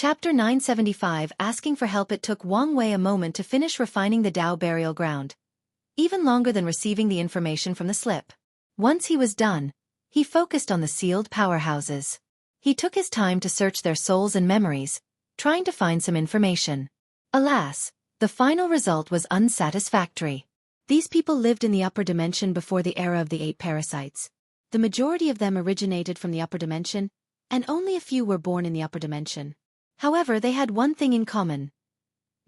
Chapter 975. Asking for help. It took Wang Wei a moment to finish refining the Dao burial ground. Even longer than receiving the information from the slip. Once he was done, he focused on the sealed powerhouses. He took his time to search their souls and memories, trying to find some information. Alas, the final result was unsatisfactory. These people lived in the upper dimension before the era of the 8 parasites. The majority of them originated from the upper dimension, and only a few were born in the upper dimension. However, they had one thing in common.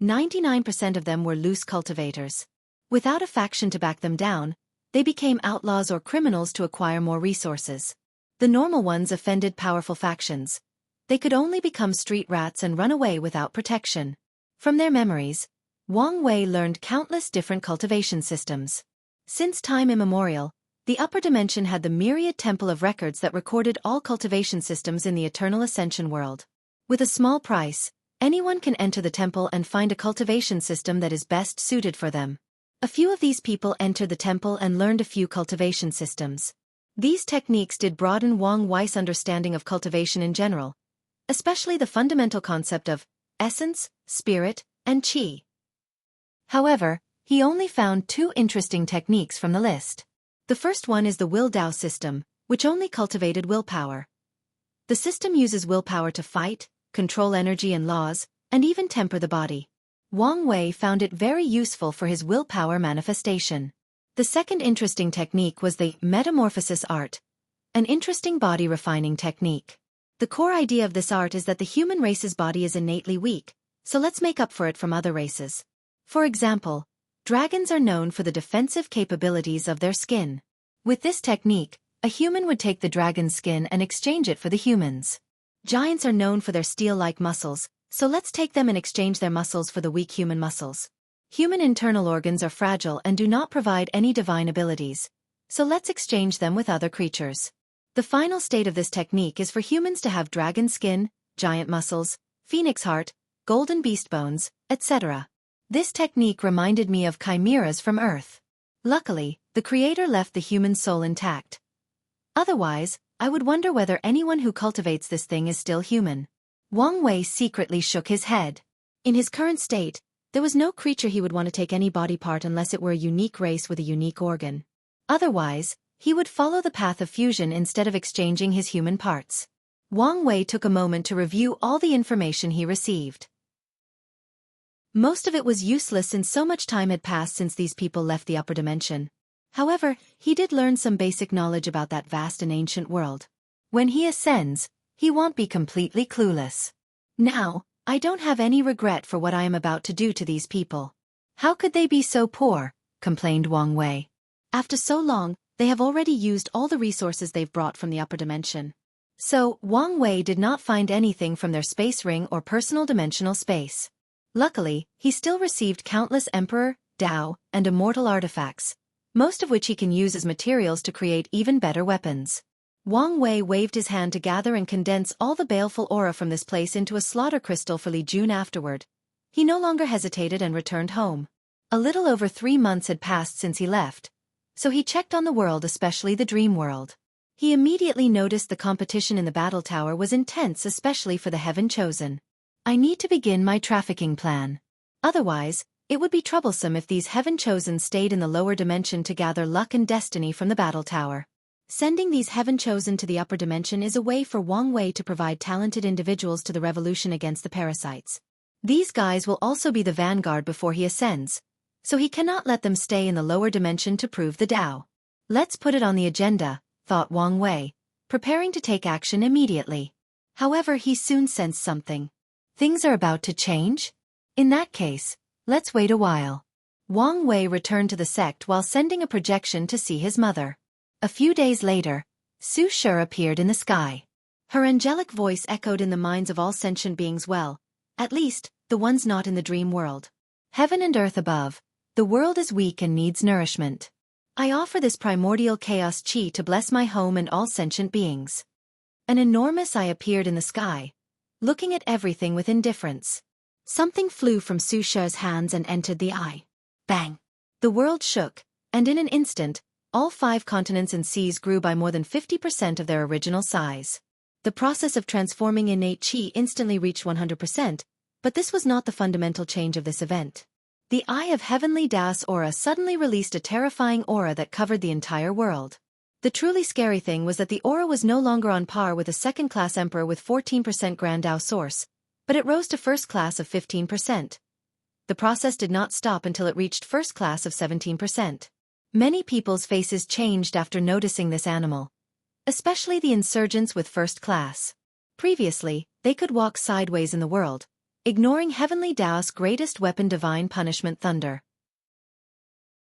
99% of them were loose cultivators. Without a faction to back them down, they became outlaws or criminals to acquire more resources. The normal ones offended powerful factions. They could only become street rats and run away without protection. From their memories, Wang Wei learned countless different cultivation systems. Since time immemorial, the upper dimension had the myriad temple of records that recorded all cultivation systems in the eternal Ascension world. With a small price, anyone can enter the temple and find a cultivation system that is best suited for them. A few of these people entered the temple and learned a few cultivation systems. These techniques did broaden Wang Wei's understanding of cultivation in general, especially the fundamental concept of essence, spirit, and qi. However, he only found 2 interesting techniques from the list. The first one is the Will Dao system, which only cultivated willpower. The system uses willpower to fight, control energy and laws, and even temper the body. Wang Wei found it very useful for his willpower manifestation. The second interesting technique was the metamorphosis art, an interesting body refining technique. The core idea of this art is that the human race's body is innately weak, so let's make up for it from other races. For example, dragons are known for the defensive capabilities of their skin. With this technique, a human would take the dragon's skin and exchange it for the human's. Giants are known for their steel-like muscles, so let's take them and exchange their muscles for the weak human muscles. Human internal organs are fragile and do not provide any divine abilities, so let's exchange them with other creatures. The final state of this technique is for humans to have dragon skin, giant muscles, phoenix heart, golden beast bones, etc. This technique reminded me of chimeras from Earth. Luckily, the creator left the human soul intact. Otherwise, I would wonder whether anyone who cultivates this thing is still human. Wang Wei secretly shook his head. In his current state, there was no creature he would want to take any body part unless it were a unique race with a unique organ. Otherwise, he would follow the path of fusion instead of exchanging his human parts. Wang Wei took a moment to review all the information he received. Most of it was useless since so much time had passed since these people left the upper dimension. However, he did learn some basic knowledge about that vast and ancient world. When he ascends, he won't be completely clueless. Now, I don't have any regret for what I am about to do to these people. How could they be so poor? Complained Wang Wei. After so long, they have already used all the resources they've brought from the upper dimension. So, Wang Wei did not find anything from their space ring or personal dimensional space. Luckily, he still received countless Emperor, Dao, and immortal artifacts, most of which he can use as materials to create even better weapons. Wang Wei waved his hand to gather and condense all the baleful aura from this place into a slaughter crystal for Li Jun afterward. He no longer hesitated and returned home. A little over 3 months had passed since he left, so he checked on the world, especially the dream world. He immediately noticed the competition in the battle tower was intense, especially for the Heaven Chosen. I need to begin my trafficking plan. Otherwise, it would be troublesome if these Heaven Chosen stayed in the lower dimension to gather luck and destiny from the battle tower. Sending these Heaven Chosen to the upper dimension is a way for Wang Wei to provide talented individuals to the revolution against the parasites. These guys will also be the vanguard before he ascends, so he cannot let them stay in the lower dimension to prove the Dao. Let's put it on the agenda, thought Wang Wei, preparing to take action immediately. However, he soon sensed something. Things are about to change? In that case, let's wait a while. Wang Wei returned to the sect while sending a projection to see his mother. A few days later, Su Shi appeared in the sky. Her angelic voice echoed in the minds of all sentient beings well, at least, the ones not in the dream world. Heaven and earth above, the world is weak and needs nourishment. I offer this primordial chaos chi to bless my home and all sentient beings. An enormous eye appeared in the sky, looking at everything with indifference. Something flew from Su Shi's hands and entered the eye. Bang! The world shook, and in an instant, all 5 continents and seas grew by more than 50% of their original size. The process of transforming innate qi instantly reached 100%, but this was not the fundamental change of this event. The Eye of Heavenly Dao's aura suddenly released a terrifying aura that covered the entire world. The truly scary thing was that the aura was no longer on par with a second-class emperor with 14% Grand Dao source, but it rose to first class of 15%. The process did not stop until it reached first class of 17%. Many people's faces changed after noticing this animal, especially the insurgents with first class. Previously, they could walk sideways in the world, ignoring Heavenly Dao's greatest weapon, divine punishment, thunder.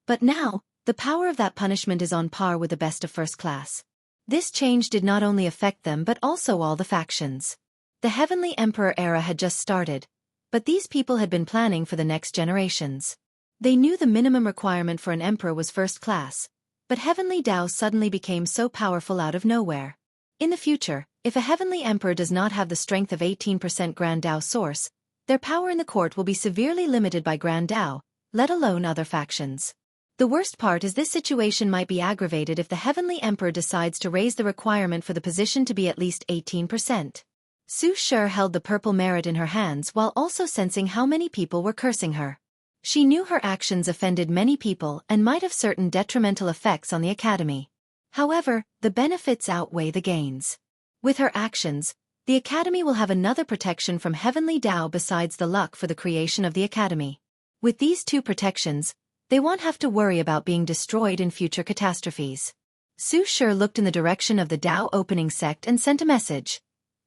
But now, the power of that punishment is on par with the best of first class. This change did not only affect them but also all the factions. The Heavenly Emperor era had just started, but these people had been planning for the next generations. They knew the minimum requirement for an emperor was first class, but Heavenly Dao suddenly became so powerful out of nowhere. In the future, if a Heavenly Emperor does not have the strength of 18% Grand Dao source, their power in the court will be severely limited by Grand Dao, let alone other factions. The worst part is this situation might be aggravated if the Heavenly Emperor decides to raise the requirement for the position to be at least 18%. Su Shi held the purple merit in her hands while also sensing how many people were cursing her. She knew her actions offended many people and might have certain detrimental effects on the academy. However, the benefits outweigh the gains. With her actions, the academy will have another protection from Heavenly Dao besides the luck for the creation of the academy. With these two protections, they won't have to worry about being destroyed in future catastrophes. Su Shi looked in the direction of the Dao opening sect and sent a message.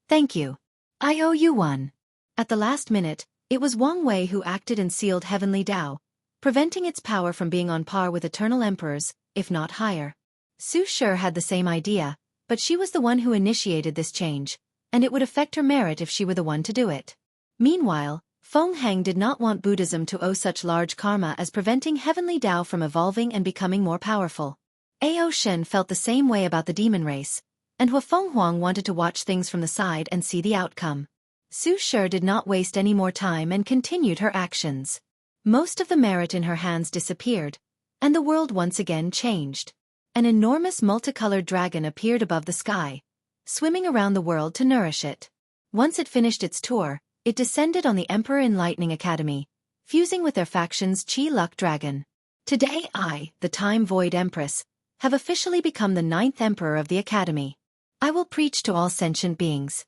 Thank you. I owe you one. At the last minute, it was Wang Wei who acted and sealed Heavenly Dao, preventing its power from being on par with eternal emperors, if not higher. Su Shi had the same idea, but she was the one who initiated this change, and it would affect her merit if she were the one to do it. Meanwhile, Feng Heng did not want Buddhism to owe such large karma as preventing Heavenly Dao from evolving and becoming more powerful. Ao Shen felt the same way about the demon race, and Hua Fenghuang wanted to watch things from the side and see the outcome. Su Shi did not waste any more time and continued her actions. Most of the merit in her hands disappeared, and the world once again changed. An enormous multicolored dragon appeared above the sky, swimming around the world to nourish it. Once it finished its tour, it descended on the Emperor Enlightening Academy, fusing with their faction's Qi Luck Dragon. Today I, the Time Void Empress, have officially become the 9th Emperor of the Academy. I will preach to all sentient beings.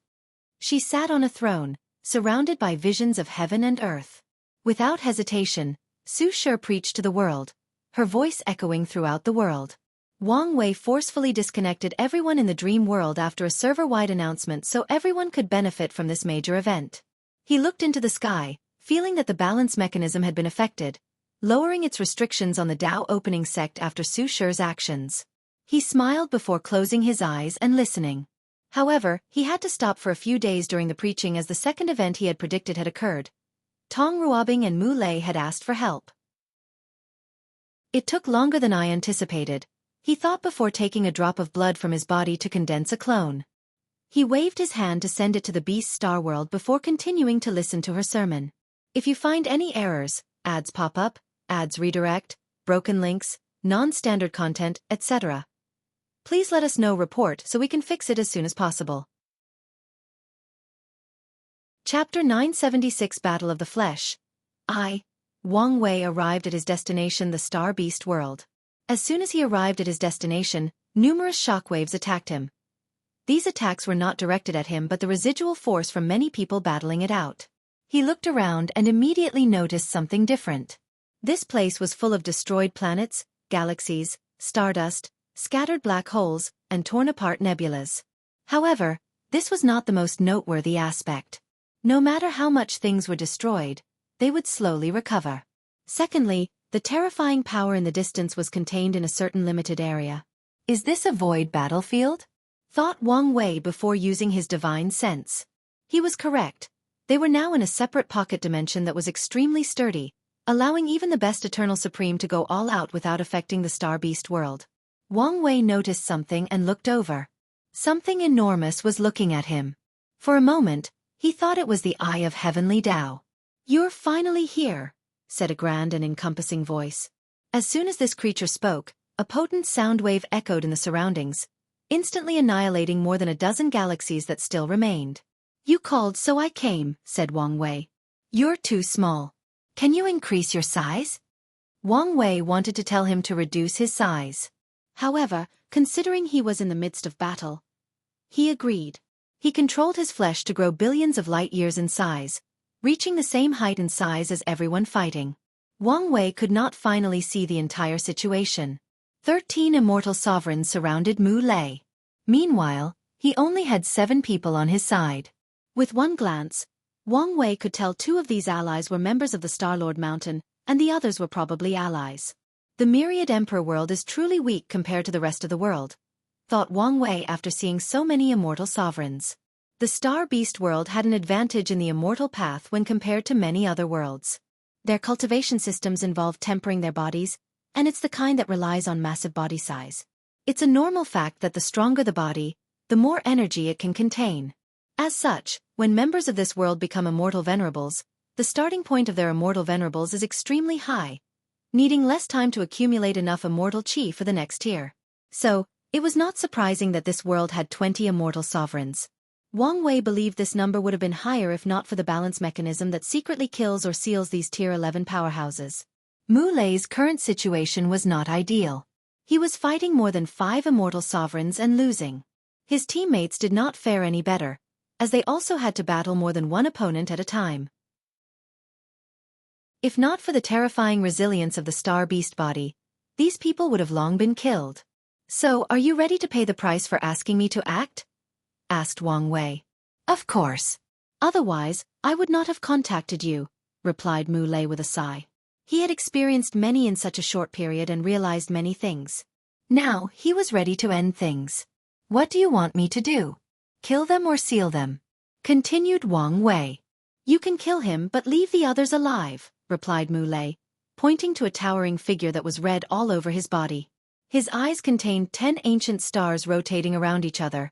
She sat on a throne, surrounded by visions of heaven and earth. Without hesitation, Su Shi preached to the world, her voice echoing throughout the world. Wang Wei forcefully disconnected everyone in the dream world after a server-wide announcement so everyone could benefit from this major event. He looked into the sky, feeling that the balance mechanism had been affected, lowering its restrictions on the Dao opening sect after Su Shi's actions. He smiled before closing his eyes and listening. However, he had to stop for a few days during the preaching as the second event he had predicted had occurred. Tong Ruobing and Mu Lei had asked for help. It took longer than I anticipated, he thought before taking a drop of blood from his body to condense a clone. He waved his hand to send it to the Beast Star World before continuing to listen to her sermon. If you find any errors, ads pop up, ads redirect, broken links, non-standard content, etc., please let us know report so we can fix it as soon as possible. Chapter 976 Battle of the Flesh. Wang Wei arrived at his destination, the Star Beast World. As soon as he arrived at his destination, numerous shockwaves attacked him. These attacks were not directed at him but the residual force from many people battling it out. He looked around and immediately noticed something different. This place was full of destroyed planets, galaxies, stardust, scattered black holes, and torn-apart nebulas. However, this was not the most noteworthy aspect. No matter how much things were destroyed, they would slowly recover. Secondly, the terrifying power in the distance was contained in a certain limited area. Is this a void battlefield? Thought Wang Wei before using his divine sense. He was correct. They were now in a separate pocket dimension that was extremely sturdy, allowing even the best Eternal Supreme to go all out without affecting the Star Beast world. Wang Wei noticed something and looked over. Something enormous was looking at him. For a moment, he thought it was the Eye of Heavenly Dao. "You're finally here," said a grand and encompassing voice. As soon as this creature spoke, a potent sound wave echoed in the surroundings, instantly annihilating more than a dozen galaxies that still remained. "You called, so I came," said Wang Wei. "You're too small. Can you increase your size?" Wang Wei wanted to tell him to reduce his size. However, considering he was in the midst of battle, he agreed. He controlled his flesh to grow billions of light years in size, reaching the same height and size as everyone fighting. Wang Wei could not finally see the entire situation. 13 immortal sovereigns surrounded Mu Lei. Meanwhile, he only had 7 people on his side. With one glance, Wang Wei could tell 2 of these allies were members of the Star-Lord Mountain, and the others were probably allies. The myriad Emperor world is truly weak compared to the rest of the world, thought Wang Wei after seeing so many immortal sovereigns. The Star Beast world had an advantage in the immortal path when compared to many other worlds. Their cultivation systems involve tempering their bodies, and it's the kind that relies on massive body size. It's a normal fact that the stronger the body, the more energy it can contain. As such, when members of this world become immortal venerables, the starting point of their immortal venerables is extremely high, needing less time to accumulate enough immortal chi for the next tier. So, it was not surprising that this world had 20 immortal sovereigns. Wang Wei believed this number would have been higher if not for the balance mechanism that secretly kills or seals these tier 11 powerhouses. Mu Lei's current situation was not ideal. He was fighting more than 5 immortal sovereigns and losing. His teammates did not fare any better, as they also had to battle more than one opponent at a time. If not for the terrifying resilience of the Star Beast body, these people would have long been killed. "So, are you ready to pay the price for asking me to act?" asked Wang Wei. "Of course. Otherwise, I would not have contacted you," replied Mu Lei with a sigh. He had experienced many in such a short period and realized many things. Now, he was ready to end things. "What do you want me to do? Kill them or seal them?" continued Wang Wei. "You can kill him but leave the others alive," replied Mu Lei, pointing to a towering figure that was red all over his body. His eyes contained 10 ancient stars rotating around each other.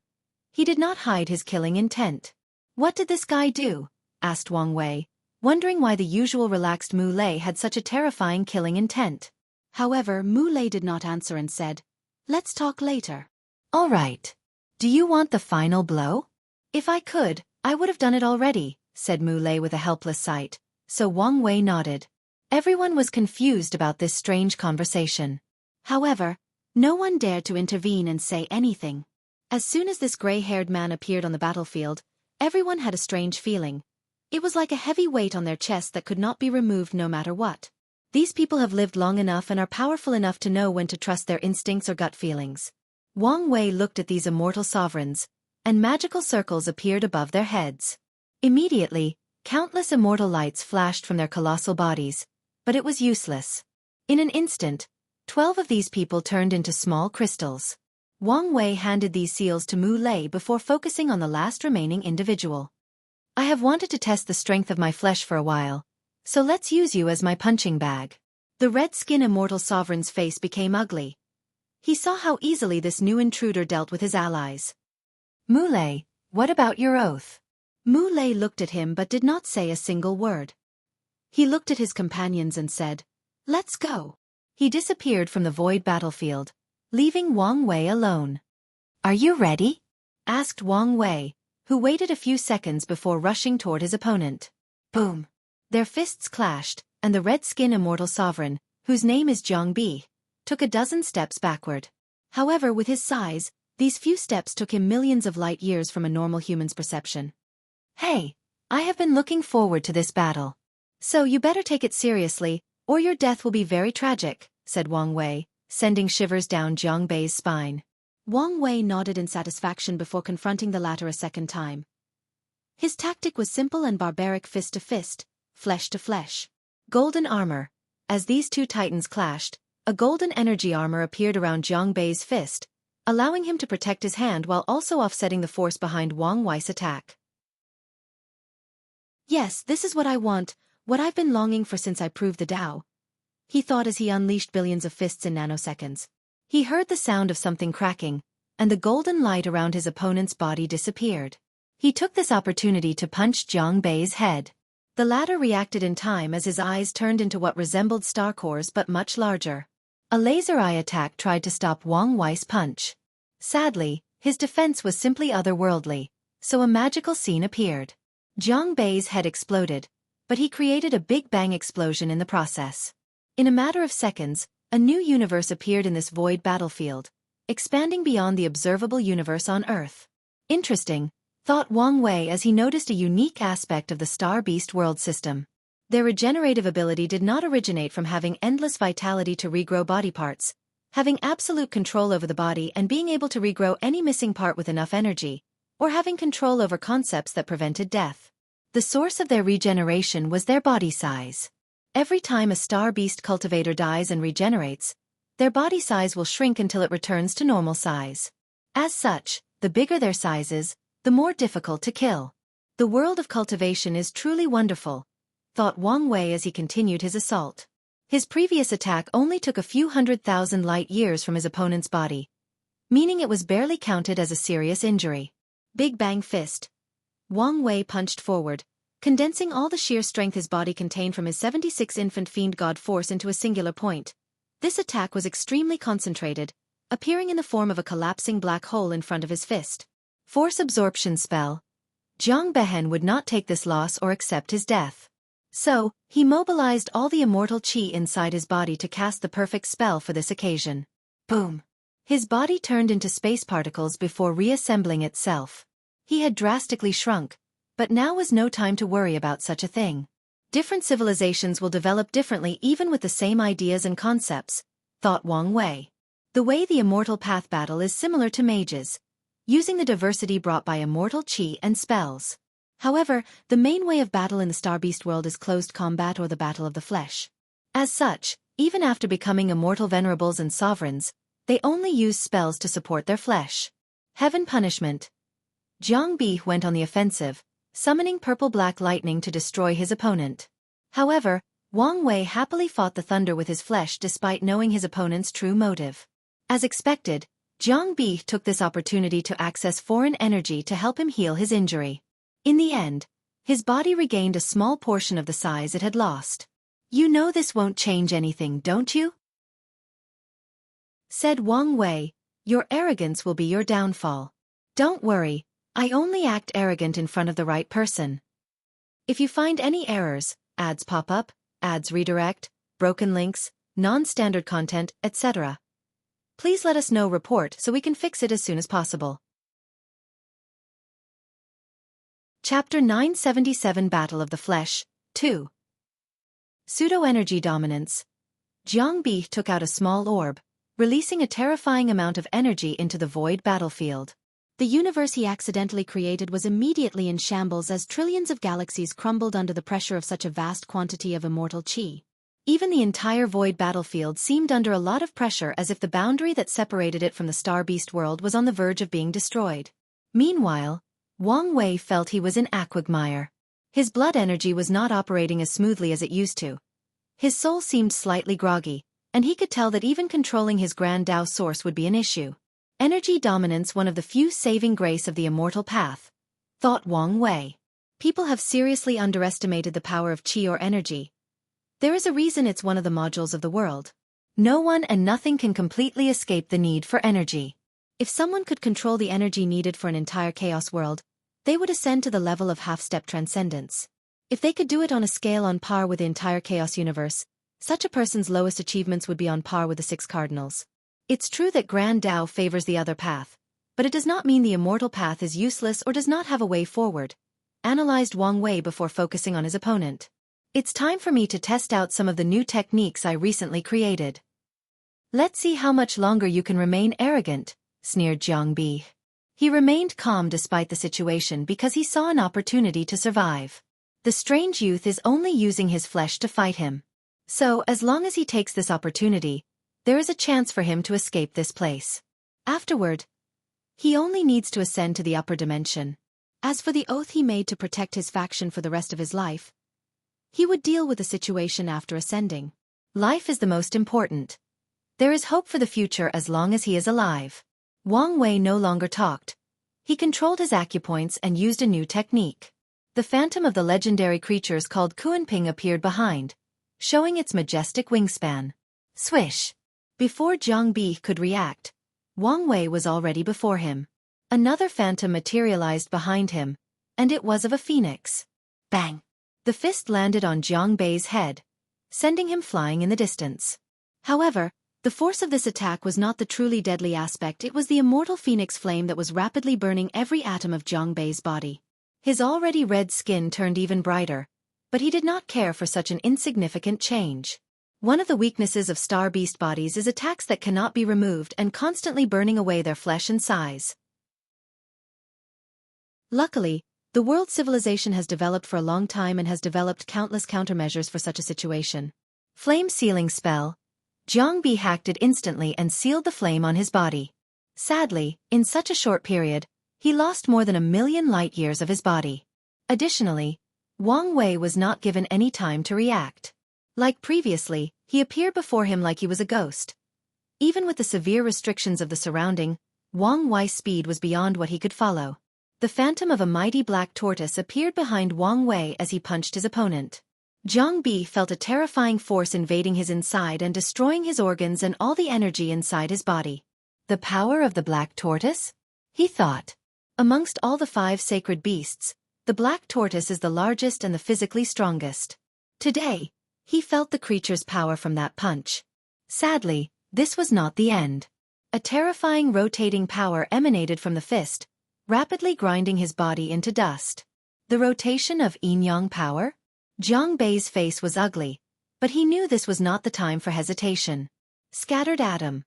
He did not hide his killing intent. "What did this guy do?" asked Wang Wei, wondering why the usual relaxed Mu Lei had such a terrifying killing intent. However, Mu Lei did not answer and said, "Let's talk later." "All right. Do you want the final blow?" "If I could, I would have done it already," said Mu Lei with a helpless sight, so Wang Wei nodded. Everyone was confused about this strange conversation. However, no one dared to intervene and say anything. As soon as this gray-haired man appeared on the battlefield, everyone had a strange feeling. It was like a heavy weight on their chest that could not be removed no matter what. These people have lived long enough and are powerful enough to know when to trust their instincts or gut feelings. Wang Wei looked at these immortal sovereigns, and magical circles appeared above their heads. Immediately, countless immortal lights flashed from their colossal bodies, but it was useless. In an instant, 12 of these people turned into small crystals. Wang Wei handed these seals to Mu Lei before focusing on the last remaining individual. "I have wanted to test the strength of my flesh for a while, so let's use you as my punching bag." The red-skin immortal sovereign's face became ugly. He saw how easily this new intruder dealt with his allies. "Mu Lei, what about your oath?" Mu Lei looked at him but did not say a single word. He looked at his companions and said, "Let's go." He disappeared from the void battlefield, leaving Wang Wei alone. "Are you ready?" asked Wang Wei, who waited a few seconds before rushing toward his opponent. Boom! Their fists clashed, and the red-skin immortal sovereign, whose name is Jianghu, took a dozen steps backward. However, with his size, these few steps took him millions of light years from a normal human's perception. "Hey, I have been looking forward to this battle. So you better take it seriously, or your death will be very tragic," said Wang Wei, sending shivers down Jianghu's spine. Wang Wei nodded in satisfaction before confronting the latter a second time. His tactic was simple and barbaric: fist to fist, flesh to flesh. Golden armor. As these two titans clashed, a golden energy armor appeared around Jianghu's fist, allowing him to protect his hand while also offsetting the force behind Wang Wei's attack. "Yes, this is what I want, what I've been longing for since I proved the Tao," he thought as he unleashed billions of fists in nanoseconds. He heard the sound of something cracking, and the golden light around his opponent's body disappeared. He took this opportunity to punch Jianghu's head. The latter reacted in time as his eyes turned into what resembled star cores but much larger. A laser eye attack tried to stop Wang Wei's punch. Sadly, His defense was simply otherworldly, so a magical scene appeared. Jiang Bei's head exploded, but he created a Big Bang explosion in the process. In a matter of seconds, a new universe appeared in this void battlefield, expanding beyond the observable universe on Earth. Interesting, thought Wang Wei as he noticed a unique aspect of the Star Beast world system. Their regenerative ability did not originate from having endless vitality to regrow body parts, having absolute control over the body and being able to regrow any missing part with enough energy, or having control over concepts that prevented death. The source of their regeneration was their body size. Every time a Star Beast cultivator dies and regenerates, their body size will shrink until it returns to normal size. As such, the bigger their size is, the more difficult to kill. The world of cultivation is truly wonderful, thought Wang Wei as he continued his assault. His previous attack only took a few 100,000 light years from his opponent's body, meaning it was barely counted as a serious injury. Big Bang Fist. Wang Wei punched forward, condensing all the sheer strength his body contained from his 76 infant fiend god force into a singular point. This attack was extremely concentrated, appearing in the form of a collapsing black hole in front of his fist. Force absorption spell. Jiang Behen would not take this loss or accept his death. So, he mobilized all the immortal qi inside his body to cast the perfect spell for this occasion. Boom! His body turned into space particles before reassembling itself. He had drastically shrunk, but now was no time to worry about such a thing. Different civilizations will develop differently even with the same ideas and concepts, thought Wang Wei. The way the immortal path battle is similar to mages, using the diversity brought by immortal qi and spells. However, the main way of battle in the Star Beast world is closed combat or the battle of the flesh. As such, even after becoming immortal venerables and sovereigns, they only use spells to support their flesh. Heaven Punishment. Jiang Bi went on the offensive, summoning purple-black lightning to destroy his opponent. However, Wang Wei happily fought the thunder with his flesh despite knowing his opponent's true motive. As expected, Jiang Bi took this opportunity to access foreign energy to help him heal his injury. In the end, his body regained a small portion of the size it had lost. "You know this won't change anything, don't you?" said Wang Wei. "Your arrogance will be your downfall. Don't worry, I only act arrogant in front of the right person. If you find any errors, ads pop up, ads redirect, broken links, non-standard content, etc., please let us know report so we can fix it as soon as possible." Chapter 977 Battle of the Flesh, 2. Pseudo-energy dominance. Jiang Bi took out a small orb, releasing a terrifying amount of energy into the void battlefield. The universe he accidentally created was immediately in shambles as trillions of galaxies crumbled under the pressure of such a vast quantity of immortal qi. Even the entire void battlefield seemed under a lot of pressure as if the boundary that separated it from the Star Beast world was on the verge of being destroyed. Meanwhile, Wang Wei felt he was in a quagmire. His blood energy was not operating as smoothly as it used to. His soul seemed slightly groggy, and he could tell that even controlling his Grand Tao source would be an issue. Energy dominance, one of the few saving grace of the immortal path, thought Wang Wei. People have seriously underestimated the power of qi or energy. There is a reason it's one of the modules of the world. No one and nothing can completely escape the need for energy. If someone could control the energy needed for an entire chaos world, they would ascend to the level of half-step transcendence. If they could do it on a scale on par with the entire chaos universe, such a person's lowest achievements would be on par with the 6 cardinals. It's true that Grand Tao favors the other path, but it does not mean the immortal path is useless or does not have a way forward, analyzed Wang Wei before focusing on his opponent. It's time for me to test out some of the new techniques I recently created. Let's see how much longer you can remain arrogant, sneered Jiang Bi. He remained calm despite the situation because he saw an opportunity to survive. The strange youth is only using his flesh to fight him. So, as long as he takes this opportunity, there is a chance for him to escape this place. Afterward, he only needs to ascend to the upper dimension. As for the oath he made to protect his faction for the rest of his life, he would deal with the situation after ascending. Life is the most important. There is hope for the future as long as he is alive. Wang Wei no longer talked. He controlled his acupoints and used a new technique. The phantom of the legendary creatures called Kuanping appeared behind, showing its majestic wingspan. Swish! Before Jiang Bi could react, Wang Wei was already before him. Another phantom materialized behind him, and it was of a phoenix. Bang! The fist landed on Jiang Bei's head, sending him flying in the distance. However, the force of this attack was not the truly deadly aspect, it was the immortal phoenix flame that was rapidly burning every atom of Jiang Bei's body. His already red skin turned even brighter, but he did not care for such an insignificant change. One of the weaknesses of star beast bodies is attacks that cannot be removed and constantly burning away their flesh and size. Luckily, the world civilization has developed for a long time and has developed countless countermeasures for such a situation. Flame sealing spell. Jiang Bei hacked it instantly and sealed the flame on his body. Sadly, in such a short period, he lost more than 1,000,000 light-years of his body. Additionally, Wang Wei was not given any time to react. Like previously, he appeared before him like he was a ghost. Even with the severe restrictions of the surrounding, Wang Wei's speed was beyond what he could follow. The phantom of a mighty black tortoise appeared behind Wang Wei as he punched his opponent. Jiang Bei felt a terrifying force invading his inside and destroying his organs and all the energy inside his body. The power of the black tortoise? He thought. Amongst all the 5 sacred beasts, the black tortoise is the largest and the physically strongest. Today, he felt the creature's power from that punch. Sadly, this was not the end. A terrifying rotating power emanated from the fist, rapidly grinding his body into dust. The rotation of yin-yang power? Jiang Bei's face was ugly, but he knew this was not the time for hesitation. Scattered atom.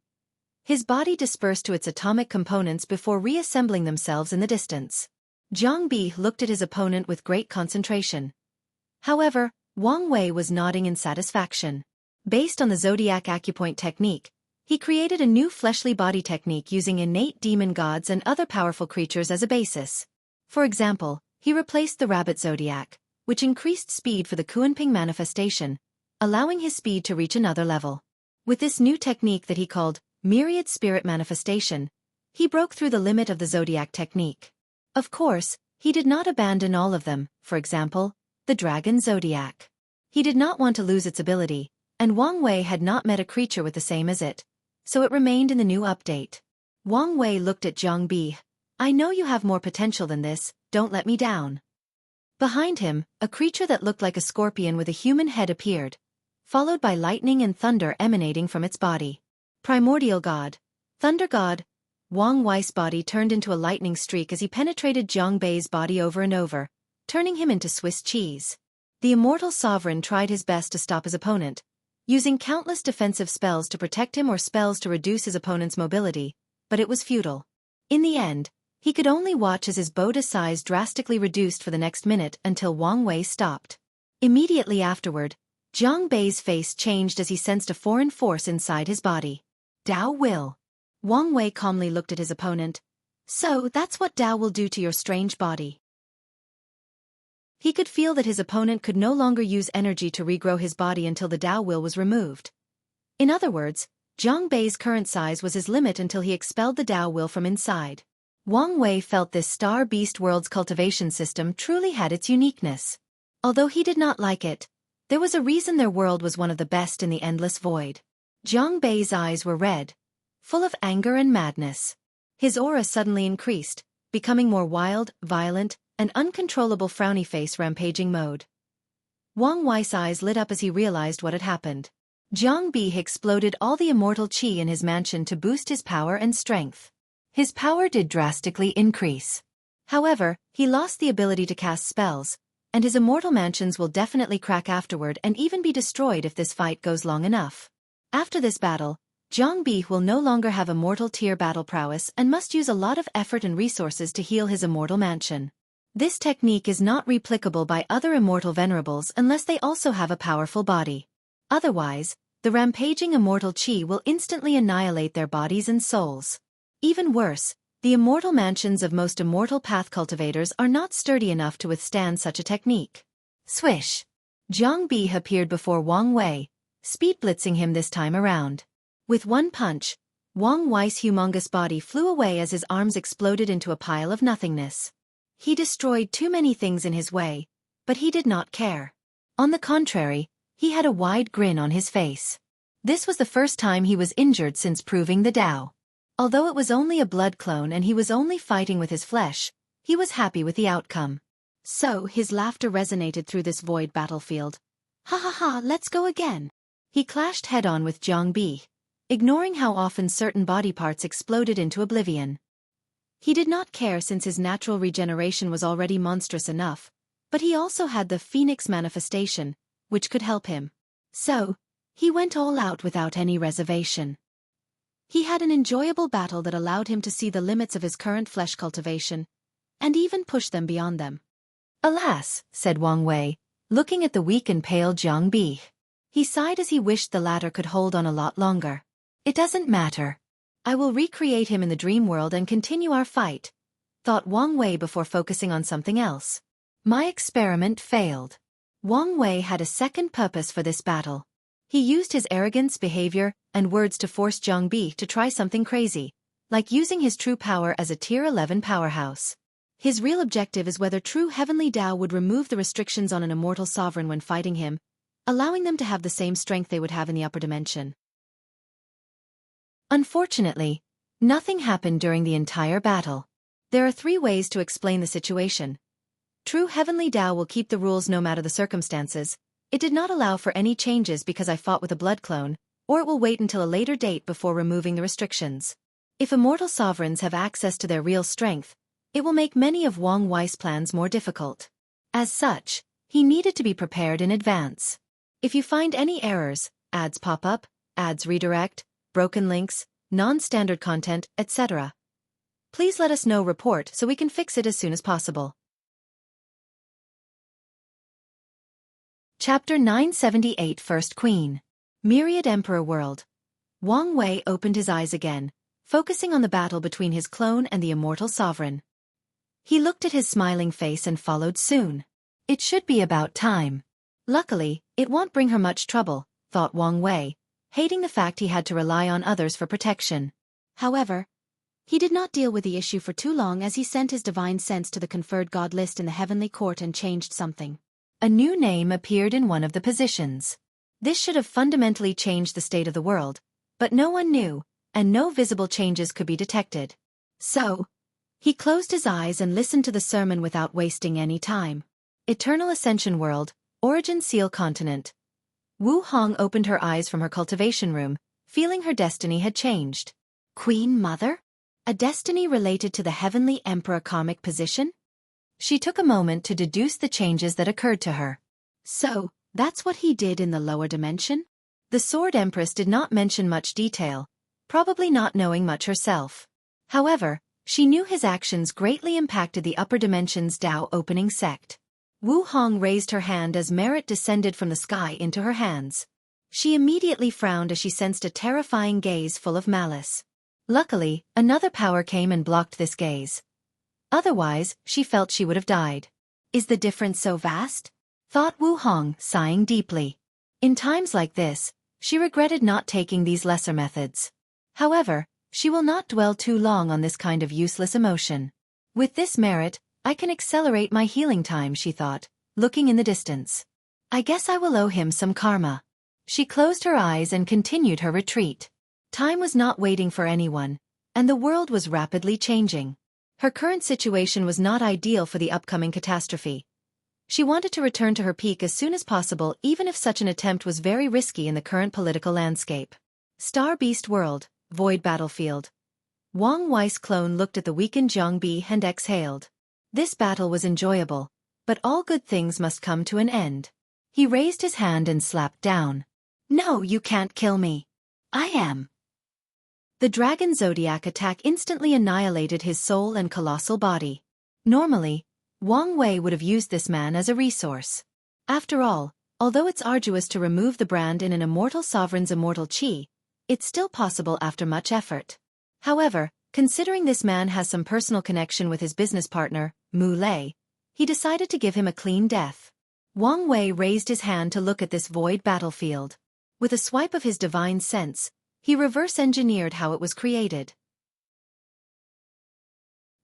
His body dispersed to its atomic components before reassembling themselves in the distance. Jiang Bei looked at his opponent with great concentration. However, Wang Wei was nodding in satisfaction. Based on the zodiac acupoint technique, he created a new fleshly body technique using innate demon gods and other powerful creatures as a basis. For example, he replaced the rabbit zodiac, which increased speed for the Kuanping manifestation, allowing his speed to reach another level. With this new technique that he called myriad spirit manifestation, he broke through the limit of the zodiac technique. Of course, he did not abandon all of them, for example, the dragon zodiac. He did not want to lose its ability, and Wang Wei had not met a creature with the same as it, so it remained in the new update. Wang Wei looked at Jiang Bei. I know you have more potential than this, don't let me down. Behind him, a creature that looked like a scorpion with a human head appeared, followed by lightning and thunder emanating from its body. Primordial God. Thunder God. Wang Wei's body turned into a lightning streak as he penetrated Jiang Bei's body over and over, turning him into Swiss cheese. The immortal sovereign tried his best to stop his opponent, using countless defensive spells to protect him or spells to reduce his opponent's mobility, but it was futile. In the end, he could only watch as his Boda size drastically reduced for the next minute until Wang Wei stopped. Immediately afterward, Jiang Bei's face changed as he sensed a foreign force inside his body. Dao will. Wang Wei calmly looked at his opponent. So that's what Dao will do to your strange body. He could feel that his opponent could no longer use energy to regrow his body until the Dao will was removed. In other words, Jiang Bei's current size was his limit until he expelled the Dao will from inside. Wang Wei felt this Star Beast World's cultivation system truly had its uniqueness. Although he did not like it, there was a reason their world was one of the best in the endless void. Jiang Bei's eyes were red, full of anger and madness. His aura suddenly increased, becoming more wild, violent, and uncontrollable frowny face rampaging mode. Wang Wei's eyes lit up as he realized what had happened. Jiang Bei exploded all the immortal qi in his mansion to boost his power and strength. His power did drastically increase. However, he lost the ability to cast spells, and his immortal mansions will definitely crack afterward and even be destroyed if this fight goes long enough. After this battle, Jiang Bei will no longer have immortal tier battle prowess and must use a lot of effort and resources to heal his immortal mansion. This technique is not replicable by other immortal venerables unless they also have a powerful body. Otherwise, the rampaging immortal qi will instantly annihilate their bodies and souls. Even worse, the immortal mansions of most immortal path cultivators are not sturdy enough to withstand such a technique. Swish! Jiang Bei appeared before Wang Wei, speed blitzing him this time around. With one punch, Wang Wei's humongous body flew away as his arms exploded into a pile of nothingness. He destroyed too many things in his way, but he did not care. On the contrary, he had a wide grin on his face. This was the first time he was injured since proving the Tao. Although it was only a blood clone and he was only fighting with his flesh, he was happy with the outcome. So, his laughter resonated through this void battlefield. Ha ha ha, let's go again. He clashed head-on with Jianghu, ignoring how often certain body parts exploded into oblivion. He did not care since his natural regeneration was already monstrous enough, but he also had the Phoenix manifestation, which could help him. So, he went all out without any reservation. He had an enjoyable battle that allowed him to see the limits of his current flesh cultivation, and even push them beyond them. Alas, said Wang Wei, looking at the weak and pale Jianghu. He sighed as he wished the latter could hold on a lot longer. It doesn't matter. I will recreate him in the dream world and continue our fight, thought Wang Wei before focusing on something else. My experiment failed. Wang Wei had a second purpose for this battle. He used his arrogance, behavior, and words to force Jianghu to try something crazy, like using his true power as a Tier 11 powerhouse. His real objective is whether true heavenly Tao would remove the restrictions on an immortal sovereign when fighting him, allowing them to have the same strength they would have in the upper dimension. Unfortunately, nothing happened during the entire battle. There are 3 ways to explain the situation. True heavenly Tao will keep the rules no matter the circumstances. It did not allow for any changes because I fought with a blood clone, or it will wait until a later date before removing the restrictions. If immortal sovereigns have access to their real strength, it will make many of Wang Wei's plans more difficult. As such, he needed to be prepared in advance. If you find any errors, ads pop up, ads redirect, broken links, non-standard content, etc., please let us know report so we can fix it as soon as possible. Chapter 978 First Queen. Myriad Emperor World. Wang Wei opened his eyes again, focusing on the battle between his clone and the immortal sovereign. He looked at his smiling face and followed soon. It should be about time. Luckily, it won't bring her much trouble, thought Wang Wei, hating the fact he had to rely on others for protection. However, he did not deal with the issue for too long as he sent his divine sense to the conferred god list in the heavenly court and changed something. A new name appeared in one of the positions. This should have fundamentally changed the state of the world, but no one knew, and no visible changes could be detected. So, he closed his eyes and listened to the sermon without wasting any time. Eternal Ascension World, Origin Seal Continent. Wu Hong opened her eyes from her cultivation room, feeling her destiny had changed. Queen Mother? A destiny related to the Heavenly Emperor karmic position? She took a moment to deduce the changes that occurred to her. So, that's what he did in the lower dimension? The Sword Empress did not mention much detail, probably not knowing much herself. However, she knew his actions greatly impacted the upper dimension's Tao opening sect. Wu Hong raised her hand as merit descended from the sky into her hands. She immediately frowned as she sensed a terrifying gaze full of malice. Luckily, another power came and blocked this gaze. Otherwise, she felt she would have died. Is the difference so vast? Thought Wu Hong, sighing deeply. In times like this, she regretted not taking these lesser methods. However, she will not dwell too long on this kind of useless emotion. With this merit, I can accelerate my healing time, she thought, looking in the distance. I guess I will owe him some karma. She closed her eyes and continued her retreat. Time was not waiting for anyone, and the world was rapidly changing. Her current situation was not ideal for the upcoming catastrophe. She wanted to return to her peak as soon as possible, even if such an attempt was very risky in the current political landscape. Star Beast World, Void Battlefield. Wang Wei's clone looked at the weakened Jianghu and exhaled. This battle was enjoyable, but all good things must come to an end. He raised his hand and slapped down. No, you can't kill me. I am. The Dragon Zodiac attack instantly annihilated his soul and colossal body. Normally, Wang Wei would have used this man as a resource. After all, although it's arduous to remove the brand in an immortal sovereign's immortal chi, it's still possible after much effort. However, considering this man has some personal connection with his business partner, Mu Lei, he decided to give him a clean death. Wang Wei raised his hand to look at this void battlefield. With a swipe of his divine sense, he reverse-engineered how it was created.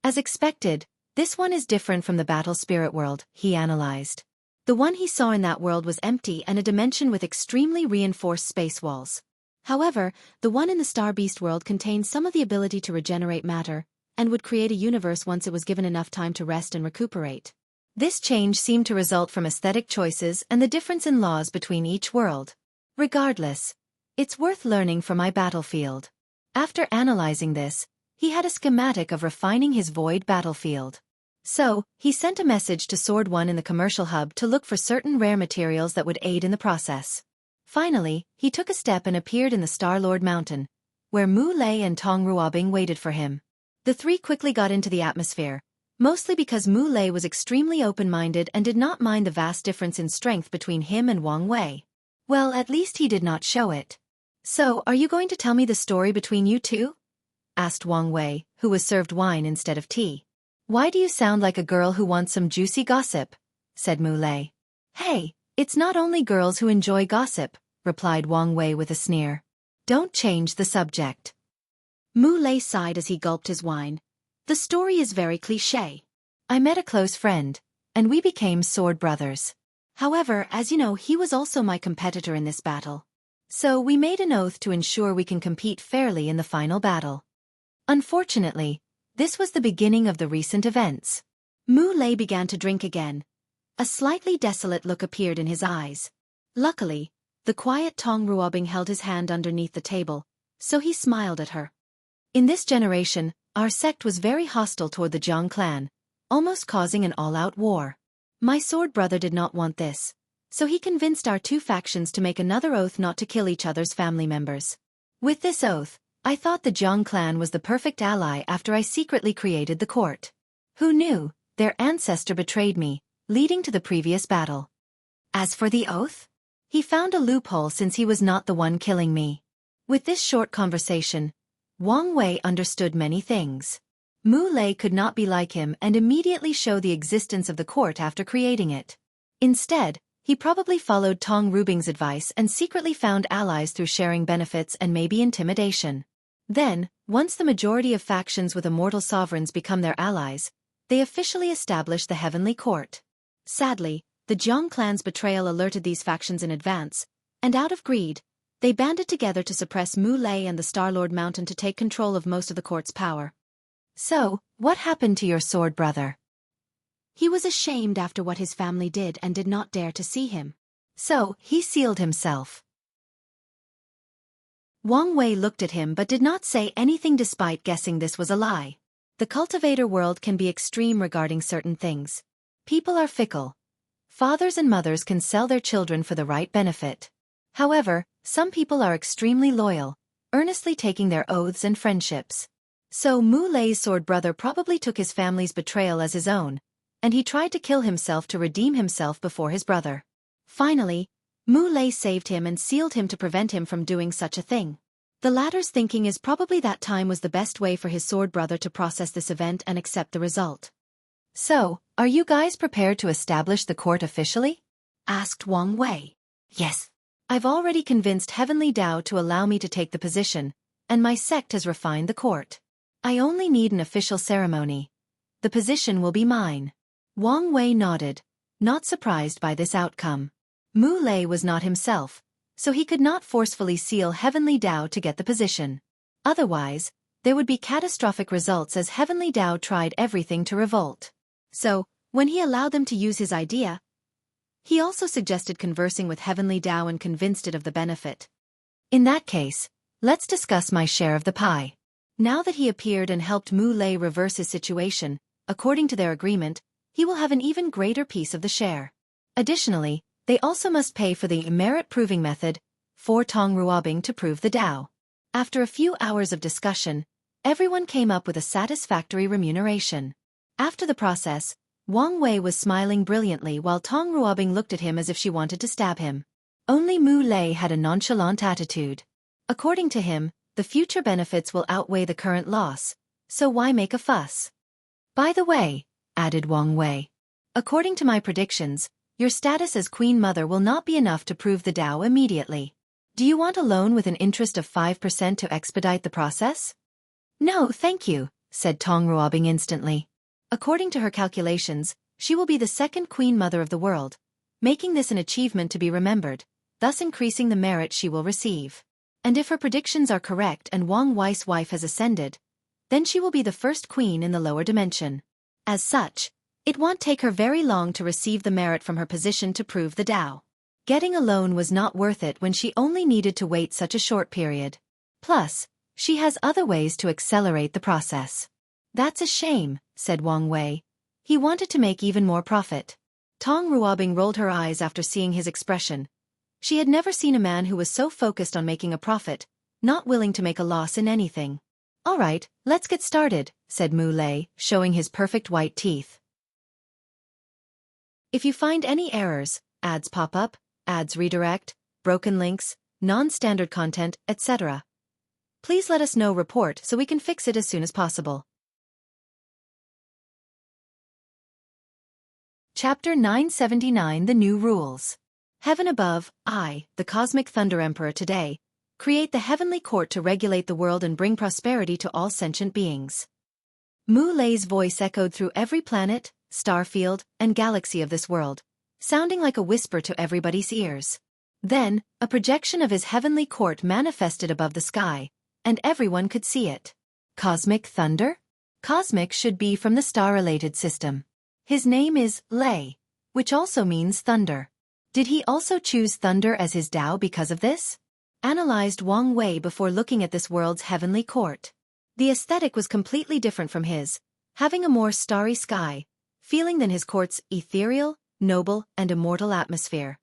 As expected, this one is different from the battle spirit world, he analyzed. The one he saw in that world was empty and a dimension with extremely reinforced space walls. However, the one in the Star Beast world contained some of the ability to regenerate matter, and would create a universe once it was given enough time to rest and recuperate. This change seemed to result from aesthetic choices and the difference in laws between each world. Regardless, it's worth learning for my battlefield. After analyzing this, he had a schematic of refining his void battlefield. So, he sent a message to Sword One in the commercial hub to look for certain rare materials that would aid in the process. Finally, he took a step and appeared in the Star-Lord Mountain, where Mu Lei and Tong Ruobing waited for him. The three quickly got into the atmosphere, mostly because Mu Lei was extremely open-minded and did not mind the vast difference in strength between him and Wang Wei. Well, at least he did not show it. So, are you going to tell me the story between you two? Asked Wang Wei, who was served wine instead of tea. Why do you sound like a girl who wants some juicy gossip? Said Mu Lei. Hey, it's not only girls who enjoy gossip, replied Wang Wei with a sneer. Don't change the subject. Mu Lei sighed as he gulped his wine. The story is very cliché. I met a close friend, and we became sword brothers. However, as you know, he was also my competitor in this battle. So we made an oath to ensure we can compete fairly in the final battle. Unfortunately, this was the beginning of the recent events. Mu Lei began to drink again. A slightly desolate look appeared in his eyes. Luckily, the quiet Tong Ruobing held his hand underneath the table, so he smiled at her. In this generation, our sect was very hostile toward the Jiang clan, almost causing an all-out war. My sword brother did not want this, so he convinced our two factions to make another oath not to kill each other's family members. With this oath, I thought the Jiang clan was the perfect ally after I secretly created the court. Who knew? Their ancestor betrayed me, leading to the previous battle. As for the oath? He found a loophole since he was not the one killing me. With this short conversation, Wang Wei understood many things. Mu Lei could not be like him and immediately show the existence of the court after creating it. Instead, he probably followed Tong Ruobing's advice and secretly found allies through sharing benefits and maybe intimidation. Then, once the majority of factions with immortal sovereigns become their allies, they officially establish the Heavenly Court. Sadly, the Jiang clan's betrayal alerted these factions in advance, and out of greed, they banded together to suppress Mu Lei and the Star-Lord Mountain to take control of most of the court's power. So, what happened to your sword brother? He was ashamed after what his family did and did not dare to see him. So, he sealed himself. Wang Wei looked at him but did not say anything despite guessing this was a lie. The cultivator world can be extreme regarding certain things. People are fickle. Fathers and mothers can sell their children for the right benefit. However, some people are extremely loyal, earnestly taking their oaths and friendships. So Mu Lei's sword brother probably took his family's betrayal as his own, and he tried to kill himself to redeem himself before his brother. Finally, Mu Lei saved him and sealed him to prevent him from doing such a thing. The latter's thinking is probably that time was the best way for his sword brother to process this event and accept the result. So, are you guys prepared to establish the court officially? Asked Wang Wei. Yes. I've already convinced Heavenly Dao to allow me to take the position, and my sect has refined the court. I only need an official ceremony. The position will be mine. Wang Wei nodded, not surprised by this outcome. Mu Lei was not himself, so he could not forcefully seal Heavenly Dao to get the position. Otherwise, there would be catastrophic results as Heavenly Dao tried everything to revolt. So, when he allowed them to use his idea, he also suggested conversing with Heavenly Dao and convinced it of the benefit. In that case, let's discuss my share of the pie. Now that he appeared and helped Mu Lei reverse his situation, according to their agreement, he will have an even greater piece of the share. Additionally, they also must pay for the merit-proving method for Tong Ruobing to prove the Dao. After a few hours of discussion, everyone came up with a satisfactory remuneration. After the process, Wang Wei was smiling brilliantly while Tong Ruobing looked at him as if she wanted to stab him. Only Mu Lei had a nonchalant attitude. According to him, the future benefits will outweigh the current loss, so why make a fuss? By the way, added Wang Wei, according to my predictions, your status as Queen Mother will not be enough to prove the Dao immediately. Do you want a loan with an interest of 5% to expedite the process? No, thank you, said Tong Ruobing instantly. According to her calculations, she will be the second Queen Mother of the world, making this an achievement to be remembered, thus increasing the merit she will receive. And if her predictions are correct and Wang Wei's wife has ascended, then she will be the first queen in the lower dimension. As such, it won't take her very long to receive the merit from her position to prove the Tao. Getting a loan was not worth it when she only needed to wait such a short period. Plus, she has other ways to accelerate the process. That's a shame, said Wang Wei. He wanted to make even more profit. Tong Ruobing rolled her eyes after seeing his expression. She had never seen a man who was so focused on making a profit, not willing to make a loss in anything. All right, let's get started, said Mu Lei, showing his perfect white teeth. If you find any errors, ads pop up, ads redirect, broken links, non-standard content, etc., please let us know. Report so we can fix it as soon as possible. Chapter 979 The New Rules. Heaven above, I, the Cosmic Thunder Emperor today, create the heavenly court to regulate the world and bring prosperity to all sentient beings. Mu Lei's voice echoed through every planet, star field, and galaxy of this world, sounding like a whisper to everybody's ears. Then, a projection of his heavenly court manifested above the sky, and everyone could see it. Cosmic thunder? Cosmic should be from the star-related system. His name is Lei, which also means thunder. Did he also choose thunder as his Tao because of this? Analyzed Wang Wei before looking at this world's heavenly court. The aesthetic was completely different from his, having a more starry sky, feeling than his court's ethereal, noble, and immortal atmosphere.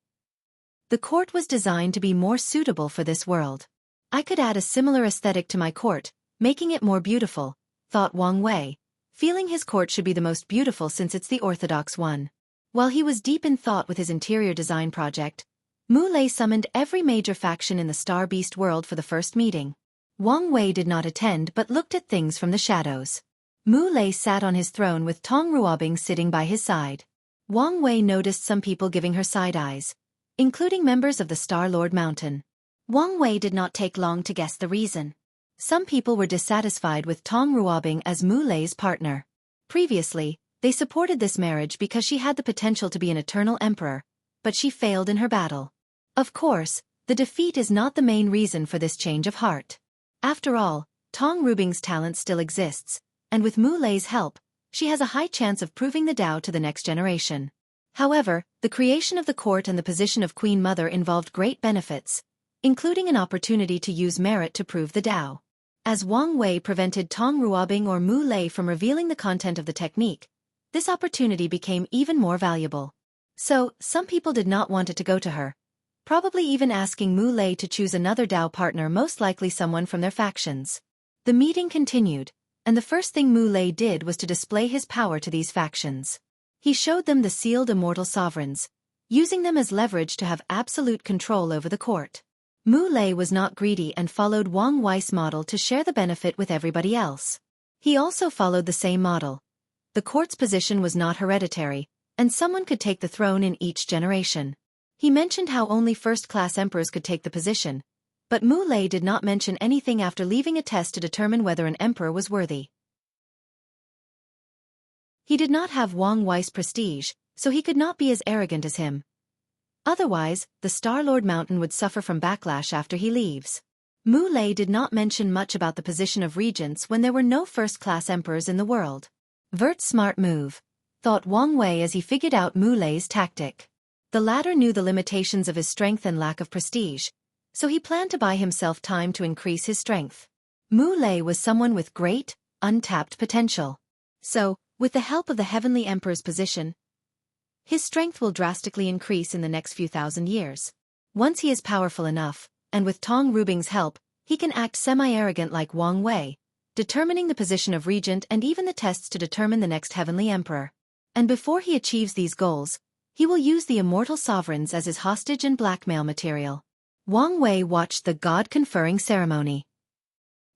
The court was designed to be more suitable for this world. I could add a similar aesthetic to my court, making it more beautiful, thought Wang Wei, feeling his court should be the most beautiful since it's the orthodox one. While he was deep in thought with his interior design project, Mu Lei summoned every major faction in the Star Beast world for the first meeting. Wang Wei did not attend but looked at things from the shadows. Mu Lei sat on his throne with Tong Ruobing sitting by his side. Wang Wei noticed some people giving her side eyes, including members of the Star Lord Mountain. Wang Wei did not take long to guess the reason. Some people were dissatisfied with Tong Ruobing as Mu Lei's partner. Previously, they supported this marriage because she had the potential to be an eternal emperor, but she failed in her battle. Of course, the defeat is not the main reason for this change of heart. After all, Tong Ruobing's talent still exists, and with Mu Lei's help, she has a high chance of proving the Tao to the next generation. However, the creation of the court and the position of Queen Mother involved great benefits, including an opportunity to use merit to prove the Tao. As Wang Wei prevented Tong Ruobing or Mu Lei from revealing the content of the technique, this opportunity became even more valuable. So, some people did not want it to go to her, probably even asking Mu Lei to choose another Tao partner, most likely someone from their factions. The meeting continued, and the first thing Mu Lei did was to display his power to these factions. He showed them the sealed immortal sovereigns, using them as leverage to have absolute control over the court. Mu Lei was not greedy and followed Wang Wei's model to share the benefit with everybody else. He also followed the same model. The court's position was not hereditary, and someone could take the throne in each generation. He mentioned how only first-class emperors could take the position, but Mu Lei did not mention anything after leaving a test to determine whether an emperor was worthy. He did not have Wang Wei's prestige, so he could not be as arrogant as him. Otherwise, the Star-Lord Mountain would suffer from backlash after he leaves. Mu Lei did not mention much about the position of regents when there were no first-class emperors in the world. Vert smart move, thought Wang Wei as he figured out Mu Lei's tactic. The latter knew the limitations of his strength and lack of prestige, so he planned to buy himself time to increase his strength. Mu Lei was someone with great, untapped potential. So, with the help of the Heavenly Emperor's position, his strength will drastically increase in the next few thousand years. Once he is powerful enough, and with Tong Ruobing's help, he can act semi-arrogant like Wang Wei, determining the position of regent and even the tests to determine the next heavenly emperor. And before he achieves these goals, he will use the immortal sovereigns as his hostage and blackmail material. Wang Wei watched the god-conferring ceremony.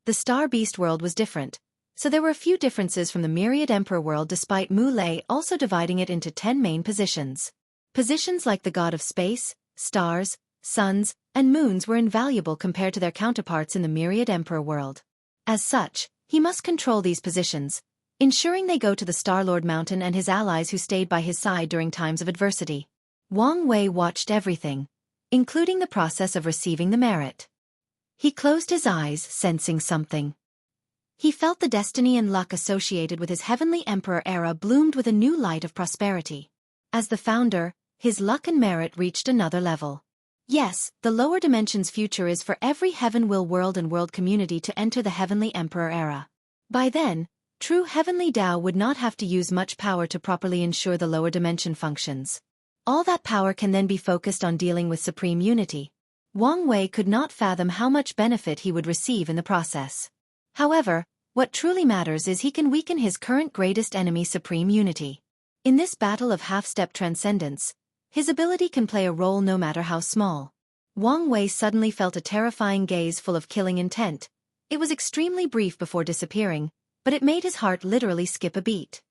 The Star Beast world was different, so there were a few differences from the Myriad Emperor world despite Mu Lei also dividing it into 10 main positions. Positions like the god of space, stars, suns, and moons were invaluable compared to their counterparts in the Myriad Emperor world. As such, he must control these positions, ensuring they go to the Star-Lord Mountain and his allies who stayed by his side during times of adversity. Wang Wei watched everything, including the process of receiving the merit. He closed his eyes, sensing something. He felt the destiny and luck associated with his Heavenly Emperor era bloomed with a new light of prosperity. As the founder, his luck and merit reached another level. Yes, the lower dimension's future is for every Heaven Will world and world community to enter the Heavenly Emperor era. By then, true Heavenly Tao would not have to use much power to properly ensure the lower dimension functions. All that power can then be focused on dealing with supreme unity. Wang Wei could not fathom how much benefit he would receive in the process. However, what truly matters is he can weaken his current greatest enemy, supreme unity. In this battle of half-step transcendence, his ability can play a role no matter how small. Wang Wei suddenly felt a terrifying gaze full of killing intent. It was extremely brief before disappearing, but it made his heart literally skip a beat.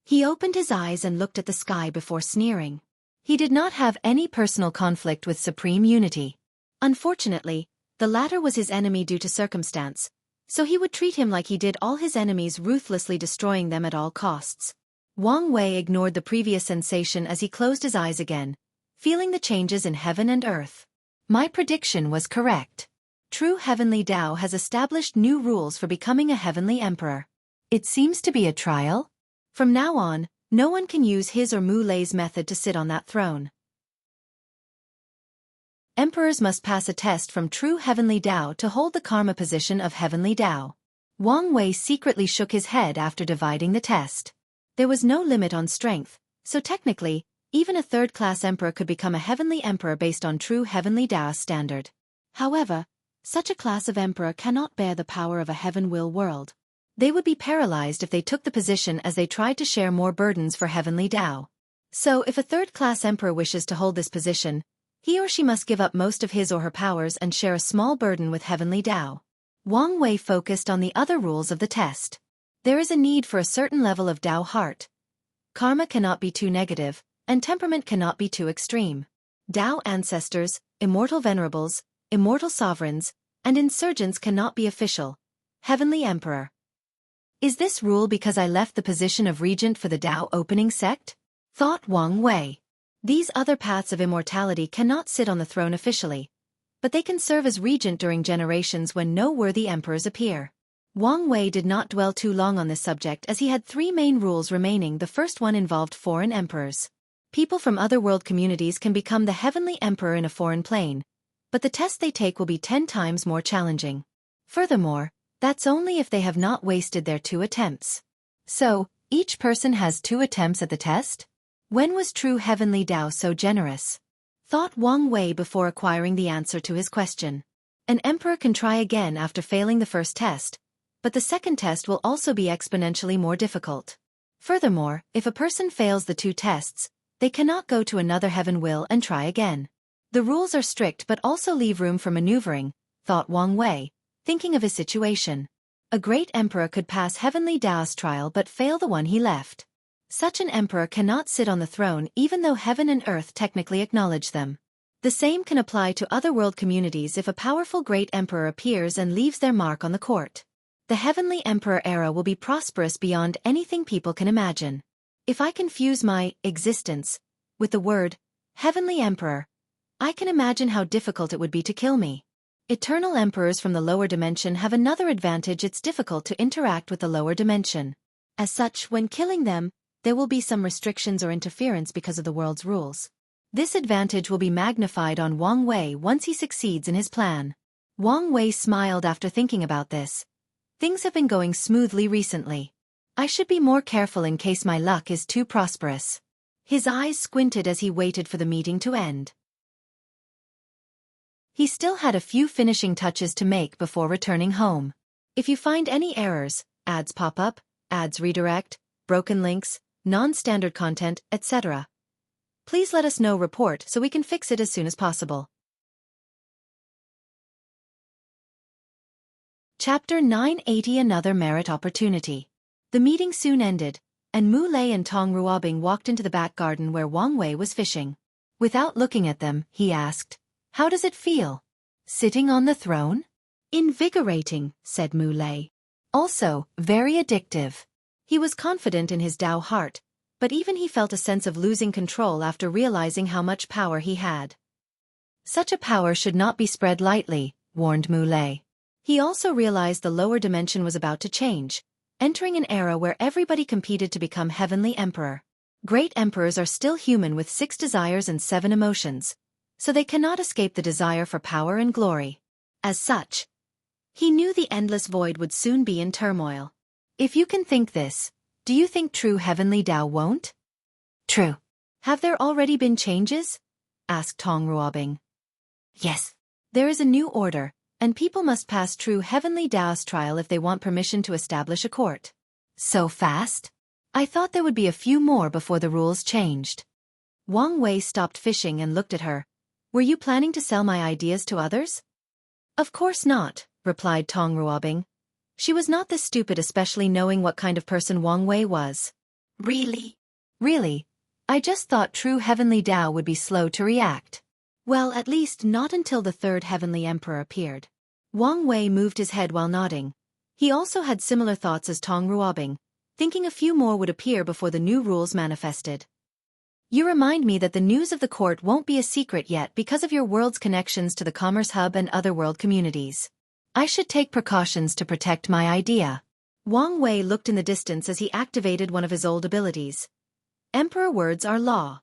He opened his eyes and looked at the sky before sneering. He did not have any personal conflict with supreme unity. Unfortunately, the latter was his enemy due to circumstance, so he would treat him like he did all his enemies, ruthlessly destroying them at all costs. Wang Wei ignored the previous sensation as he closed his eyes again, feeling the changes in heaven and earth. My prediction was correct. True Heavenly Tao has established new rules for becoming a Heavenly Emperor. It seems to be a trial. From now on, no one can use his or Mu Lei's method to sit on that throne. Emperors must pass a test from true Heavenly Tao to hold the karma position of Heavenly Tao. Wang Wei secretly shook his head after dividing the test. There was no limit on strength, so technically, even a third-class emperor could become a Heavenly Emperor based on true Heavenly Tao standard. However, such a class of emperor cannot bear the power of a Heaven Will world. They would be paralyzed if they took the position as they tried to share more burdens for Heavenly Tao. So if a third-class emperor wishes to hold this position, he or she must give up most of his or her powers and share a small burden with Heavenly Tao. Wang Wei focused on the other rules of the test. There is a need for a certain level of Tao heart. Karma cannot be too negative, and temperament cannot be too extreme. Tao ancestors, immortal venerables, immortal sovereigns, and insurgents cannot be official. Heavenly Emperor. Is this rule because I left the position of regent for the Tao opening sect? Thought Wang Wei. These other paths of immortality cannot sit on the throne officially, but they can serve as regent during generations when no worthy emperors appear. Wang Wei did not dwell too long on this subject as he had three main rules remaining. The first one involved foreign emperors. People from other world communities can become the Heavenly Emperor in a foreign plane, but the test they take will be 10 times more challenging. Furthermore, that's only if they have not wasted their 2 attempts. So, each person has 2 attempts at the test? When was true Heavenly Tao so generous? Thought Wang Wei before acquiring the answer to his question. An emperor can try again after failing the first test, but the second test will also be exponentially more difficult. Furthermore, if a person fails the 2 tests, they cannot go to another Heaven Will and try again. The rules are strict but also leave room for maneuvering, thought Wang Wei, thinking of his situation. A great emperor could pass Heavenly Tao's trial but fail the one he left. Such an emperor cannot sit on the throne even though heaven and earth technically acknowledge them. The same can apply to other world communities if a powerful great emperor appears and leaves their mark on the court. The Heavenly Emperor era will be prosperous beyond anything people can imagine. If I confuse my existence with the word Heavenly Emperor, I can imagine how difficult it would be to kill me. Eternal emperors from the lower dimension have another advantage: it's difficult to interact with the lower dimension. As such, when killing them, there will be some restrictions or interference because of the world's rules. This advantage will be magnified on Wang Wei once he succeeds in his plan. Wang Wei smiled after thinking about this. Things have been going smoothly recently. I should be more careful in case my luck is too prosperous. His eyes squinted as he waited for the meeting to end. He still had a few finishing touches to make before returning home. If you find any errors, ads pop up, ads redirect, broken links, non-standard content, etc., please let us know. Report so we can fix it as soon as possible. Chapter 980 Another Merit Opportunity. The meeting soon ended, and Mu Lei and Tong Ruobing walked into the back garden where Wang Wei was fishing. Without looking at them, he asked, "How does it feel? Sitting on the throne?" "Invigorating," said Mu Lei. "Also, very addictive." He was confident in his Tao heart, but even he felt a sense of losing control after realizing how much power he had. Such a power should not be spread lightly, warned Mu Lei. He also realized the lower dimension was about to change, entering an era where everybody competed to become Heavenly Emperor. Great emperors are still human with 6 desires and 7 emotions, so they cannot escape the desire for power and glory. As such, he knew the endless void would soon be in turmoil. If you can think this, do you think true Heavenly Tao won't? True. Have there already been changes? Asked Tong Ruobing. Yes. There is a new order, and people must pass true Heavenly Tao's trial if they want permission to establish a court. So fast? I thought there would be a few more before the rules changed. Wang Wei stopped fishing and looked at her. Were you planning to sell my ideas to others? Of course not, replied Tong Ruobing. She was not this stupid, especially knowing what kind of person Wang Wei was. Really? Really? I just thought true Heavenly Tao would be slow to react. Well, at least not until the 3rd Heavenly Emperor appeared. Wang Wei moved his head while nodding. He also had similar thoughts as Tong Ruobing, thinking a few more would appear before the new rules manifested. You remind me that the news of the court won't be a secret yet because of your world's connections to the Commerce Hub and other world communities. I should take precautions to protect my idea. Wang Wei looked in the distance as he activated one of his old abilities. Emperor words are law.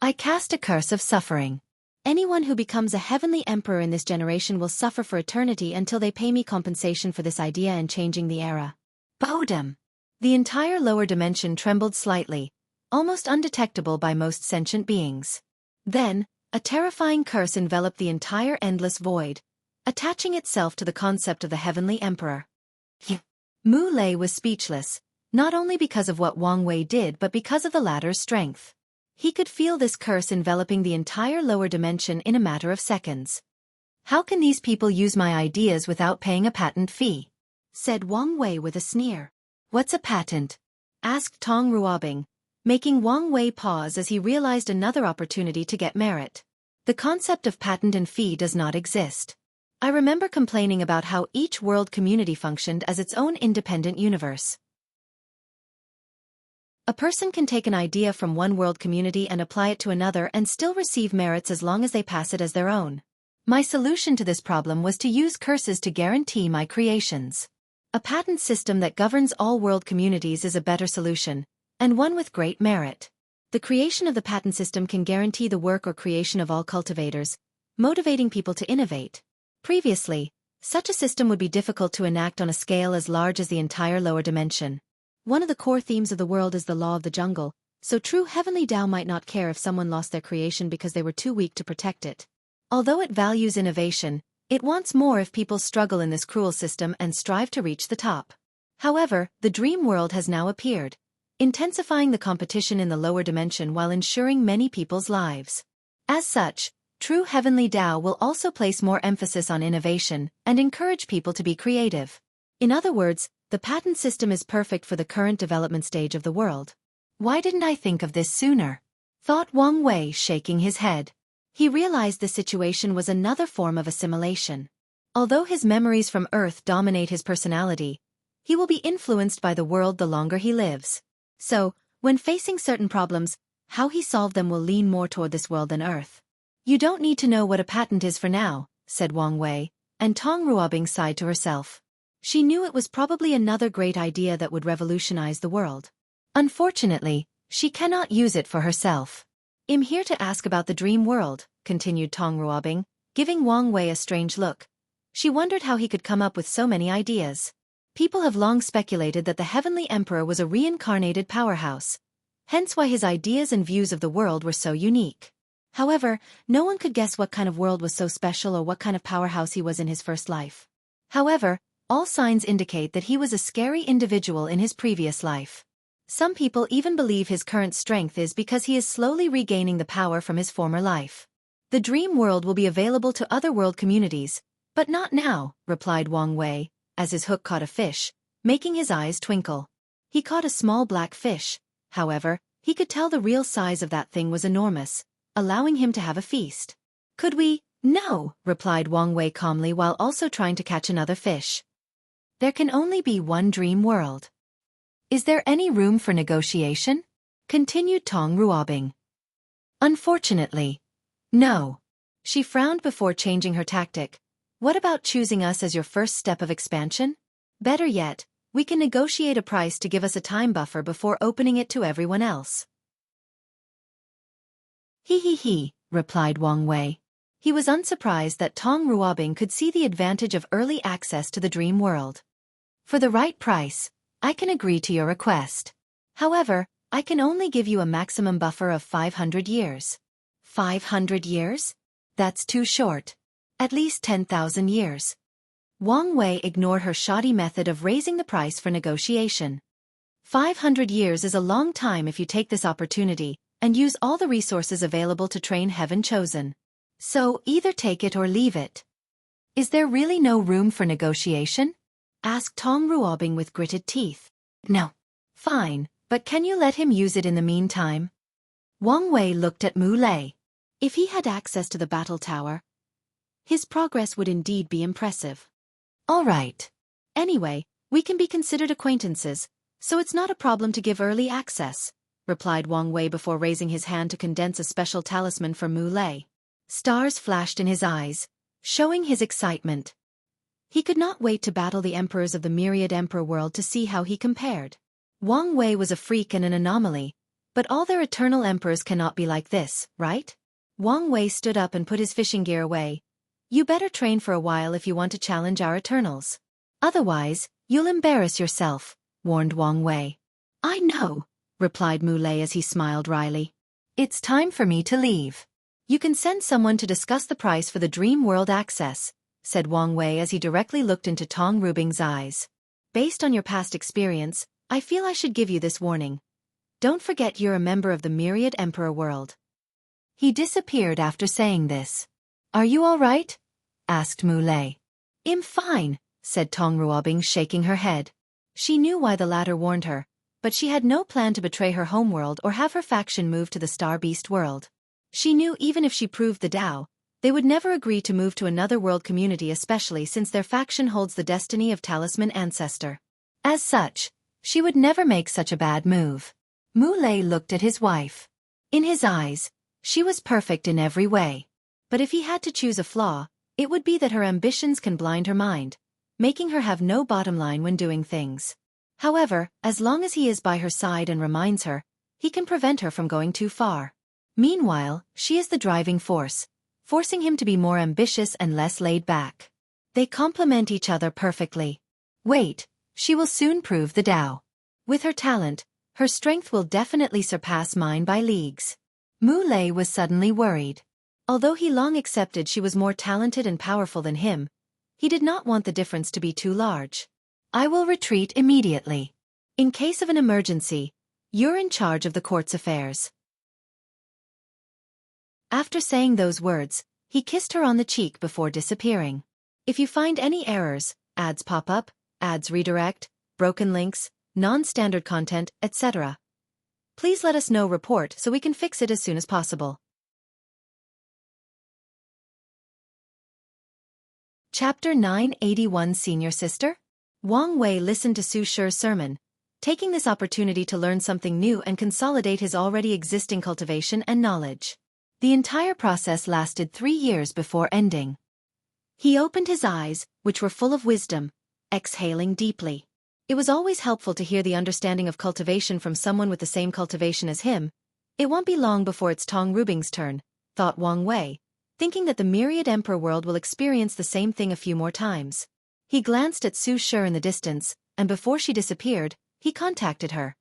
I cast a curse of suffering. Anyone who becomes a heavenly emperor in this generation will suffer for eternity until they pay me compensation for this idea and changing the era. Bodum! The entire lower dimension trembled slightly, almost undetectable by most sentient beings. Then, a terrifying curse enveloped the entire endless void, attaching itself to the concept of the heavenly emperor. Mu Lei was speechless, not only because of what Wang Wei did but because of the latter's strength. He could feel this curse enveloping the entire lower dimension in a matter of seconds. How can these people use my ideas without paying a patent fee? Said Wang Wei with a sneer. What's a patent? Asked Tong Ruobing, making Wang Wei pause as he realized another opportunity to get merit. The concept of patent and fee does not exist. I remember complaining about how each world community functioned as its own independent universe. A person can take an idea from one world community and apply it to another and still receive merits as long as they pass it as their own. My solution to this problem was to use curses to guarantee my creations. A patent system that governs all world communities is a better solution, and one with great merit. The creation of the patent system can guarantee the work or creation of all cultivators, motivating people to innovate. Previously, such a system would be difficult to enact on a scale as large as the entire lower dimension. One of the core themes of the world is the law of the jungle, so true Heavenly Tao might not care if someone lost their creation because they were too weak to protect it. Although it values innovation, it wants more if people struggle in this cruel system and strive to reach the top. However, the dream world has now appeared, intensifying the competition in the lower dimension while ensuring many people's lives. As such, true Heavenly Tao will also place more emphasis on innovation and encourage people to be creative. In other words, the patent system is perfect for the current development stage of the world. Why didn't I think of this sooner? Thought Wang Wei, shaking his head. He realized the situation was another form of assimilation. Although his memories from Earth dominate his personality, he will be influenced by the world the longer he lives. So, when facing certain problems, how he solved them will lean more toward this world than Earth. You don't need to know what a patent is for now, said Wang Wei, and Tong Ruobing sighed to herself. She knew it was probably another great idea that would revolutionize the world. Unfortunately, she cannot use it for herself. I'm here to ask about the dream world, continued Tong Ruobing, giving Wang Wei a strange look. She wondered how he could come up with so many ideas. People have long speculated that the Heavenly Emperor was a reincarnated powerhouse, hence why his ideas and views of the world were so unique. However, no one could guess what kind of world was so special or what kind of powerhouse he was in his first life. However, all signs indicate that he was a scary individual in his previous life. Some people even believe his current strength is because he is slowly regaining the power from his former life. The dream world will be available to other world communities, but not now, replied Wang Wei, as his hook caught a fish, making his eyes twinkle. He caught a small black fish, however, he could tell the real size of that thing was enormous, allowing him to have a feast. Could we? No, replied Wang Wei calmly while also trying to catch another fish. There can only be one dream world. Is there any room for negotiation? Continued Tong Ruobing. Unfortunately, no. She frowned before changing her tactic. What about choosing us as your first step of expansion? Better yet, we can negotiate a price to give us a time buffer before opening it to everyone else. He, replied Wang Wei. He was unsurprised that Tong Ruobing could see the advantage of early access to the dream world. For the right price, I can agree to your request. However, I can only give you a maximum buffer of 500 years. 500 years? That's too short. At least 10,000 years. Wang Wei ignored her shoddy method of raising the price for negotiation. 500 years is a long time if you take this opportunity and use all the resources available to train Heaven Chosen. So, either take it or leave it. Is there really no room for negotiation? Asked Tong Ruobing with gritted teeth. No. Fine, but can you let him use it in the meantime? Wang Wei looked at Mu Lei. If he had access to the battle tower, his progress would indeed be impressive. All right. Anyway, we can be considered acquaintances, so it's not a problem to give early access, replied Wang Wei before raising his hand to condense a special talisman for Mu Lei. Stars flashed in his eyes, showing his excitement. He could not wait to battle the emperors of the myriad emperor world to see how he compared. Wang Wei was a freak and an anomaly, but all their eternal emperors cannot be like this, right? Wang Wei stood up and put his fishing gear away. You better train for a while if you want to challenge our eternals. Otherwise, you'll embarrass yourself, warned Wang Wei. I know, replied Mu Lei as he smiled wryly. It's time for me to leave. You can send someone to discuss the price for the dream world access, said Wang Wei as he directly looked into Tong Ruobing's eyes. Based on your past experience, I feel I should give you this warning. Don't forget you're a member of the myriad emperor world. He disappeared after saying this. Are you all right? Asked Mu Lei. I'm fine, said Tong Ruobing, shaking her head. She knew why the latter warned her, but she had no plan to betray her homeworld or have her faction move to the Star Beast world. She knew even if she proved the Tao, they would never agree to move to another world community, especially since their faction holds the destiny of Talisman Ancestor. As such, she would never make such a bad move. Mu Lei looked at his wife. In his eyes, she was perfect in every way. But if he had to choose a flaw, it would be that her ambitions can blind her mind, making her have no bottom line when doing things. However, as long as he is by her side and reminds her, he can prevent her from going too far. Meanwhile, she is the driving force, forcing him to be more ambitious and less laid back. They complement each other perfectly. Wait, she will soon prove the Tao. With her talent, her strength will definitely surpass mine by leagues. Mu Lei was suddenly worried. Although he long accepted she was more talented and powerful than him, he did not want the difference to be too large. I will retreat immediately. In case of an emergency, you're in charge of the court's affairs. After saying those words, he kissed her on the cheek before disappearing. If you find any errors, ads pop up, ads redirect, broken links, non-standard content, etc., please let us know. Report so we can fix it as soon as possible. Chapter 981 Senior Sister? Wang Wei listened to Su Shi's sermon, taking this opportunity to learn something new and consolidate his already existing cultivation and knowledge. The entire process lasted 3 years before ending. He opened his eyes, which were full of wisdom, exhaling deeply. It was always helpful to hear the understanding of cultivation from someone with the same cultivation as him. It won't be long before it's Tong Ruobing's turn, thought Wang Wei, thinking that the myriad emperor world will experience the same thing a few more times. He glanced at Su Shi in the distance, and before she disappeared, he contacted her.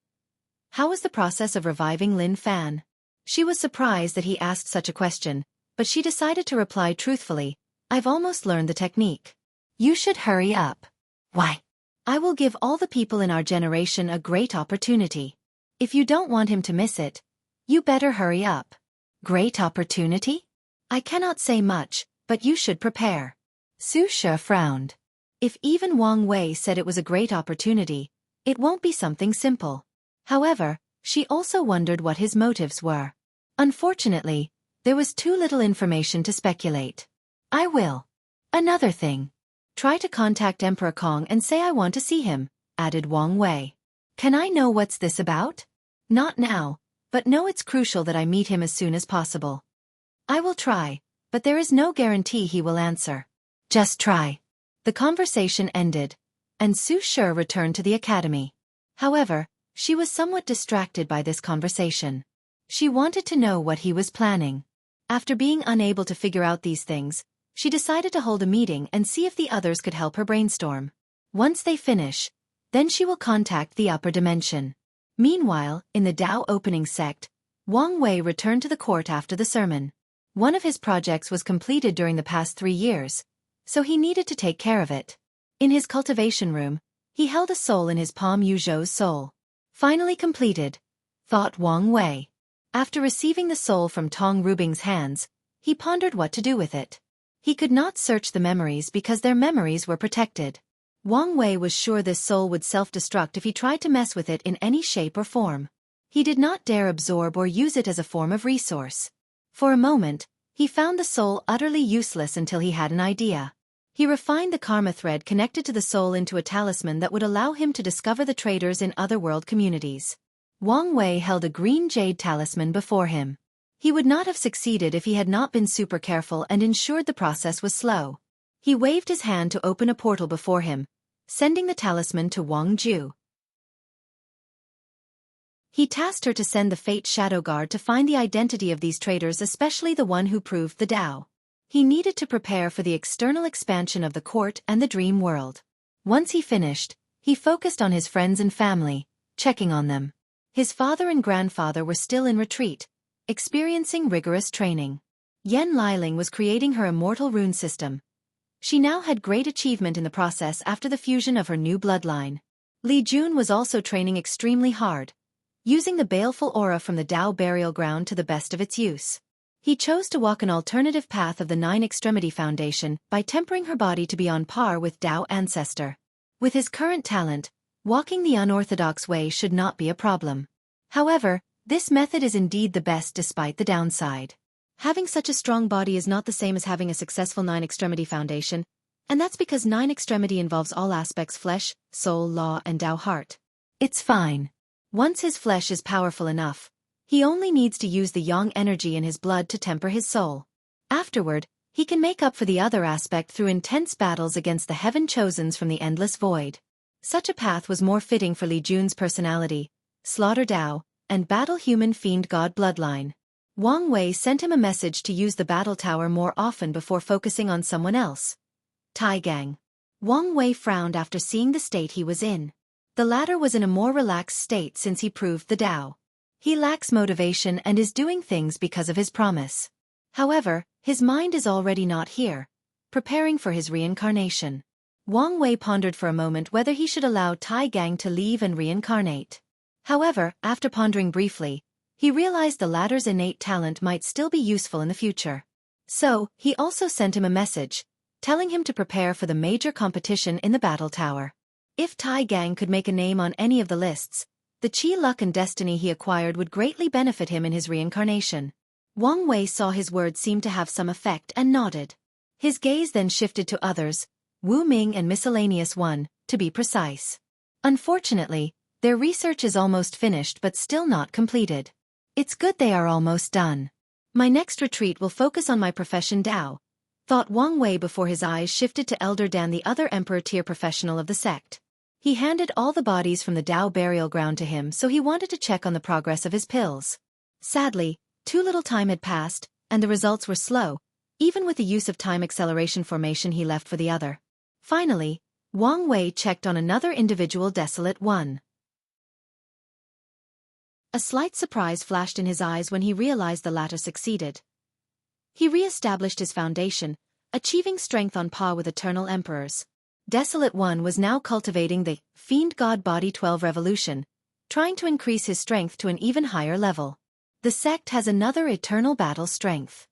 How was the process of reviving Lin Fan? She was surprised that he asked such a question, but she decided to reply truthfully, I've almost learned the technique. You should hurry up. Why? I will give all the people in our generation a great opportunity. If you don't want him to miss it, you better hurry up. Great opportunity? I cannot say much, but you should prepare. Su Shi frowned. If even Wang Wei said it was a great opportunity, it won't be something simple. However, she also wondered what his motives were. Unfortunately, there was too little information to speculate. I will. Another thing. Try to contact Emperor Kong and say I want to see him, added Wang Wei. Can I know what's this about? Not now, but know it's crucial that I meet him as soon as possible. I will try, but there is no guarantee he will answer. Just try. The conversation ended, and Su Shi returned to the academy. However, she was somewhat distracted by this conversation. She wanted to know what he was planning. After being unable to figure out these things, she decided to hold a meeting and see if the others could help her brainstorm. Once they finish, then she will contact the upper dimension. Meanwhile, in the Tao opening sect, Wang Wei returned to the court after the sermon. One of his projects was completed during the past 3 years, so he needed to take care of it. In his cultivation room, he held a soul in his palm. Yuzhou's soul. Finally completed, thought Wang Wei. After receiving the soul from Tong Rubing's hands, he pondered what to do with it. He could not search the memories because their memories were protected. Wang Wei was sure this soul would self-destruct if he tried to mess with it in any shape or form. He did not dare absorb or use it as a form of resource. For a moment, he found the soul utterly useless until he had an idea. He refined the karma thread connected to the soul into a talisman that would allow him to discover the traders in other world communities. Wang Wei held a green jade talisman before him. He would not have succeeded if he had not been super careful and ensured the process was slow. He waved his hand to open a portal before him, sending the talisman to Wang Ju. He tasked her to send the Fate Shadow Guard to find the identity of these traders, especially the one who proved the Tao. He needed to prepare for the external expansion of the court and the dream world. Once he finished, he focused on his friends and family, checking on them. His father and grandfather were still in retreat, experiencing rigorous training. Yan Liling was creating her immortal rune system. She now had great achievement in the process after the fusion of her new bloodline. Li Jun was also training extremely hard, using the baleful aura from the Tao burial ground to the best of its use. He chose to walk an alternative path of the Nine Extremity Foundation by tempering her body to be on par with Tao ancestor. With his current talent, walking the unorthodox way should not be a problem. However, this method is indeed the best despite the downside. Having such a strong body is not the same as having a successful Nine Extremity Foundation, and that's because Nine Extremity involves all aspects: flesh, soul, law, and Tao heart. It's fine. Once his flesh is powerful enough, he only needs to use the yang energy in his blood to temper his soul. Afterward, he can make up for the other aspect through intense battles against the heaven chosens from the endless void. Such a path was more fitting for Li Jun's personality, slaughter Tao, and battle human fiend god bloodline. Wang Wei sent him a message to use the battle tower more often before focusing on someone else. Tai Gang. Wang Wei frowned after seeing the state he was in. The latter was in a more relaxed state since he proved the Tao. He lacks motivation and is doing things because of his promise. However, his mind is already not here, preparing for his reincarnation. Wang Wei pondered for a moment whether he should allow Tai Gang to leave and reincarnate. However, after pondering briefly, he realized the latter's innate talent might still be useful in the future. So, he also sent him a message, telling him to prepare for the major competition in the battle tower. If Tai Gang could make a name on any of the lists, the chi luck and destiny he acquired would greatly benefit him in his reincarnation. Wang Wei saw his words seemed to have some effect and nodded. His gaze then shifted to others, Wu Ming and Miscellaneous One, to be precise. Unfortunately, their research is almost finished but still not completed. It's good they are almost done. My next retreat will focus on my profession Tao, thought Wang Wei before his eyes shifted to Elder Dan, the other emperor-tier professional of the sect. He handed all the bodies from the Tao burial ground to him, so he wanted to check on the progress of his pills. Sadly, too little time had passed, and the results were slow, even with the use of time acceleration formation he left for the other. Finally, Wang Wei checked on another individual, Desolate One. A slight surprise flashed in his eyes when he realized the latter succeeded. He re-established his foundation, achieving strength on par with eternal emperors. Desolate One was now cultivating the Fiend God Body 12 Revolution, trying to increase his strength to an even higher level. The sect has another eternal battle strength.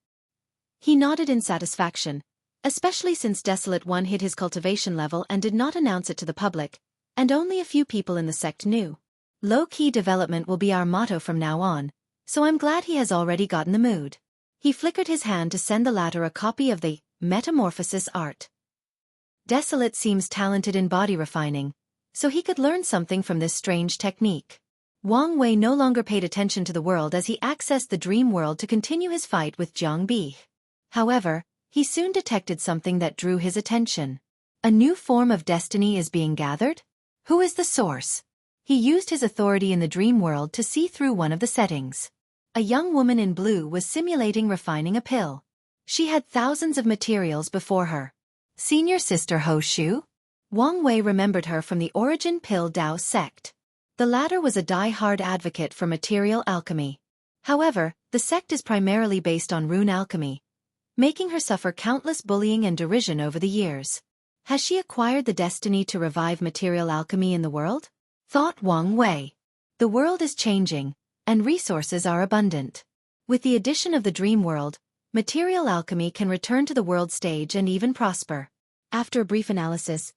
He nodded in satisfaction, especially since Desolate One hit his cultivation level and did not announce it to the public, and only a few people in the sect knew. Low-key development will be our motto from now on, so I'm glad he has already gotten the mood. He flickered his hand to send the latter a copy of the Metamorphosis art. Desolate seems talented in body refining, so he could learn something from this strange technique. Wang Wei no longer paid attention to the world as he accessed the dream world to continue his fight with Jianghu. However, He soon detected something that drew his attention. A new form of destiny is being gathered? Who is the source? He used his authority in the dream world to see through one of the settings. A young woman in blue was simulating refining a pill. She had thousands of materials before her. Senior Sister Ho Shu? Wang Wei remembered her from the Origin Pill Dao sect. The latter was a die-hard advocate for material alchemy. However, the sect is primarily based on rune alchemy, making her suffer countless bullying and derision over the years. Has she acquired the destiny to revive material alchemy in the world? Thought Wang Wei. The world is changing, and resources are abundant. With the addition of the dream world, material alchemy can return to the world stage and even prosper. After a brief analysis,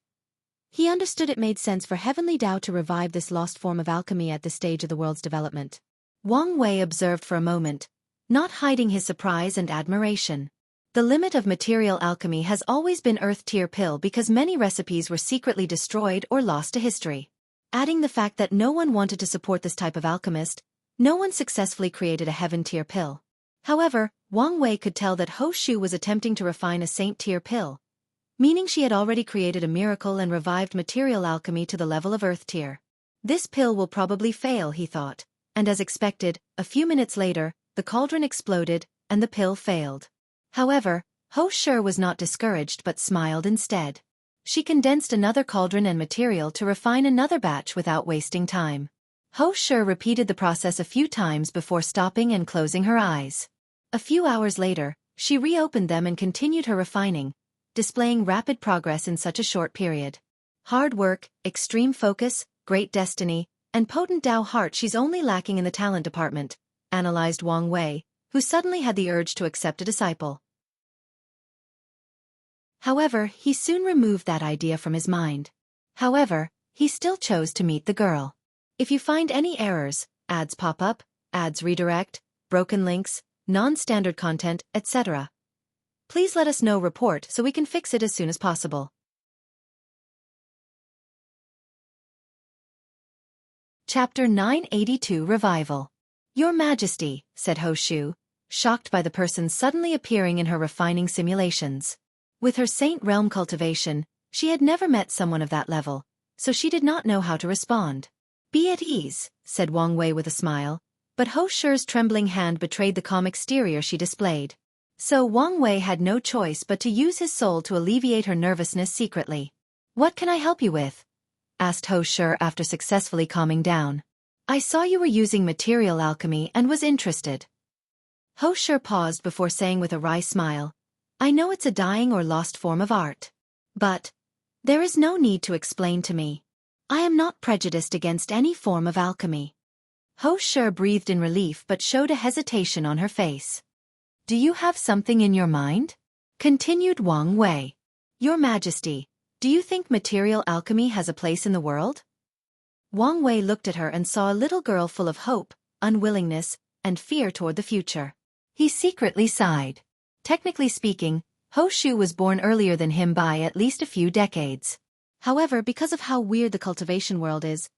he understood it made sense for Heavenly Dao to revive this lost form of alchemy at this stage of the world's development. Wang Wei observed for a moment, not hiding his surprise and admiration. The limit of material alchemy has always been Earth-tier pill because many recipes were secretly destroyed or lost to history. Adding the fact that no one wanted to support this type of alchemist, no one successfully created a heaven-tier pill. However, Wang Wei could tell that Ho Shu was attempting to refine a saint-tier pill, meaning she had already created a miracle and revived material alchemy to the level of Earth-tier. This pill will probably fail, he thought, and as expected, a few minutes later, the cauldron exploded, and the pill failed. However, Ho Shu was not discouraged but smiled instead. She condensed another cauldron and material to refine another batch without wasting time. Ho Shu repeated the process a few times before stopping and closing her eyes. A few hours later, she reopened them and continued her refining, displaying rapid progress in such a short period. Hard work, extreme focus, great destiny, and potent Dao heart. She's only lacking in the talent department, analyzed Wang Wei, who suddenly had the urge to accept a disciple. However, he soon removed that idea from his mind. However, he still chose to meet the girl. If you find any errors, ads pop up, ads redirect, broken links, non-standard content, etc., please let us know. Report so we can fix it as soon as possible. Chapter 982 Revival. Your Majesty, said Ho Shu, shocked by the person suddenly appearing in her refining simulations. With her Saint Realm cultivation, she had never met someone of that level, so she did not know how to respond. Be at ease, said Wang Wei with a smile, but Ho Shu's trembling hand betrayed the calm exterior she displayed. So Wang Wei had no choice but to use his soul to alleviate her nervousness secretly. What can I help you with? Asked Ho Shu after successfully calming down. I saw you were using material alchemy and was interested. Ho Shu paused before saying with a wry smile, I know it's a dying or lost form of art. But there is no need to explain to me. I am not prejudiced against any form of alchemy. Ho Shu breathed in relief but showed a hesitation on her face. Do you have something in your mind? Continued Wang Wei. Your Majesty, do you think material alchemy has a place in the world? Wang Wei looked at her and saw a little girl full of hope, unwillingness, and fear toward the future. He secretly sighed. Technically speaking, Ho Shu was born earlier than him by at least a few decades. However, because of how weird the cultivation world is,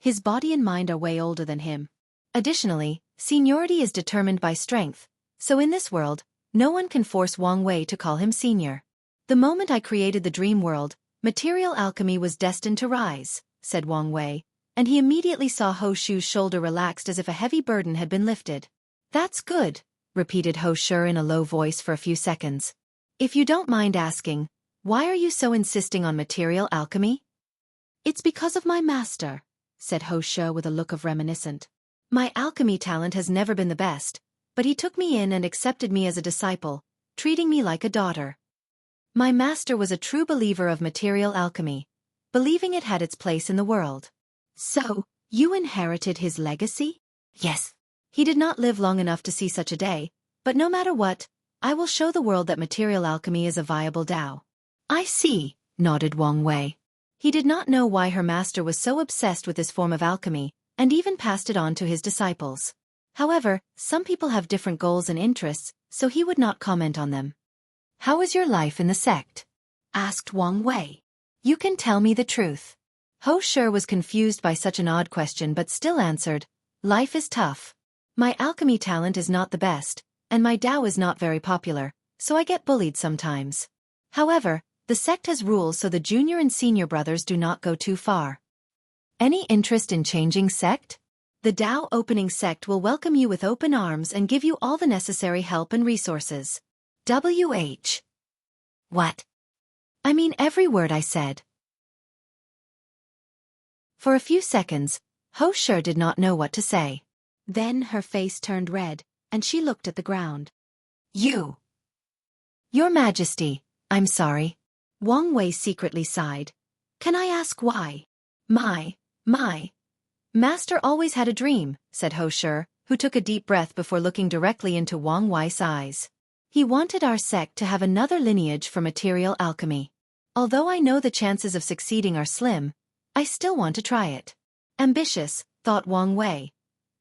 his body and mind are way older than him. Additionally, seniority is determined by strength, so in this world, no one can force Wang Wei to call him senior. The moment I created the dream world, material alchemy was destined to rise, said Wang Wei, and he immediately saw Ho Shu's shoulder relaxed as if a heavy burden had been lifted. That's good, repeated Ho Shu in a low voice for a few seconds. If you don't mind asking, why are you so insisting on material alchemy? It's because of my master, said Ho Shu with a look of reminiscent. My alchemy talent has never been the best, but he took me in and accepted me as a disciple, treating me like a daughter. My master was a true believer of material alchemy, believing it had its place in the world. So, you inherited his legacy? Yes. He did not live long enough to see such a day, but no matter what, I will show the world that material alchemy is a viable Dao. I see, nodded Wang Wei. He did not know why her master was so obsessed with this form of alchemy, and even passed it on to his disciples. However, some people have different goals and interests, so he would not comment on them. How is your life in the sect? Asked Wang Wei. You can tell me the truth. Ho Shu was confused by such an odd question but still answered, life is tough. My alchemy talent is not the best, and my Dao is not very popular, so I get bullied sometimes. However, the sect has rules so the junior and senior brothers do not go too far. Any interest in changing sect? The Dao opening sect will welcome you with open arms and give you all the necessary help and resources. WH. What? I mean every word I said. For a few seconds, Ho Shi did not know what to say. Then her face turned red, and she looked at the ground. You! Your Majesty, I'm sorry. Wang Wei secretly sighed. Can I ask why? My master always had a dream, said Ho Shi, who took a deep breath before looking directly into Wang Wei's eyes. He wanted our sect to have another lineage for material alchemy. Although I know the chances of succeeding are slim, I still want to try it. Ambitious, thought Wang Wei.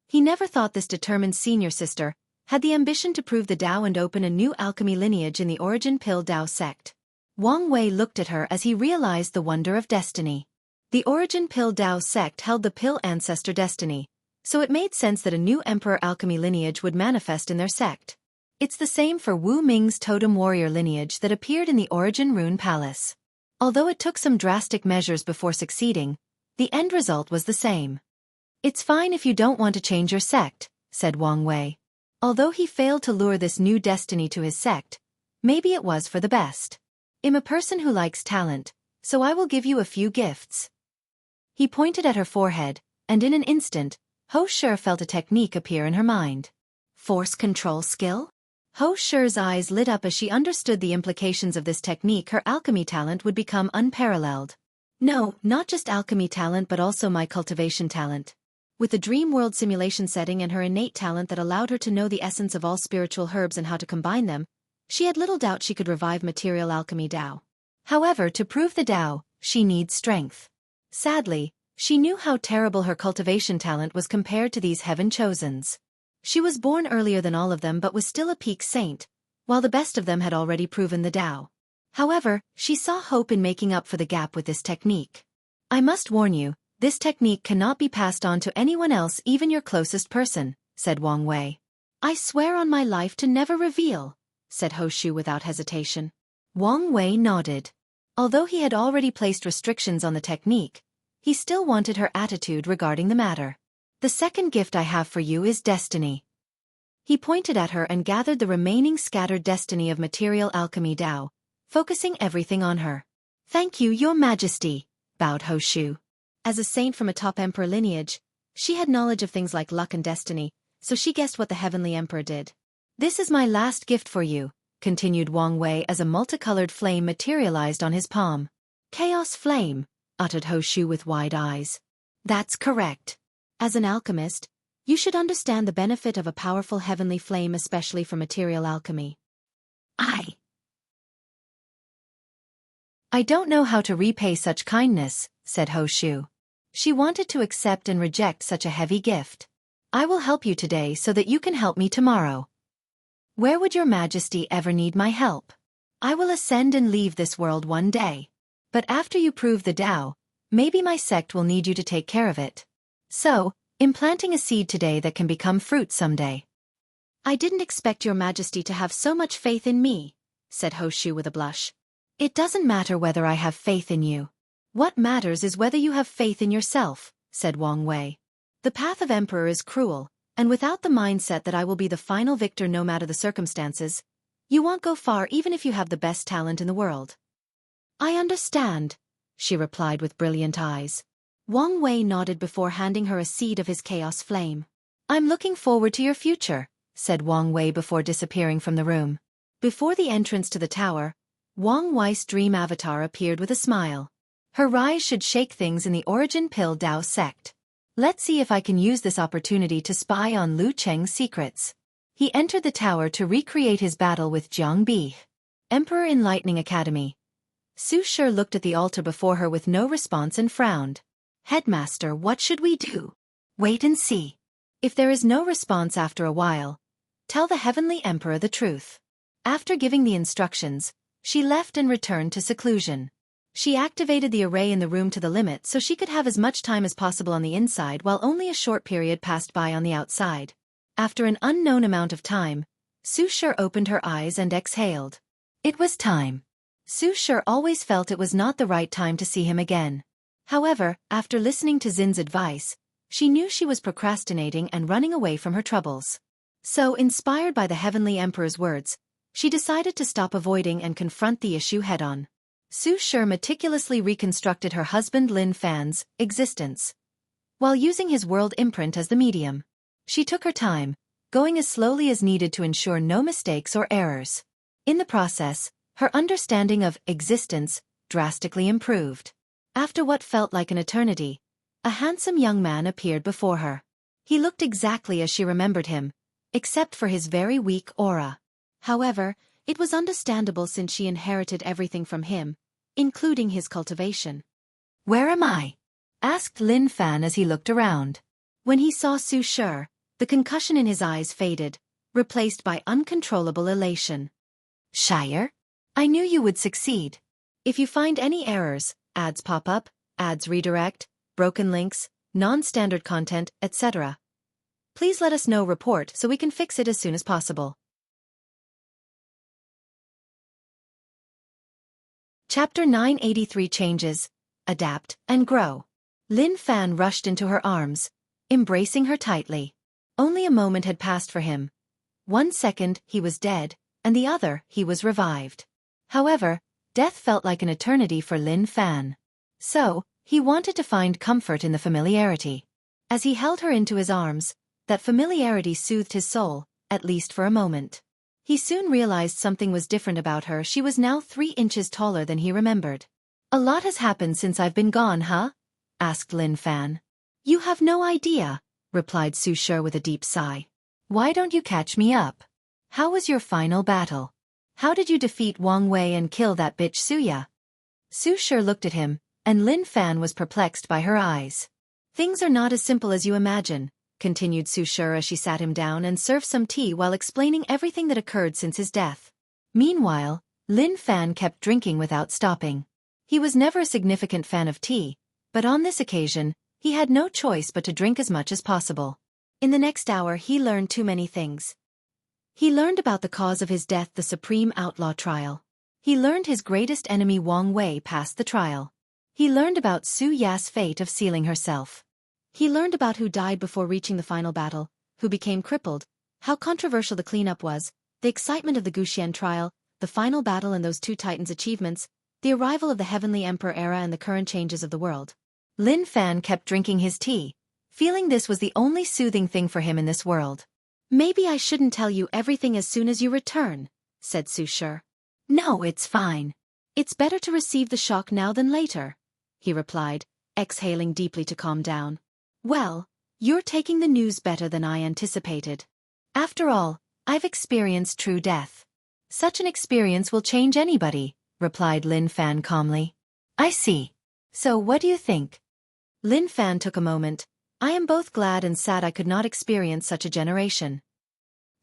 He never thought this determined senior sister had the ambition to prove the Dao and open a new alchemy lineage in the Origin Pill Dao sect. Wang Wei looked at her as he realized the wonder of destiny. The Origin Pill Dao sect held the Pill ancestor destiny, so it made sense that a new emperor alchemy lineage would manifest in their sect. It's the same for Wu Ming's totem warrior lineage that appeared in the Origin Rune Palace. Although it took some drastic measures before succeeding, the end result was the same. It's fine if you don't want to change your sect, said Wang Wei. Although he failed to lure this new destiny to his sect, maybe it was for the best. I'm a person who likes talent, so I will give you a few gifts. He pointed at her forehead, and in an instant, Ho Shi felt a technique appear in her mind. Force control skill? Ho Shi's eyes lit up as she understood the implications of this technique. Her alchemy talent would become unparalleled. No, not just alchemy talent but also my cultivation talent. With the dream world simulation setting and her innate talent that allowed her to know the essence of all spiritual herbs and how to combine them, she had little doubt she could revive material alchemy Dao. However, to prove the Dao, she needs strength. Sadly, she knew how terrible her cultivation talent was compared to these heaven-chosens. She was born earlier than all of them but was still a peak saint, while the best of them had already proven the Dao. However, she saw hope in making up for the gap with this technique. I must warn you, this technique cannot be passed on to anyone else, even your closest person, said Wang Wei. I swear on my life to never reveal, said Ho Shi without hesitation. Wang Wei nodded. Although he had already placed restrictions on the technique, he still wanted her attitude regarding the matter. The second gift I have for you is destiny. He pointed at her and gathered the remaining scattered destiny of material alchemy Dao, focusing everything on her. Thank you, Your Majesty, bowed Ho Shi. As a saint from a top emperor lineage, she had knowledge of things like luck and destiny, so she guessed what the heavenly emperor did. This is my last gift for you, continued Wang Wei as a multicolored flame materialized on his palm. Chaos flame, uttered Ho Shi with wide eyes. That's correct. As an alchemist, you should understand the benefit of a powerful heavenly flame, especially for material alchemy. I don't know how to repay such kindness, said Ho Shi. She wanted to accept and reject such a heavy gift. I will help you today so that you can help me tomorrow. Where would Your Majesty ever need my help? I will ascend and leave this world one day. But after you prove the Dao, maybe my sect will need you to take care of it. So, implanting a seed today that can become fruit someday. I didn't expect Your Majesty to have so much faith in me, said Ho Shi with a blush. It doesn't matter whether I have faith in you. What matters is whether you have faith in yourself, said Wang Wei. The path of emperor is cruel, and without the mindset that I will be the final victor no matter the circumstances, you won't go far even if you have the best talent in the world. I understand, she replied with brilliant eyes. Wang Wei nodded before handing her a seed of his chaos flame. I'm looking forward to your future, said Wang Wei before disappearing from the room. Before the entrance to the tower, Wang Wei's dream avatar appeared with a smile. Her rise should shake things in the Origin Pill Dao sect. Let's see if I can use this opportunity to spy on Lu Cheng's secrets. He entered the tower to recreate his battle with Jianghu, Emperor in Lightning Academy. Su Shi looked at the altar before her with no response and frowned. Headmaster, what should we do? Wait and see. If there is no response after a while, tell the Heavenly Emperor the truth. After giving the instructions, she left and returned to seclusion. She activated the array in the room to the limit so she could have as much time as possible on the inside while only a short period passed by on the outside. After an unknown amount of time, Su Shi opened her eyes and exhaled. It was time. Su Shi always felt it was not the right time to see him again. However, after listening to Xin's advice, she knew she was procrastinating and running away from her troubles. So, inspired by the Heavenly Emperor's words, she decided to stop avoiding and confront the issue head-on. Su Shi meticulously reconstructed her husband Lin Fan's existence, while using his world imprint as the medium. She took her time, going as slowly as needed to ensure no mistakes or errors. In the process, her understanding of existence drastically improved. After what felt like an eternity, a handsome young man appeared before her. He looked exactly as she remembered him, except for his very weak aura. However, it was understandable since she inherited everything from him, including his cultivation. "Where am I?" asked Lin Fan as he looked around. When he saw Su Shi, the concussion in his eyes faded, replaced by uncontrollable elation. "Shire? I knew you would succeed. If you find any errors, ads pop up, ads redirect, broken links, non-standard content, etc. Please let us know report so we can fix it as soon as possible." Chapter 983 Changes, Adapt, and Grow. Lin Fan rushed into her arms, embracing her tightly. Only a moment had passed for him. 1 second, he was dead, and the other, he was revived. However, death felt like an eternity for Lin Fan. So, he wanted to find comfort in the familiarity. As he held her into his arms, that familiarity soothed his soul, at least for a moment. He soon realized something was different about her. She was now 3 inches taller than he remembered. "A lot has happened since I've been gone, huh?" asked Lin Fan. "You have no idea," replied Su Shi with a deep sigh. "Why don't you catch me up? How was your final battle? How did you defeat Wang Wei and kill that bitch Suya?" Su Shi looked at him, and Lin Fan was perplexed by her eyes. "Things are not as simple as you imagine," continued Su Shi as she sat him down and served some tea while explaining everything that occurred since his death. Meanwhile, Lin Fan kept drinking without stopping. He was never a significant fan of tea, but on this occasion, he had no choice but to drink as much as possible. In the next hour he learned too many things. He learned about the cause of his death, the Supreme Outlaw trial. He learned his greatest enemy Wang Wei passed the trial. He learned about Su Ya's fate of sealing herself. He learned about who died before reaching the final battle, who became crippled, how controversial the cleanup was, the excitement of the Guxian trial, the final battle and those 2 titans' achievements, the arrival of the Heavenly Emperor era and the current changes of the world. Lin Fan kept drinking his tea, feeling this was the only soothing thing for him in this world. "Maybe I shouldn't tell you everything as soon as you return," said Su Shi. "No, it's fine. It's better to receive the shock now than later," he replied, exhaling deeply to calm down. "Well, you're taking the news better than I anticipated. After all, I've experienced true death. Such an experience will change anybody," replied Lin Fan calmly. "I see. So what do you think?" Lin Fan took a moment. "I am both glad and sad I could not experience such a generation.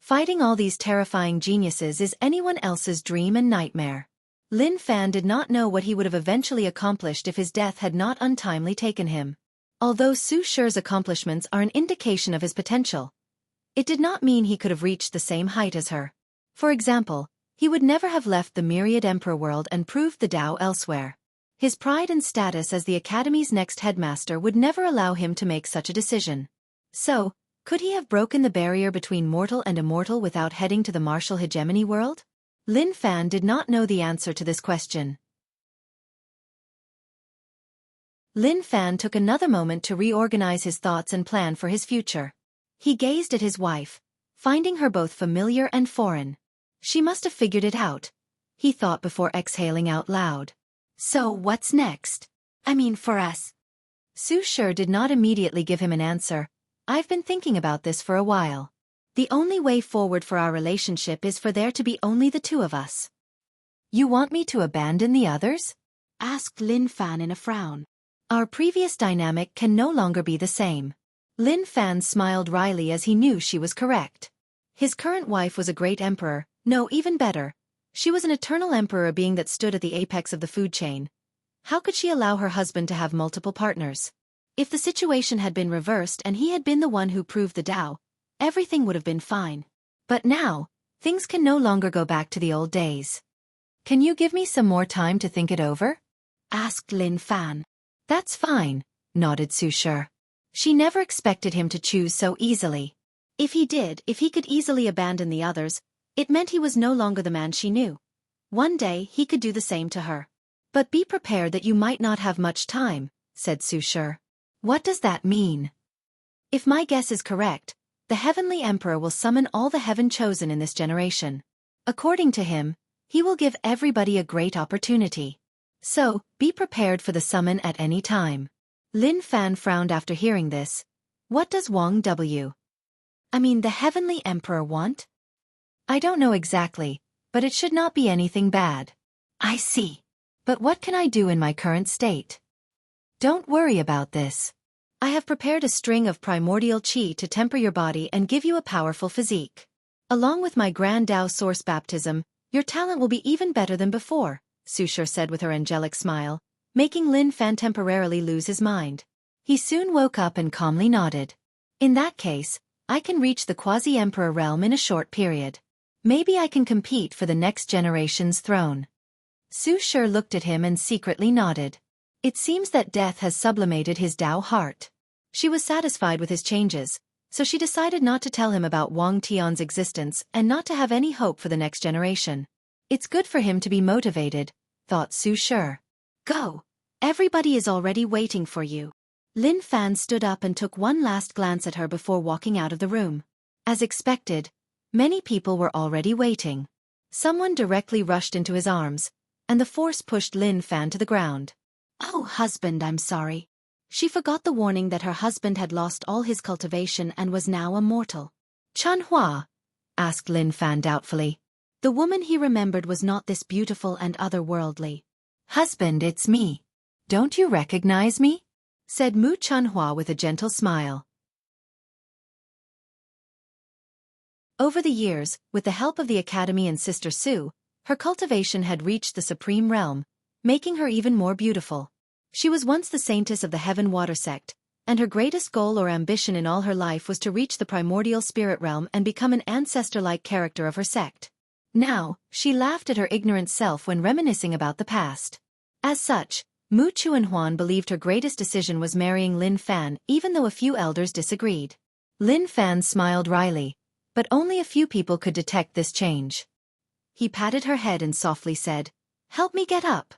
Fighting all these terrifying geniuses is anyone else's dream and nightmare." Lin Fan did not know what he would have eventually accomplished if his death had not untimely taken him. Although Su Shi's accomplishments are an indication of his potential, it did not mean he could have reached the same height as her. For example, he would never have left the myriad emperor world and proved the Tao elsewhere. His pride and status as the Academy's next headmaster would never allow him to make such a decision. So, could he have broken the barrier between mortal and immortal without heading to the martial hegemony world? Lin Fan did not know the answer to this question. Lin Fan took another moment to reorganize his thoughts and plan for his future. He gazed at his wife, finding her both familiar and foreign. She must have figured it out, he thought before exhaling out loud. "So what's next? I mean for us?" Su Shi did not immediately give him an answer. "I've been thinking about this for a while. The only way forward for our relationship is for there to be only the 2 of us." "You want me to abandon the others?" asked Lin Fan in a frown. "Our previous dynamic can no longer be the same." Lin Fan smiled wryly as he knew she was correct. His current wife was a great emperor, no, even better. She was an eternal emperor, a being that stood at the apex of the food chain. How could she allow her husband to have multiple partners? If the situation had been reversed and he had been the one who proved the Tao, everything would have been fine. But now, Things can no longer go back to the old days. Can you give me some more time to think it over? Asked Lin Fan. That's fine, nodded Su Shi. She never expected him to choose so easily. If he could easily abandon the others, it meant he was no longer the man she knew. One day he could do the same to her. But be prepared that you might not have much time, said Su Shi. What does that mean? If my guess is correct, the Heavenly Emperor will summon all the heaven chosen in this generation. According to him, he will give everybody a great opportunity. So, be prepared for the summon at any time. Lin Fan frowned after hearing this. What does the Heavenly Emperor want? I don't know exactly, but it should not be anything bad. I see. But what can I do in my current state? Don't worry about this. I have prepared a string of primordial qi to temper your body and give you a powerful physique. Along with my Grand Tao Source baptism, your talent will be even better than before, Su Shi said with her angelic smile, making Lin Fan temporarily lose his mind. He soon woke up and calmly nodded. In that case, I can reach the quasi-emperor realm in a short period. Maybe I can compete for the next generation's throne. Su Shi looked at him and secretly nodded. It seems that death has sublimated his Tao heart. She was satisfied with his changes, so she decided not to tell him about Wang Tian's existence and not to have any hope for the next generation. It's good for him to be motivated, thought Su Shi. Go. Everybody is already waiting for you. Lin Fan stood up and took one last glance at her before walking out of the room. As expected, many people were already waiting. Someone directly rushed into his arms, and the force pushed Lin Fan to the ground. Oh, husband, I'm sorry. She forgot the warning that her husband had lost all his cultivation and was now a mortal. Chanhua? Asked Lin Fan doubtfully. The woman he remembered was not this beautiful and otherworldly. Husband, it's me. Don't you recognize me? Said Mu Chanhua with a gentle smile. Over the years, with the help of the Academy and Sister Su, her cultivation had reached the supreme realm, making her even more beautiful. She was once the saintess of the Heaven Water sect, and her greatest goal or ambition in all her life was to reach the primordial spirit realm and become an ancestor-like character of her sect. Now, she laughed at her ignorant self when reminiscing about the past. As such, Mu Chuanhuan believed her greatest decision was marrying Lin Fan, even though a few elders disagreed. Lin Fan smiled wryly, but only a few people could detect this change. He patted her head and softly said, "Help me get up."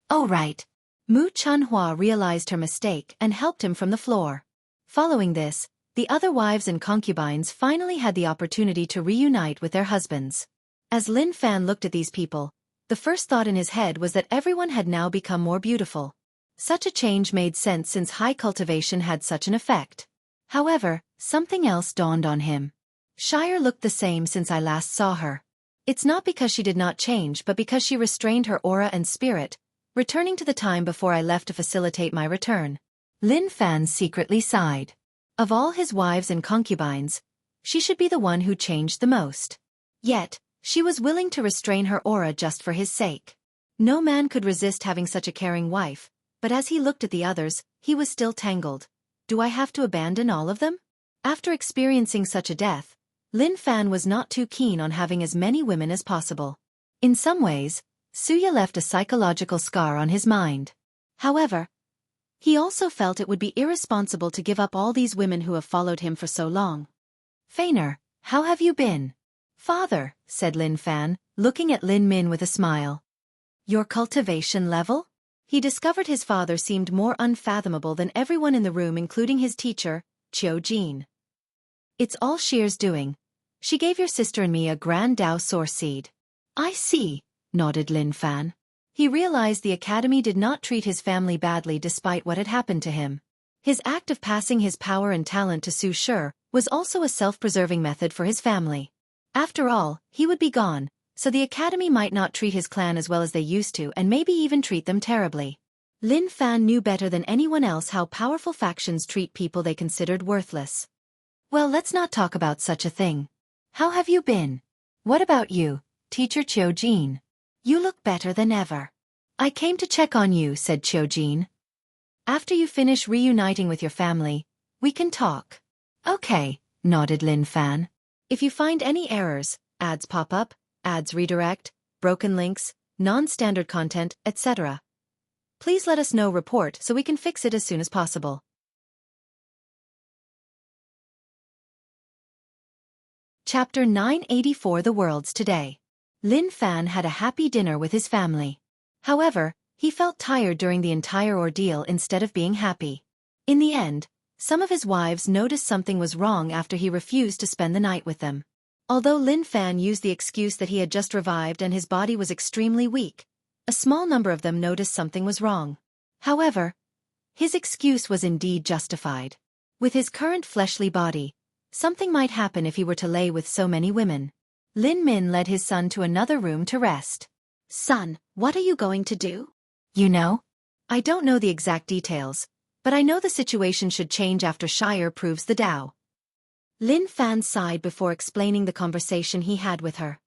"Oh right." Mu Chanhua realized her mistake and helped him from the floor. Following this, the other wives and concubines finally had the opportunity to reunite with their husbands. As Lin Fan looked at these people, the first thought in his head was that everyone had now become more beautiful. Such a change made sense since high cultivation had such an effect. However, something else dawned on him. Shire looked the same since I last saw her. It's not because she did not change but because she restrained her aura and spirit, returning to the time before I left to facilitate my return. Lin Fan secretly sighed. Of all his wives and concubines, she should be the one who changed the most. Yet, she was willing to restrain her aura just for his sake. No man could resist having such a caring wife, but as he looked at the others, he was still tangled. Do I have to abandon all of them? After experiencing such a death, Lin Fan was not too keen on having as many women as possible. In some ways, Suya left a psychological scar on his mind. However, he also felt it would be irresponsible to give up all these women who have followed him for so long. "Feiner, how have you been?" "Father," said Lin Fan, looking at Lin Min with a smile. "Your cultivation level?" He discovered his father seemed more unfathomable than everyone in the room, including his teacher, Qiu Jin. "It's all Shir's doing. She gave your sister and me a Grand Tao Source seed." "I see," nodded Lin Fan. He realized the Academy did not treat his family badly despite what had happened to him. His act of passing his power and talent to Su Shi was also a self-preserving method for his family. After all, he would be gone, so the Academy might not treat his clan as well as they used to and maybe even treat them terribly. Lin Fan knew better than anyone else how powerful factions treat people they considered worthless. "Well, let's not talk about such a thing. How have you been? What about you, Teacher Qiu Jin? You look better than ever." "I came to check on you," said Qiu Jin. "After you finish reuniting with your family, we can talk." "Okay," nodded Lin Fan. "If you find any errors, ads pop up, ads redirect, broken links, non-standard content, etc. Please let us know report so we can fix it as soon as possible. Chapter 984 The Worlds Today. Lin Fan had a happy dinner with his family. However, he felt tired during the entire ordeal instead of being happy. In the end, some of his wives noticed something was wrong after he refused to spend the night with them. Although Lin Fan used the excuse that he had just revived and his body was extremely weak, a small number of them noticed something was wrong. However, his excuse was indeed justified. With his current fleshly body, something might happen if he were to lay with so many women. Lin Min led his son to another room to rest. Son, what are you going to do? You know? I don't know the exact details, but I know the situation should change after Shire proves the Tao. Lin Fan sighed before explaining the conversation he had with her.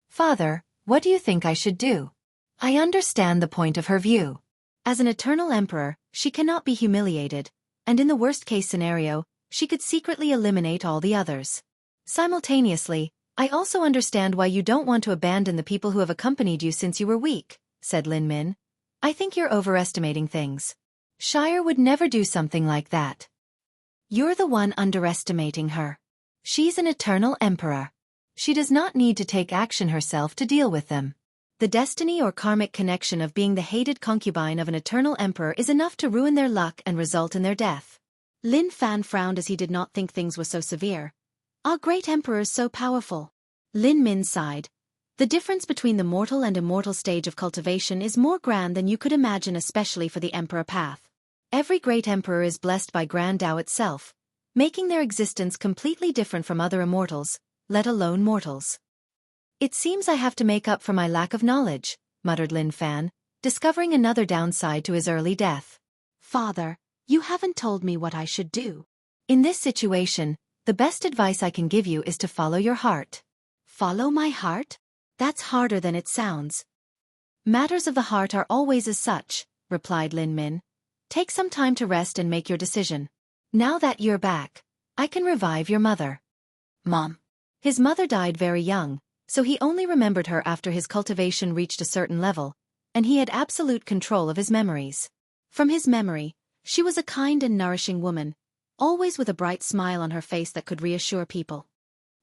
Father, what do you think I should do? I understand the point of her view. As an eternal emperor, she cannot be humiliated, and in the worst-case scenario, she could secretly eliminate all the others. Simultaneously, I also understand why you don't want to abandon the people who have accompanied you since you were weak, said Lin Min. I think you're overestimating things. Shire would never do something like that. You're the one underestimating her. She's an eternal emperor. She does not need to take action herself to deal with them. The destiny or karmic connection of being the hated concubine of an eternal emperor is enough to ruin their luck and result in their death. Lin Fan frowned as he did not think things were so severe. Our great emperor is so powerful. Lin Min sighed. The difference between the mortal and immortal stage of cultivation is more grand than you could imagine, especially for the emperor path. Every great emperor is blessed by Grand Tao itself, making their existence completely different from other immortals, let alone mortals. It seems I have to make up for my lack of knowledge, muttered Lin Fan, discovering another downside to his early death. Father, you haven't told me what I should do. In this situation, the best advice I can give you is to follow your heart. Follow my heart? That's harder than it sounds. Matters of the heart are always as such, replied Lin Min. Take some time to rest and make your decision. Now that you're back, I can revive your mother. Mom. His mother died very young, so he only remembered her after his cultivation reached a certain level, and he had absolute control of his memories. From his memory, she was a kind and nourishing woman, always with a bright smile on her face that could reassure people.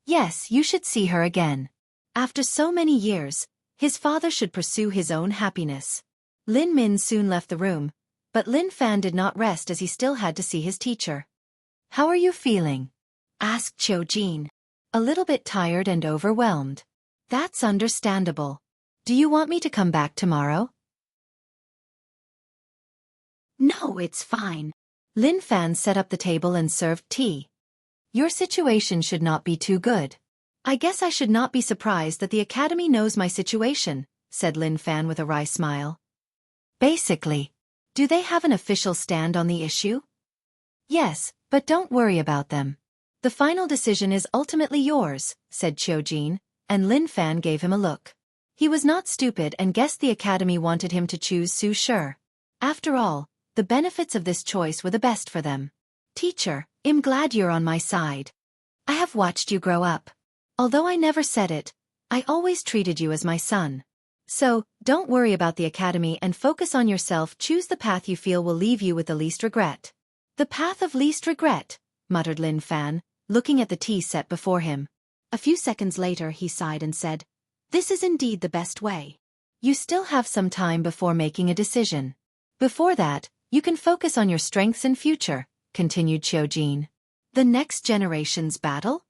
Yes, you should see her again. After so many years, his father should pursue his own happiness. Lin Min soon left the room, but Lin Fan did not rest as he still had to see his teacher. How are you feeling? Asked Qiu Jin. A little bit tired and overwhelmed. That's understandable. Do you want me to come back tomorrow? No, it's fine. Lin Fan set up the table and served tea. Your situation should not be too good. I guess I should not be surprised that the academy knows my situation, said Lin Fan with a wry smile. Basically. Do they have an official stand on the issue? Yes, but don't worry about them. The final decision is ultimately yours, said Qiu Jin, and Lin Fan gave him a look. He was not stupid and guessed the academy wanted him to choose Su Shi. After all, the benefits of this choice were the best for them. Teacher, I'm glad you're on my side. I have watched you grow up. Although I never said it, I always treated you as my son. So, don't worry about the academy and focus on yourself. Choose the path you feel will leave you with the least regret. The path of least regret, muttered Lin Fan, looking at the tea set before him. A few seconds later he sighed and said, This is indeed the best way. You still have some time before making a decision. Before that, you can focus on your strengths and future, continued Qiu Jin. The next generation's battle?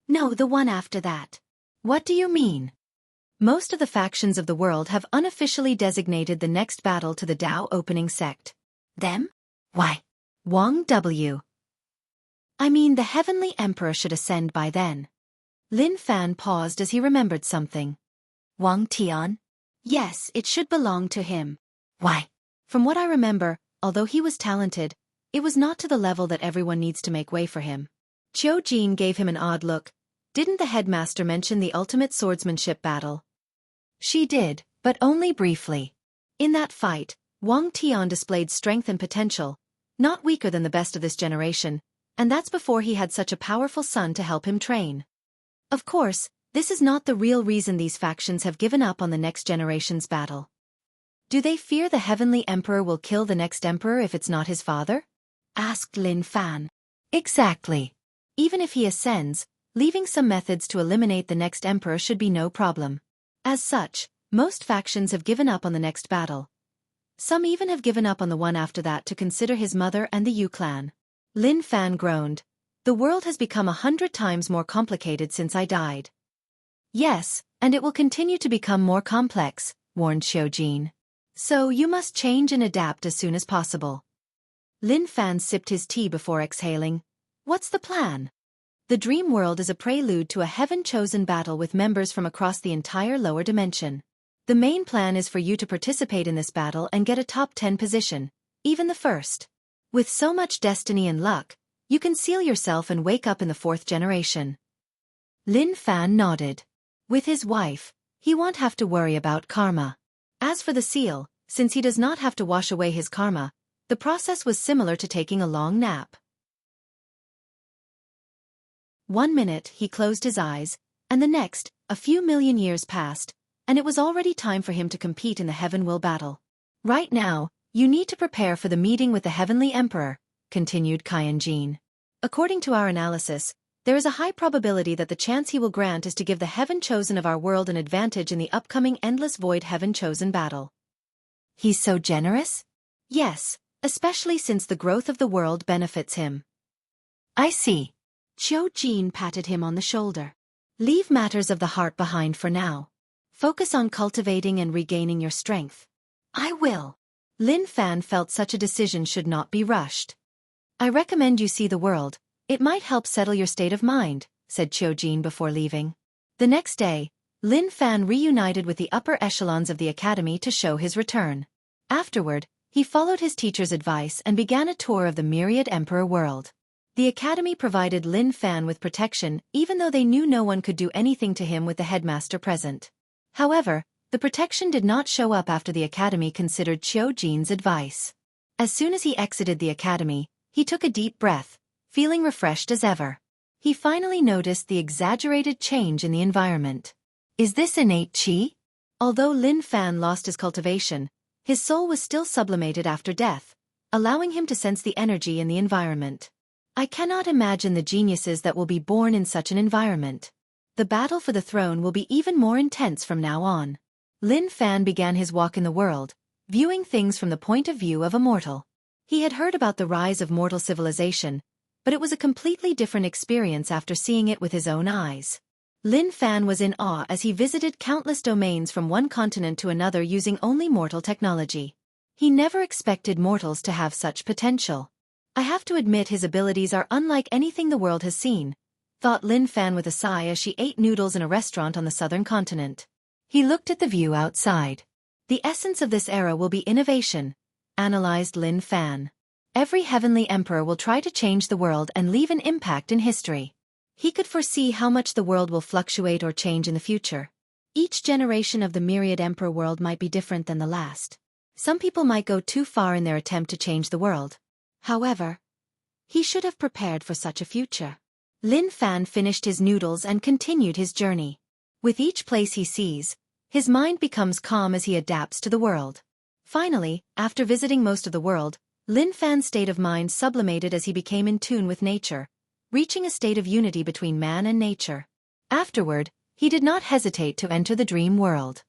No, the one after that. What do you mean? Most of the factions of the world have unofficially designated the next battle to the Tao opening sect. Them? Why? Wang W. I mean, the Heavenly Emperor should ascend by then. Lin Fan paused as he remembered something. Wang Tian? Yes, it should belong to him. Why? From what I remember, although he was talented, it was not to the level that everyone needs to make way for him. Qiu Jin gave him an odd look. Didn't the headmaster mention the ultimate swordsmanship battle? She did, but only briefly. In that fight, Wang Tian displayed strength and potential, not weaker than the best of this generation, and that's before he had such a powerful son to help him train. Of course, This is not the real reason these factions have given up on the next generation's battle. Do they fear the Heavenly Emperor will kill the next emperor if it's not his father? Asked Lin Fan. Exactly. Even if he ascends, leaving some methods to eliminate the next emperor should be no problem. As such, most factions have given up on the next battle. Some even have given up on the one after that to consider his mother and the Yu clan. Lin Fan groaned. The world has become 100 times more complicated since I died. Yes, and it will continue to become more complex, warned Xiaojin. So you must change and adapt as soon as possible. Lin Fan sipped his tea before exhaling. What's the plan? The dream world is a prelude to a heaven-chosen battle with members from across the entire lower dimension. The main plan is for you to participate in this battle and get a top 10 position, even the first. With so much destiny and luck, you can seal yourself and wake up in the 4th generation. Lin Fan nodded. With his wife, he won't have to worry about karma. As for the seal, since he does not have to wash away his karma, the process was similar to taking a long nap. 1 minute he closed his eyes, and the next, a few million years passed, and it was already time for him to compete in the Heaven Will battle. Right now, you need to prepare for the meeting with the Heavenly Emperor, continued Xianxia. According to our analysis, there is a high probability that the chance he will grant is to give the Heaven-Chosen of our world an advantage in the upcoming Endless Void Heaven-Chosen battle. He's so generous? Yes, especially since the growth of the world benefits him. I see. Xiaojin patted him on the shoulder. Leave matters of the heart behind for now. Focus on cultivating and regaining your strength. I will. Lin Fan felt such a decision should not be rushed. I recommend you see the world. It might help settle your state of mind, said Xiaojin before leaving. The next day, Lin Fan reunited with the upper echelons of the academy to show his return. Afterward, he followed his teacher's advice and began a tour of the myriad emperor world. The academy provided Lin Fan with protection even though they knew no one could do anything to him with the headmaster present. However, the protection did not show up after the academy considered Xiaojin's advice. As soon as he exited the academy, he took a deep breath, feeling refreshed as ever. He finally noticed the exaggerated change in the environment. Is this innate qi? Although Lin Fan lost his cultivation, his soul was still sublimated after death, allowing him to sense the energy in the environment. I cannot imagine the geniuses that will be born in such an environment. The battle for the throne will be even more intense from now on. Lin Fan began his walk in the world, viewing things from the point of view of a mortal. He had heard about the rise of mortal civilization, but it was a completely different experience after seeing it with his own eyes. Lin Fan was in awe as he visited countless domains from one continent to another using only mortal technology. He never expected mortals to have such potential. I have to admit his abilities are unlike anything the world has seen, thought Lin Fan with a sigh as she ate noodles in a restaurant on the southern continent. He looked at the view outside. The essence of this era will be innovation, analyzed Lin Fan. Every heavenly emperor will try to change the world and leave an impact in history. He could foresee how much the world will fluctuate or change in the future. Each generation of the myriad emperor world might be different than the last. Some people might go too far in their attempt to change the world. However, he should have prepared for such a future. Lin Fan finished his noodles and continued his journey. With each place he sees, his mind becomes calm as he adapts to the world. Finally, after visiting most of the world, Lin Fan's state of mind sublimated as he became in tune with nature, reaching a state of unity between man and nature. Afterward, he did not hesitate to enter the dream world.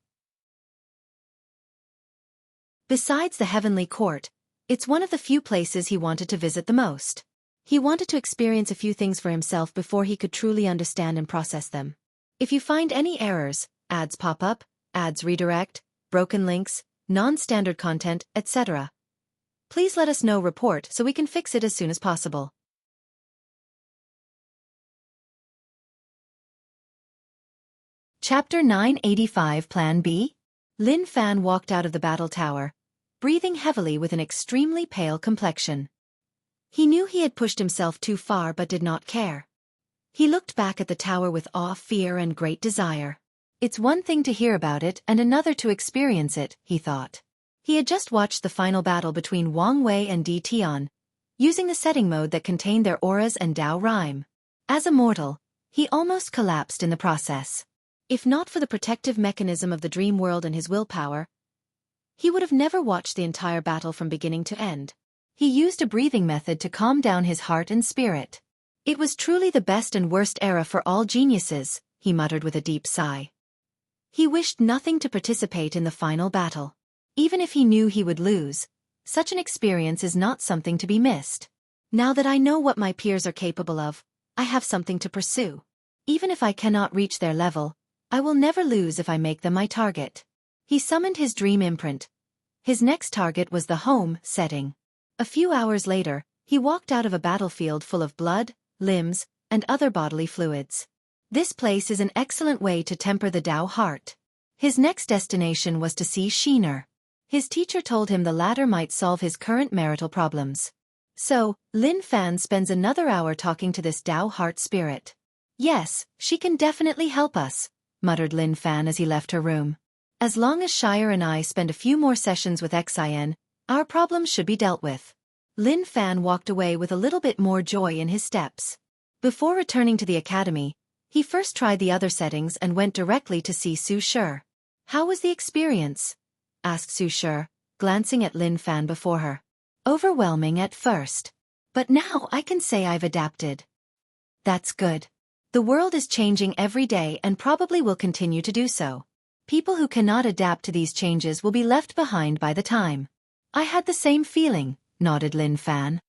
Besides the heavenly court, it's one of the few places he wanted to visit the most. He wanted to experience a few things for himself before he could truly understand and process them. If you find any errors, ads pop up, ads redirect, broken links, non-standard content, etc., please let us know report so we can fix it as soon as possible. Chapter 985 Plan B? Lin Fan walked out of the battle tower, breathing heavily with an extremely pale complexion. He knew he had pushed himself too far but did not care. He looked back at the tower with awe, fear, and great desire. It's one thing to hear about it and another to experience it, he thought. He had just watched the final battle between Wang Wei and Di Tian, using the setting mode that contained their auras and Dao rhyme. As a mortal, he almost collapsed in the process. If not for the protective mechanism of the dream world and his willpower, he would have never watched the entire battle from beginning to end. He used a breathing method to calm down his heart and spirit. It was truly the best and worst era for all geniuses, he muttered with a deep sigh. He wished nothing to participate in the final battle. Even if he knew he would lose, such an experience is not something to be missed. Now that I know what my peers are capable of, I have something to pursue. Even if I cannot reach their level, I will never lose if I make them my target. He summoned his dream imprint. His next target was the home setting. A few hours later, he walked out of a battlefield full of blood, limbs, and other bodily fluids. This place is an excellent way to temper the Tao heart. His next destination was to see Xianxia. His teacher told him the latter might solve his current marital problems. So, Lin Fan spends another hour talking to this Tao heart spirit. Yes, she can definitely help us, muttered Lin Fan as he left her room. As long as Shire and I spend a few more sessions with Xian, our problems should be dealt with. Lin Fan walked away with a little bit more joy in his steps. Before returning to the academy, he first tried the other settings and went directly to see Su Shi. How was the experience? Asked Su Shi, glancing at Lin Fan before her. Overwhelming at first. But now I can say I've adapted. That's good. The world is changing every day and probably will continue to do so. People who cannot adapt to these changes will be left behind by the time. I had the same feeling, nodded Lin Fan.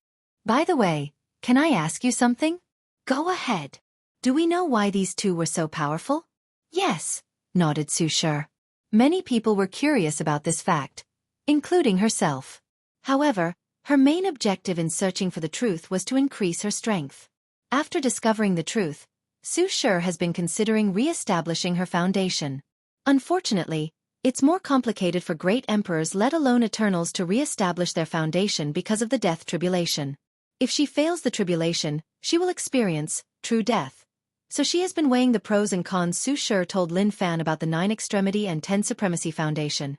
By the way, can I ask you something? Go ahead. Do we know why these two were so powerful? Yes, nodded Su Shi. Many people were curious about this fact, including herself. However, her main objective in searching for the truth was to increase her strength. After discovering the truth, Su Shi has been considering re-establishing her foundation. Unfortunately, it's more complicated for great emperors let alone eternals to re-establish their foundation because of the death tribulation. If she fails the tribulation, she will experience true death. So she has been weighing the pros and cons. Su Shi told Lin Fan about the 9 Extremity and 10 Supremacy Foundation.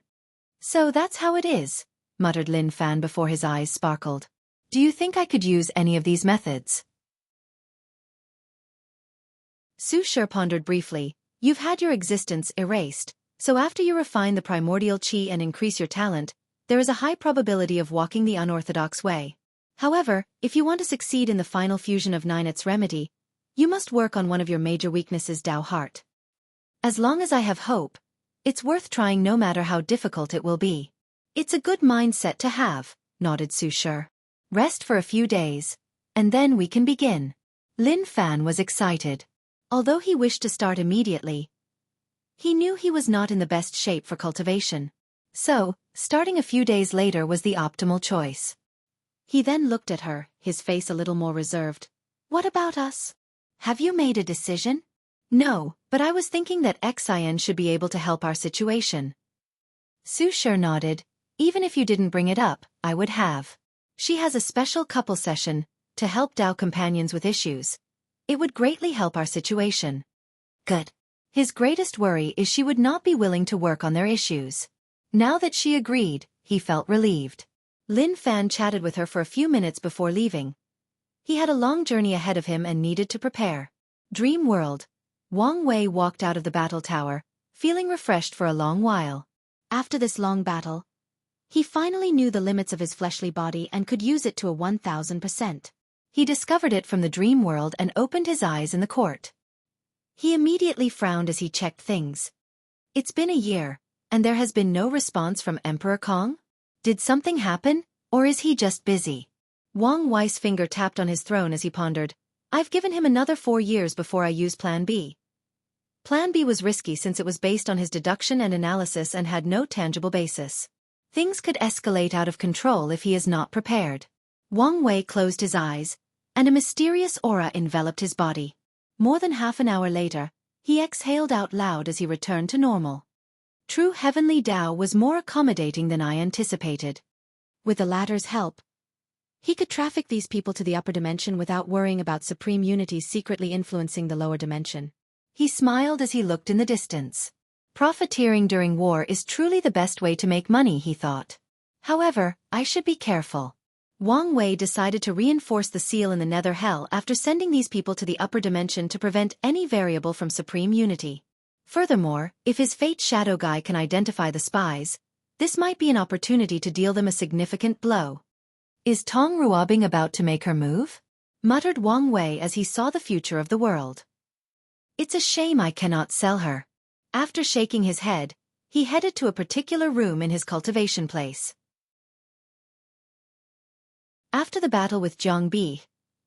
So that's how it is, muttered Lin Fan before his eyes sparkled. Do you think I could use any of these methods? Su Shi pondered briefly. You've had your existence erased, so after you refine the primordial qi and increase your talent, there is a high probability of walking the unorthodox way. However, if you want to succeed in the final fusion of 9 its remedy, you must work on one of your major weaknesses, Tao heart. As long as I have hope, it's worth trying no matter how difficult it will be. It's a good mindset to have, nodded Su Shi. Rest for a few days, and then we can begin. Lin Fan was excited. Although he wished to start immediately, he knew he was not in the best shape for cultivation. So, starting a few days later was the optimal choice. He then looked at her, his face a little more reserved. What about us? Have you made a decision? No, but I was thinking that Xian should be able to help our situation. Su Shi nodded. Even if you didn't bring it up, I would have. She has a special couple session to help Tao companions with issues. It would greatly help our situation. Good. His greatest worry is she would not be willing to work on their issues. Now that she agreed, he felt relieved. Lin Fan chatted with her for a few minutes before leaving. He had a long journey ahead of him and needed to prepare. Dream World. Wang Wei walked out of the battle tower, feeling refreshed for a long while. After this long battle, he finally knew the limits of his fleshly body and could use it to a 1000%. He discovered it from the dream world and opened his eyes in the court. He immediately frowned as he checked things. It's been a year, and there has been no response from Emperor Kong? Did something happen, or is he just busy? Wang Wei's finger tapped on his throne as he pondered. I've given him another 4 years before I use Plan B. Plan B was risky since it was based on his deduction and analysis and had no tangible basis. Things could escalate out of control if he is not prepared. Wang Wei closed his eyes, and a mysterious aura enveloped his body. More than half an hour later, he exhaled out loud as he returned to normal. True heavenly Tao was more accommodating than I anticipated. With the latter's help, he could traffic these people to the upper dimension without worrying about supreme unities secretly influencing the lower dimension. He smiled as he looked in the distance. Profiteering during war is truly the best way to make money, he thought. However, I should be careful. Wang Wei decided to reinforce the seal in the nether hell after sending these people to the upper dimension to prevent any variable from supreme unity. Furthermore, if his fate shadow guy can identify the spies, this might be an opportunity to deal them a significant blow. Is Tong Ruobing about to make her move? Muttered Wang Wei as he saw the future of the world. It's a shame I cannot sell her. After shaking his head, he headed to a particular room in his cultivation place. After the battle with Jianghu,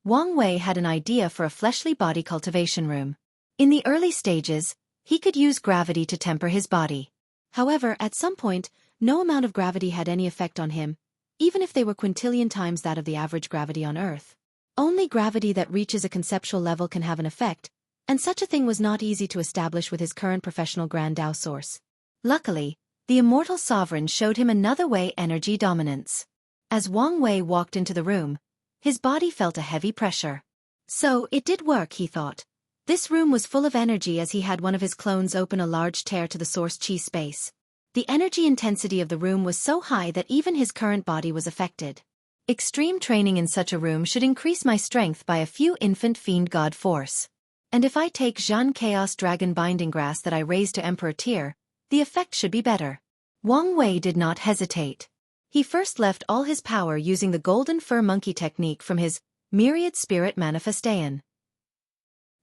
Wang Wei had an idea for a fleshly body cultivation room. In the early stages, he could use gravity to temper his body. However, at some point, no amount of gravity had any effect on him, even if they were quintillion times that of the average gravity on Earth. Only gravity that reaches a conceptual level can have an effect, and such a thing was not easy to establish with his current professional Grand Dao source. Luckily, the immortal sovereign showed him another way: energy dominance. As Wang Wei walked into the room, his body felt a heavy pressure. So, it did work, he thought. This room was full of energy as he had one of his clones open a large tear to the source chi space. The energy intensity of the room was so high that even his current body was affected. Extreme training in such a room should increase my strength by a few infant fiend god force. And if I take Zhan Chaos Dragon Binding Grass that I raised to Emperor tier, the effect should be better. Wang Wei did not hesitate. He first left all his power using the Golden Fur Monkey technique from his Myriad Spirit Manifestation.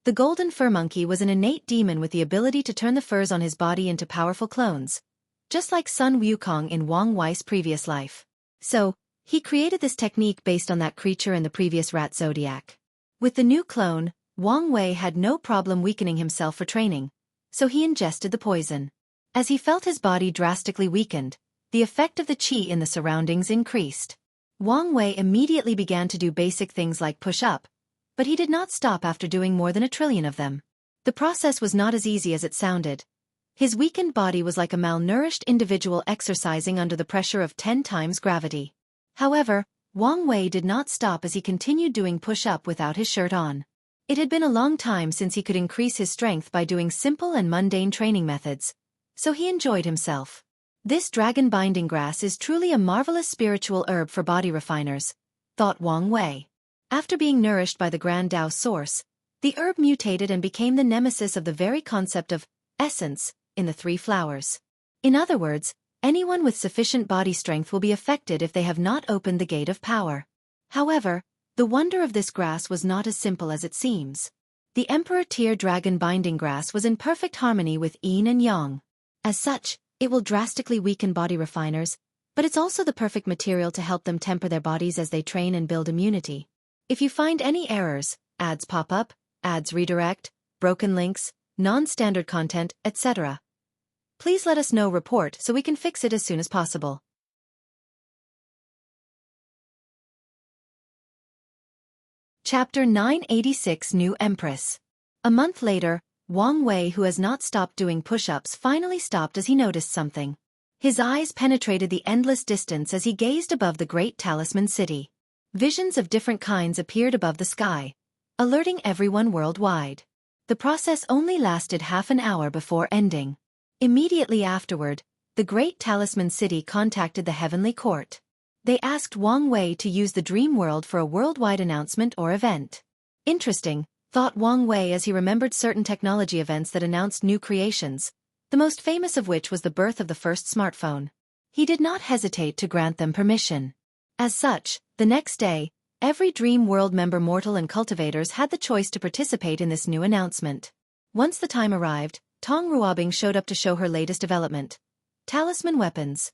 The Golden Fur Monkey was an innate demon with the ability to turn the furs on his body into powerful clones, just like Sun Wukong in Wang Wei's previous life. So, he created this technique based on that creature in the previous rat zodiac. With the new clone, Wang Wei had no problem weakening himself for training, so he ingested the poison. As he felt his body drastically weakened, the effect of the qi in the surroundings increased. Wang Wei immediately began to do basic things like push up, but he did not stop after doing more than 1 trillion of them. The process was not as easy as it sounded. His weakened body was like a malnourished individual exercising under the pressure of 10 times gravity. However, Wang Wei did not stop as he continued doing push-up without his shirt on. It had been a long time since he could increase his strength by doing simple and mundane training methods, so he enjoyed himself. This dragon binding grass is truly a marvelous spiritual herb for body refiners, thought Wang Wei. After being nourished by the Grand Dao source, the herb mutated and became the nemesis of the very concept of essence in the 3 flowers. In other words, anyone with sufficient body strength will be affected if they have not opened the gate of power. However, the wonder of this grass was not as simple as it seems. The Emperor tier dragon binding grass was in perfect harmony with yin and yang. As such, it will drastically weaken body refiners, but it's also the perfect material to help them temper their bodies as they train and build immunity. If you find any errors, ads pop up, ads redirect, broken links, non-standard content, etc., please let us know. Report so we can fix it as soon as possible. Chapter 986 New Empress. A month later, Wang Wei, who has not stopped doing push-ups, finally stopped as he noticed something. His eyes penetrated the endless distance as he gazed above the great talisman city. Visions of different kinds appeared above the sky, alerting everyone worldwide. The process only lasted half an hour before ending. Immediately afterward, the great talisman city contacted the heavenly court. They asked Wang Wei to use the dream world for a worldwide announcement or event. Interesting, thought Wang Wei as he remembered certain technology events that announced new creations, the most famous of which was the birth of the first smartphone. He did not hesitate to grant them permission. As such, the next day, every Dream World member mortal and cultivators had the choice to participate in this new announcement. Once the time arrived, Tong Ruobing showed up to show her latest development: talisman weapons.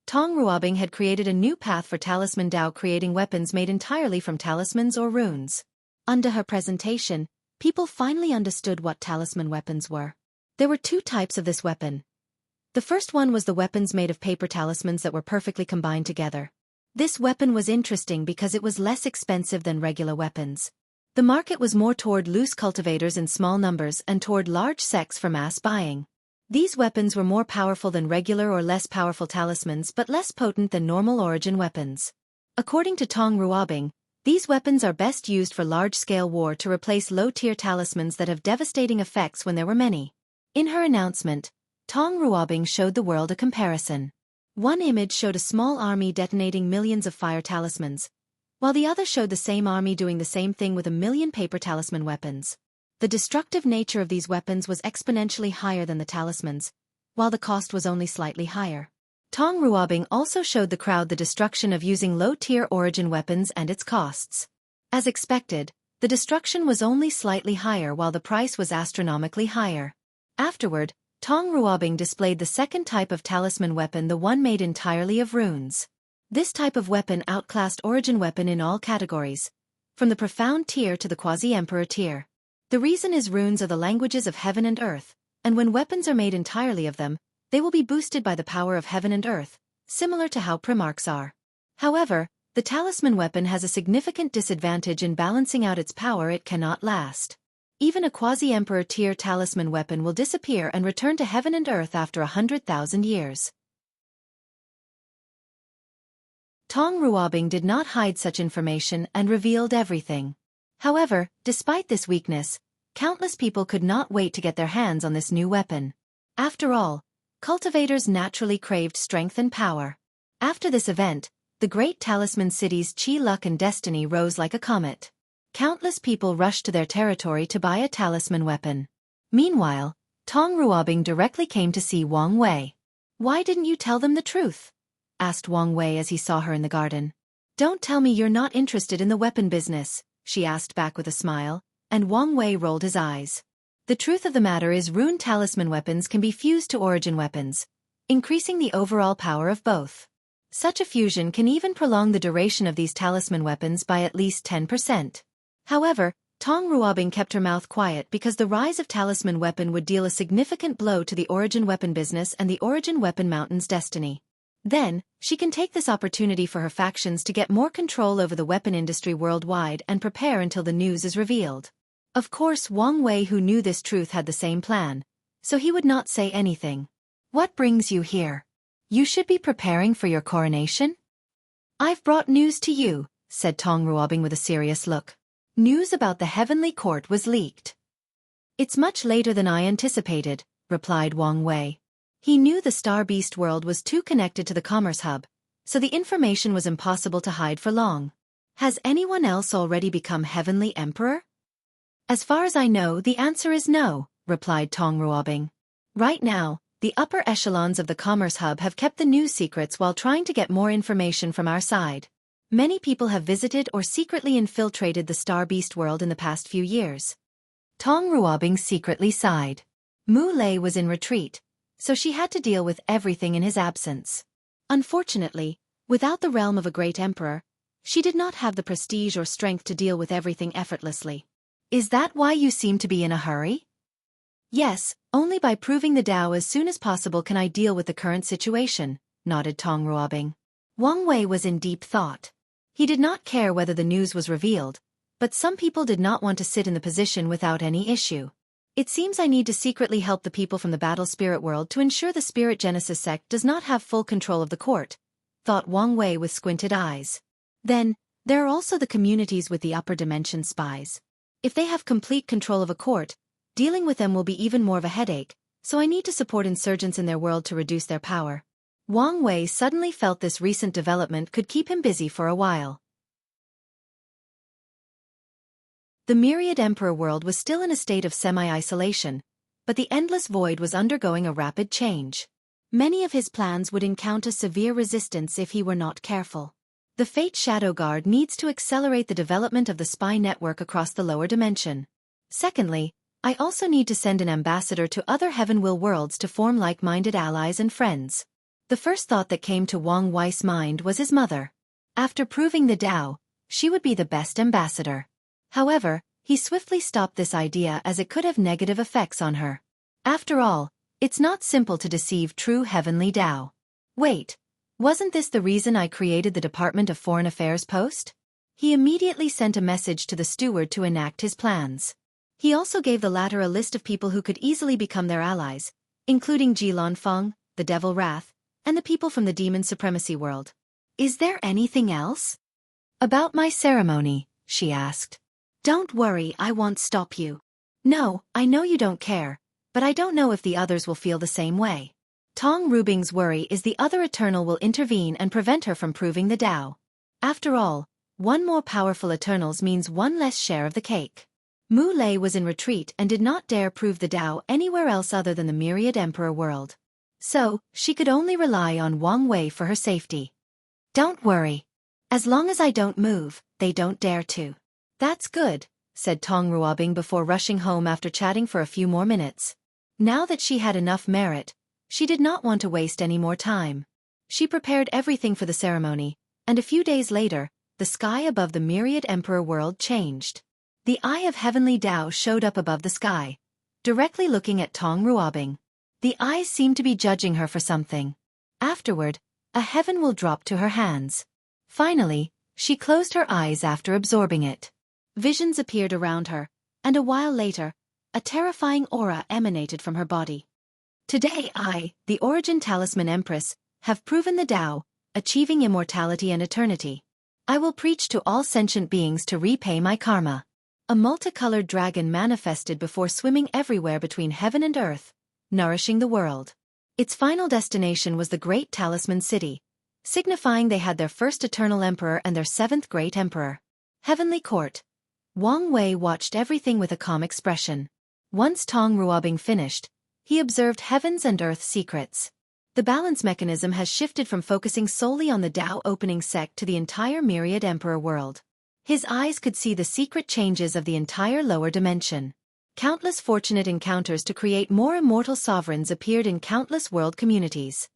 Tong Ruobing had created a new path for talisman Dao, creating weapons made entirely from talismans or runes. Under her presentation, people finally understood what talisman weapons were. There were 2 types of this weapon. The first one was the weapons made of paper talismans that were perfectly combined together. This weapon was interesting because it was less expensive than regular weapons. The market was more toward loose cultivators in small numbers and toward large sects for mass buying. These weapons were more powerful than regular or less powerful talismans but less potent than normal origin weapons. According to Tong Ruobing, these weapons are best used for large-scale war to replace low-tier talismans that have devastating effects when there were many. In her announcement, Tong Ruobing showed the world a comparison. One image showed a small army detonating millions of fire talismans, while the other showed the same army doing the same thing with 1 million paper talisman weapons. The destructive nature of these weapons was exponentially higher than the talismans, while the cost was only slightly higher. Tong Ruobing also showed the crowd the destruction of using low-tier origin weapons and its costs. As expected, the destruction was only slightly higher while the price was astronomically higher. Afterward, Tong Ruobing displayed the second type of talisman weapon, the one made entirely of runes. This type of weapon outclassed origin weapon in all categories, from the profound tier to the quasi-emperor tier. The reason is runes are the languages of heaven and earth, and when weapons are made entirely of them, they will be boosted by the power of heaven and earth, similar to how primarchs are. However, the talisman weapon has a significant disadvantage in balancing out its power. It cannot last. Even a quasi-emperor tier talisman weapon will disappear and return to heaven and earth after 100,000 years. Tong Ruobing did not hide such information and revealed everything. However, despite this weakness, countless people could not wait to get their hands on this new weapon. After all, cultivators naturally craved strength and power. After this event, the great talisman cities Qi, Luck and Destiny rose like a comet. Countless people rushed to their territory to buy a talisman weapon. Meanwhile, Tong Ruobing directly came to see Wang Wei. "Why didn't you tell them the truth?" asked Wang Wei as he saw her in the garden. "Don't tell me you're not interested in the weapon business," she asked back with a smile, and Wang Wei rolled his eyes. "The truth of the matter is rune talisman weapons can be fused to origin weapons, increasing the overall power of both. Such a fusion can even prolong the duration of these talisman weapons by at least 10%. However, Tong Ruobing kept her mouth quiet because the rise of talisman weapon would deal a significant blow to the origin weapon business and the origin weapon mountain's destiny. Then, she can take this opportunity for her factions to get more control over the weapon industry worldwide and prepare until the news is revealed." Of course, Wang Wei, who knew this truth, had the same plan, so he would not say anything. "What brings you here? You should be preparing for your coronation?" "I've brought news to you," said Tong Ruobing with a serious look. "News about the heavenly court was leaked." "It's much later than I anticipated," replied Wang Wei. He knew the Star Beast world was too connected to the commerce hub, so the information was impossible to hide for long. "Has anyone else already become heavenly emperor?" "As far as I know, the answer is no," replied Tong Ruobing. "Right now, the upper echelons of the commerce hub have kept the news secrets while trying to get more information from our side. Many people have visited or secretly infiltrated the Star Beast world in the past few years." Tong Ruobing secretly sighed. Mu Lei was in retreat, so she had to deal with everything in his absence. Unfortunately, without the realm of a great emperor, she did not have the prestige or strength to deal with everything effortlessly. "Is that why you seem to be in a hurry?" "Yes, only by proving the Tao as soon as possible can I deal with the current situation," nodded Tong Ruobing. Wang Wei was in deep thought. He did not care whether the news was revealed, but some people did not want to sit in the position without any issue. "It seems I need to secretly help the people from the battle spirit world to ensure the Spirit Genesis sect does not have full control of the court," thought Wang Wei with squinted eyes. "Then, there are also the communities with the upper dimension spies. If they have complete control of a court, dealing with them will be even more of a headache, so I need to support insurgents in their world to reduce their power." Wang Wei suddenly felt this recent development could keep him busy for a while. The Myriad Emperor world was still in a state of semi-isolation, but the Endless Void was undergoing a rapid change. Many of his plans would encounter severe resistance if he were not careful. The Fate Shadow Guard needs to accelerate the development of the spy network across the lower dimension. Secondly, I also need to send an ambassador to other Heaven Will worlds to form like-minded allies and friends. The first thought that came to Wang Wei's mind was his mother. After proving the Tao, she would be the best ambassador. However, he swiftly stopped this idea as it could have negative effects on her. After all, it's not simple to deceive true heavenly Tao. Wait, wasn't this the reason I created the Department of Foreign Affairs post? He immediately sent a message to the steward to enact his plans. He also gave the latter a list of people who could easily become their allies, including Jilan Feng, the Devil Wrath, and the people from the Demon Supremacy world. "Is there anything else?" "About my ceremony?" she asked. "Don't worry, I won't stop you." "No, I know you don't care, but I don't know if the others will feel the same way." Tong Ruobing's worry is the other Eternal will intervene and prevent her from proving the Tao. After all, one more powerful Eternals means one less share of the cake. Mu Lei was in retreat and did not dare prove the Tao anywhere else other than the Myriad Emperor world. So, she could only rely on Wang Wei for her safety. Don't worry. As long as I don't move, they don't dare to. That's good, said Tong Ruobing before rushing home after chatting for a few more minutes. Now that she had enough merit, she did not want to waste any more time. She prepared everything for the ceremony, and a few days later, the sky above the Myriad Emperor world changed. The Eye of Heavenly Tao showed up above the sky, directly looking at Tong Ruobing. The eyes seemed to be judging her for something. Afterward, a heaven will drop to her hands. Finally, she closed her eyes after absorbing it. Visions appeared around her, and a while later, a terrifying aura emanated from her body. Today I, the Origin Talisman Empress, have proven the Tao, achieving immortality and eternity. I will preach to all sentient beings to repay my karma. A multicolored dragon manifested before swimming everywhere between heaven and earth, nourishing the world. Its final destination was the Great Talisman City, signifying they had their first eternal emperor and their seventh great emperor. Heavenly Court. Wang Wei watched everything with a calm expression. Once Tong Ruobing finished, he observed heaven's and earth's secrets. The balance mechanism has shifted from focusing solely on the Tao opening sect to the entire Myriad Emperor world. His eyes could see the secret changes of the entire lower dimension. Countless fortunate encounters to create more immortal sovereigns appeared in countless world communities.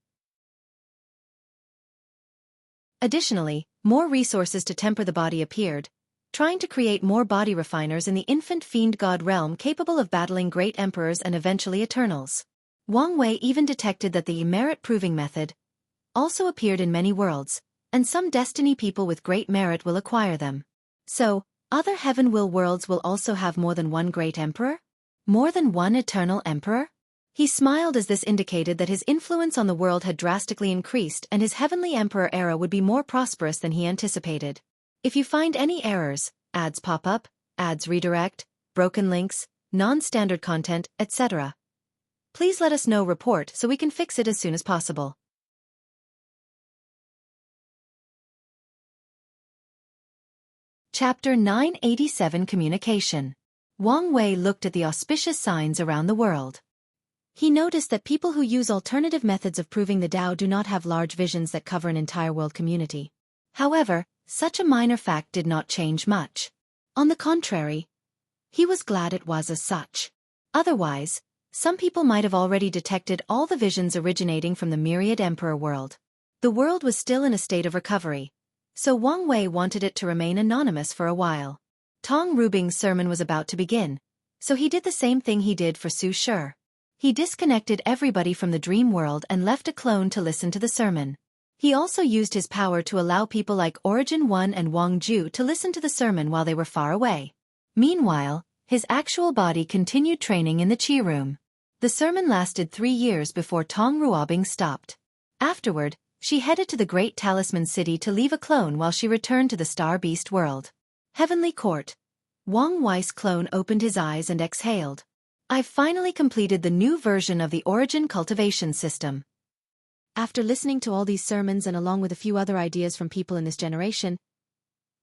Additionally, more resources to temper the body appeared, trying to create more body refiners in the infant fiend god realm capable of battling great emperors and eventually eternals. Wang Wei even detected that the merit-proving method also appeared in many worlds, and some destiny people with great merit will acquire them. So, other heaven will worlds will also have more than one great emperor? More than one eternal emperor? He smiled as this indicated that his influence on the world had drastically increased and his heavenly emperor era would be more prosperous than he anticipated. If you find any errors, ads pop up, ads redirect, broken links, non-standard content, etc., please let us know report so we can fix it as soon as possible. Chapter 987 Communication. Wang Wei looked at the auspicious signs around the world. He noticed that people who use alternative methods of proving the Tao do not have large visions that cover an entire world community. However, such a minor fact did not change much. On the contrary, he was glad it was as such. Otherwise, some people might have already detected all the visions originating from the Myriad Emperor world. The world was still in a state of recovery, so Wang Wei wanted it to remain anonymous for a while. Tong Ruobing's sermon was about to begin, so he did the same thing he did for Su Shi. He disconnected everybody from the dream world and left a clone to listen to the sermon. He also used his power to allow people like Origin 1 and Wang Ju to listen to the sermon while they were far away. Meanwhile, his actual body continued training in the Qi room. The sermon lasted 3 years before Tong Ruobing stopped. Afterward, she headed to the Great Talisman City to leave a clone while she returned to the Star Beast world. Heavenly Court. Wang Wei's clone opened his eyes and exhaled. I've finally completed the new version of the Origin Cultivation system. After listening to all these sermons and along with a few other ideas from people in this generation,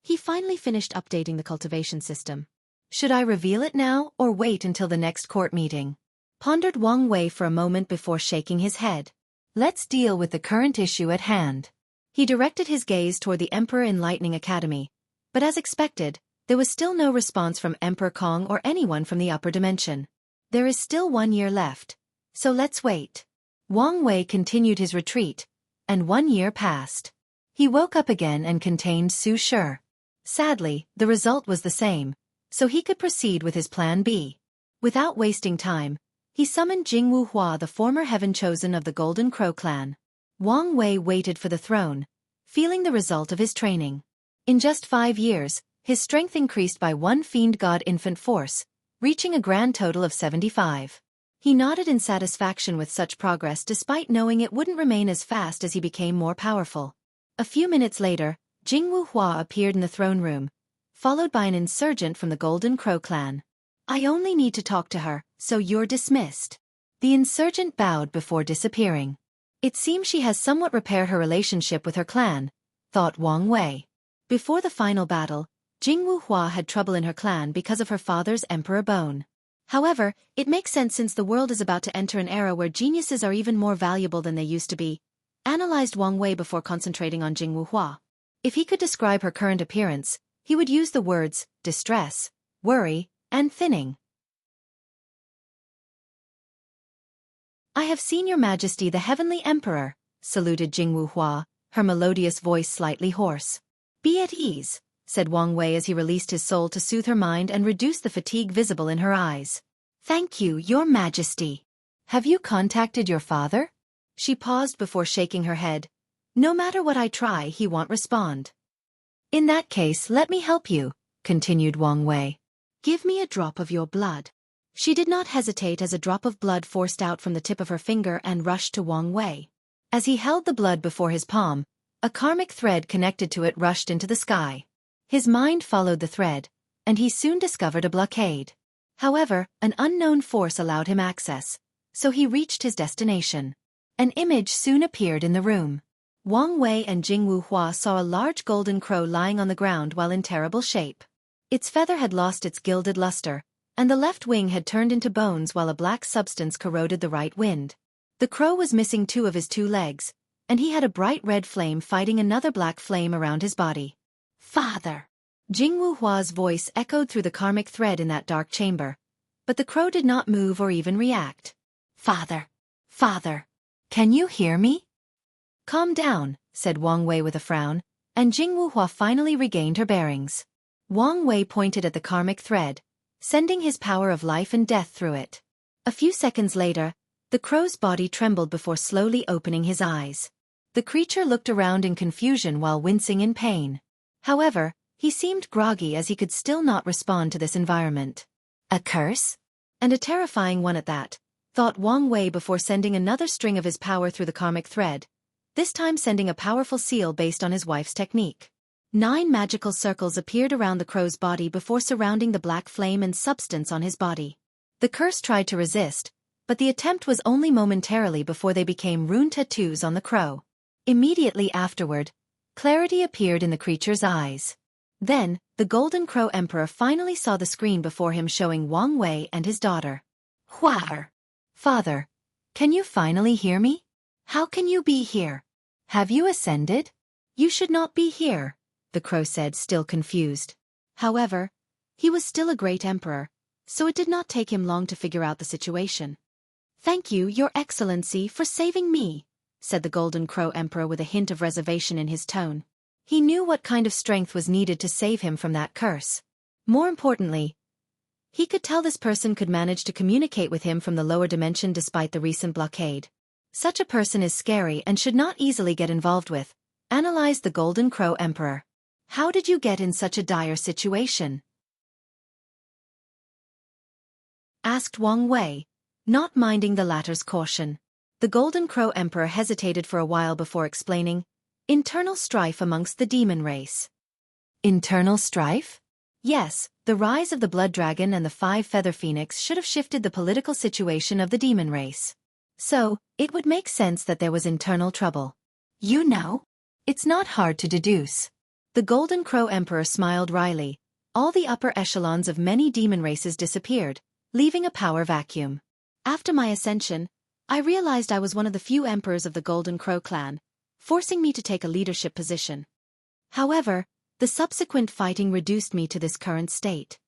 he finally finished updating the cultivation system. Should I reveal it now or wait until the next court meeting? Pondered Wang Wei for a moment before shaking his head. Let's deal with the current issue at hand. He directed his gaze toward the Emperor Enlightening Academy, but as expected, there was still no response from Emperor Kong or anyone from the upper dimension. There is still 1 year left, so let's wait. Wang Wei continued his retreat, and 1 year passed. He woke up again and contained Su Shi. Sadly, the result was the same, so he could proceed with his plan B. Without wasting time, he summoned Jianghu Hua, the former heaven chosen of the Golden Crow clan. Wang Wei waited for the throne, feeling the result of his training. In just 5 years, his strength increased by 1 fiend god infant force, reaching a grand total of 75. He nodded in satisfaction with such progress despite knowing it wouldn't remain as fast as he became more powerful. A few minutes later, Jianghu Hua appeared in the throne room, followed by an insurgent from the Golden Crow clan. I only need to talk to her, so you're dismissed. The insurgent bowed before disappearing. It seems she has somewhat repaired her relationship with her clan, thought Wang Wei. Before the final battle, Jianghu Hua had trouble in her clan because of her father's emperor bone. However, it makes sense since the world is about to enter an era where geniuses are even more valuable than they used to be, analyzed Wang Wei before concentrating on Jianghu Hua. If he could describe her current appearance, he would use the words distress, worry, and thinning. "I have seen your majesty the heavenly emperor," saluted Jianghu Hua, her melodious voice slightly hoarse. "Be at ease," said Wang Wei as he released his soul to soothe her mind and reduce the fatigue visible in her eyes. "Thank you, your majesty. Have you contacted your father?" She paused before shaking her head. "No matter what I try, he won't respond." "In that case, let me help you," continued Wang Wei. "Give me a drop of your blood." She did not hesitate as a drop of blood forced out from the tip of her finger and rushed to Wang Wei. As he held the blood before his palm, a karmic thread connected to it rushed into the sky. His mind followed the thread, and he soon discovered a blockade. However, an unknown force allowed him access, so he reached his destination. An image soon appeared in the room. Wang Wei and Jianghu Hua saw a large golden crow lying on the ground while in terrible shape. Its feather had lost its gilded luster, and the left wing had turned into bones while a black substance corroded the right wind. The crow was missing 2 of his 2 legs, and he had a bright red flame fighting another black flame around his body. "Father!" Jianghu Hua's voice echoed through the karmic thread in that dark chamber, but the crow did not move or even react. "Father! Father! Can you hear me?" "Calm down," said Wang Wei with a frown, and Jianghu Hua finally regained her bearings. Wang Wei pointed at the karmic thread, sending his power of life and death through it. A few seconds later, the crow's body trembled before slowly opening his eyes. The creature looked around in confusion while wincing in pain. However, he seemed groggy as he could still not respond to this environment. "A curse? And a terrifying one at that," thought Wang Wei before sending another string of his power through the karmic thread, this time sending a powerful seal based on his wife's technique. 9 magical circles appeared around the crow's body before surrounding the black flame and substance on his body. The curse tried to resist, but the attempt was only momentarily before they became rune tattoos on the crow. Immediately afterward, clarity appeared in the creature's eyes. Then, the Golden Crow Emperor finally saw the screen before him showing Wang Wei and his daughter. "Hua! Father, can you finally hear me? How can you be here? Have you ascended? You should not be here," the crow said, still confused. However, he was still a great emperor, so it did not take him long to figure out the situation. "Thank you, Your Excellency, for saving me," said the Golden Crow Emperor with a hint of reservation in his tone. He knew what kind of strength was needed to save him from that curse. More importantly, he could tell this person could manage to communicate with him from the lower dimension despite the recent blockade. Such a person is scary and should not easily get involved with, analyzed the Golden Crow Emperor. "How did you get in such a dire situation?" asked Wang Wei, not minding the latter's caution. The Golden Crow Emperor hesitated for a while before explaining, "Internal strife amongst the demon race." "Internal strife?" "Yes, the rise of the Blood Dragon and the 5 Feather Phoenix should have shifted the political situation of the demon race. So, it would make sense that there was internal trouble." "You know? It's not hard to deduce." The Golden Crow Emperor smiled wryly. All the upper echelons of many demon races disappeared, leaving a power vacuum. "After my ascension, I realized I was one of the few emperors of the Golden Crow clan, forcing me to take a leadership position. However, the subsequent fighting reduced me to this current state."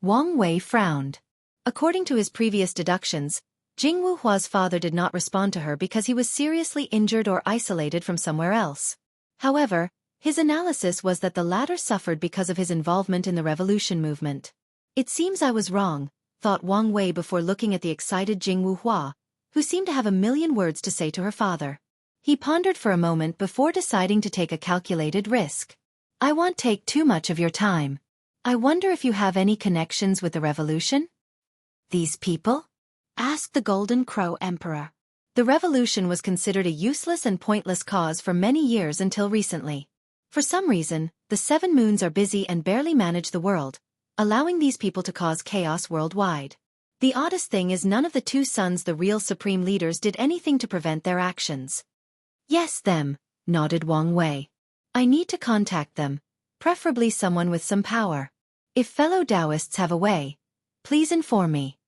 Wang Wei frowned. According to his previous deductions, Jianghu Hua's father did not respond to her because he was seriously injured or isolated from somewhere else. However, his analysis was that the latter suffered because of his involvement in the revolution movement. "It seems I was wrong," thought Wang Wei before looking at the excited Jianghu Hua, who seemed to have a million words to say to her father. He pondered for a moment before deciding to take a calculated risk. "I won't take too much of your time. I wonder if you have any connections with the revolution?" "These people?" asked the Golden Crow Emperor. The revolution was considered a useless and pointless cause for many years until recently. For some reason, the 7 moons are busy and barely manage the world, allowing these people to cause chaos worldwide. The oddest thing is none of the 2 sons, the real supreme leaders, did anything to prevent their actions. "Yes, them," nodded Wang Wei. "I need to contact them. preferably someone with some power. If fellow Taoists have a way, please inform me.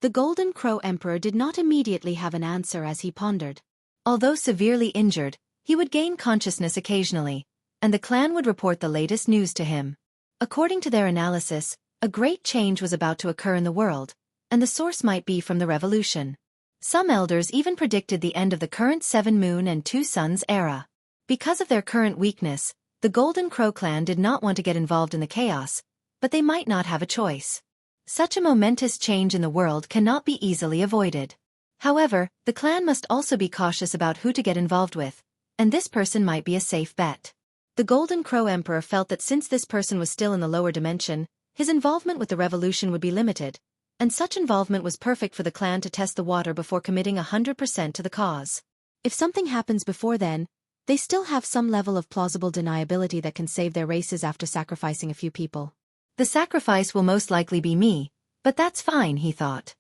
The Golden Crow Emperor did not immediately have an answer as he pondered. Although severely injured, he would gain consciousness occasionally, and the clan would report the latest news to him. According to their analysis, a great change was about to occur in the world, and the source might be from the revolution. Some elders even predicted the end of the current 7 moon and 2 suns era. Because of their current weakness, the Golden Crow clan did not want to get involved in the chaos, but they might not have a choice. Such a momentous change in the world cannot be easily avoided. However, the clan must also be cautious about who to get involved with, and this person might be a safe bet. The Golden Crow Emperor felt that since this person was still in the lower dimension, his involvement with the revolution would be limited, and such involvement was perfect for the clan to test the water before committing 100% to the cause. If something happens before then, they still have some level of plausible deniability that can save their races after sacrificing a few people. The sacrifice will most likely be me, but that's fine, he thought.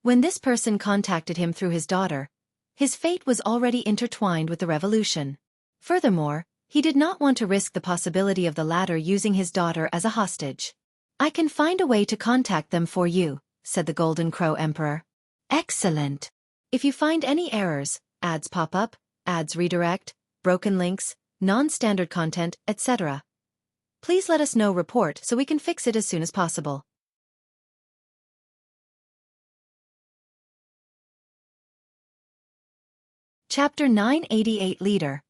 When this person contacted him through his daughter, his fate was already intertwined with the revolution. Furthermore, he did not want to risk the possibility of the latter using his daughter as a hostage. I can find a way to contact them for you, said the Golden Crow Emperor. Excellent. If you find any errors, ads pop up, ads redirect, broken links, non-standard content, etc., please let us know. Report so we can fix it as soon as possible. Chapter 988 Leader.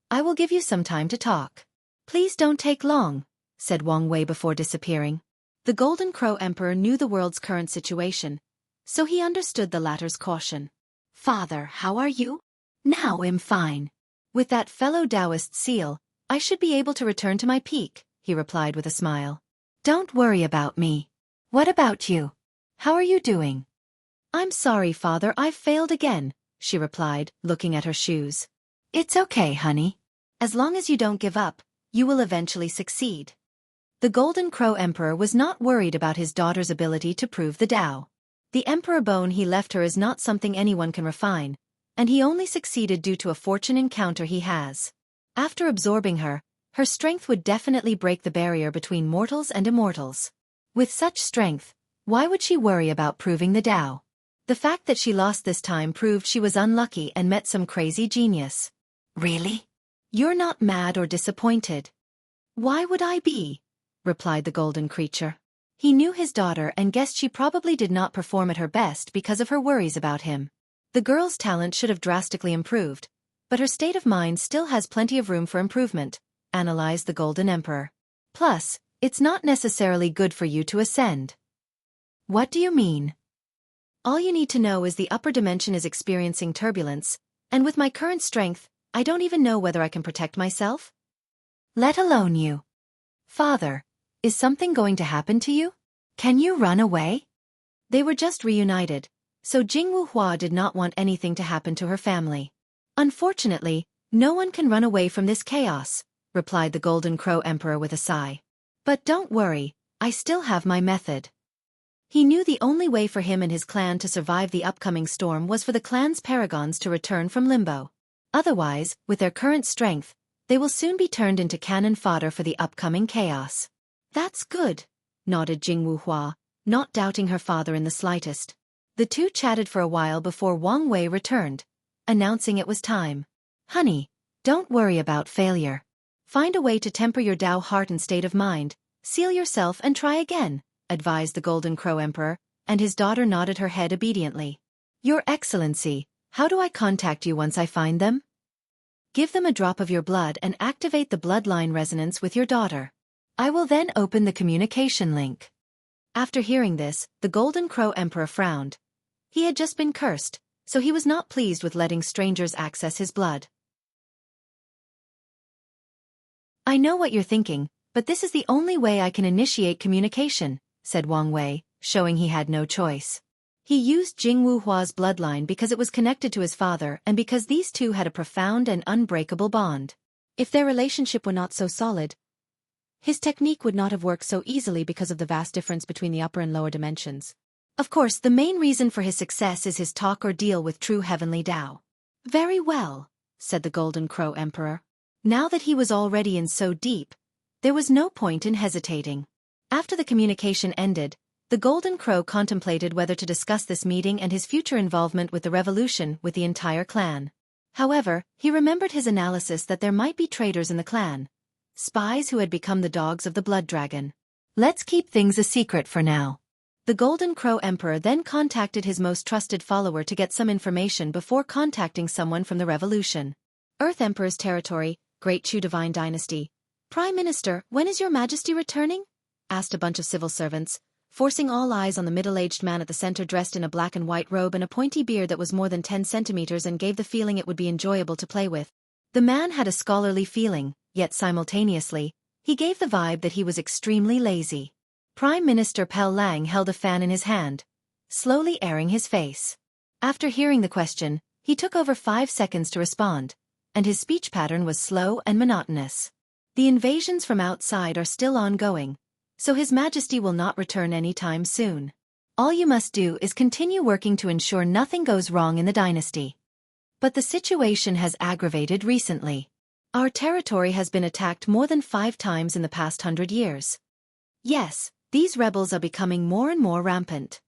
I will give you some time to talk. Please don't take long, said Wang Wei before disappearing. The Golden Crow Emperor knew the world's current situation, so he understood the latter's caution. Father, how are you? Now I'm fine. With that fellow Taoist seal, I should be able to return to my peak, he replied with a smile. Don't worry about me. What about you? How are you doing? I'm sorry, Father, I've failed again, she replied, looking at her shoes. It's okay, honey. As long as you don't give up, you will eventually succeed. The Golden Crow Emperor was not worried about his daughter's ability to prove the Tao. The Emperor bone he left her is not something anyone can refine, and he only succeeded due to a fortunate encounter he has. After absorbing her, her strength would definitely break the barrier between mortals and immortals. With such strength, why would she worry about proving the Tao? The fact that she lost this time proved she was unlucky and met some crazy genius. Really? You're not mad or disappointed? Why would I be? Replied the golden creature. He knew his daughter and guessed she probably did not perform at her best because of her worries about him. The girl's talent should have drastically improved, but her state of mind still has plenty of room for improvement, analyzed the Golden Emperor. Plus, it's not necessarily good for you to ascend. What do you mean? All you need to know is the upper dimension is experiencing turbulence, and with my current strength, I don't even know whether I can protect myself. Let alone you. Father, is something going to happen to you? Can you run away? They were just reunited, so Jianghu did not want anything to happen to her family. Unfortunately, no one can run away from this chaos, replied the Golden Crow Emperor with a sigh. But don't worry, I still have my method. He knew the only way for him and his clan to survive the upcoming storm was for the clan's paragons to return from limbo. Otherwise, with their current strength, they will soon be turned into cannon fodder for the upcoming chaos. That's good, nodded Jianghu, not doubting her father in the slightest. The two chatted for a while before Wang Wei returned, announcing it was time. Honey, don't worry about failure. Find a way to temper your Tao heart and state of mind, seal yourself and try again, advised the Golden Crow Emperor, and his daughter nodded her head obediently. Your Excellency, how do I contact you once I find them? Give them a drop of your blood and activate the bloodline resonance with your daughter. I will then open the communication link. After hearing this, the Golden Crow Emperor frowned. He had just been cursed, so he was not pleased with letting strangers access his blood. I know what you're thinking, but this is the only way I can initiate communication, said Wang Wei, showing he had no choice. He used Jianghu's bloodline because it was connected to his father and because these two had a profound and unbreakable bond. If their relationship were not so solid, his technique would not have worked so easily because of the vast difference between the upper and lower dimensions. Of course, the main reason for his success is his talk or deal with true heavenly Tao. Very well, said the Golden Crow Emperor. Now that he was already in so deep, there was no point in hesitating. After the communication ended, the Golden Crow contemplated whether to discuss this meeting and his future involvement with the revolution with the entire clan. However, he remembered his analysis that there might be traitors in the clan, spies who had become the dogs of the Blood Dragon. Let's keep things a secret for now. The Golden Crow Emperor then contacted his most trusted follower to get some information before contacting someone from the revolution. Earth Emperor's territory, Great Chu Divine Dynasty. Prime Minister, when is your Majesty returning? Asked a bunch of civil servants, forcing all eyes on the middle-aged man at the center dressed in a black and white robe and a pointy beard that was more than 10 centimeters and gave the feeling it would be enjoyable to play with. The man had a scholarly feeling, yet simultaneously, he gave the vibe that he was extremely lazy. Prime Minister Pel Lang held a fan in his hand, slowly airing his face. After hearing the question, he took over 5 seconds to respond, and his speech pattern was slow and monotonous. The invasions from outside are still ongoing, so His Majesty will not return anytime soon. All you must do is continue working to ensure nothing goes wrong in the dynasty. But the situation has aggravated recently. Our territory has been attacked more than 5 times in the past 100 years. Yes, these rebels are becoming more and more rampant.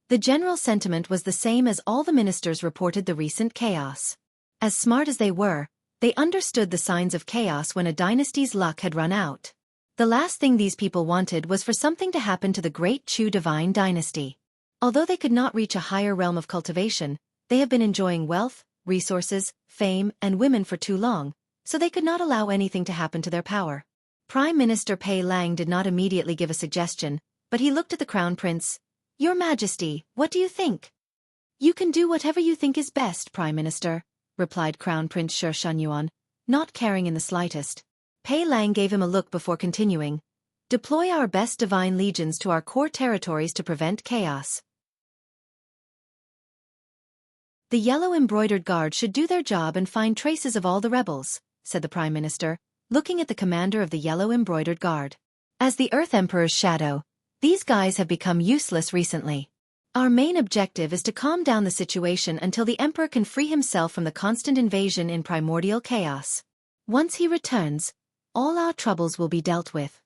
The general sentiment was the same as all the ministers reported the recent chaos. As smart as they were, they understood the signs of chaos when a dynasty's luck had run out. The last thing these people wanted was for something to happen to the Great Chu Divine Dynasty. Although they could not reach a higher realm of cultivation, they have been enjoying wealth, resources, fame, and women for too long, so they could not allow anything to happen to their power. Prime Minister Pei Lang did not immediately give a suggestion, but he looked at the Crown Prince. Your Majesty, what do you think? You can do whatever you think is best, Prime Minister, replied Crown Prince Xianxia, not caring in the slightest. Pei Lang gave him a look before continuing. Deploy our best divine legions to our core territories to prevent chaos. The yellow embroidered guard should do their job and find traces of all the rebels, said the Prime Minister, looking at the commander of the yellow embroidered guard. As the Earth Emperor's shadow, these guys have become useless recently. Our main objective is to calm down the situation until the Emperor can free himself from the constant invasion in primordial chaos. Once he returns, all our troubles will be dealt with.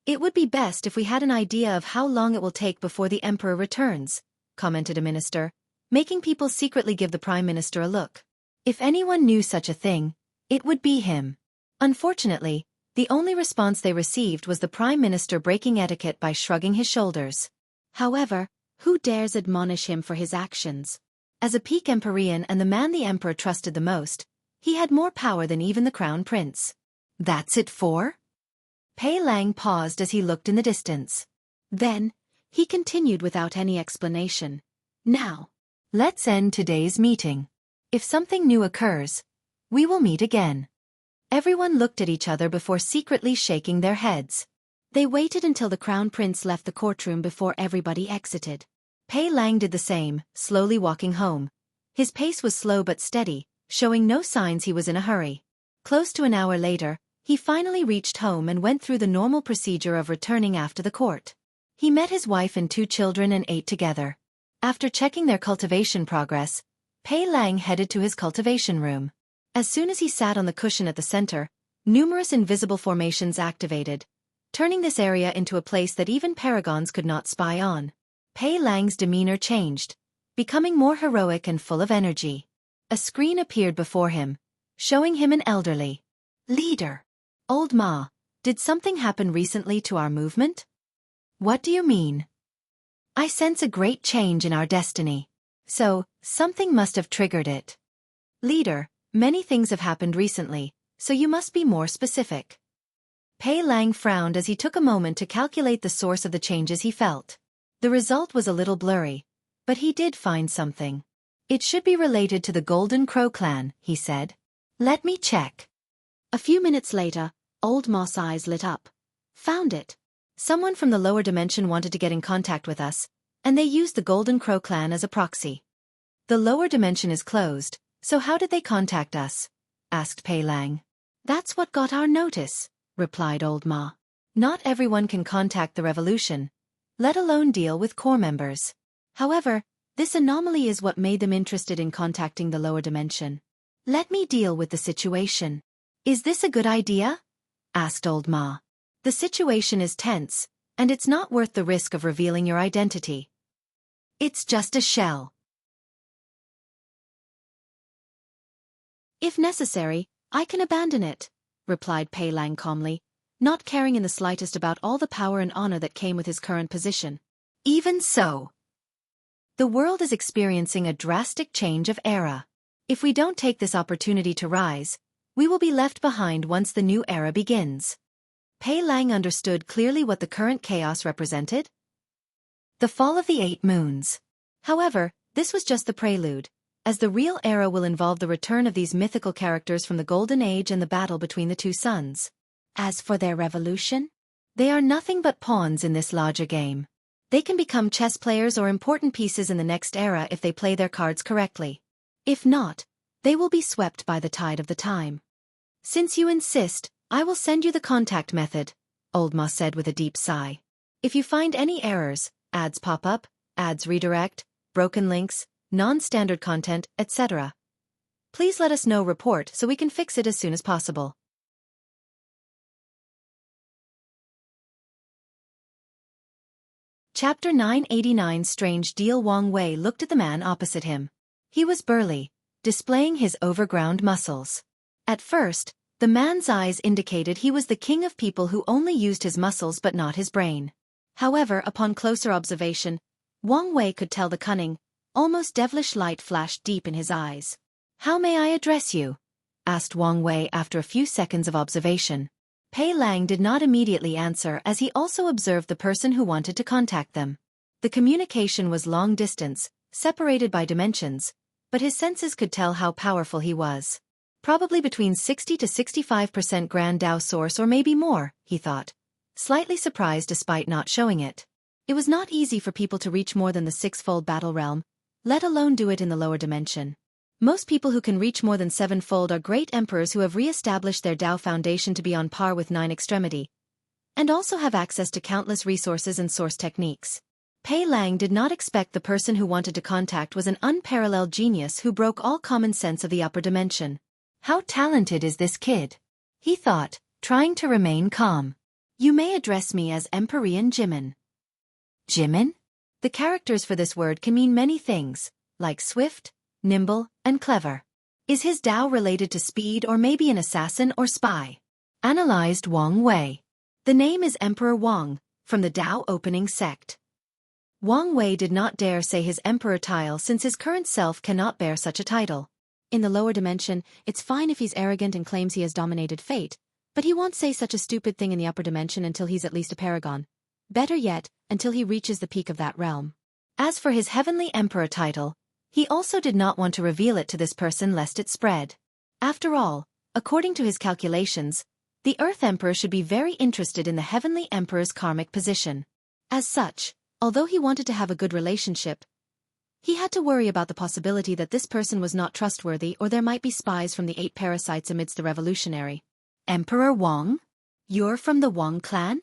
It would be best if we had an idea of how long it will take before the Emperor returns, commented a minister, making people secretly give the Prime Minister a look. If anyone knew such a thing, it would be him. Unfortunately, the only response they received was the Prime Minister breaking etiquette by shrugging his shoulders. However, who dares admonish him for his actions? As a peak Empyrean and the man the Emperor trusted the most, he had more power than even the Crown Prince. That's it for? Pei Lang paused as he looked in the distance. Then, he continued without any explanation. Now, let's end today's meeting. If something new occurs, we will meet again. Everyone looked at each other before secretly shaking their heads. They waited until the Crown Prince left the courtroom before everybody exited. Pei Lang did the same, slowly walking home. His pace was slow but steady, showing no signs he was in a hurry. Close to an hour later, he finally reached home and went through the normal procedure of returning after the court. He met his wife and 2 children and ate together. After checking their cultivation progress, Pei Lang headed to his cultivation room. As soon as he sat on the cushion at the center, numerous invisible formations activated, turning this area into a place that even paragons could not spy on. Pei Lang's demeanor changed, becoming more heroic and full of energy. A screen appeared before him, showing him an elderly leader. Old Ma, did something happen recently to our movement? What do you mean? I sense a great change in our destiny. So, something must have triggered it. Leader, many things have happened recently, so you must be more specific. Pei Lang frowned as he took a moment to calculate the source of the changes he felt. The result was a little blurry, but he did find something. It should be related to the Golden Crow clan, he said. Let me check. A few minutes later, Old Ma's eyes lit up. Found it. Someone from the lower dimension wanted to get in contact with us, and they used the Golden Crow clan as a proxy. The lower dimension is closed, so how did they contact us? Asked Pei Lang. That's what got our notice, replied Old Ma. Not everyone can contact the revolution, let alone deal with core members. However, this anomaly is what made them interested in contacting the lower dimension. Let me deal with the situation. Is this a good idea? Asked Old Ma. The situation is tense, and it's not worth the risk of revealing your identity. It's just a shell. If necessary, I can abandon it, replied Pei Lang calmly, not caring in the slightest about all the power and honor that came with his current position. Even so, the world is experiencing a drastic change of era. If we don't take this opportunity to rise, we will be left behind once the new era begins. Pei Lang understood clearly what the current chaos represented. The fall of the 8 moons. However, this was just the prelude, as the real era will involve the return of these mythical characters from the Golden Age and the battle between the two suns. As for their revolution, they are nothing but pawns in this larger game. They can become chess players or important pieces in the next era if they play their cards correctly. If not, they will be swept by the tide of the time. Since you insist, I will send you the contact method, Old Ma said with a deep sigh. If you find any errors, ads pop up, ads redirect, broken links, non-standard content, etc., please let us know. Report so we can fix it as soon as possible. Chapter 989 Strange Deal. Wang Wei looked at the man opposite him. He was burly, displaying his overground muscles. At first, the man's eyes indicated he was the king of people who only used his muscles but not his brain. However, upon closer observation, Wang Wei could tell the cunning, almost devilish light flashed deep in his eyes. How may I address you? Asked Wang Wei after a few seconds of observation. Pei Lang did not immediately answer as he also observed the person who wanted to contact them. The communication was long distance, separated by dimensions, but his senses could tell how powerful he was. Probably between 60 to 65% Grand Dao source or maybe more, he thought, slightly surprised despite not showing it. It was not easy for people to reach more than the 6-fold battle realm, let alone do it in the lower dimension. Most people who can reach more than 7-fold are great emperors who have re-established their Dao foundation to be on par with 9 extremity, and also have access to countless resources and source techniques. Pei Lang did not expect the person who wanted to contact was an unparalleled genius who broke all common sense of the upper dimension. How talented is this kid? He thought, trying to remain calm. You may address me as Empyrean Jimin. Jimin? The characters for this word can mean many things, like swift, nimble, and clever. Is his Dao related to speed or maybe an assassin or spy? Analyzed Wang Wei. The name is Emperor Wang, from the Dao opening sect. Wang Wei did not dare say his emperor title since his current self cannot bear such a title. In the lower dimension, it's fine if he's arrogant and claims he has dominated fate, but he won't say such a stupid thing in the upper dimension until he's at least a paragon. Better yet, until he reaches the peak of that realm. As for his heavenly emperor title, he also did not want to reveal it to this person lest it spread. After all, according to his calculations, the Earth Emperor should be very interested in the Heavenly Emperor's karmic position. As such, although he wanted to have a good relationship, he had to worry about the possibility that this person was not trustworthy or there might be spies from the 8 parasites amidst the revolutionary. Emperor Wang? You're from the Wang clan?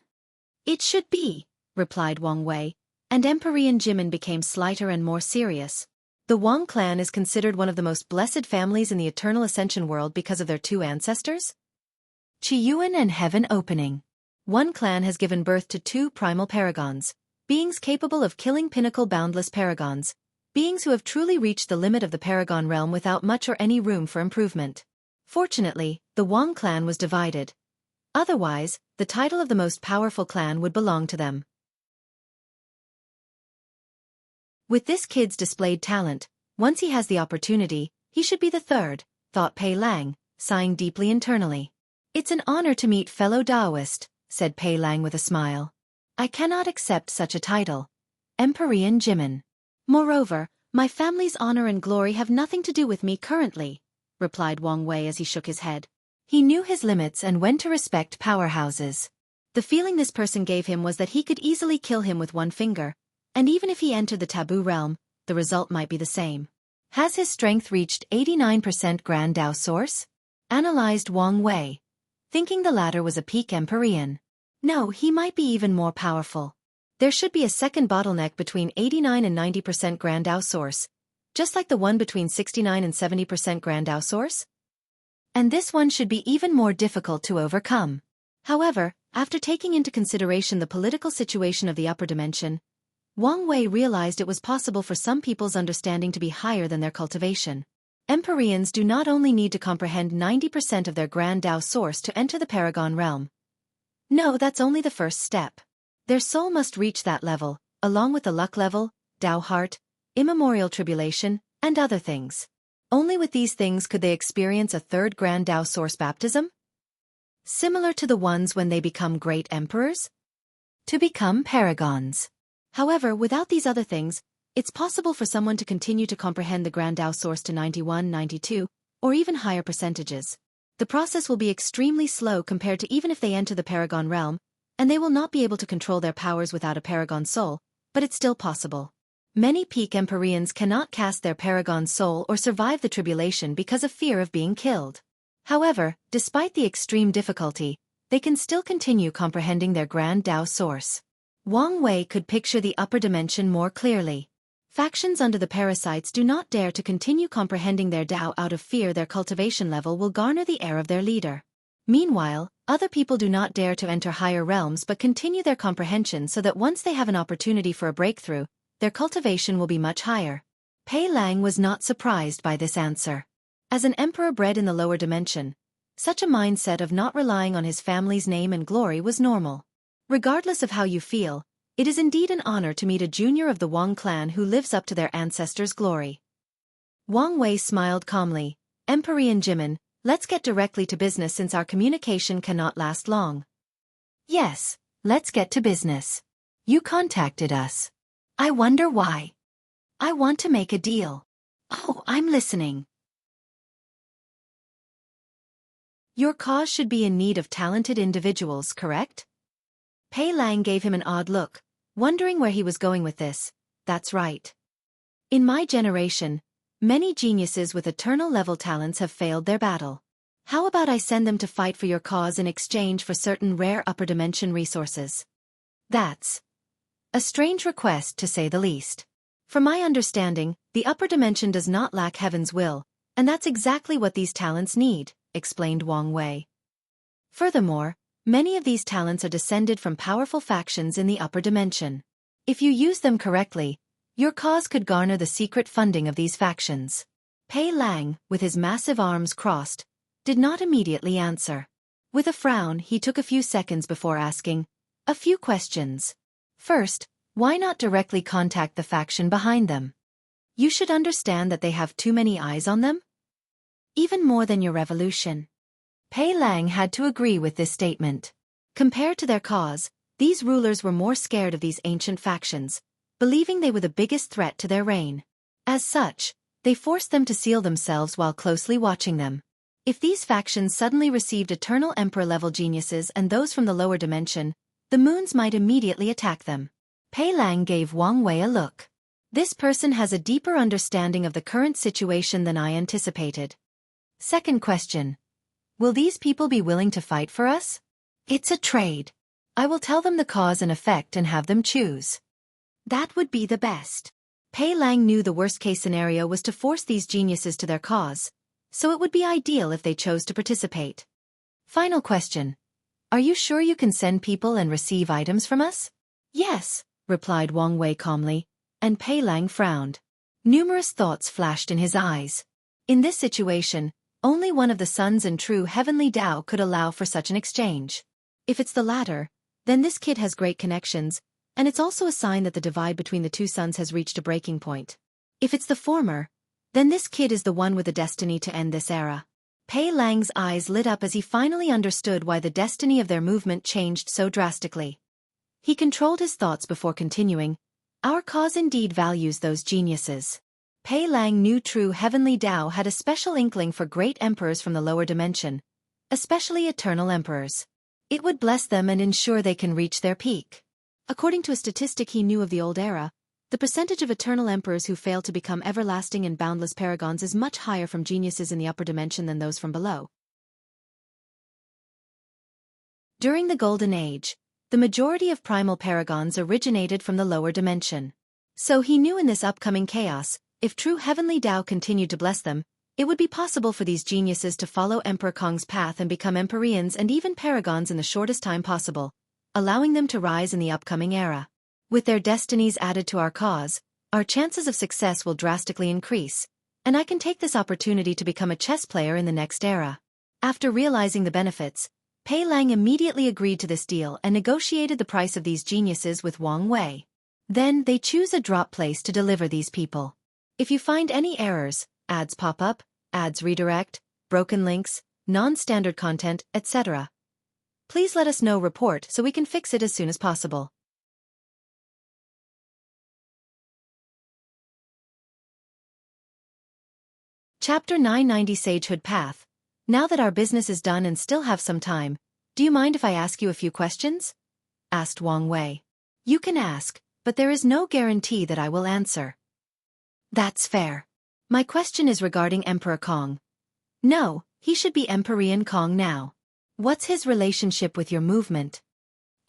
It should be, replied Wang Wei, and Empyrean Jimin became slighter and more serious. The Wang clan is considered one of the most blessed families in the eternal Ascension world because of their 2 ancestors? Qiyuan and Heaven Opening. One clan has given birth to 2 primal paragons, beings capable of killing pinnacle boundless paragons, beings who have truly reached the limit of the paragon realm without much or any room for improvement. Fortunately, the Wang clan was divided. Otherwise, the title of the most powerful clan would belong to them. With this kid's displayed talent, once he has the opportunity, he should be the 3rd, thought Pei Lang, sighing deeply internally. It's an honor to meet fellow Daoist, said Pei Lang with a smile. I cannot accept such a title. Empyrean Jimin. Moreover, my family's honor and glory have nothing to do with me currently, replied Wang Wei as he shook his head. He knew his limits and when to respect powerhouses. The feeling this person gave him was that he could easily kill him with one finger, and even if he entered the taboo realm, the result might be the same. Has his strength reached 89% Grand Dao source? Analyzed Wang Wei, thinking the latter was a peak Empyrean. No, he might be even more powerful. There should be a second bottleneck between 89 and 90% Grand Dao source, just like the one between 69 and 70% Grand Dao source. And this one should be even more difficult to overcome. However, after taking into consideration the political situation of the upper dimension, Wang Wei realized it was possible for some people's understanding to be higher than their cultivation. Empyreans do not only need to comprehend 90% of their grand Tao source to enter the Paragon realm. No, that's only the first step. Their soul must reach that level, along with the luck level, Tao heart, immemorial tribulation, and other things. Only with these things could they experience a third grand Tao source baptism, similar to the ones when they become great emperors, to become paragons. However, without these other things, it's possible for someone to continue to comprehend the grand Tao source to 91, 92, or even higher percentages. The process will be extremely slow compared to even if they enter the Paragon realm, and they will not be able to control their powers without a Paragon soul, but it's still possible. Many peak Empyreans cannot cast their Paragon soul or survive the tribulation because of fear of being killed. However, despite the extreme difficulty, they can still continue comprehending their grand Tao source. Wang Wei could picture the upper dimension more clearly. Factions under the parasites do not dare to continue comprehending their Tao out of fear their cultivation level will garner the heir of their leader. Meanwhile, other people do not dare to enter higher realms but continue their comprehension so that once they have an opportunity for a breakthrough, their cultivation will be much higher. Pei Lang was not surprised by this answer. As an emperor bred in the lower dimension, such a mindset of not relying on his family's name and glory was normal. Regardless of how you feel, it is indeed an honor to meet a junior of the Wang clan who lives up to their ancestors' glory. Wang Wei smiled calmly. Empyrean Jimin, let's get directly to business since our communication cannot last long. Yes, let's get to business. You contacted us. I wonder why. I want to make a deal. Oh, I'm listening. Your cause should be in need of talented individuals, correct? Pei Lang gave him an odd look, wondering where he was going with this. That's right. In my generation, many geniuses with eternal-level talents have failed their battle. How about I send them to fight for your cause in exchange for certain rare upper-dimension resources? That's a strange request, to say the least. From my understanding, the upper dimension does not lack heaven's will, and that's exactly what these talents need, explained Wang Wei. Furthermore, many of these talents are descended from powerful factions in the upper dimension. If you use them correctly, your cause could garner the secret funding of these factions. Pei Lang, with his massive arms crossed, did not immediately answer. With a frown, he took a few seconds before asking a few questions. First, why not directly contact the faction behind them? You should understand that they have too many eyes on them? Even more than your revolution. Pei Lang had to agree with this statement. Compared to their cause, these rulers were more scared of these ancient factions, believing they were the biggest threat to their reign. As such, they forced them to seal themselves while closely watching them. If these factions suddenly received eternal emperor-level geniuses and those from the lower dimension, the moons might immediately attack them. Pei Lang gave Wang Wei a look. This person has a deeper understanding of the current situation than I anticipated. Second question. Will these people be willing to fight for us? It's a trade. I will tell them the cause and effect and have them choose. That would be the best. Pei Lang knew the worst-case scenario was to force these geniuses to their cause, so it would be ideal if they chose to participate. Final question. Are you sure you can send people and receive items from us? Yes, replied Wang Wei calmly, and Pei Lang frowned. Numerous thoughts flashed in his eyes. In this situation, only one of the sons and true heavenly Tao could allow for such an exchange. If it's the latter, then this kid has great connections, and it's also a sign that the divide between the two sons has reached a breaking point. If it's the former, then this kid is the one with the destiny to end this era. Pei Lang's eyes lit up as he finally understood why the destiny of their movement changed so drastically. He controlled his thoughts before continuing. Our cause indeed values those geniuses. Pei Lang knew true heavenly Tao had a special inkling for great emperors from the lower dimension, especially eternal emperors. It would bless them and ensure they can reach their peak. According to a statistic he knew of the old era, the percentage of eternal emperors who fail to become everlasting and boundless paragons is much higher from geniuses in the upper dimension than those from below. During the Golden Age, the majority of primal paragons originated from the lower dimension. So he knew in this upcoming chaos, if true heavenly Tao continued to bless them, It would be possible for these geniuses to follow Emperor Kong's path and become Empyreans and even Paragons in the shortest time possible, allowing them to rise in the upcoming era. With their destinies added to our cause, our chances of success will drastically increase, and I can take this opportunity to become a chess player in the next era. After realizing the benefits, Pei Lang immediately agreed to this deal and negotiated the price of these geniuses with Wang Wei. Then they choose a drop place to deliver these people. If you find any errors, ads pop up, ads redirect, broken links, non-standard content, etc., please let us know. Report so we can fix it as soon as possible. Chapter 990 Sagehood Path. Now that our business is done and still have some time, do you mind if I ask you a few questions? Asked Wang Wei. You can ask, but there is no guarantee that I will answer. That's fair. My question is regarding Emperor Kong. No, he should be Empyrean Kong now. What's his relationship with your movement?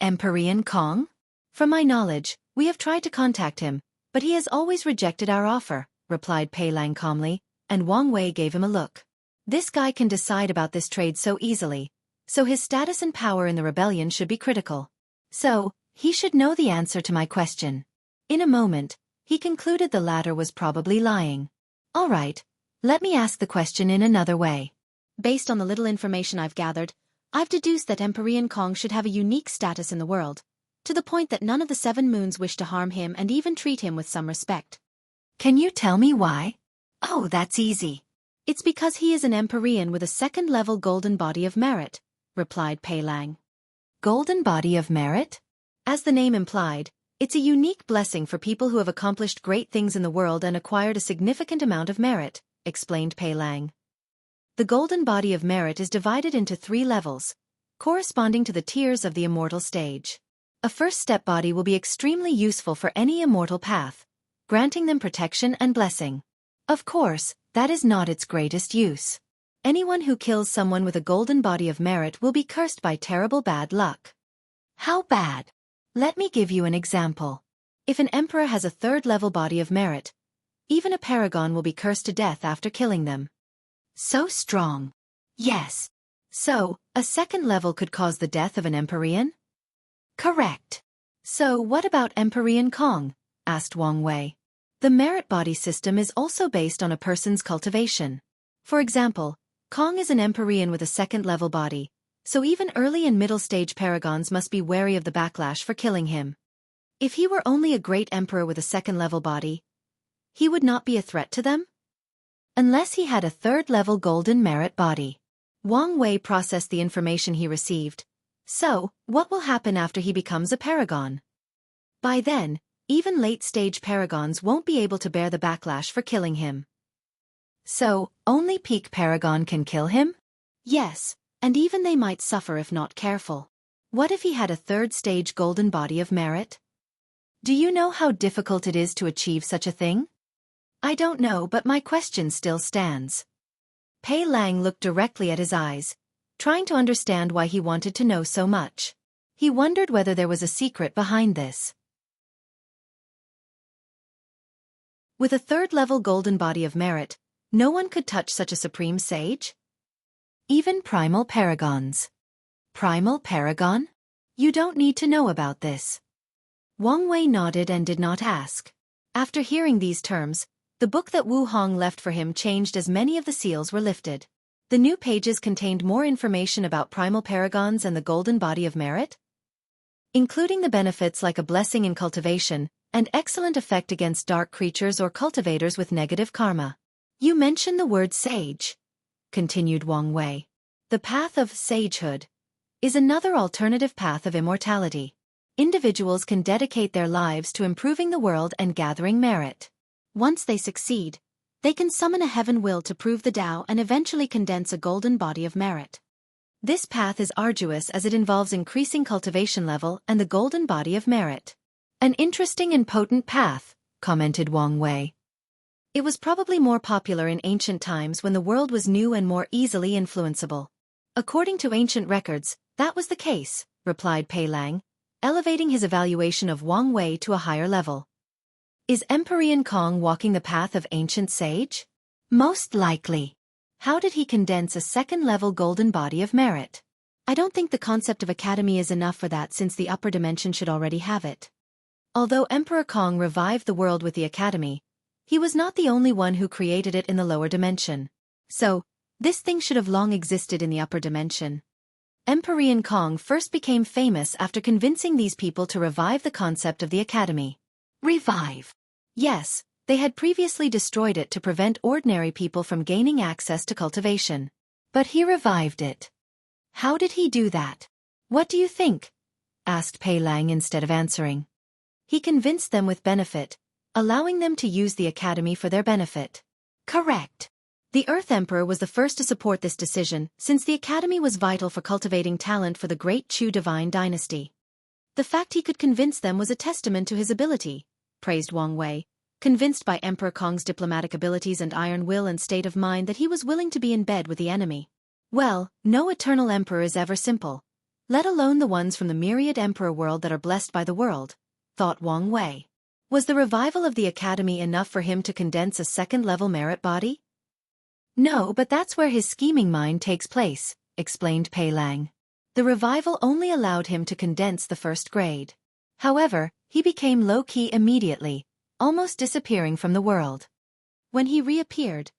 Empyrean Kong? From my knowledge, we have tried to contact him, but he has always rejected our offer, replied Pei Lang calmly, and Wang Wei gave him a look. This guy can decide about this trade so easily, so his status and power in the rebellion should be critical. So, he should know the answer to my question. In a moment, he concluded the latter was probably lying. All right, let me ask the question in another way. Based on the little information I've gathered, I've deduced that Empyrean Kong should have a unique status in the world, to the point that none of the 7 moons wish to harm him and even treat him with some respect. Can you tell me why? Oh, that's easy. It's because he is an Empyrean with a 2nd-level golden body of merit, replied Pei Lang. Golden body of merit? As the name implied, it's a unique blessing for people who have accomplished great things in the world and acquired a significant amount of merit, explained Pei Lang. The golden body of merit is divided into 3 levels, corresponding to the tiers of the immortal stage. A first-step body will be extremely useful for any immortal path, granting them protection and blessing. Of course, that is not its greatest use. Anyone who kills someone with a golden body of merit will be cursed by terrible bad luck. How bad? Let me give you an example. If an emperor has a 3rd-level body of merit, even a paragon will be cursed to death after killing them. So strong. Yes. So, a 2nd level could cause the death of an Empyrean? Correct. So what about Empyrean Kong? Asked Wang Wei. The merit body system is also based on a person's cultivation. For example, Kong is an Empyrean with a 2nd-level body, so even early and middle-stage paragons must be wary of the backlash for killing him. If he were only a great emperor with a 2nd-level body, he would not be a threat to them? Unless he had a 3rd-level golden merit body. Wang Wei processed the information he received. So, what will happen after he becomes a paragon? By then, even late-stage paragons won't be able to bear the backlash for killing him. So, only peak paragon can kill him? Yes, and even they might suffer if not careful. What if he had a 3rd-stage golden body of merit? Do you know how difficult it is to achieve such a thing? I don't know, but my question still stands. Pei Lang looked directly at his eyes, trying to understand why he wanted to know so much. He wondered whether there was a secret behind this. With a 3rd-level golden body of merit, no one could touch such a supreme sage? Even primal paragons. Primal paragon? You don't need to know about this. Wang Wei nodded and did not ask. After hearing these terms, the book that Wu Hong left for him changed as many of the seals were lifted. The new pages contained more information about primal paragons and the golden body of merit, including the benefits like a blessing in cultivation, and excellent effect against dark creatures or cultivators with negative karma. You mentioned the word sage, continued Wang Wei. The path of sagehood is another alternative path of immortality. Individuals can dedicate their lives to improving the world and gathering merit. Once they succeed, they can summon a heaven will to prove the Tao and eventually condense a golden body of merit. This path is arduous as it involves increasing cultivation level and the golden body of merit. An interesting and potent path, commented Wang Wei. It was probably more popular in ancient times when the world was new and more easily influenceable. According to ancient records, that was the case, replied Pei Lang, elevating his evaluation of Wang Wei to a higher level. Is Empyrean Kong walking the path of ancient sage? Most likely. How did he condense a second-level golden body of merit? I don't think the concept of academy is enough for that, since the upper dimension should already have it. Although Emperor Kong revived the world with the academy, he was not the only one who created it in the lower dimension. So, this thing should have long existed in the upper dimension. Emperor Kong first became famous after convincing these people to revive the concept of the academy. Revive? Yes, they had previously destroyed it to prevent ordinary people from gaining access to cultivation. But he revived it. How did he do that? What do you think? Asked Pei Lang instead of answering. He convinced them with benefit, allowing them to use the academy for their benefit. Correct. The Earth Emperor was the first to support this decision, since the academy was vital for cultivating talent for the great Chu divine dynasty. The fact he could convince them was a testament to his ability, praised Wang Wei, convinced by Emperor Kong's diplomatic abilities and iron will and state of mind that he was willing to be in bed with the enemy. Well, no eternal emperor is ever simple, let alone the ones from the myriad emperor world that are blessed by the world, thought Wang Wei. Was the revival of the academy enough for him to condense a second-level merit body? No, but that's where his scheming mind takes place, explained Pei Lang. The revival only allowed him to condense the first grade. However, he became low-key immediately, almost disappearing from the world. When he reappeared,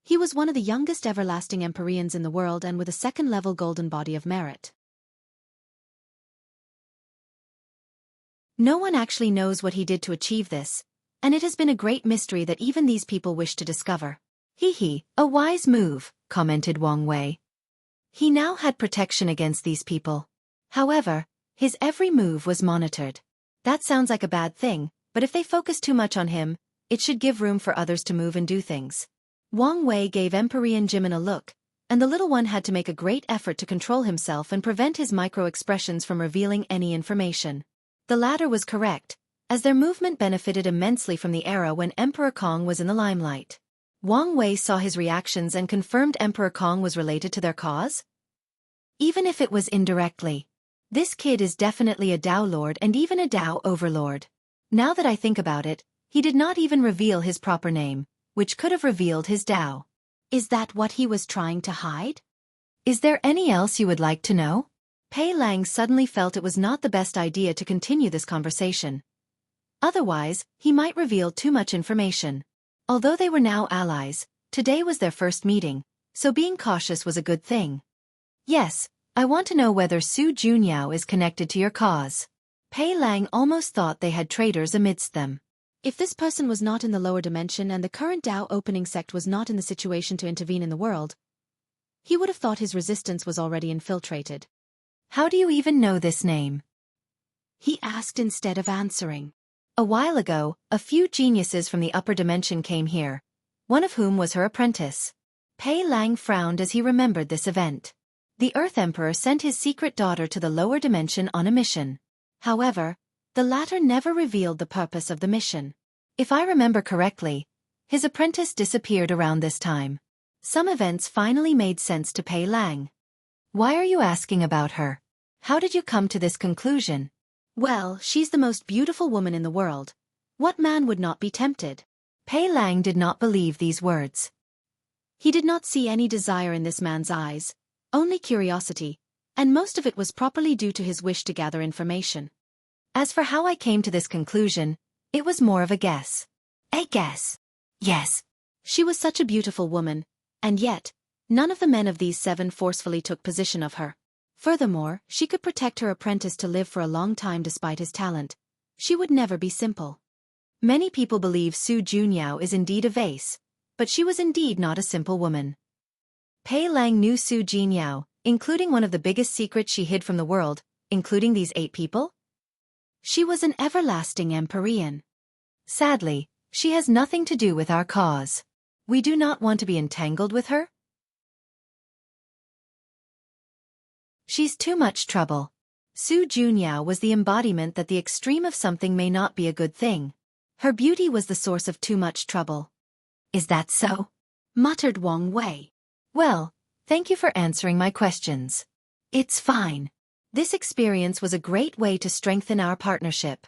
he was one of the youngest everlasting Empyreans in the world and with a second-level golden body of merit. No one actually knows what he did to achieve this, and it has been a great mystery that even these people wish to discover. Hee, a wise move, commented Wang Wei. He now had protection against these people. However, his every move was monitored. That sounds like a bad thing, but if they focus too much on him, it should give room for others to move and do things. Wang Wei gave Emperor Jimin a look, and the little one had to make a great effort to control himself and prevent his micro-expressions from revealing any information. The latter was correct, as their movement benefited immensely from the era when Emperor Kong was in the limelight. Wang Wei saw his reactions and confirmed Emperor Kong was related to their cause? Even if it was indirectly. This kid is definitely a Dao Lord and even a Dao Overlord. Now that I think about it, he did not even reveal his proper name, which could have revealed his Dao. Is that what he was trying to hide? Is there any else you would like to know? Pei Lang suddenly felt it was not the best idea to continue this conversation. Otherwise, he might reveal too much information. Although they were now allies, today was their first meeting, so being cautious was a good thing. Yes, I want to know whether Su Junyao is connected to your cause. Pei Lang almost thought they had traitors amidst them. If this person was not in the lower dimension and the current Dao opening sect was not in the situation to intervene in the world, he would have thought his resistance was already infiltrated. How do you even know this name? He asked instead of answering. A while ago, a few geniuses from the upper dimension came here, one of whom was her apprentice. Pei Lang frowned as he remembered this event. The Earth Emperor sent his secret daughter to the lower dimension on a mission. However, the latter never revealed the purpose of the mission. If I remember correctly, his apprentice disappeared around this time. Some events finally made sense to Pei Lang. Why are you asking about her? How did you come to this conclusion? Well, she's the most beautiful woman in the world. What man would not be tempted? Pei Lang did not believe these words. He did not see any desire in this man's eyes, only curiosity, and most of it was properly due to his wish to gather information. As for how I came to this conclusion, it was more of a guess. A guess? Yes. She was such a beautiful woman, and yet, none of the men of these 7 forcefully took possession of her. Furthermore, she could protect her apprentice to live for a long time despite his talent. She would never be simple. Many people believe Su Junyao is indeed a vase, but she was indeed not a simple woman. Pei Lang knew Su Junyao, including one of the biggest secrets she hid from the world, including these 8 people? She was an everlasting Empyrean. Sadly, she has nothing to do with our cause. We do not want to be entangled with her. She's too much trouble. Su Junyao was the embodiment that the extreme of something may not be a good thing. Her beauty was the source of too much trouble. Is that so? Muttered Wang Wei. Well, thank you for answering my questions. It's fine. This experience was a great way to strengthen our partnership.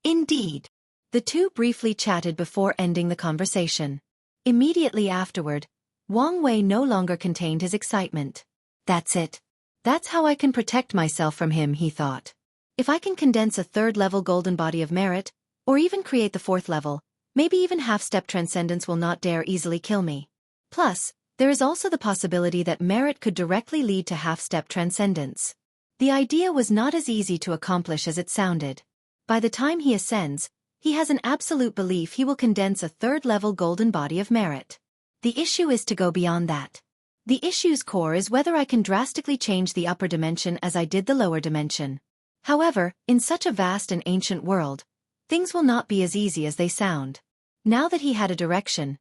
Indeed. The two briefly chatted before ending the conversation. Immediately afterward, Wang Wei no longer contained his excitement. That's it. That's how I can protect myself from him, he thought. If I can condense a third-level golden body of merit, or even create the fourth level, maybe even half-step transcendence will not dare easily kill me. Plus, there is also the possibility that merit could directly lead to half-step transcendence. The idea was not as easy to accomplish as it sounded. By the time he ascends, he has an absolute belief he will condense a third-level golden body of merit. The issue is to go beyond that. The issue's core is whether I can drastically change the upper dimension as I did the lower dimension. However, in such a vast and ancient world, things will not be as easy as they sound. Now that he had a direction,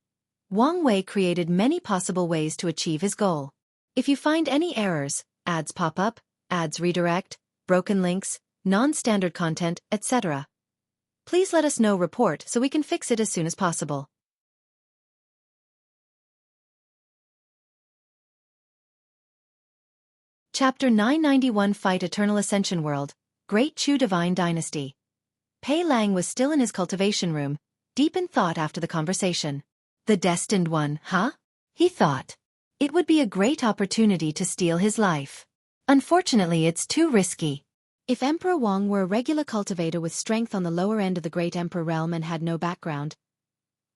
Wang Wei created many possible ways to achieve his goal. If you find any errors, ads pop up, ads redirect, broken links, non-standard content, etc., please let us know report so we can fix it as soon as possible. Chapter 991 Fight Eternal Ascension World, Great Chu Divine Dynasty. Pei Lang was still in his cultivation room, deep in thought after the conversation. The destined one, huh? He thought. It would be a great opportunity to steal his life. Unfortunately, it's too risky. If Emperor Wang were a regular cultivator with strength on the lower end of the Great Emperor realm and had no background,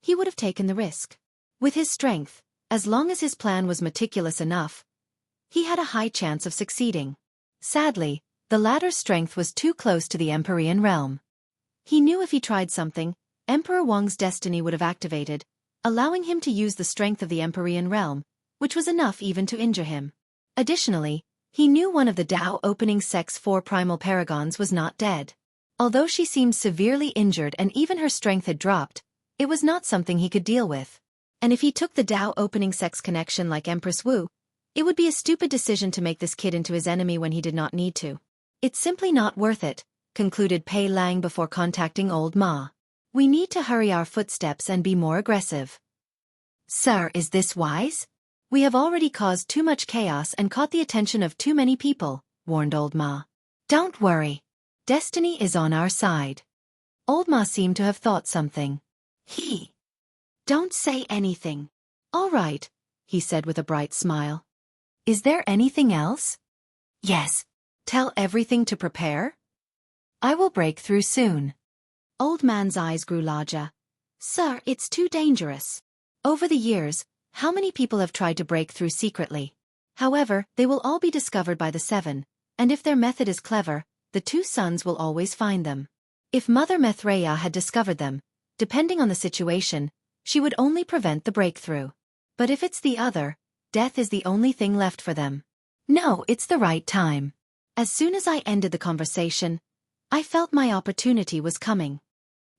he would have taken the risk. With his strength, as long as his plan was meticulous enough, he had a high chance of succeeding. Sadly, the latter's strength was too close to the Empyrean realm. He knew if he tried something, Emperor Wang's destiny would have activated, allowing him to use the strength of the Empyrean realm, which was enough even to injure him. Additionally, he knew one of the Tao opening sect's 4 primal paragons was not dead. Although she seemed severely injured and even her strength had dropped, it was not something he could deal with. And if he took the Tao opening sect's connection like Empress Wu, it would be a stupid decision to make this kid into his enemy when he did not need to. It's simply not worth it, concluded Pei Lang before contacting old Ma. We need to hurry our footsteps and be more aggressive. Sir, is this wise? We have already caused too much chaos and caught the attention of too many people, warned old Ma. Don't worry. Destiny is on our side. Old Ma seemed to have thought something. Don't say anything. All right, he said with a bright smile. Is there anything else? Yes. Tell everything to prepare? I will break through soon. Old man's eyes grew larger. Sir, it's too dangerous. Over the years, how many people have tried to break through secretly? However, they will all be discovered by the 7, and if their method is clever, the 2 sons will always find them. If Mother Methreya had discovered them, depending on the situation, she would only prevent the breakthrough. But if it's the other, death is the only thing left for them. No, it's the right time. As soon as I ended the conversation, I felt my opportunity was coming.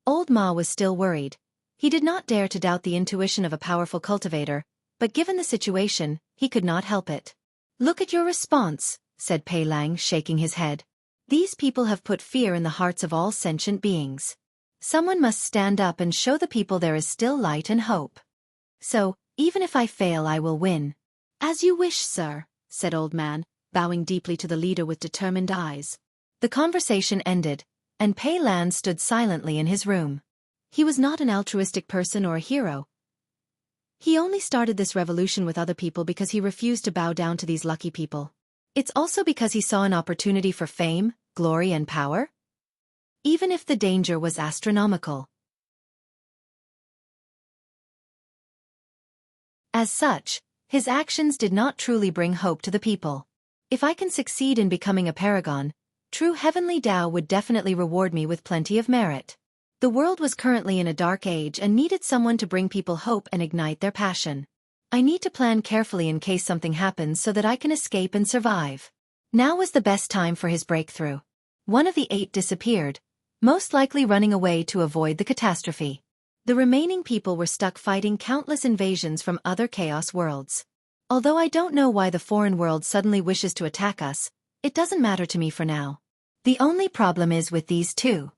Old Ma was still worried. He did not dare to doubt the intuition of a powerful cultivator, but given the situation, he could not help it. Look at your response, said Pei Lang, shaking his head. These people have put fear in the hearts of all sentient beings. Someone must stand up and show the people there is still light and hope. So, even if I fail, I will win. As you wish, sir, said Old Man, bowing deeply to the leader with determined eyes. The conversation ended, and Pei Lang stood silently in his room. He was not an altruistic person or a hero. He only started this revolution with other people because he refused to bow down to these lucky people. It's also because he saw an opportunity for fame, glory and power, even if the danger was astronomical. As such, his actions did not truly bring hope to the people. If I can succeed in becoming a paragon, true heavenly Tao would definitely reward me with plenty of merit. The world was currently in a dark age and needed someone to bring people hope and ignite their passion. I need to plan carefully in case something happens so that I can escape and survive. Now was the best time for his breakthrough. One of the 8 disappeared, most likely running away to avoid the catastrophe. The remaining people were stuck fighting countless invasions from other chaos worlds. Although I don't know why the foreign world suddenly wishes to attack us, it doesn't matter to me for now. The only problem is with these 2.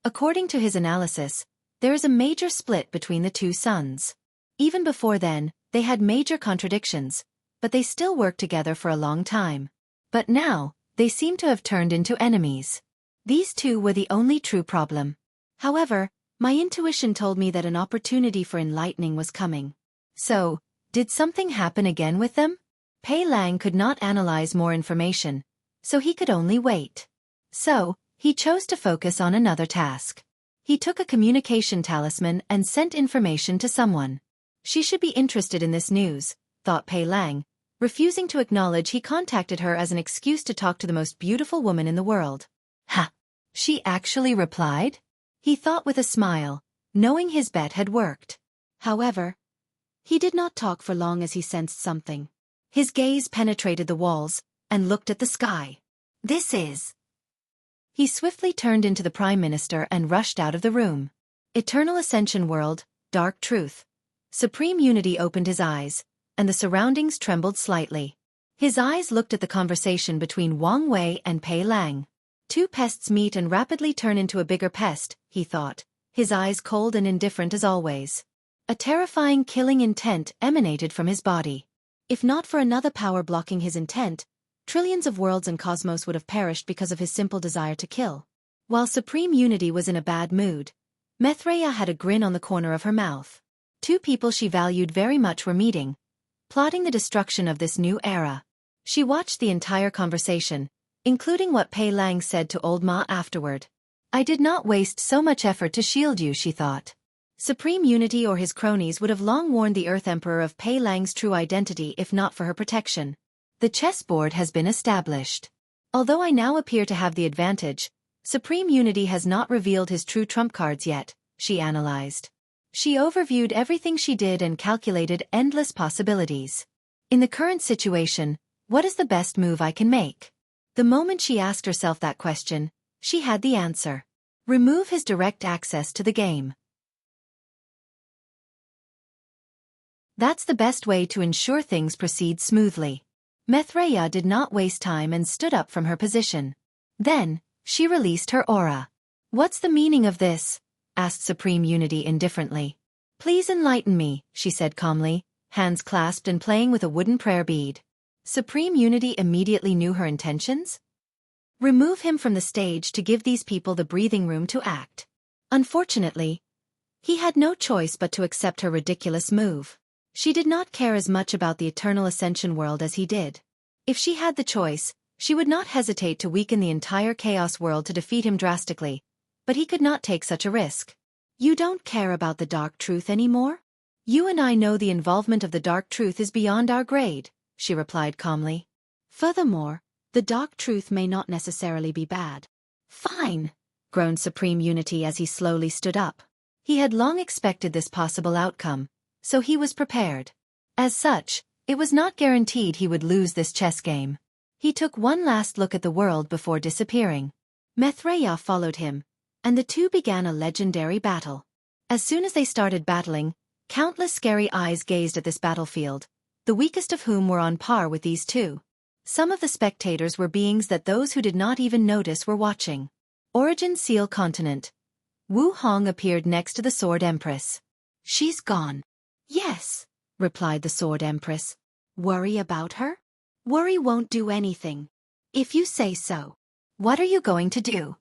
According to his analysis, there is a major split between the 2 sons. Even before then, they had major contradictions, but they still worked together for a long time. But now, they seem to have turned into enemies. These 2 were the only true problem. However, my intuition told me that an opportunity for enlightening was coming. So, did something happen again with them? Pei Lang could not analyze more information, so he could only wait. So, he chose to focus on another task. He took a communication talisman and sent information to someone. She should be interested in this news, thought Pei Lang. Refusing to acknowledge, he contacted her as an excuse to talk to the most beautiful woman in the world. Ha! She actually replied? He thought with a smile, knowing his bet had worked. However, he did not talk for long as he sensed something. His gaze penetrated the walls and looked at the sky. This is... He swiftly turned into the Prime Minister and rushed out of the room. Eternal Ascension World, Dark Truth. Supreme Unity opened his eyes, and the surroundings trembled slightly. His eyes looked at the conversation between Wang Wei and Pei Lang. Two pests meet and rapidly turn into a bigger pest, he thought, his eyes cold and indifferent as always. A terrifying killing intent emanated from his body. If not for another power blocking his intent, trillions of worlds and cosmos would have perished because of his simple desire to kill. While Supreme Unity was in a bad mood, Mithreya had a grin on the corner of her mouth. Two people she valued very much were meeting, plotting the destruction of this new era. She watched the entire conversation, including what Pei Lang said to Old Ma afterward. I did not waste so much effort to shield you, she thought. Supreme Unity or his cronies would have long warned the Earth Emperor of Pei Lang's true identity if not for her protection. The chessboard has been established. Although I now appear to have the advantage, Supreme Unity has not revealed his true trump cards yet, she analyzed. She overviewed everything she did and calculated endless possibilities. In the current situation, what is the best move I can make? The moment she asked herself that question, she had the answer. Remove his direct access to the game. That's the best way to ensure things proceed smoothly. Mithreya did not waste time and stood up from her position. Then, she released her aura. What's the meaning of this? Asked Supreme Unity indifferently. Please enlighten me, she said calmly, hands clasped and playing with a wooden prayer bead. Supreme Unity immediately knew her intentions. Remove him from the stage to give these people the breathing room to act. Unfortunately, he had no choice but to accept her ridiculous move. She did not care as much about the Eternal Ascension world as he did. If she had the choice, she would not hesitate to weaken the entire Chaos world to defeat him drastically, but he could not take such a risk. You don't care about the Dark Truth anymore? You and I know the involvement of the Dark Truth is beyond our grade, she replied calmly. Furthermore, the Dark Truth may not necessarily be bad. Fine, groaned Supreme Unity as he slowly stood up. He had long expected this possible outcome, so he was prepared. As such, it was not guaranteed he would lose this chess game. He took one last look at the world before disappearing. Mithreya followed him, and the two began a legendary battle. As soon as they started battling, countless scary eyes gazed at this battlefield, the weakest of whom were on par with these two. Some of the spectators were beings that those who did not even notice were watching. Origin Seal Continent. Wu Hong appeared next to the Sword Empress. She's gone. Yes, replied the Sword Empress. Worry about her? Worry won't do anything. If you say so. What are you going to do?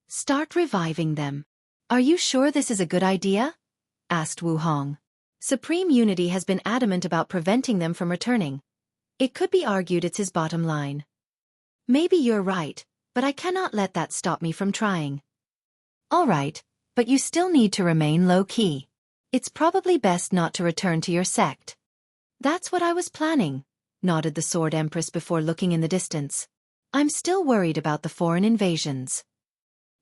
Start reviving them. Are you sure this is a good idea? Asked Wu Hong. Supreme Unity has been adamant about preventing them from returning. It could be argued it's his bottom line. Maybe you're right, but I cannot let that stop me from trying. All right, but you still need to remain low-key. It's probably best not to return to your sect. That's what I was planning, nodded the Sword Empress before looking in the distance. I'm still worried about the foreign invasions.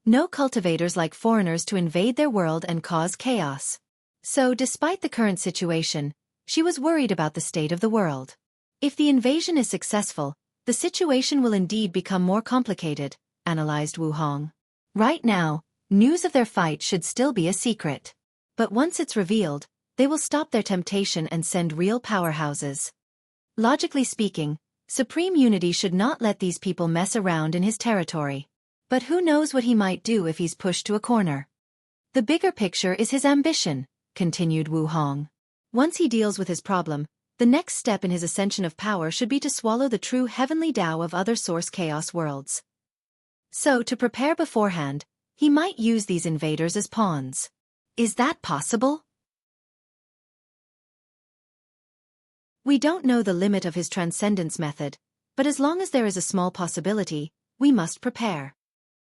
No cultivators like foreigners to invade their world and cause chaos. So, despite the current situation, she was worried about the state of the world. If the invasion is successful, the situation will indeed become more complicated, analyzed Wu Hong. Right now, news of their fight should still be a secret. But once it's revealed, they will stop their temptation and send real powerhouses. Logically speaking, Supreme Unity should not let these people mess around in his territory. But who knows what he might do if he's pushed to a corner. The bigger picture is his ambition, continued Wu Hong. Once he deals with his problem, the next step in his ascension of power should be to swallow the true heavenly Tao of other source chaos worlds. So, to prepare beforehand, he might use these invaders as pawns. Is that possible? We don't know the limit of his transcendence method, but as long as there is a small possibility, we must prepare.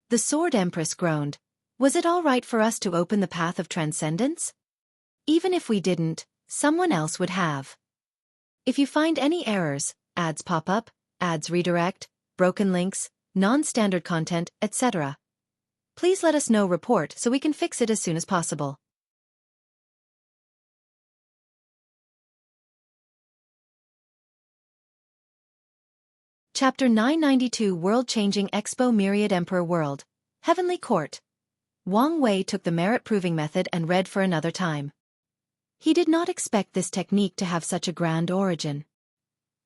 The Sword Empress groaned. Was it all right for us to open the path of transcendence? Even if we didn't, someone else would have. If you find any errors, ads pop up, ads redirect, broken links, non-standard content, etc., please let us know. Report so we can fix it as soon as possible. Chapter 992 World-Changing Expo Myriad Emperor World, Heavenly Court. Wang Wei took the merit-proving method and read for another time. He did not expect this technique to have such a grand origin.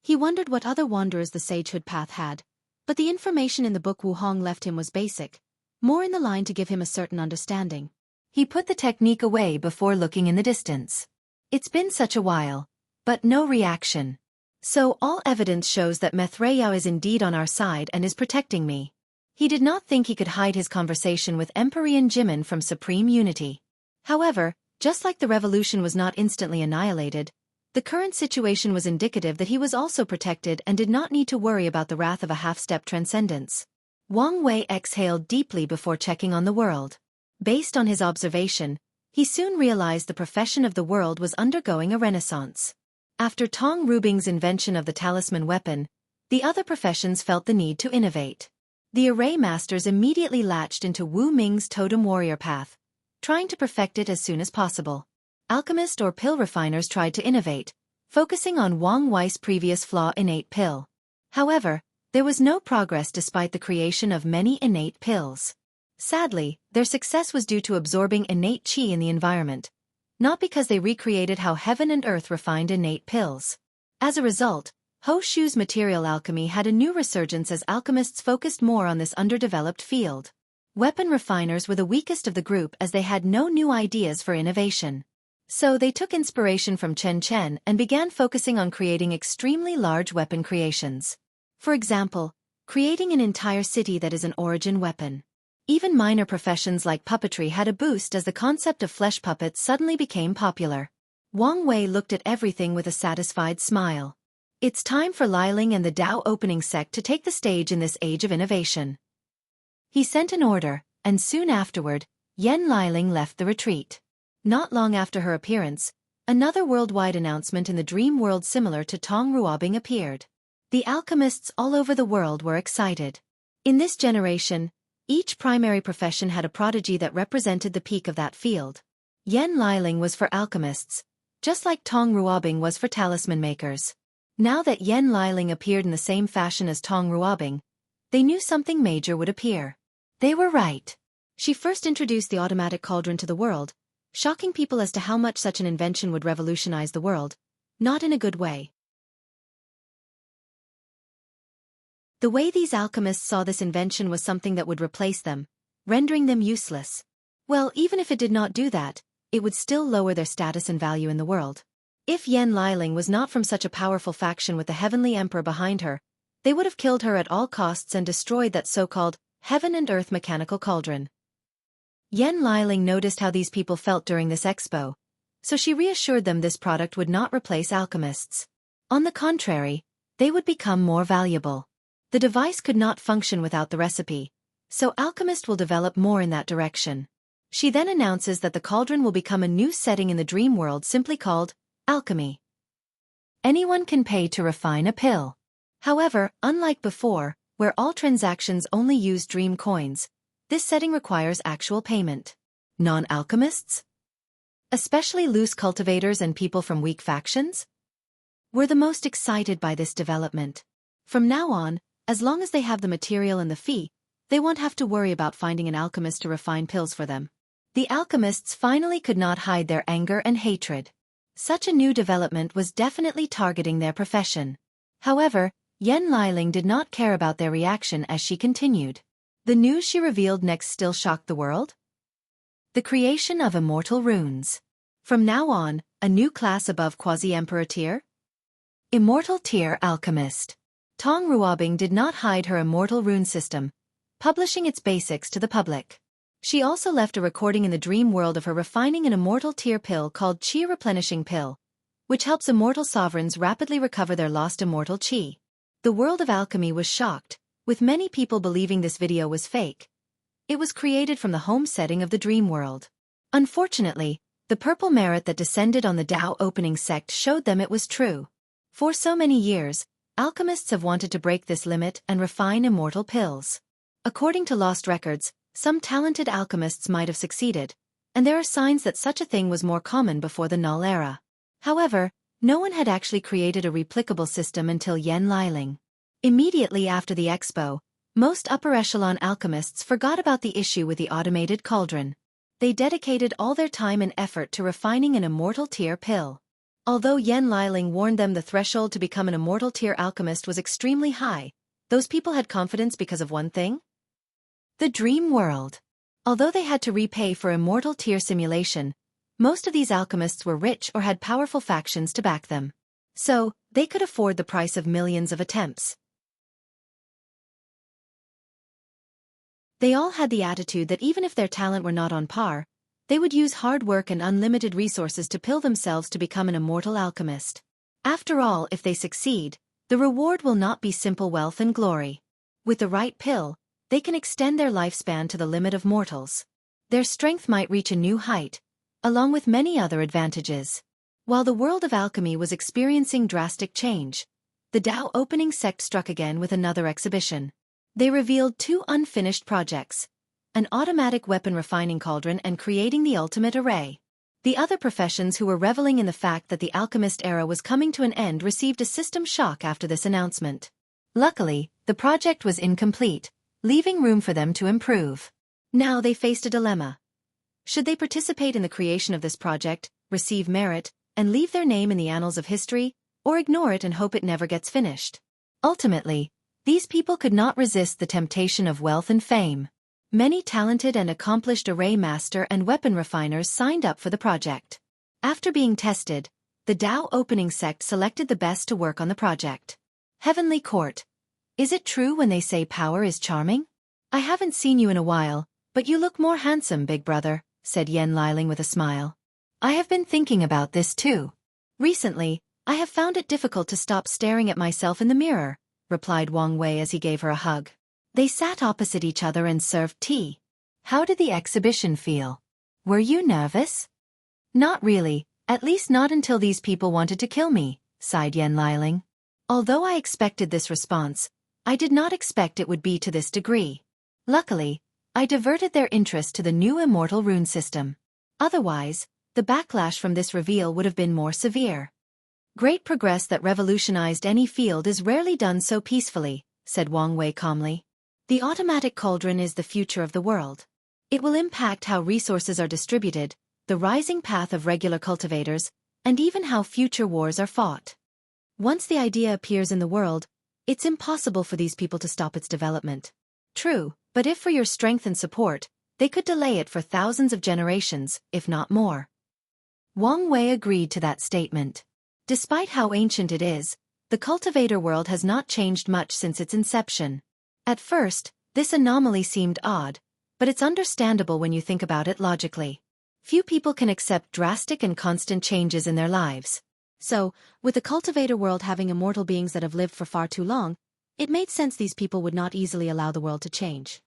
He wondered what other wanderers the Sagehood path had, but the information in the book Wu Hong left him was basic, more in the line to give him a certain understanding. He put the technique away before looking in the distance. It's been such a while, but no reaction. So all evidence shows that Methrayao is indeed on our side and is protecting me. He did not think he could hide his conversation with Emperor Jimin from supreme unity. However, just like the revolution was not instantly annihilated, the current situation was indicative that he was also protected and did not need to worry about the wrath of a half-step transcendence. Wang Wei exhaled deeply before checking on the world. Based on his observation, he soon realized the profession of the world was undergoing a renaissance. After Tong Rubing's invention of the talisman weapon, the other professions felt the need to innovate. The array masters immediately latched into Wu Ming's totem warrior path, trying to perfect it as soon as possible. Alchemist or pill refiners tried to innovate, focusing on Wang Wei's previous flaw innate pill. However, there was no progress despite the creation of many innate pills. Sadly, their success was due to absorbing innate qi in the environment, not because they recreated how heaven and earth refined innate pills. As a result, Ho Shu's material alchemy had a new resurgence as alchemists focused more on this underdeveloped field. Weapon refiners were the weakest of the group as they had no new ideas for innovation. So they took inspiration from Chen Chen and began focusing on creating extremely large weapon creations. For example, creating an entire city that is an origin weapon. Even minor professions like puppetry had a boost as the concept of flesh puppets suddenly became popular. Wang Wei looked at everything with a satisfied smile. It's time for Liling and the Dao opening sect to take the stage in this age of innovation. He sent an order, and soon afterward, Yan Liling left the retreat. Not long after her appearance, another worldwide announcement in the dream world similar to Tong Ruobing appeared. The alchemists all over the world were excited. In this generation, each primary profession had a prodigy that represented the peak of that field. Yan Liling was for alchemists, just like Tong Ruobing was for talisman makers. Now that Yan Liling appeared in the same fashion as Tong Ruobing, they knew something major would appear. They were right. She first introduced the automatic cauldron to the world, shocking people as to how much such an invention would revolutionize the world, not in a good way. The way these alchemists saw this invention was something that would replace them, rendering them useless. Well, even if it did not do that, it would still lower their status and value in the world. If Yan Liling was not from such a powerful faction with the Heavenly Emperor behind her, they would have killed her at all costs and destroyed that so-called heaven and earth mechanical cauldron. Yan Liling noticed how these people felt during this expo, so she reassured them this product would not replace alchemists. On the contrary, they would become more valuable. The device could not function without the recipe, so alchemists will develop more in that direction. She then announces that the cauldron will become a new setting in the dream world simply called alchemy. Anyone can pay to refine a pill. However, unlike before, where all transactions only use dream coins, this setting requires actual payment. Non-alchemists, especially loose cultivators and people from weak factions, were the most excited by this development. From now on, as long as they have the material and the fee, they won't have to worry about finding an alchemist to refine pills for them. The alchemists finally could not hide their anger and hatred. Such a new development was definitely targeting their profession. However, Yan Liling did not care about their reaction as she continued. The news she revealed next still shocked the world. The creation of immortal runes. From now on, a new class above quasi-emperor tier? Immortal tier alchemist. Tong Ruobing did not hide her immortal rune system, publishing its basics to the public. She also left a recording in the dream world of her refining an immortal tier pill called Qi Replenishing Pill, which helps immortal sovereigns rapidly recover their lost immortal chi. The world of alchemy was shocked, with many people believing this video was fake. It was created from the home setting of the dream world. Unfortunately, the purple merit that descended on the Tao opening sect showed them it was true. For so many years, alchemists have wanted to break this limit and refine immortal pills. According to lost records, some talented alchemists might have succeeded, and there are signs that such a thing was more common before the Null Era. However, no one had actually created a replicable system until Yen Liling. Immediately after the Expo, most upper-echelon alchemists forgot about the issue with the automated cauldron. They dedicated all their time and effort to refining an immortal tier pill. Although Yen Liling warned them the threshold to become an immortal tier alchemist was extremely high, those people had confidence because of one thing? The dream world. Although they had to repay for immortal tier simulation, most of these alchemists were rich or had powerful factions to back them. So, they could afford the price of millions of attempts. They all had the attitude that even if their talent were not on par, they would use hard work and unlimited resources to pill themselves to become an immortal alchemist. After all, if they succeed, the reward will not be simple wealth and glory. With the right pill, they can extend their lifespan to the limit of mortals. Their strength might reach a new height, along with many other advantages. While the world of alchemy was experiencing drastic change, the Tao opening sect struck again with another exhibition. They revealed 2 unfinished projects: an automatic weapon refining cauldron and creating the ultimate array. The other professions who were reveling in the fact that the alchemist era was coming to an end received a system shock after this announcement. Luckily, the project was incomplete, leaving room for them to improve. Now they faced a dilemma. Should they participate in the creation of this project, receive merit, and leave their name in the annals of history, or ignore it and hope it never gets finished? Ultimately, these people could not resist the temptation of wealth and fame. Many talented and accomplished array master and weapon refiners signed up for the project. After being tested, the Tao opening sect selected the best to work on the project. Heavenly Court. Is it true when they say power is charming? I haven't seen you in a while, but you look more handsome, big brother, said Yen Liling with a smile. I have been thinking about this too. Recently, I have found it difficult to stop staring at myself in the mirror, replied Wang Wei as he gave her a hug. They sat opposite each other and served tea. How did the exhibition feel? Were you nervous? Not really, at least not until these people wanted to kill me, sighed Yen Liling. Although I expected this response, I did not expect it would be to this degree. Luckily, I diverted their interest to the new immortal rune system. Otherwise, the backlash from this reveal would have been more severe. Great progress that revolutionized any field is rarely done so peacefully, said Wang Wei calmly. The automatic cauldron is the future of the world. It will impact how resources are distributed, the rising path of regular cultivators, and even how future wars are fought. Once the idea appears in the world, it's impossible for these people to stop its development. True, but if for your strength and support, they could delay it for thousands of generations, if not more. Wang Wei agreed to that statement. Despite how ancient it is, the cultivator world has not changed much since its inception. At first, this anomaly seemed odd, but it's understandable when you think about it logically. Few people can accept drastic and constant changes in their lives. So, with the cultivator world having immortal beings that have lived for far too long, it made sense these people would not easily allow the world to change.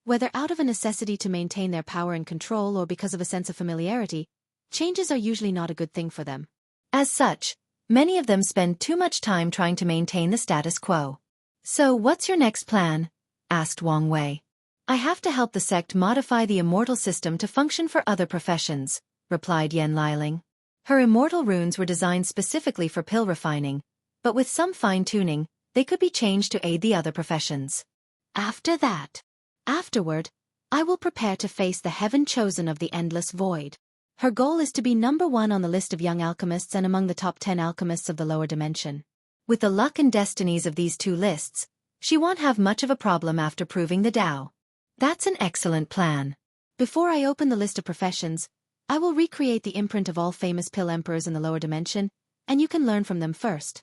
Whether out of a necessity to maintain their power and control or because of a sense of familiarity, changes are usually not a good thing for them. As such, many of them spend too much time trying to maintain the status quo. So what's your next plan? Asked Wang Wei. I have to help the sect modify the immortal system to function for other professions, replied Yen Liling. Her immortal runes were designed specifically for pill refining, but with some fine-tuning, they could be changed to aid the other professions. Afterward, I will prepare to face the heaven chosen of the endless void. Her goal is to be #1 on the list of young alchemists and among the top 10 alchemists of the lower dimension. With the luck and destinies of these 2 lists, she won't have much of a problem after proving the Tao. That's an excellent plan. Before I open the list of professions, I will recreate the imprint of all famous pill emperors in the lower dimension, and you can learn from them first.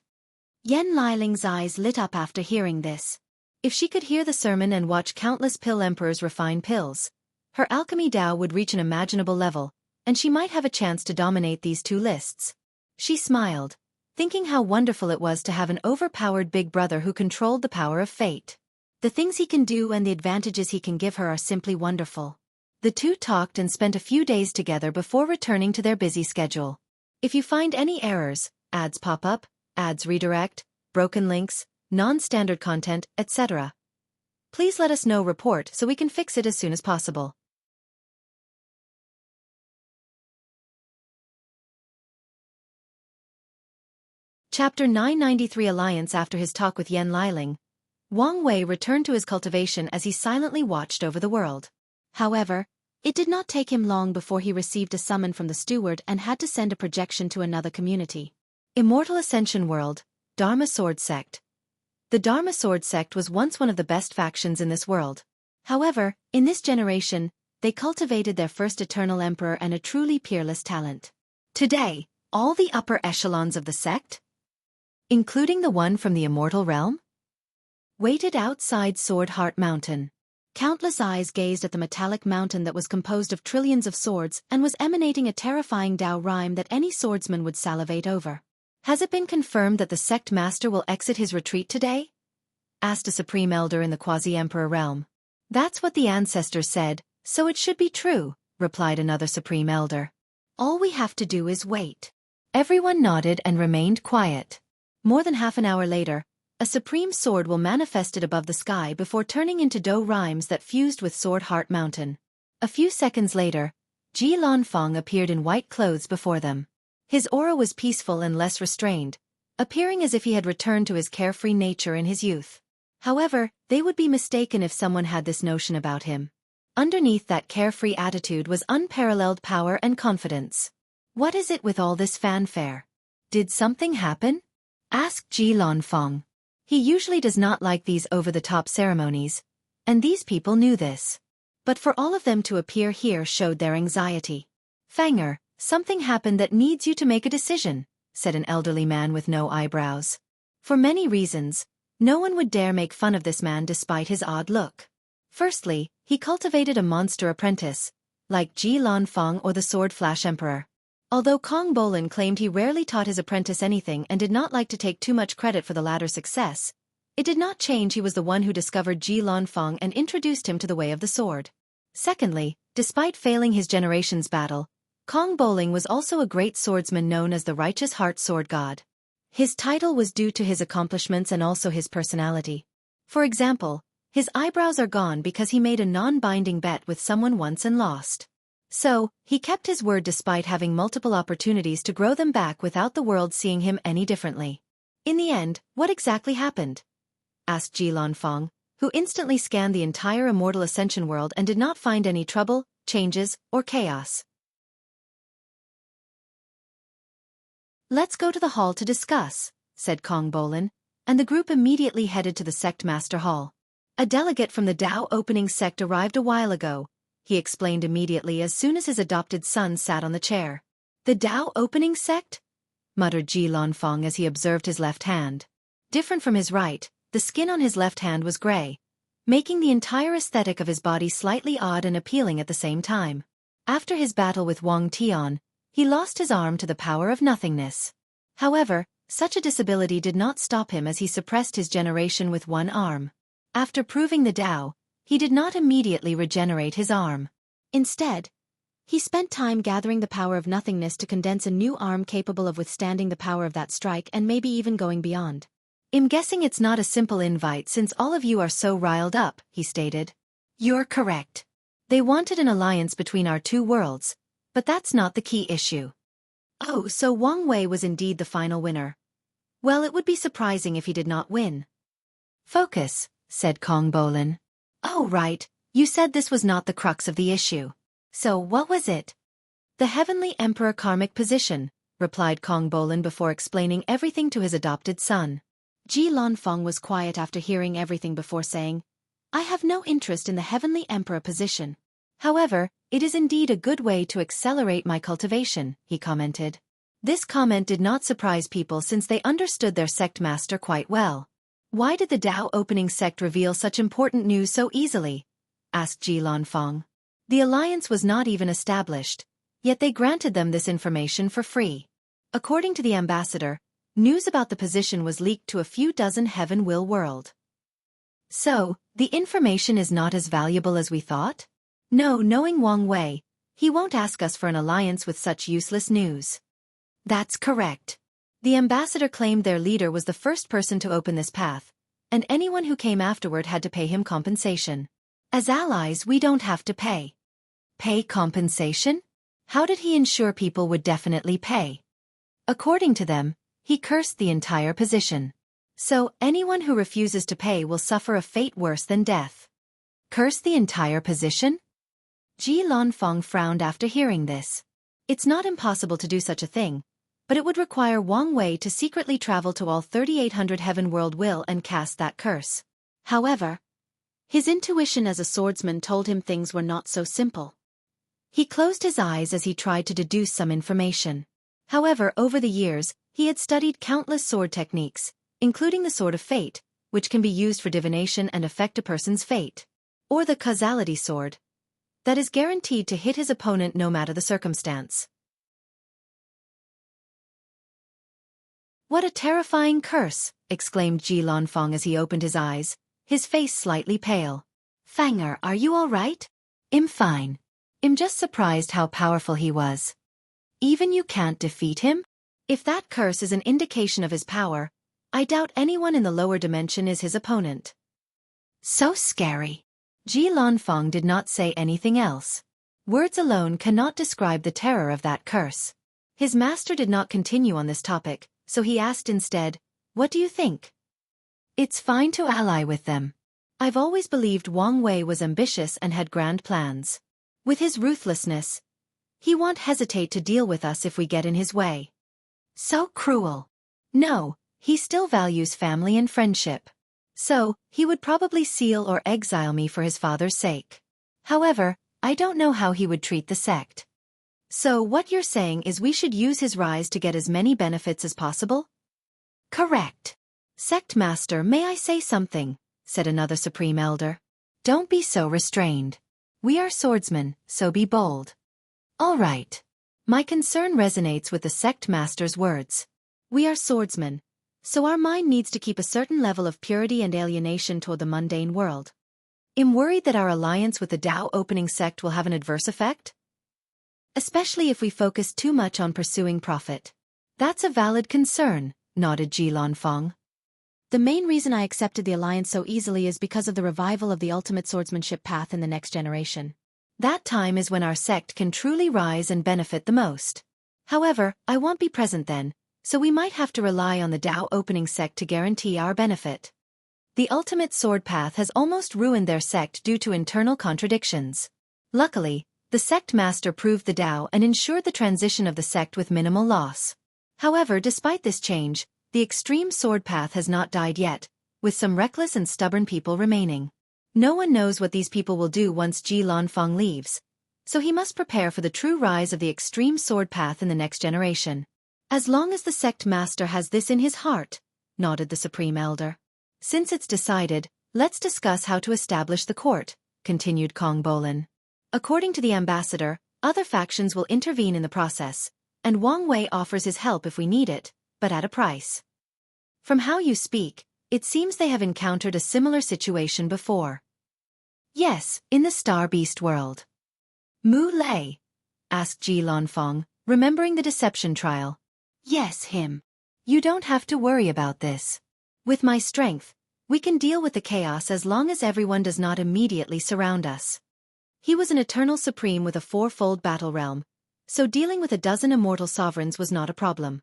Yen Liling's eyes lit up after hearing this. If she could hear the sermon and watch countless pill emperors refine pills, her alchemy Tao would reach an imaginable level, and she might have a chance to dominate these two lists. She smiled, thinking how wonderful it was to have an overpowered big brother who controlled the power of fate. The things he can do and the advantages he can give her are simply wonderful. The two talked and spent a few days together before returning to their busy schedule. If you find any errors, ads pop up, ads redirect, broken links, non-standard content, etc., please let us know. Report so we can fix it as soon as possible. Chapter 993 Alliance. After his talk with Yan Liling, Wang Wei returned to his cultivation as he silently watched over the world. However, it did not take him long before he received a summon from the steward and had to send a projection to another community. Immortal Ascension World, Dharma Sword Sect. The Dharma Sword Sect was once one of the best factions in this world. However, in this generation, they cultivated their first eternal emperor and a truly peerless talent. Today, all the upper echelons of the sect, including the one from the immortal realm, waited outside Sword Heart Mountain. Countless eyes gazed at the metallic mountain that was composed of trillions of swords and was emanating a terrifying Tao rhyme that any swordsman would salivate over. Has it been confirmed that the sect master will exit his retreat today? Asked a supreme elder in the quasi-emperor realm. That's what the ancestors said, so it should be true, replied another supreme elder. All we have to do is wait. Everyone nodded and remained quiet. More than half an hour later, a supreme sword will manifested above the sky before turning into Dao rhymes that fused with Sword Heart Mountain. A few seconds later, Ji Lanfang appeared in white clothes before them. His aura was peaceful and less restrained, appearing as if he had returned to his carefree nature in his youth. However, they would be mistaken if someone had this notion about him. Underneath that carefree attitude was unparalleled power and confidence. What is it with all this fanfare? Did something happen? Asked Ji Lanfang. He usually does not like these over-the-top ceremonies, and these people knew this. But for all of them to appear here showed their anxiety. Fanger, something happened that needs you to make a decision, said an elderly man with no eyebrows. For many reasons, no one would dare make fun of this man despite his odd look. Firstly, he cultivated a monster apprentice, like Ji Lanfang or the Sword Flash Emperor. Although Kong Bolin claimed he rarely taught his apprentice anything and did not like to take too much credit for the latter's success, it did not change he was the one who discovered Ji Lanfang and introduced him to the way of the sword. Secondly, despite failing his generation's battle, Kong Bolin was also a great swordsman known as the Righteous Heart Sword God. His title was due to his accomplishments and also his personality. For example, his eyebrows are gone because he made a non-binding bet with someone once and lost. So, he kept his word despite having multiple opportunities to grow them back without the world seeing him any differently. In the end, what exactly happened? Asked Ji Lanfang, who instantly scanned the entire Immortal Ascension world and did not find any trouble, changes, or chaos. Let's go to the hall to discuss, said Kong Bolin, and the group immediately headed to the Sect Master Hall. A delegate from the Dao Opening Sect arrived a while ago, he explained immediately as soon as his adopted son sat on the chair. The Dao Opening Sect? Muttered Ji Lanfang as he observed his left hand. Different from his right, the skin on his left hand was gray, making the entire aesthetic of his body slightly odd and appealing at the same time. After his battle with Wang Tian, he lost his arm to the power of nothingness. However, such a disability did not stop him as he suppressed his generation with one arm. After proving the Dao, he did not immediately regenerate his arm. Instead, he spent time gathering the power of nothingness to condense a new arm capable of withstanding the power of that strike and maybe even going beyond. I'm guessing it's not a simple invite since all of you are so riled up, he stated. You're correct. They wanted an alliance between our two worlds, but that's not the key issue. Oh, so Wang Wei was indeed the final winner. Well, it would be surprising if he did not win. Focus, said Kong Bolin. Oh right, you said this was not the crux of the issue. So what was it? The Heavenly Emperor karmic position, replied Kong Bolin before explaining everything to his adopted son. Ji Lanfang was quiet after hearing everything before saying, I have no interest in the Heavenly Emperor position. However, it is indeed a good way to accelerate my cultivation, he commented. This comment did not surprise people since they understood their sect master quite well. Why did the Dao Opening Sect reveal such important news so easily? Asked Ji Lanfang. The alliance was not even established, Yet they granted them this information for free. According to the ambassador, news about the position was leaked to a few dozen heaven will world. So, the information is not as valuable as we thought? No, knowing Wang Wei, he won't ask us for an alliance with such useless news. That's correct. The ambassador claimed their leader was the first person to open this path, and anyone who came afterward had to pay him compensation. As allies, we don't have to pay. Pay compensation? How did he ensure people would definitely pay? According to them, he cursed the entire position. So, anyone who refuses to pay will suffer a fate worse than death. Curse the entire position? Ji Lanfeng frowned after hearing this. It's not impossible to do such a thing, but it would require Wang Wei to secretly travel to all 3,800 heaven world will and cast that curse. However, his intuition as a swordsman told him things were not so simple. He closed his eyes as he tried to deduce some information. However, over the years, he had studied countless sword techniques, including the Sword of Fate, which can be used for divination and affect a person's fate. Or the Causality Sword, that is guaranteed to hit his opponent no matter the circumstance. What a terrifying curse, exclaimed Ji Lanfeng as he opened his eyes, his face slightly pale. Fanger, are you all right? I'm fine. I'm just surprised how powerful he was. Even you can't defeat him? If that curse is an indication of his power, I doubt anyone in the lower dimension is his opponent. So scary. Ji Lanfeng did not say anything else. Words alone cannot describe the terror of that curse. His master did not continue on this topic, so he asked instead, what do you think? It's fine to ally with them. I've always believed Wang Wei was ambitious and had grand plans. With his ruthlessness, he won't hesitate to deal with us if we get in his way. So cruel. No, he still values family and friendship. So, he would probably seal or exile me for his father's sake. However, I don't know how he would treat the sect. So what you're saying is we should use his rise to get as many benefits as possible? Correct. Sect Master, may I say something? Said another Supreme Elder. Don't be so restrained. We are swordsmen, so be bold. All right. My concern resonates with the Sect Master's words. We are swordsmen, so our mind needs to keep a certain level of purity and alienation toward the mundane world. I'm worried that our alliance with the Tao opening sect will have an adverse effect? Especially if we focus too much on pursuing profit. That's a valid concern, nodded Ji Lanfeng. The main reason I accepted the alliance so easily is because of the revival of the ultimate swordsmanship path in the next generation. That time is when our sect can truly rise and benefit the most. However, I won't be present then, so we might have to rely on the Tao opening sect to guarantee our benefit. The ultimate sword path has almost ruined their sect due to internal contradictions. Luckily, the sect master proved the Tao and ensured the transition of the sect with minimal loss. However, despite this change, the extreme sword path has not died yet, with some reckless and stubborn people remaining. No one knows what these people will do once Ji Lanfeng leaves, so he must prepare for the true rise of the extreme sword path in the next generation. As long as the sect master has this in his heart, nodded the Supreme Elder. Since it's decided, let's discuss how to establish the court, continued Kong Bolin. According to the ambassador, other factions will intervene in the process, and Wang Wei offers his help if we need it, but at a price. From how you speak, it seems they have encountered a similar situation before. Yes, in the Star Beast world. Mu Lei? Asked Ji Lanfeng, remembering the deception trial. Yes, him. You don't have to worry about this. With my strength, we can deal with the chaos as long as everyone does not immediately surround us. He was an eternal supreme with a fourfold battle realm, so dealing with a dozen immortal sovereigns was not a problem.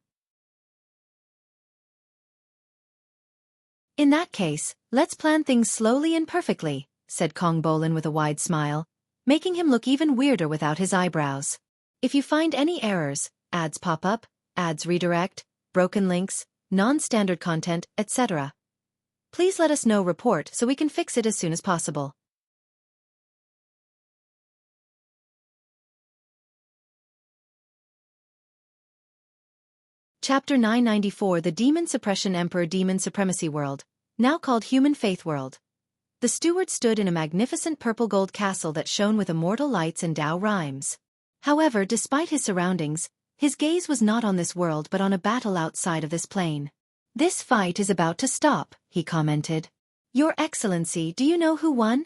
In that case, let's plan things slowly and perfectly, said Kong Bolin with a wide smile, making him look even weirder without his eyebrows. If you find any errors, ads pop up, ads redirect, broken links, non-standard content, etc., please let us know report so we can fix it as soon as possible. Chapter 994 The Demon Suppression Emperor Demon Supremacy World, now called Human Faith World. The steward stood in a magnificent purple-gold castle that shone with immortal lights and Tao rhymes. However, despite his surroundings, his gaze was not on this world but on a battle outside of this plane. "This fight is about to stop," he commented. "Your Excellency, do you know who won?"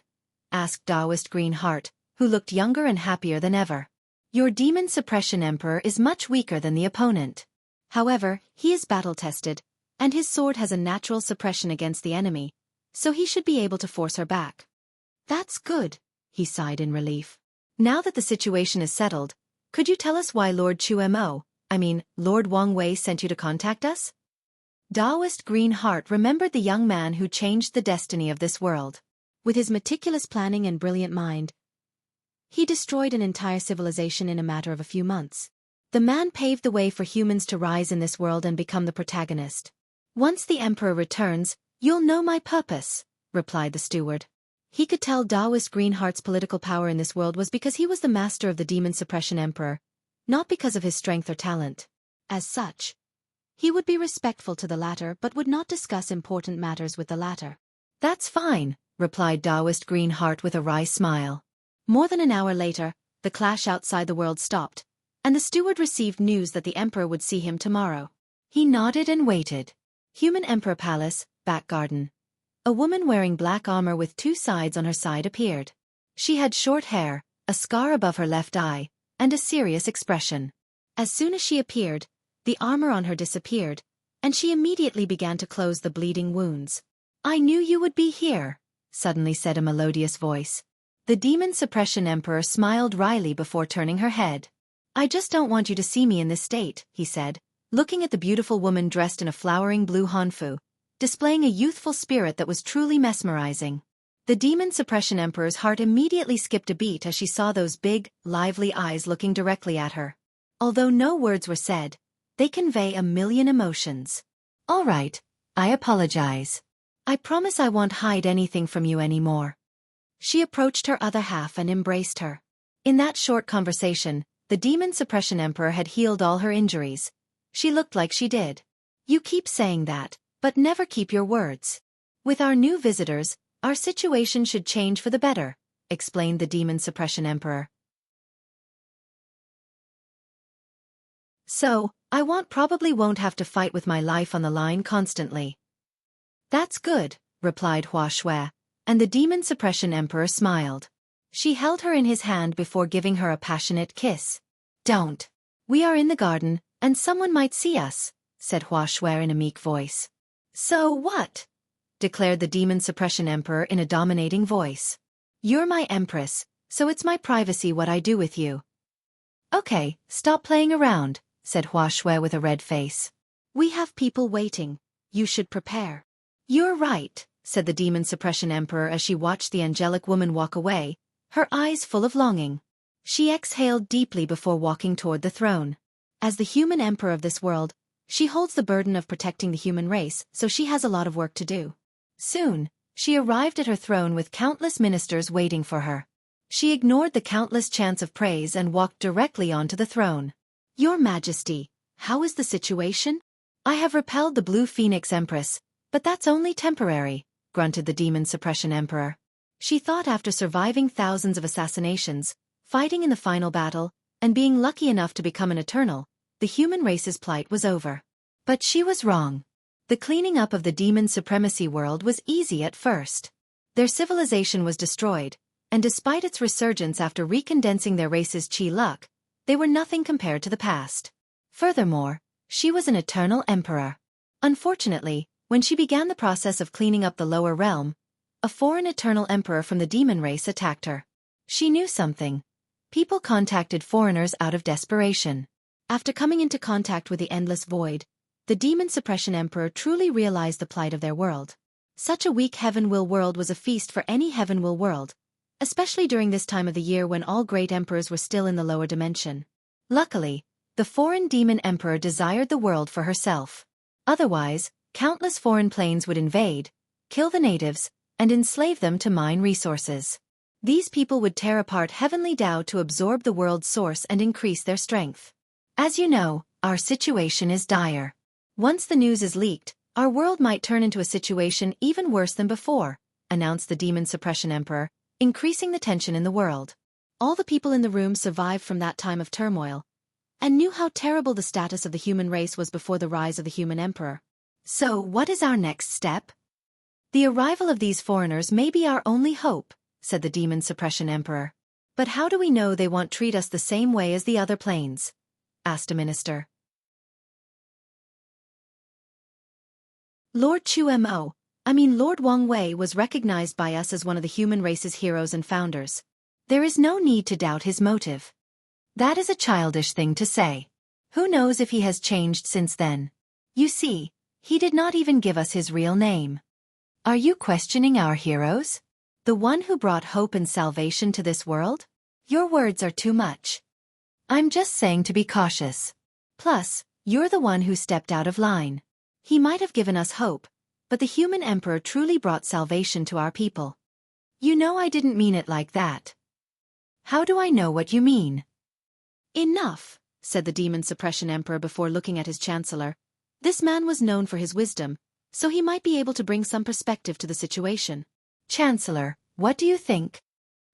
asked Taoist Green Heart, who looked younger and happier than ever. "Your Demon Suppression Emperor is much weaker than the opponent. However, he is battle-tested, and his sword has a natural suppression against the enemy, so he should be able to force her back." "That's good," he sighed in relief. "Now that the situation is settled, could you tell us why Lord Wang Wei sent you to contact us?" Taoist Green Heart remembered the young man who changed the destiny of this world. With his meticulous planning and brilliant mind, he destroyed an entire civilization in a matter of a few months. The man paved the way for humans to rise in this world and become the protagonist. "Once the Emperor returns, you'll know my purpose," replied the steward. He could tell Taoist Green Heart's political power in this world was because he was the master of the Demon Suppression Emperor, not because of his strength or talent. As such, he would be respectful to the latter but would not discuss important matters with the latter. "That's fine," replied Taoist Green Heart with a wry smile. More than an hour later, the clash outside the world stopped, and the steward received news that the Emperor would see him tomorrow. He nodded and waited. Human Emperor Palace, back garden. A woman wearing black armor with two sides on her side appeared. She had short hair, a scar above her left eye, and a serious expression. As soon as she appeared, the armor on her disappeared, and she immediately began to close the bleeding wounds. "I knew you would be here," suddenly said a melodious voice. The Demon Suppression Emperor smiled wryly before turning her head. "I just don't want you to see me in this state," he said, looking at the beautiful woman dressed in a flowering blue hanfu, displaying a youthful spirit that was truly mesmerizing. The Demon Suppression Emperor's heart immediately skipped a beat as she saw those big, lively eyes looking directly at her. Although no words were said, they convey a million emotions. "All right, I apologize. I promise I won't hide anything from you anymore." She approached her other half and embraced her. In that short conversation, the Demon Suppression Emperor had healed all her injuries. She looked like she did. "You keep saying that, but never keep your words. With our new visitors, our situation should change for the better," explained the Demon Suppression Emperor. "So, probably won't have to fight with my life on the line constantly." "That's good," replied Hua Shui, and the Demon Suppression Emperor smiled. She held her in his hand before giving her a passionate kiss. "Don't. We are in the garden, and someone might see us," said Hua Shui in a meek voice. "So what?" declared the Demon Suppression Emperor in a dominating voice. "You're my Empress, so it's my privacy what I do with you." "Okay, stop playing around," said Hua Shui with a red face. "We have people waiting. You should prepare." "You're right," said the Demon Suppression Emperor as she watched the angelic woman walk away, her eyes full of longing. She exhaled deeply before walking toward the throne. As the human emperor of this world, she holds the burden of protecting the human race, so she has a lot of work to do. Soon, she arrived at her throne with countless ministers waiting for her. She ignored the countless chants of praise and walked directly onto the throne. "Your Majesty, how is the situation?" "I have repelled the Blue Phoenix Empress, but that's only temporary," grunted the Demon Suppression Emperor. She thought after surviving thousands of assassinations, fighting in the final battle, and being lucky enough to become an Eternal, the human race's plight was over. But she was wrong. The cleaning up of the demon supremacy world was easy at first. Their civilization was destroyed, and despite its resurgence after recondensing their race's chi luck, they were nothing compared to the past. Furthermore, she was an eternal emperor. Unfortunately, when she began the process of cleaning up the lower realm, a foreign eternal emperor from the demon race attacked her. She knew something. People contacted foreigners out of desperation. After coming into contact with the endless void, the Demon Suppression Emperor truly realized the plight of their world. Such a weak heaven-will world was a feast for any heaven-will world, especially during this time of the year when all great emperors were still in the lower dimension. Luckily, the foreign demon emperor desired the world for herself. Otherwise, countless foreign planes would invade, kill the natives, and enslave them to mine resources. These people would tear apart heavenly Tao to absorb the world's source and increase their strength. "As you know, our situation is dire. Once the news is leaked, our world might turn into a situation even worse than before," announced the Demon Suppression Emperor, increasing the tension in the world. All the people in the room survived from that time of turmoil, and knew how terrible the status of the human race was before the rise of the human emperor. So, what is our next step? The arrival of these foreigners may be our only hope, said the demon suppression emperor. But how do we know they won't treat us the same way as the other planes? Asked a minister. Lord Lord Wang Wei was recognized by us as one of the human race's heroes and founders. There is no need to doubt his motive. That is a childish thing to say. Who knows if he has changed since then? You see, he did not even give us his real name. Are you questioning our heroes? The one who brought hope and salvation to this world? Your words are too much. I'm just saying to be cautious. Plus, you're the one who stepped out of line. He might have given us hope, but the human emperor truly brought salvation to our people. You know I didn't mean it like that. How do I know what you mean? Enough, said the demon suppression emperor before looking at his chancellor. This man was known for his wisdom, so he might be able to bring some perspective to the situation. Chancellor, what do you think?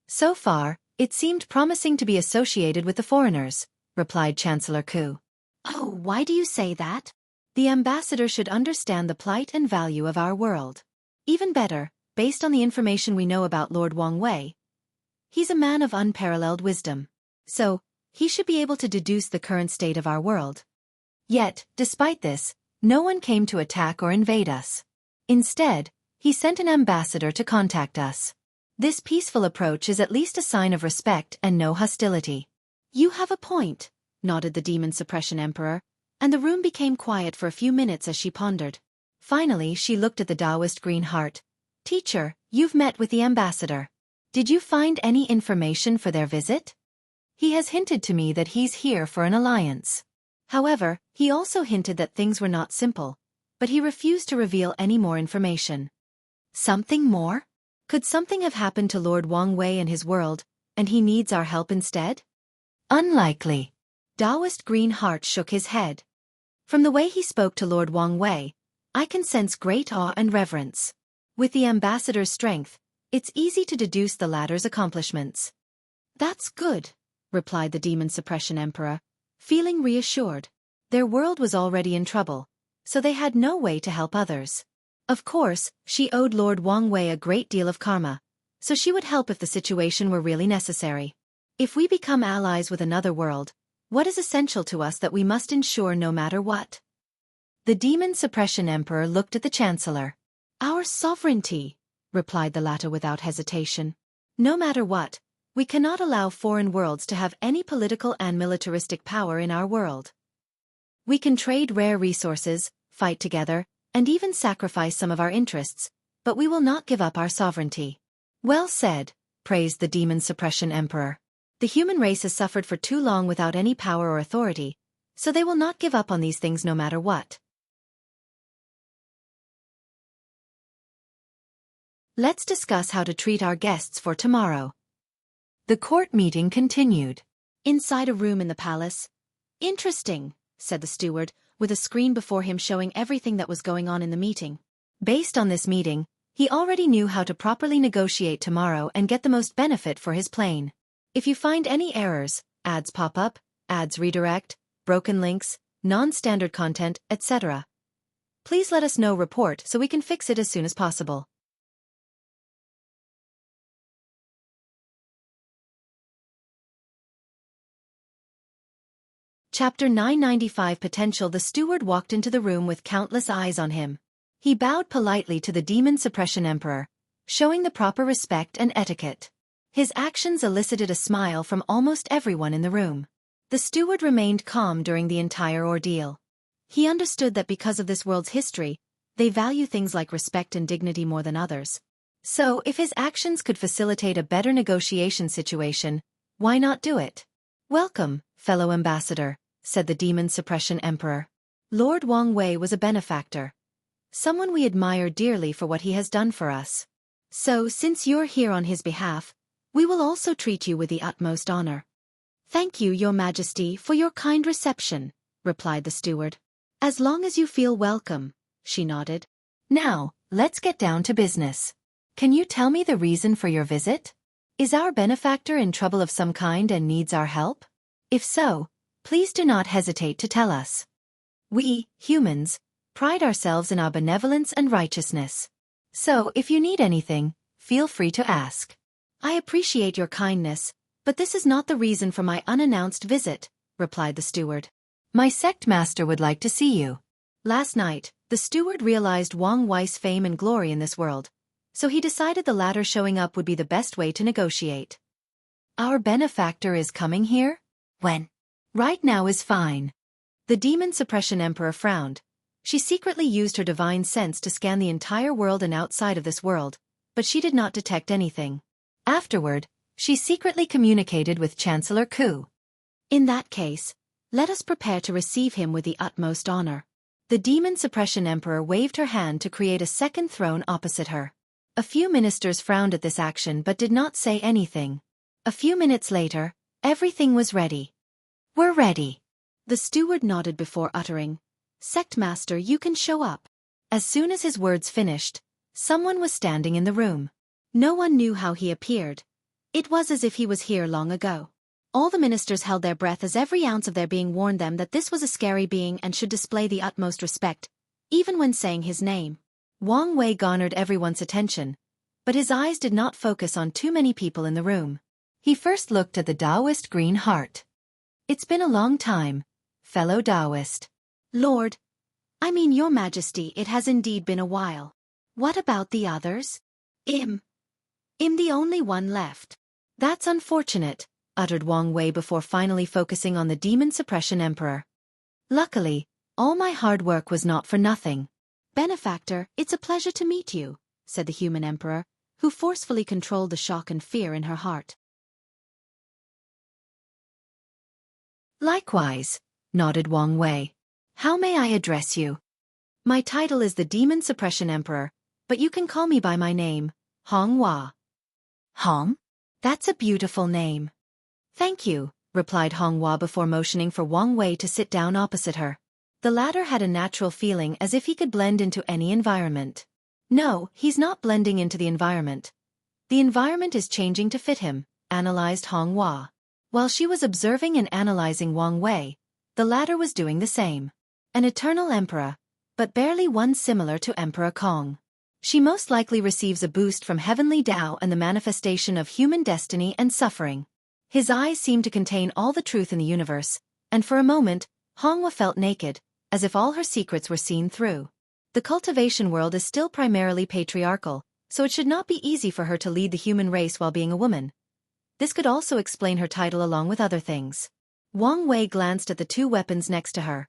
So far, it seemed promising to be associated with the foreigners, replied Chancellor Ku. Oh, why do you say that? The ambassador should understand the plight and value of our world. Even better, based on the information we know about Lord Wang Wei, he's a man of unparalleled wisdom. So, he should be able to deduce the current state of our world. Yet, despite this, no one came to attack or invade us. Instead, he sent an ambassador to contact us. This peaceful approach is at least a sign of respect and no hostility. You have a point, nodded the demon suppression emperor, and the room became quiet for a few minutes as she pondered. Finally, she looked at the Taoist green heart. Teacher, you've met with the ambassador. Did you find any information for their visit? He has hinted to me that he's here for an alliance. However, he also hinted that things were not simple, but he refused to reveal any more information. Something more? Could something have happened to Lord Wang Wei and his world, and he needs our help instead? Unlikely. Taoist Green Heart shook his head. From the way he spoke to Lord Wang Wei, I can sense great awe and reverence. With the ambassador's strength, it's easy to deduce the latter's accomplishments. That's good, replied the demon suppression emperor, feeling reassured. Their world was already in trouble, so they had no way to help others. Of course, she owed Lord Wang Wei a great deal of karma, so she would help if the situation were really necessary. If we become allies with another world, what is essential to us that we must ensure no matter what? The demon suppression emperor looked at the chancellor. Our sovereignty, replied the latter without hesitation. No matter what, we cannot allow foreign worlds to have any political and militaristic power in our world. We can trade rare resources, fight together, and even sacrifice some of our interests, but we will not give up our sovereignty. Well said, praised the demon suppression emperor. The human race has suffered for too long without any power or authority, so they will not give up on these things no matter what. Let's discuss how to treat our guests for tomorrow. The court meeting continued. Inside a room in the palace. Interesting, said the steward, with a screen before him showing everything that was going on in the meeting. Based on this meeting, he already knew how to properly negotiate tomorrow and get the most benefit for his plane. If you find any errors, ads pop up, ads redirect, broken links, non-standard content, etc., please let us know report so we can fix it as soon as possible. Chapter 995 Potential. The steward walked into the room with countless eyes on him. He bowed politely to the demon suppression emperor, showing the proper respect and etiquette. His actions elicited a smile from almost everyone in the room. The steward remained calm during the entire ordeal. He understood that because of this world's history, they value things like respect and dignity more than others. So, if his actions could facilitate a better negotiation situation, why not do it? Welcome, fellow ambassador, said the demon suppression emperor. Lord Wang Wei was a benefactor. Someone we admire dearly for what he has done for us. So, since you're here on his behalf, we will also treat you with the utmost honor. Thank you, Your Majesty, for your kind reception, replied the steward. As long as you feel welcome, she nodded. Now, let's get down to business. Can you tell me the reason for your visit? Is our benefactor in trouble of some kind and needs our help? If so, please do not hesitate to tell us. We, humans, pride ourselves in our benevolence and righteousness. So, if you need anything, feel free to ask. I appreciate your kindness, but this is not the reason for my unannounced visit, replied the steward. My sect master would like to see you. Last night, the steward realized Wang Wei's fame and glory in this world, so he decided the latter showing up would be the best way to negotiate. Our benefactor is coming here? When? Right now is fine. The demon Suppression Emperor frowned. She secretly used her divine sense to scan the entire world and outside of this world, but she did not detect anything. Afterward, she secretly communicated with Chancellor Ku. In that case, let us prepare to receive him with the utmost honor. The demon Suppression Emperor waved her hand to create a second throne opposite her. A few ministers frowned at this action but did not say anything. A few minutes later, everything was ready. We're ready. The steward nodded before uttering, Sect Master, you can show up. As soon as his words finished, someone was standing in the room. No one knew how he appeared. It was as if he was here long ago. All the ministers held their breath as every ounce of their being warned them that this was a scary being and should display the utmost respect, even when saying his name. Wang Wei garnered everyone's attention, but his eyes did not focus on too many people in the room. He first looked at the Taoist green heart. It's been a long time, fellow Taoist. Lord, I mean your majesty, it has indeed been a while. What about the others? I'm the only one left. That's unfortunate, uttered Wang Wei before finally focusing on the demon Suppression Emperor. Luckily, all my hard work was not for nothing. Benefactor, it's a pleasure to meet you, said the human emperor, who forcefully controlled the shock and fear in her heart. Likewise, nodded Wang Wei. How may I address you? My title is the Demon Suppression Emperor, but you can call me by my name, Hong Hua. Hong? That's a beautiful name. Thank you, replied Hong Hua before motioning for Wang Wei to sit down opposite her. The latter had a natural feeling as if he could blend into any environment. No, he's not blending into the environment. The environment is changing to fit him, analyzed Hong Hua. While she was observing and analyzing Wang Wei, the latter was doing the same. An eternal emperor, but barely one similar to Emperor Kong. She most likely receives a boost from heavenly Tao and the manifestation of human destiny and suffering. His eyes seemed to contain all the truth in the universe, and for a moment, Hong Hua felt naked, as if all her secrets were seen through. The cultivation world is still primarily patriarchal, so it should not be easy for her to lead the human race while being a woman. This could also explain her title along with other things. Wang Wei glanced at the two weapons next to her.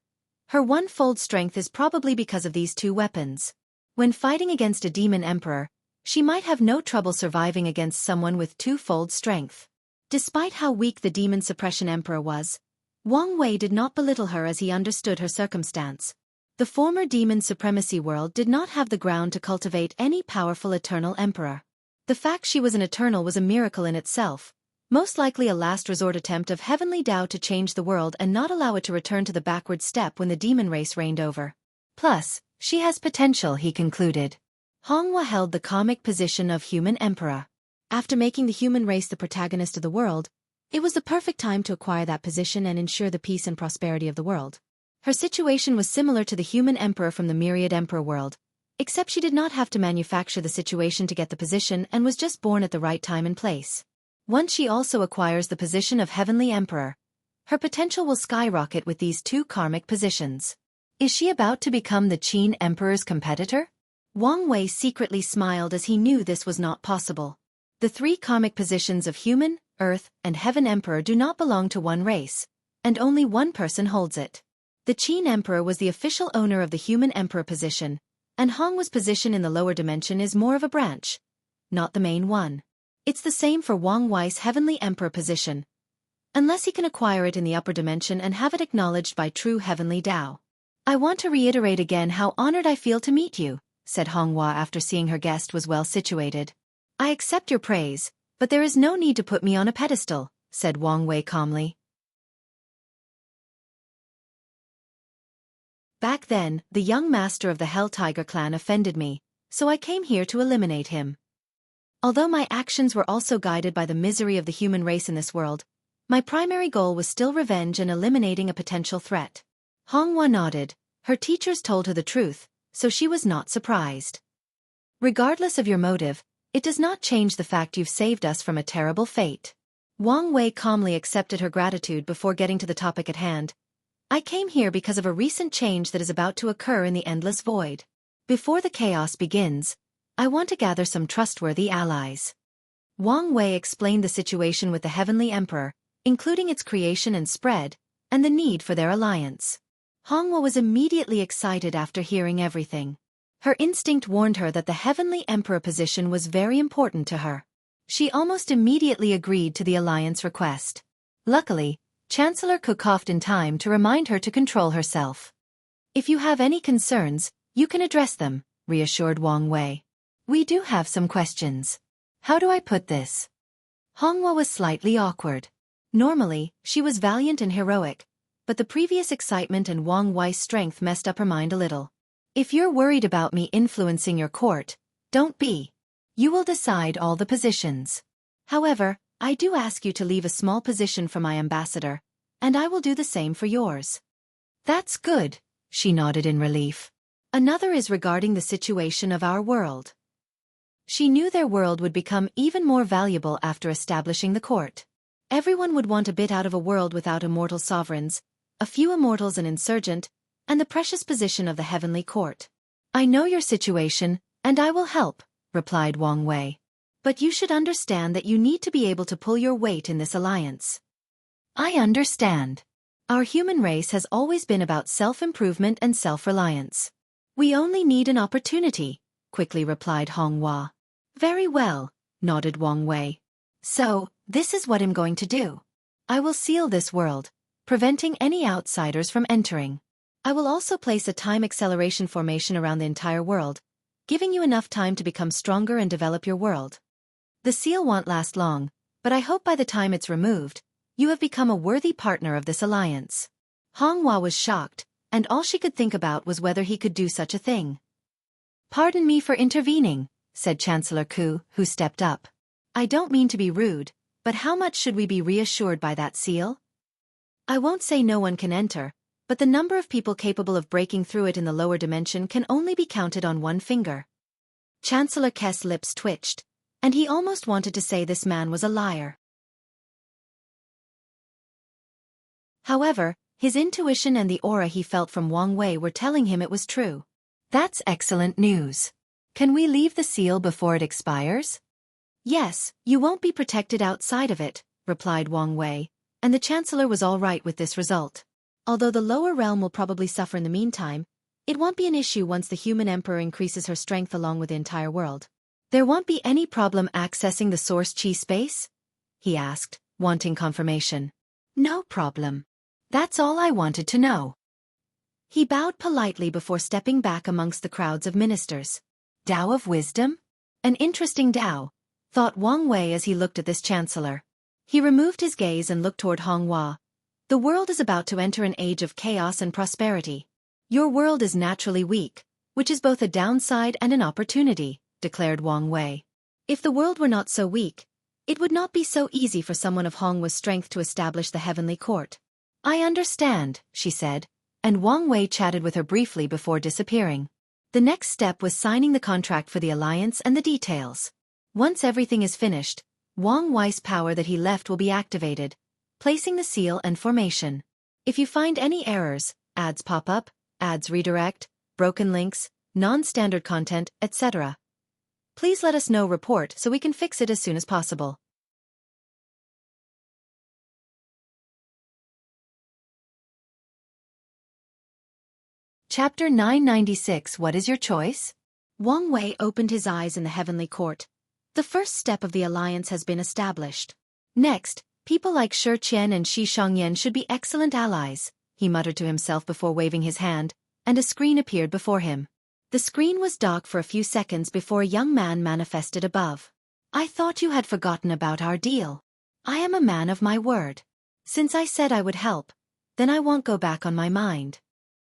Her one-fold strength is probably because of these two weapons. When fighting against a demon emperor, she might have no trouble surviving against someone with two-fold strength. Despite how weak the demon Suppression Emperor was, Wang Wei did not belittle her as he understood her circumstance. The former demon supremacy world did not have the ground to cultivate any powerful eternal emperor. The fact she was an eternal was a miracle in itself, most likely a last resort attempt of heavenly Tao to change the world and not allow it to return to the backward step when the demon race reigned over. Plus, she has potential, he concluded. Hong Hua held the comic position of human emperor. After making the human race the protagonist of the world, it was the perfect time to acquire that position and ensure the peace and prosperity of the world. Her situation was similar to the human emperor from the myriad emperor world, except she did not have to manufacture the situation to get the position and was just born at the right time and place. Once she also acquires the position of heavenly emperor, her potential will skyrocket with these two karmic positions. Is she about to become the Qin emperor's competitor? Wang Wei secretly smiled as he knew this was not possible. The three karmic positions of human, earth, and heaven emperor do not belong to one race, and only one person holds it. The Qin emperor was the official owner of the human emperor position, and Hong Hua's position in the lower dimension is more of a branch, not the main one. It's the same for Wang Wei's heavenly emperor position, unless he can acquire it in the upper dimension and have it acknowledged by true heavenly Tao. I want to reiterate again how honored I feel to meet you, said Hong Hua after seeing her guest was well situated. I accept your praise, but there is no need to put me on a pedestal, said Wang Wei calmly. Back then, the young master of the Hell Tiger clan offended me, so I came here to eliminate him. Although my actions were also guided by the misery of the human race in this world, my primary goal was still revenge and eliminating a potential threat. Honghua nodded. Her teachers told her the truth, so she was not surprised. Regardless of your motive, it does not change the fact you've saved us from a terrible fate. Wang Wei calmly accepted her gratitude before getting to the topic at hand. I came here because of a recent change that is about to occur in the endless void. Before the chaos begins, I want to gather some trustworthy allies. Wang Wei explained the situation with the Heavenly Emperor, including its creation and spread, and the need for their alliance. Honghua was immediately excited after hearing everything. Her instinct warned her that the Heavenly Emperor position was very important to her. She almost immediately agreed to the alliance request. Luckily, Chancellor Ku coughed in time to remind her to control herself. If you have any concerns, you can address them, reassured Wang Wei. We do have some questions. How do I put this? Honghua was slightly awkward. Normally, she was valiant and heroic, but the previous excitement and Wang Wei's strength messed up her mind a little. If you're worried about me influencing your court, don't be. You will decide all the positions. However, I do ask you to leave a small position for my ambassador, and I will do the same for yours. That's good, she nodded in relief. Another is regarding the situation of our world. She knew their world would become even more valuable after establishing the court. Everyone would want a bit out of a world without immortal sovereigns, a few immortals an insurgent, and the precious position of the heavenly court. I know your situation, and I will help, replied Wang Wei. But you should understand that you need to be able to pull your weight in this alliance. I understand. Our human race has always been about self-improvement and self-reliance. We only need an opportunity, quickly replied Honghua. Very well, nodded Wang Wei. So, this is what I'm going to do. I will seal this world, preventing any outsiders from entering. I will also place a time acceleration formation around the entire world, giving you enough time to become stronger and develop your world. The seal won't last long, but I hope by the time it's removed, you have become a worthy partner of this alliance. Honghua was shocked, and all she could think about was whether he could do such a thing. Pardon me for intervening, said Chancellor Ku, who stepped up. I don't mean to be rude, but how much should we be reassured by that seal? I won't say no one can enter, but the number of people capable of breaking through it in the lower dimension can only be counted on one finger. Chancellor K's lips twitched, and he almost wanted to say this man was a liar. However, his intuition and the aura he felt from Wang Wei were telling him it was true. That's excellent news. Can we leave the seal before it expires? Yes, you won't be protected outside of it, replied Wang Wei, and the Chancellor was all right with this result. Although the lower realm will probably suffer in the meantime, it won't be an issue once the human emperor increases her strength along with the entire world. There won't be any problem accessing the source chi space? He asked, wanting confirmation. No problem. That's all I wanted to know. He bowed politely before stepping back amongst the crowds of ministers. Tao of Wisdom? An interesting Tao, thought Wang Wei as he looked at this chancellor. He removed his gaze and looked toward Honghua. The world is about to enter an age of chaos and prosperity. Your world is naturally weak, which is both a downside and an opportunity, declared Wang Wei. If the world were not so weak, it would not be so easy for someone of Honghua's strength to establish the heavenly court. I understand, she said, and Wang Wei chatted with her briefly before disappearing. The next step was signing the contract for the alliance and the details. Once everything is finished, Wang Wei's power that he left will be activated, placing the seal and formation. If you find any errors, ads pop up, ads redirect, broken links, non-standard content, etc., please let us know. Report so we can fix it as soon as possible. Chapter 996. What is your choice? Wang Wei opened his eyes in the heavenly court. The first step of the alliance has been established. Next, people like Shi Qian and Shi Shangyan should be excellent allies, he muttered to himself before waving his hand, and a screen appeared before him. The screen was dark for a few seconds before a young man manifested above. I thought you had forgotten about our deal. I am a man of my word. Since I said I would help, then I won't go back on my mind.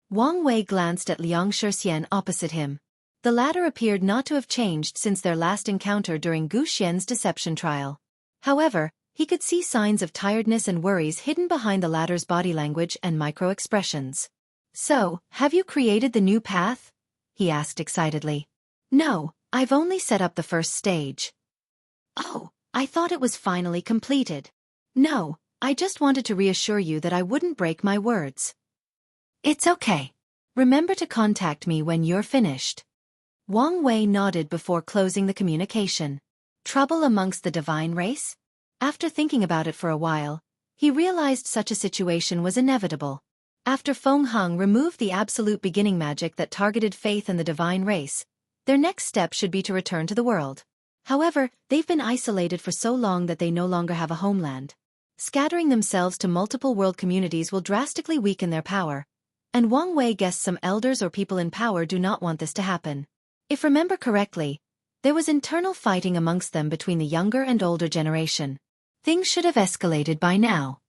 Wang Wei glanced at Xianxia opposite him. The latter appeared not to have changed since their last encounter during Gu Xian's deception trial. However, he could see signs of tiredness and worries hidden behind the latter's body language and micro-expressions. "So, have you created the new path?" he asked excitedly. "No, I've only set up the first stage." "Oh, I thought it was finally completed." "No, I just wanted to reassure you that I wouldn't break my words." "It's okay. Remember to contact me when you're finished." Wang Wei nodded before closing the communication. Trouble amongst the divine race? After thinking about it for a while, he realized such a situation was inevitable. After Feng Heng removed the absolute beginning magic that targeted faith and the divine race, their next step should be to return to the world. However, they've been isolated for so long that they no longer have a homeland. Scattering themselves to multiple world communities will drastically weaken their power, and Wang Wei guessed some elders or people in power do not want this to happen. If remember correctly, there was internal fighting amongst them between the younger and older generation. Things should have escalated by now.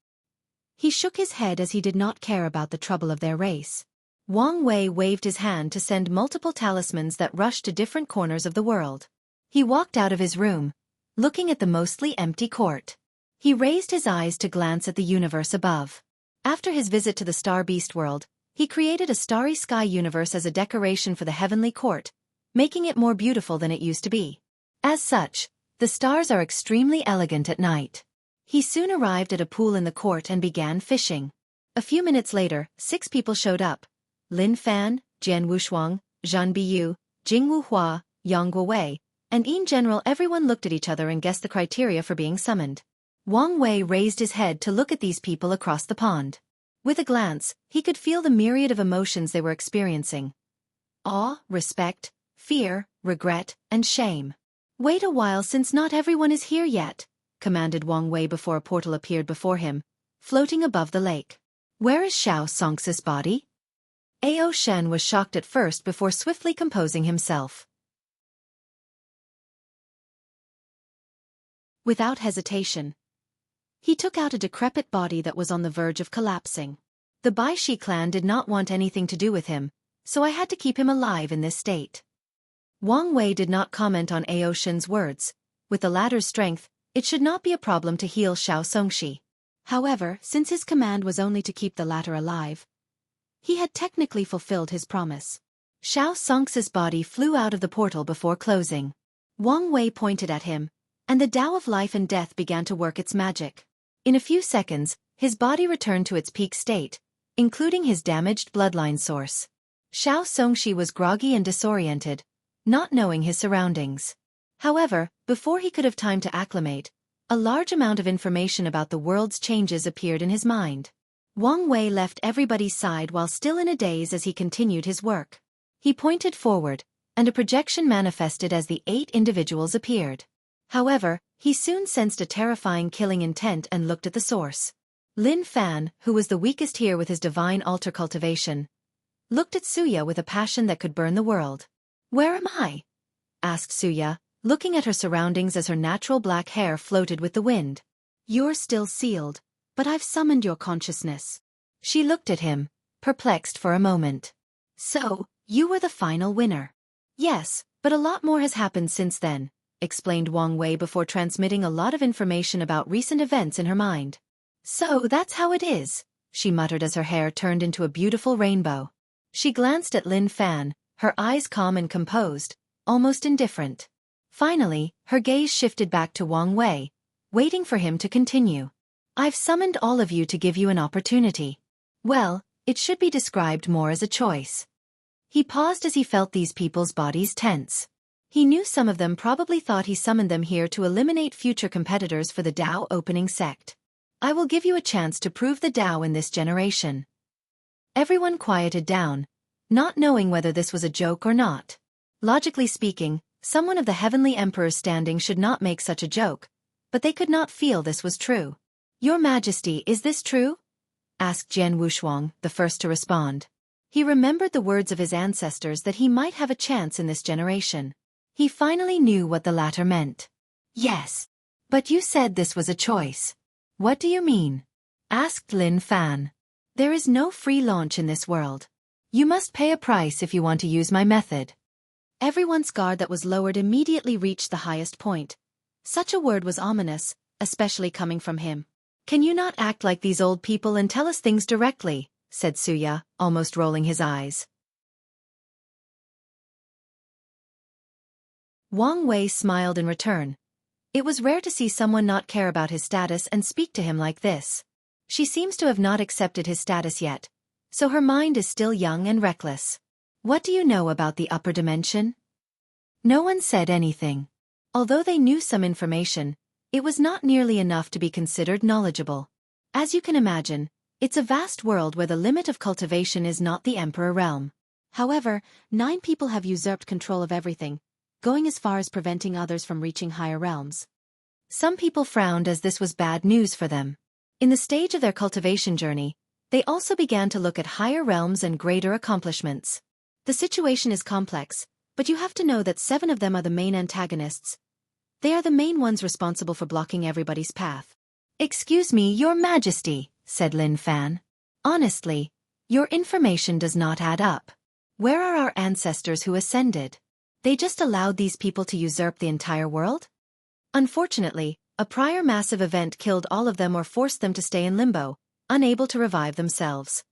He shook his head as he did not care about the trouble of their race. Wang Wei waved his hand to send multiple talismans that rushed to different corners of the world. He walked out of his room, looking at the mostly empty court. He raised his eyes to glance at the universe above. After his visit to the Star Beast world, he created a starry sky universe as a decoration for the heavenly court, making it more beautiful than it used to be. As such, the stars are extremely elegant at night. He soon arrived at a pool in the court and began fishing. A few minutes later, 6 people showed up: Lin Fan, Jian Wushuang, Zhan Biyu, Jingwu Hua, Yang Guowei, and in general everyone looked at each other and guessed the criteria for being summoned. Wang Wei raised his head to look at these people across the pond. With a glance, he could feel the myriad of emotions they were experiencing: awe, respect, fear, regret, and shame. "Wait a while since not everyone is here yet," commanded Wang Wei before a portal appeared before him, floating above the lake. "Where is Xianxia's body?" Ao Shen was shocked at first before swiftly composing himself. Without hesitation, he took out a decrepit body that was on the verge of collapsing. "The Baishi clan did not want anything to do with him, so I had to keep him alive in this state." Wang Wei did not comment on Ao Shen's words. With the latter's strength, it should not be a problem to heal Xianxia. However, since his command was only to keep the latter alive, he had technically fulfilled his promise. Xianxia's body flew out of the portal before closing. Wang Wei pointed at him, and the Tao of life and death began to work its magic. In a few seconds, his body returned to its peak state, including his damaged bloodline source. Xianxia was groggy and disoriented, not knowing his surroundings. However, before he could have time to acclimate, a large amount of information about the world's changes appeared in his mind. Wang Wei left everybody's side while still in a daze as he continued his work. He pointed forward, and a projection manifested as the 8 individuals appeared. However, he soon sensed a terrifying killing intent and looked at the source. Lin Fan, who was the weakest here with his divine altar cultivation, looked at Suya with a passion that could burn the world. "Where am I?" asked Suya, looking at her surroundings as her natural black hair floated with the wind. "You're still sealed, but I've summoned your consciousness." She looked at him, perplexed for a moment. "So, you were the final winner?" "Yes, but a lot more has happened since then," explained Wang Wei before transmitting a lot of information about recent events in her mind. "So that's how it is," she muttered as her hair turned into a beautiful rainbow. She glanced at Lin Fan, her eyes calm and composed, almost indifferent. Finally, her gaze shifted back to Wang Wei, waiting for him to continue. "I've summoned all of you to give you an opportunity. Well, it should be described more as a choice." He paused as he felt these people's bodies tense. He knew some of them probably thought he summoned them here to eliminate future competitors for the Tao opening sect. "I will give you a chance to prove the Tao in this generation." Everyone quieted down, not knowing whether this was a joke or not. Logically speaking, someone of the Heavenly Emperor's standing should not make such a joke, but they could not feel this was true. "Your Majesty, is this true?" asked Jian Wushuang, the first to respond. He remembered the words of his ancestors that he might have a chance in this generation. He finally knew what the latter meant. "Yes. But you said this was a choice." "What do you mean?" asked Lin Fan. "There is no free launch in this world. You must pay a price if you want to use my method." Everyone's guard that was lowered immediately reached the highest point. Such a word was ominous, especially coming from him. "Can you not act like these old people and tell us things directly?" said Wuxia, almost rolling his eyes. Wang Wei smiled in return. It was rare to see someone not care about his status and speak to him like this. She seems to have not accepted his status yet, so her mind is still young and reckless. "What do you know about the upper dimension?" No one said anything. Although they knew some information, it was not nearly enough to be considered knowledgeable. As you can imagine, it's a vast world where the limit of cultivation is not the Emperor realm. However, 9 people have usurped control of everything, going as far as preventing others from reaching higher realms. Some people frowned as this was bad news for them. In the stage of their cultivation journey, they also began to look at higher realms and greater accomplishments. The situation is complex, but you have to know that 7 of them are the main antagonists. They are the main ones responsible for blocking everybody's path. "Excuse me, Your Majesty," said Lin Fan. "Honestly, your information does not add up. Where are our ancestors who ascended? They just allowed these people to usurp the entire world?" Unfortunately, a prior massive event killed all of them or forced them to stay in limbo, unable to revive themselves.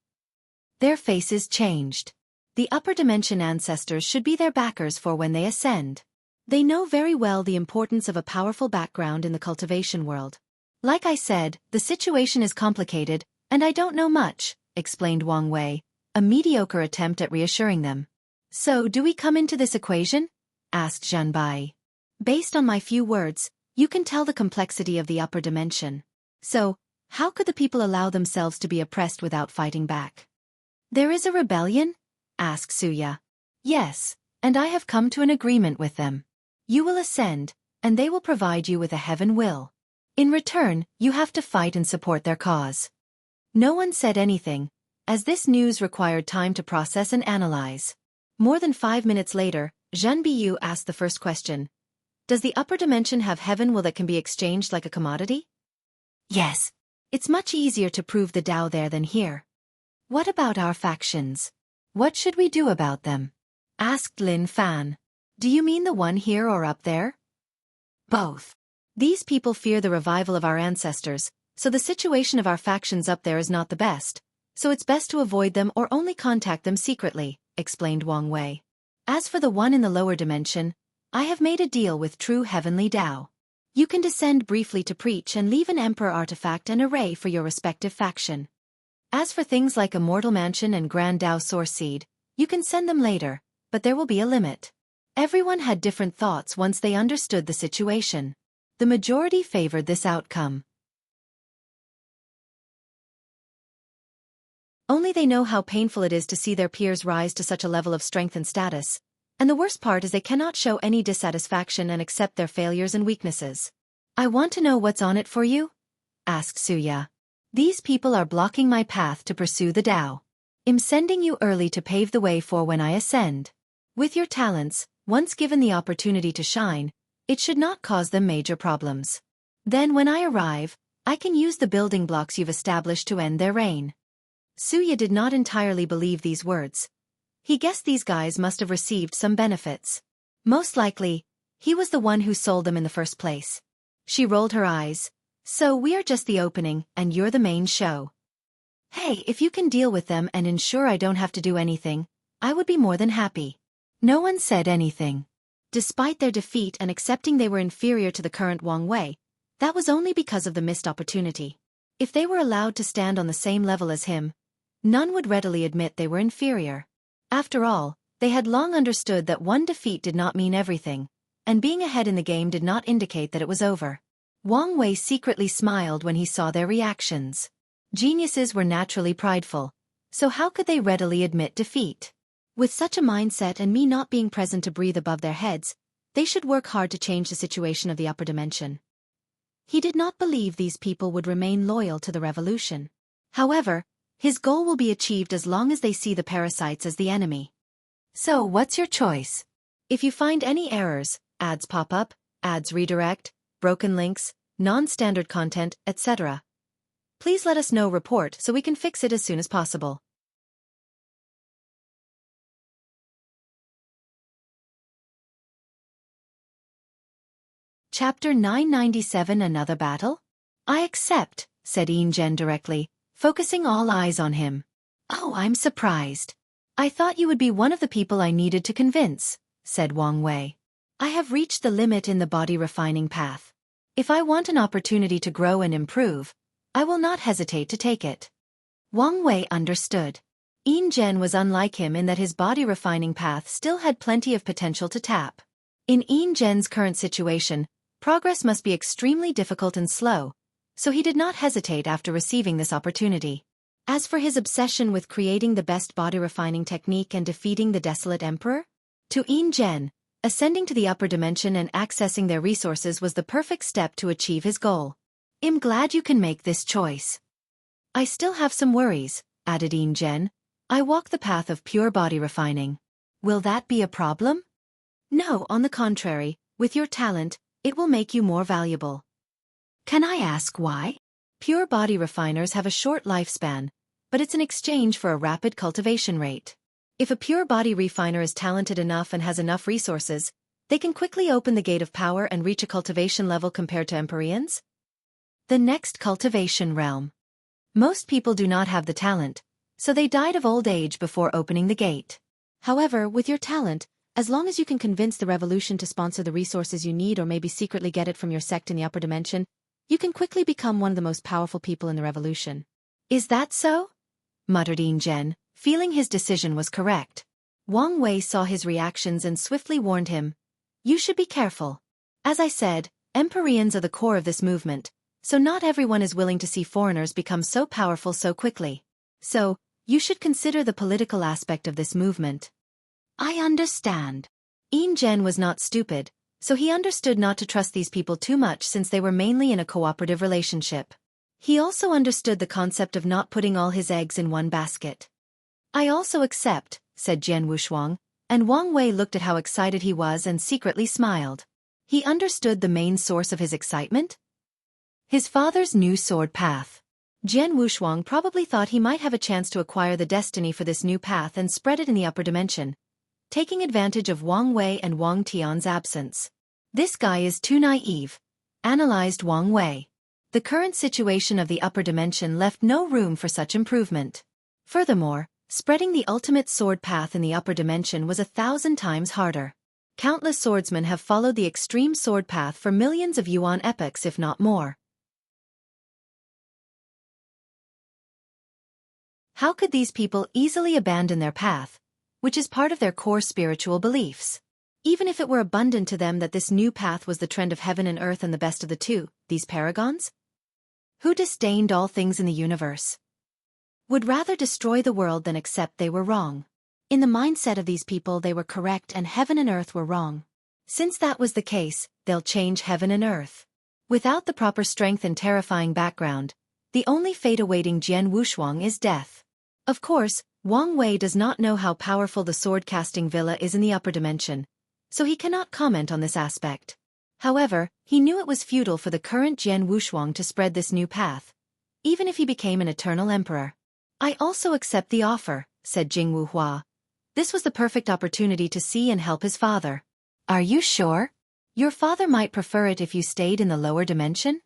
Their faces changed. The upper dimension ancestors should be their backers for when they ascend. They know very well the importance of a powerful background in the cultivation world. "Like I said, the situation is complicated, and I don't know much," explained Wang Wei, a mediocre attempt at reassuring them. "So do we come into this equation?" asked Zhan Bai. "Based on my few words, you can tell the complexity of the upper dimension. So, how could the people allow themselves to be oppressed without fighting back?" "There is a rebellion?" asked Wuxia. "Yes, and I have come to an agreement with them. You will ascend, and they will provide you with a heaven will. In return, you have to fight and support their cause." No one said anything, as this news required time to process and analyze. More than 5 minutes later, Zhan Biyu asked the first question. "Does the upper dimension have heaven will that can be exchanged like a commodity?" "Yes. It's much easier to prove the Tao there than here." "What about our factions? What should we do about them?" asked Lin Fan. "Do you mean the one here or up there?" "Both. These people fear the revival of our ancestors, so the situation of our factions up there is not the best, so it's best to avoid them or only contact them secretly," explained Wang Wei. "As for the one in the lower dimension, I have made a deal with true heavenly Tao. You can descend briefly to preach and leave an emperor artifact and array for your respective faction. As for things like Immortal Mansion and Grand Tao Source Seed, you can send them later, but there will be a limit." Everyone had different thoughts once they understood the situation. The majority favored this outcome. Only they know how painful it is to see their peers rise to such a level of strength and status, and the worst part is they cannot show any dissatisfaction and accept their failures and weaknesses. "I want to know what's on it for you?" asked Wuxia. "These people are blocking my path to pursue the Tao. I'm sending you early to pave the way for when I ascend. With your talents, once given the opportunity to shine, it should not cause them major problems. Then when I arrive, I can use the building blocks you've established to end their reign." Wuxia did not entirely believe these words. He guessed these guys must have received some benefits. Most likely, he was the one who sold them in the first place. She rolled her eyes. "So we are just the opening, and you're the main show. Hey, if you can deal with them and ensure I don't have to do anything, I would be more than happy." No one said anything. Despite their defeat and accepting they were inferior to the current Wang Wei, that was only because of the missed opportunity. If they were allowed to stand on the same level as him, none would readily admit they were inferior. After all, they had long understood that one defeat did not mean everything, and being ahead in the game did not indicate that it was over. Wang Wei secretly smiled when he saw their reactions. Geniuses were naturally prideful, so how could they readily admit defeat? With such a mindset and me not being present to breathe above their heads, they should work hard to change the situation of the upper dimension. He did not believe these people would remain loyal to the revolution. However, his goal will be achieved as long as they see the parasites as the enemy. So what's your choice? If you find any errors, ads pop up, ads redirect, broken links, non-standard content, etc., please let us know report so we can fix it as soon as possible. Chapter 997 Another Battle? I accept, said Yin directly, focusing all eyes on him. Oh, I'm surprised. I thought you would be one of the people I needed to convince, said Wang Wei. I have reached the limit in the body refining path. If I want an opportunity to grow and improve, I will not hesitate to take it. Wang Wei understood. Yin was unlike him in that his body refining path still had plenty of potential to tap. In Yin's current situation, progress must be extremely difficult and slow, so he did not hesitate after receiving this opportunity. As for his obsession with creating the best body refining technique and defeating the desolate emperor, to Yin, ascending to the upper dimension and accessing their resources was the perfect step to achieve his goal. I'm glad you can make this choice. I still have some worries, added Yin. I walk the path of pure body refining. Will that be a problem? No, on the contrary, with your talent, it will make you more valuable. Can I ask why? Pure body refiners have a short lifespan, but it's in exchange for a rapid cultivation rate. If a pure body refiner is talented enough and has enough resources, they can quickly open the gate of power and reach a cultivation level compared to Empyreans. The next cultivation realm. Most people do not have the talent, so they died of old age before opening the gate. However, with your talent, as long as you can convince the revolution to sponsor the resources you need or maybe secretly get it from your sect in the upper dimension, you can quickly become one of the most powerful people in the revolution. Is that so? Muttered Yin, feeling his decision was correct. Wang Wei saw his reactions and swiftly warned him. You should be careful. As I said, Empyreans are the core of this movement, so not everyone is willing to see foreigners become so powerful so quickly. So, you should consider the political aspect of this movement. I understand. Yin was not stupid, so he understood not to trust these people too much since they were mainly in a cooperative relationship. He also understood the concept of not putting all his eggs in one basket. I also accept, said Jianghu, and Wang Wei looked at how excited he was and secretly smiled. He understood the main source of his excitement? His father's new sword path. Jianghu probably thought he might have a chance to acquire the destiny for this new path and spread it in the upper dimension, taking advantage of Wang Wei and Wang Tian's absence. This guy is too naive, analyzed Wang Wei. The current situation of the upper dimension left no room for such improvement. Furthermore, spreading the ultimate sword path in the upper dimension was 1,000 times harder. Countless swordsmen have followed the extreme sword path for millions of yuan epochs if not more. How could these people easily abandon their path, which is part of their core spiritual beliefs? Even if it were abundant to them that this new path was the trend of heaven and earth and the best of the two, these paragons, who disdained all things in the universe, would rather destroy the world than accept they were wrong. In the mindset of these people they were correct and heaven and earth were wrong. Since that was the case, they'll change heaven and earth. Without the proper strength and terrifying background, the only fate awaiting Jianghu is death. Of course, Wang Wei does not know how powerful the sword-casting villa is in the upper dimension, so he cannot comment on this aspect. However, he knew it was futile for the current Jianghu to spread this new path, even if he became an eternal emperor. I also accept the offer, said Jingwu Hua. This was the perfect opportunity to see and help his father. Are you sure? Your father might prefer it if you stayed in the lower dimension?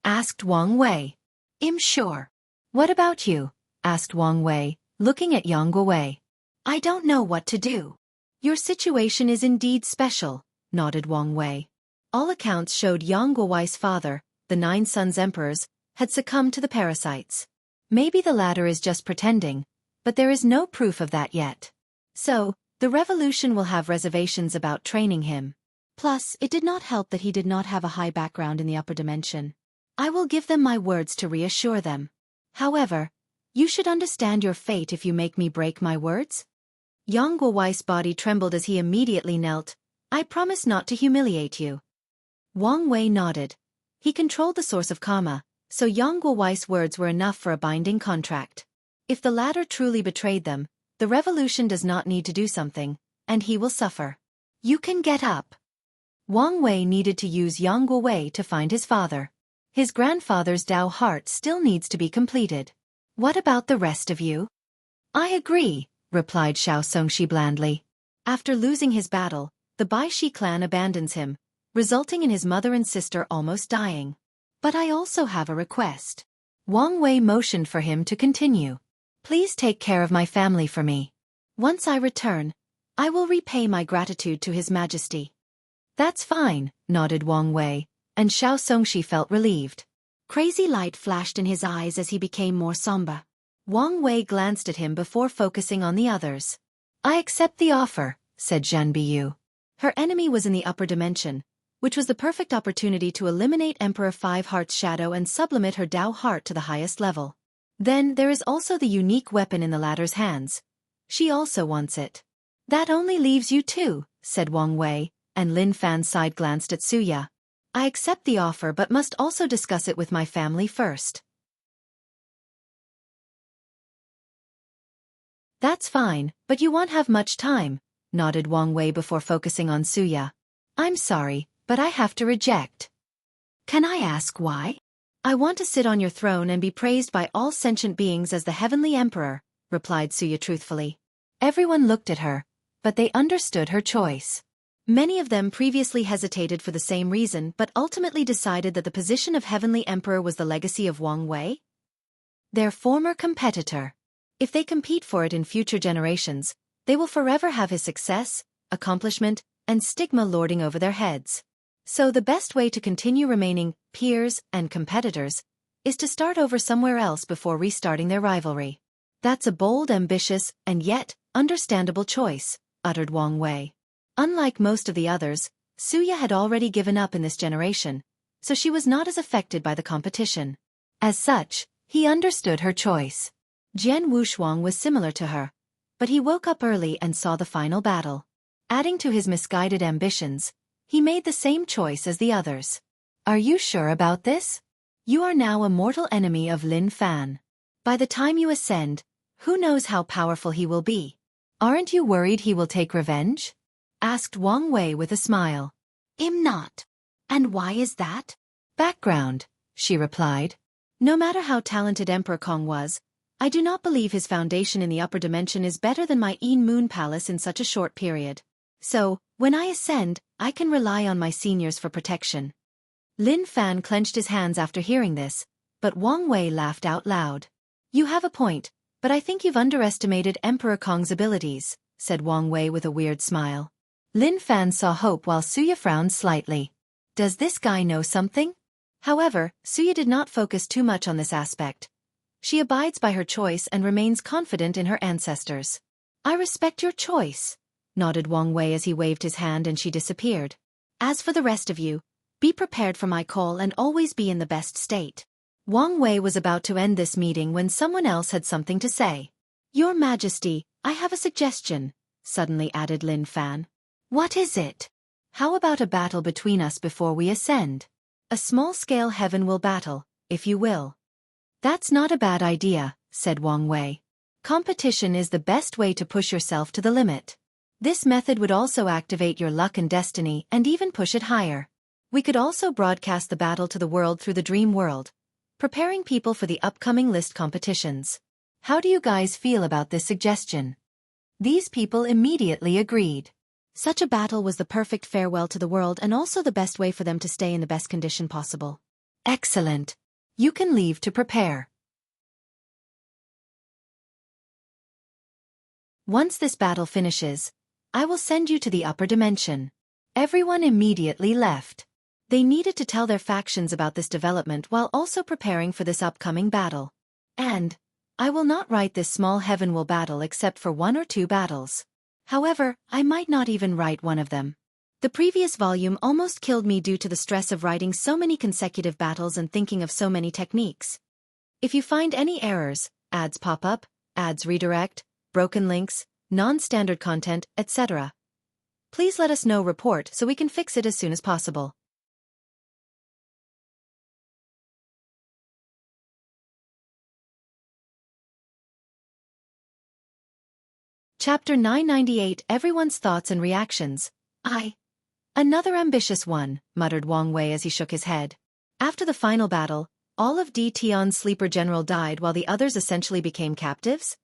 Asked Wang Wei. I'm sure. What about you? Asked Wang Wei, looking at Yang Wei. I don't know what to do. Your situation is indeed special, nodded Wang Wei. All accounts showed Yang Wei's father, the 9 sons emperors, had succumbed to the parasites. Maybe the latter is just pretending, but there is no proof of that yet. So, the revolution will have reservations about training him. Plus, it did not help that he did not have a high background in the upper dimension. I will give them my words to reassure them. However, you should understand your fate if you make me break my words. Yang Wei's body trembled as he immediately knelt. I promise not to humiliate you. Wang Wei nodded. He controlled the source of karma, so Yang Wei's words were enough for a binding contract. If the latter truly betrayed them, the revolution does not need to do something, and he will suffer. You can get up. Wang Wei needed to use Yang Wei to find his father. His grandfather's Dao heart still needs to be completed. What about the rest of you? I agree, replied Xianxia blandly. After losing his battle, the Baishi clan abandons him, resulting in his mother and sister almost dying. But I also have a request. Wang Wei motioned for him to continue. Please take care of my family for me. Once I return, I will repay my gratitude to His Majesty. That's fine, nodded Wang Wei, and Xiao Songxi felt relieved. Crazy light flashed in his eyes as he became more somber. Wang Wei glanced at him before focusing on the others. I accept the offer, said Zhan Biyu. Her enemy was in the upper dimension, which was the perfect opportunity to eliminate Emperor Five Hearts' shadow and sublimate her Dao heart to the highest level. Then there is also the unique weapon in the latter's hands. She also wants it. That only leaves you two, said Wang Wei, and Lin Fan side-glanced at Suya. I accept the offer but must also discuss it with my family first. That's fine, but you won't have much time, nodded Wang Wei before focusing on Suya. I'm sorry, but I have to reject. Can I ask why? I want to sit on your throne and be praised by all sentient beings as the Heavenly Emperor, replied Suya truthfully. Everyone looked at her, but they understood her choice. Many of them previously hesitated for the same reason but ultimately decided that the position of Heavenly Emperor was the legacy of Wang Wei, their former competitor. If they compete for it in future generations, they will forever have his success, accomplishment, and stigma lording over their heads. So the best way to continue remaining peers and competitors is to start over somewhere else before restarting their rivalry. That's a bold, ambitious, and yet understandable choice, uttered Wang Wei. Unlike most of the others, Suya had already given up in this generation, so she was not as affected by the competition. As such, he understood her choice. Jian Wushuang was similar to her, but he woke up early and saw the final battle. Adding to his misguided ambitions, he made the same choice as the others. Are you sure about this? You are now a mortal enemy of Lin Fan. By the time you ascend, who knows how powerful he will be? Aren't you worried he will take revenge? Asked Wang Wei with a smile. I'm not. And why is that? Background, she replied. No matter how talented Emperor Kong was, I do not believe his foundation in the upper dimension is better than my Yin Moon Palace in such a short period. So, when I ascend, I can rely on my seniors for protection. Lin Fan clenched his hands after hearing this, but Wang Wei laughed out loud. You have a point, but I think you've underestimated Emperor Kong's abilities, said Wang Wei with a weird smile. Lin Fan saw hope while Suya frowned slightly. Does this guy know something? However, Suya did not focus too much on this aspect. She abides by her choice and remains confident in her ancestors. I respect your choice, nodded Wang Wei as he waved his hand and she disappeared. As for the rest of you, be prepared for my call and always be in the best state. Wang Wei was about to end this meeting when someone else had something to say. Your Majesty, I have a suggestion, suddenly added Lin Fan. What is it? How about a battle between us before we ascend? A small-scale heaven will battle, if you will. That's not a bad idea, said Wang Wei. Competition is the best way to push yourself to the limit. This method would also activate your luck and destiny and even push it higher. We could also broadcast the battle to the world through the dream world, preparing people for the upcoming list competitions. How do you guys feel about this suggestion? These people immediately agreed. Such a battle was the perfect farewell to the world and also the best way for them to stay in the best condition possible. Excellent. You can leave to prepare. Once this battle finishes, I will send you to the upper dimension. Everyone immediately left. They needed to tell their factions about this development while also preparing for this upcoming battle. And I will not write this small heaven will battle except for 1 or 2 battles. However, I might not even write one of them. The previous volume almost killed me due to the stress of writing so many consecutive battles and thinking of so many techniques. If you find any errors, ads pop up, ads redirect, broken links, non-standard content, etc., please let us know report so we can fix it as soon as possible. Chapter 998 Everyone's Thoughts and Reactions. Another ambitious one, muttered Wang Wei as he shook his head. After the final battle, all of Di Tian's sleeper general died while the others essentially became captives?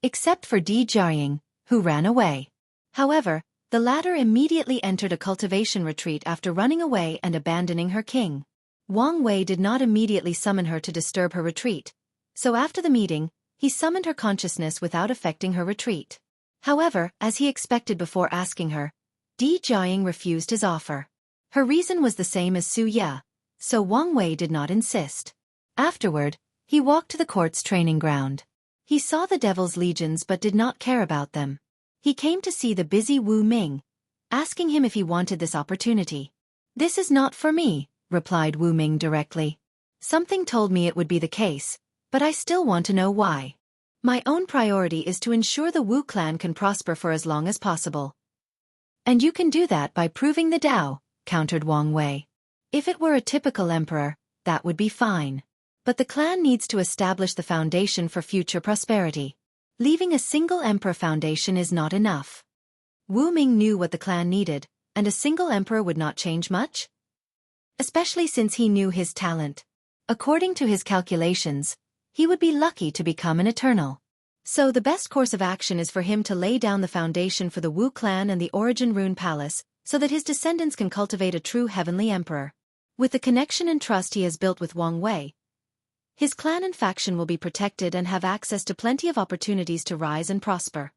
Except for Di Jiaying, who ran away. However, The latter immediately entered a cultivation retreat after running away and abandoning her king. Wang Wei did not immediately summon her to disturb her retreat, so after the meeting, he summoned her consciousness without affecting her retreat. However, as he expected before asking her, Di Jiaying refused his offer. Her reason was the same as Su Ye, so Wang Wei did not insist. Afterward, he walked to the court's training ground. He saw the Devil's legions but did not care about them. He came to see the busy Wu Ming, asking him if he wanted this opportunity. "This is not for me," replied Wu Ming directly. "Something told me it would be the case, but I still want to know why. My own priority is to ensure the Wu clan can prosper for as long as possible." "And you can do that by proving the Tao," countered Wang Wei. "If it were a typical emperor, that would be fine. But the clan needs to establish the foundation for future prosperity. Leaving a single emperor foundation is not enough." Wu Ming knew what the clan needed, and a single emperor would not change much, especially since he knew his talent. According to his calculations, he would be lucky to become an eternal. So the best course of action is for him to lay down the foundation for the Wu clan and the Origin Rune Palace, so that his descendants can cultivate a true heavenly emperor. With the connection and trust he has built with Wang Wei, his clan and faction will be protected and have access to plenty of opportunities to rise and prosper.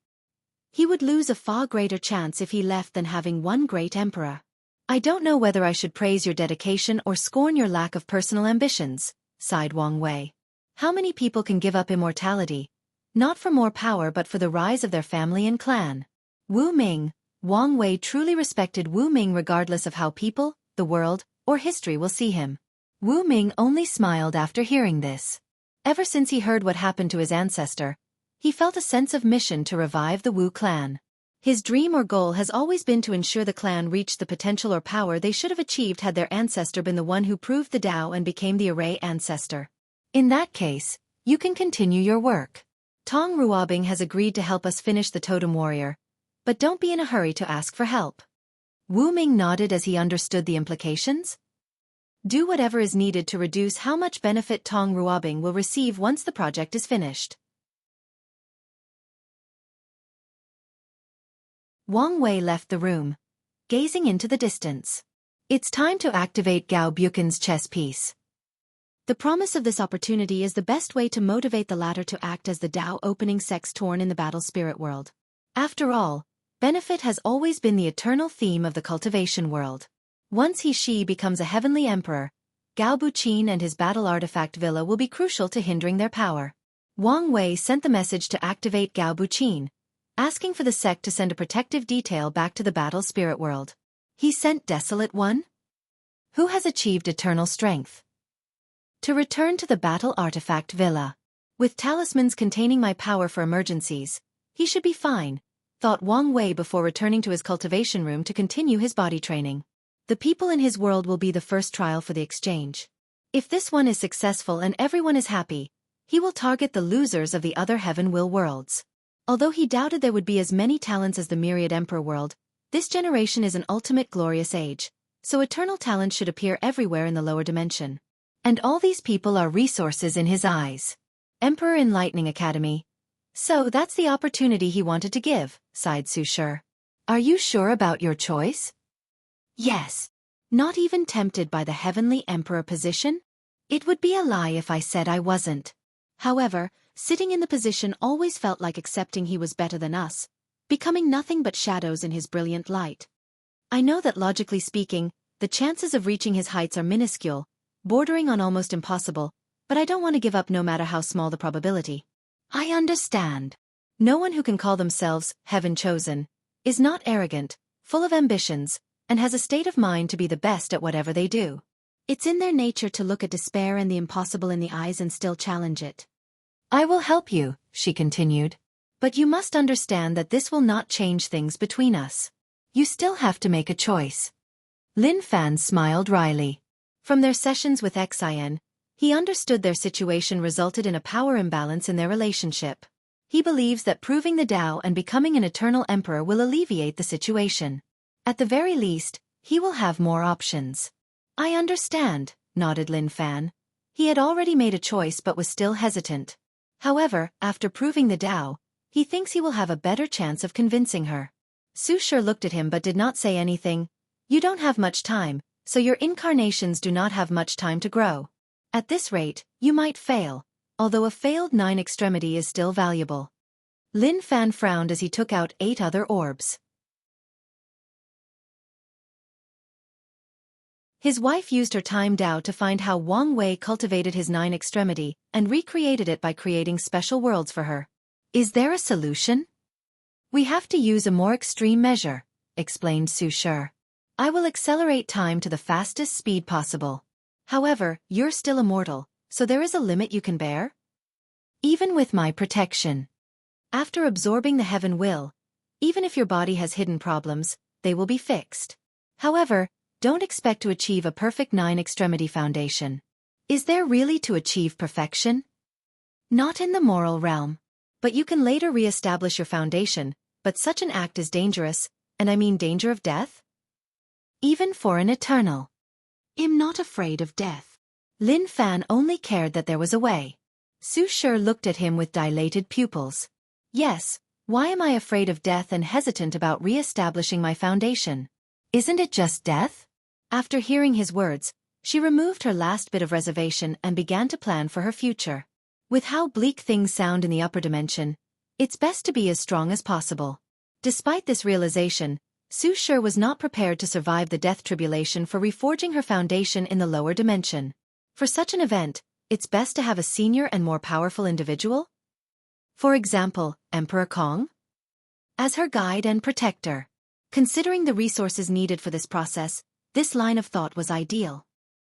He would lose a far greater chance if he left than having one great emperor. "I don't know whether I should praise your dedication or scorn your lack of personal ambitions," sighed Wang Wei. "How many people can give up immortality, not for more power but for the rise of their family and clan?" Wang Wei truly respected Wu Ming regardless of how people, the world, or history will see him. Wu Ming only smiled after hearing this. Ever since he heard what happened to his ancestor, he felt a sense of mission to revive the Wu clan. His dream or goal has always been to ensure the clan reached the potential or power they should have achieved had their ancestor been the one who proved the Tao and became the array ancestor. "In that case, you can continue your work. Tong Ruobing has agreed to help us finish the totem warrior, but don't be in a hurry to ask for help." Wu Ming nodded as he understood the implications. "Do whatever is needed to reduce how much benefit Tong Ruobing will receive once the project is finished." Wang Wei left the room, gazing into the distance. It's time to activate Gao Buchan's chess piece. The promise of this opportunity is the best way to motivate the latter to act as the Tao opening sex torn in the battle spirit world. After all, benefit has always been the eternal theme of the cultivation world. Once he becomes a heavenly emperor, Gao Buchan and his battle artifact villa will be crucial to hindering their power. Wang Wei sent the message to activate Gao Buchan, asking for the sect to send a protective detail back to the battle spirit world. He sent Desolate One, who has achieved eternal strength, to return to the battle artifact villa. "With talismans containing my power for emergencies, he should be fine," thought Wang Wei before returning to his cultivation room to continue his body training. The people in his world will be the first trial for the exchange. If this one is successful and everyone is happy, he will target the losers of the other heaven will worlds. Although he doubted there would be as many talents as the myriad emperor world, this generation is an ultimate glorious age, so eternal talent should appear everywhere in the lower dimension. And all these people are resources in his eyes. Emperor Enlightening Academy. So that's the opportunity he wanted to give, sighed Su Shi. "Are you sure about your choice?" "Yes. Not even tempted by the heavenly emperor position? It would be a lie if I said I wasn't. However, sitting in the position always felt like accepting he was better than us, becoming nothing but shadows in his brilliant light. I know that logically speaking, the chances of reaching his heights are minuscule, bordering on almost impossible, but I don't want to give up no matter how small the probability. I understand. No one who can call themselves heaven chosen is not arrogant, full of ambitions, and has a state of mind to be the best at whatever they do. It's in their nature to look at despair and the impossible in the eyes and still challenge it. I will help you," she continued. "But you must understand that this will not change things between us. You still have to make a choice." Lin Fan smiled wryly. From their sessions with Xian, he understood their situation resulted in a power imbalance in their relationship. He believes that proving the Tao and becoming an eternal emperor will alleviate the situation. At the very least, he will have more options. "I understand," nodded Lin Fan. He had already made a choice but was still hesitant. However, after proving the Tao, he thinks he will have a better chance of convincing her. Su Shi looked at him but did not say anything. You don't have much time, so your incarnations do not have much time to grow. At this rate, you might fail, although a failed 9 extremity is still valuable. Lin Fan frowned as he took out 8 other orbs. His wife used her time Dao to find how Wang Wei cultivated his 9 extremity and recreated it by creating special worlds for her. Is there a solution? We have to use a more extreme measure, explained Su Shi. I will accelerate time to the fastest speed possible. However, you're still immortal, so there is a limit you can bear? Even with my protection. After absorbing the heaven will, even if your body has hidden problems, they will be fixed. However, don't expect to achieve a perfect 9 extremity foundation. Is there really to achieve perfection? Not in the moral realm. But you can later re-establish your foundation, but such an act is dangerous, and I mean danger of death? Even for an eternal. I'm not afraid of death. Lin Fan only cared that there was a way. Su Shi looked at him with dilated pupils. Yes, why am I afraid of death and hesitant about re-establishing my foundation? Isn't it just death? After hearing his words, she removed her last bit of reservation and began to plan for her future. With how bleak things sound in the upper dimension, it's best to be as strong as possible. Despite this realization, Su Shi was not prepared to survive the death tribulation for reforging her foundation in the lower dimension. For such an event, it's best to have a senior and more powerful individual. For example, Emperor Kong? As her guide and protector. Considering the resources needed for this process, this line of thought was ideal.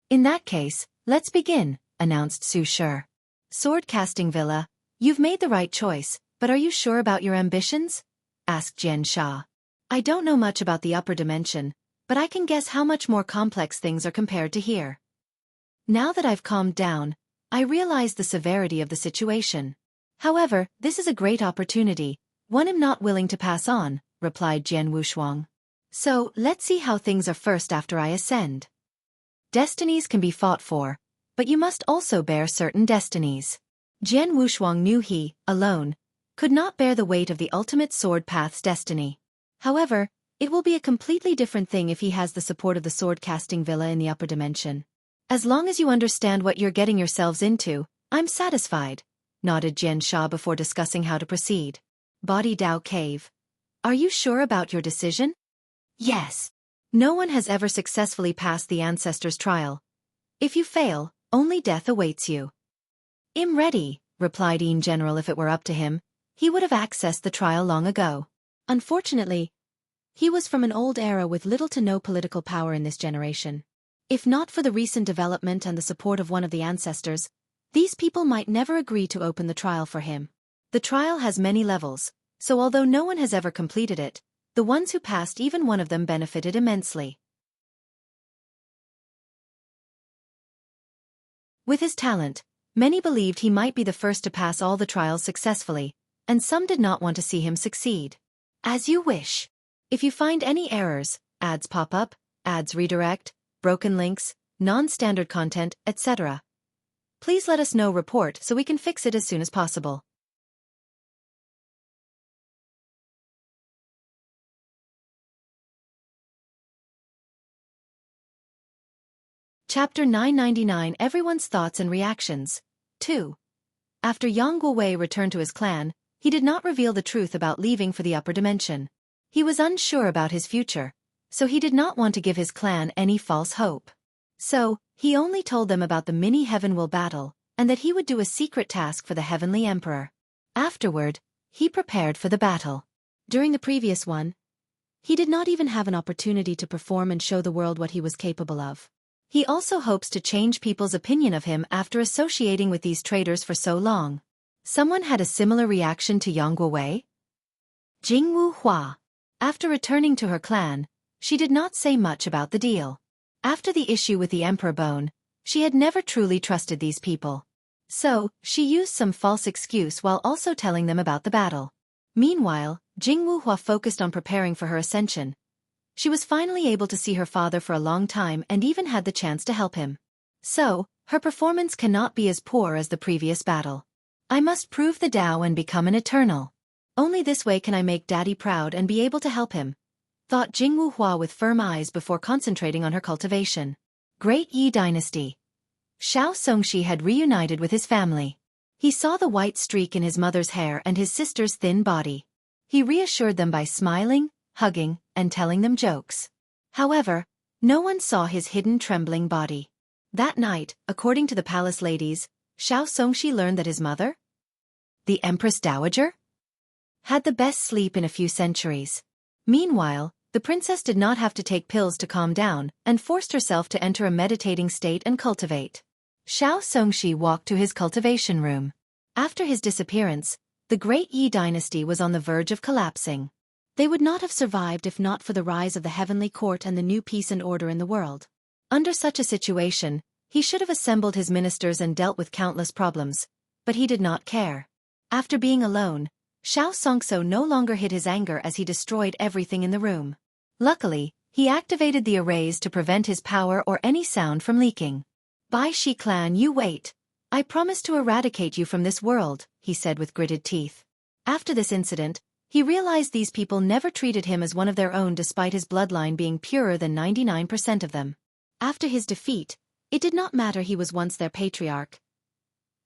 In that case, let's begin, announced Su Shi. Sword casting villa, you've made the right choice, but are you sure about your ambitions? Asked Xianxia. I don't know much about the upper dimension, but I can guess how much more complex things are compared to here. Now that I've calmed down, I realize the severity of the situation. However, this is a great opportunity, one I'm not willing to pass on, replied Jianghu Shuang. So, let's see how things are first after I ascend. Destinies can be fought for, but you must also bear certain destinies. Jianghu Shuang knew he, alone, could not bear the weight of the ultimate sword path's destiny. However, it will be a completely different thing if he has the support of the sword-casting villa in the upper dimension. As long as you understand what you're getting yourselves into, I'm satisfied, nodded Xianxia before discussing how to proceed. Body Dao Cave. Are you sure about your decision? Yes. No one has ever successfully passed the ancestors' trial. If you fail, only death awaits you. I'm ready, replied Yin General. If it were up to him, he would have accessed the trial long ago. Unfortunately, he was from an old era with little to no political power in this generation. If not for the recent development and the support of one of the ancestors, these people might never agree to open the trial for him. The trial has many levels, so although no one has ever completed it, the ones who passed, even one of them, benefited immensely. With his talent, many believed he might be the first to pass all the trials successfully, and some did not want to see him succeed. As you wish. If you find any errors, ads pop up, ads redirect, broken links, non-standard content, etc., please let us know. Report so we can fix it as soon as possible. Chapter 999 Everyone's Thoughts and Reactions. 2. After Yang Guowei returned to his clan, he did not reveal the truth about leaving for the upper dimension. He was unsure about his future, so he did not want to give his clan any false hope. So, he only told them about the mini Heaven Will battle, and that he would do a secret task for the Heavenly Emperor. Afterward, he prepared for the battle. During the previous one, he did not even have an opportunity to perform and show the world what he was capable of. He also hopes to change people's opinion of him after associating with these traitors for so long. Someone had a similar reaction to Yang Guowei? Jingwu Hua. After returning to her clan, she did not say much about the deal. After the issue with the Emperor Bone, she had never truly trusted these people. So, she used some false excuse while also telling them about the battle. Meanwhile, Jingwu Hua focused on preparing for her ascension. She was finally able to see her father for a long time and even had the chance to help him. So, her performance cannot be as poor as the previous battle. I must prove the Tao and become an eternal. Only this way can I make Daddy proud and be able to help him, thought Jianghu Hua with firm eyes before concentrating on her cultivation. Great Yi Dynasty. Xianxia had reunited with his family. He saw the white streak in his mother's hair and his sister's thin body. He reassured them by smiling, hugging, and telling them jokes. However, no one saw his hidden trembling body. That night, according to the palace ladies, Xianxia learned that his mother, the Empress Dowager, had the best sleep in a few centuries. Meanwhile, the princess did not have to take pills to calm down and forced herself to enter a meditating state and cultivate. Xianxia walked to his cultivation room. After his disappearance, the Great Yi Dynasty was on the verge of collapsing. They would not have survived if not for the rise of the heavenly court and the new peace and order in the world. Under such a situation, he should have assembled his ministers and dealt with countless problems, but he did not care. After being alone, Xianxia no longer hid his anger as he destroyed everything in the room. Luckily, he activated the arrays to prevent his power or any sound from leaking. "Bai Shi clan, you wait. I promise to eradicate you from this world," he said with gritted teeth. After this incident, he realized these people never treated him as one of their own despite his bloodline being purer than 99% of them. After his defeat, it did not matter he was once their patriarch.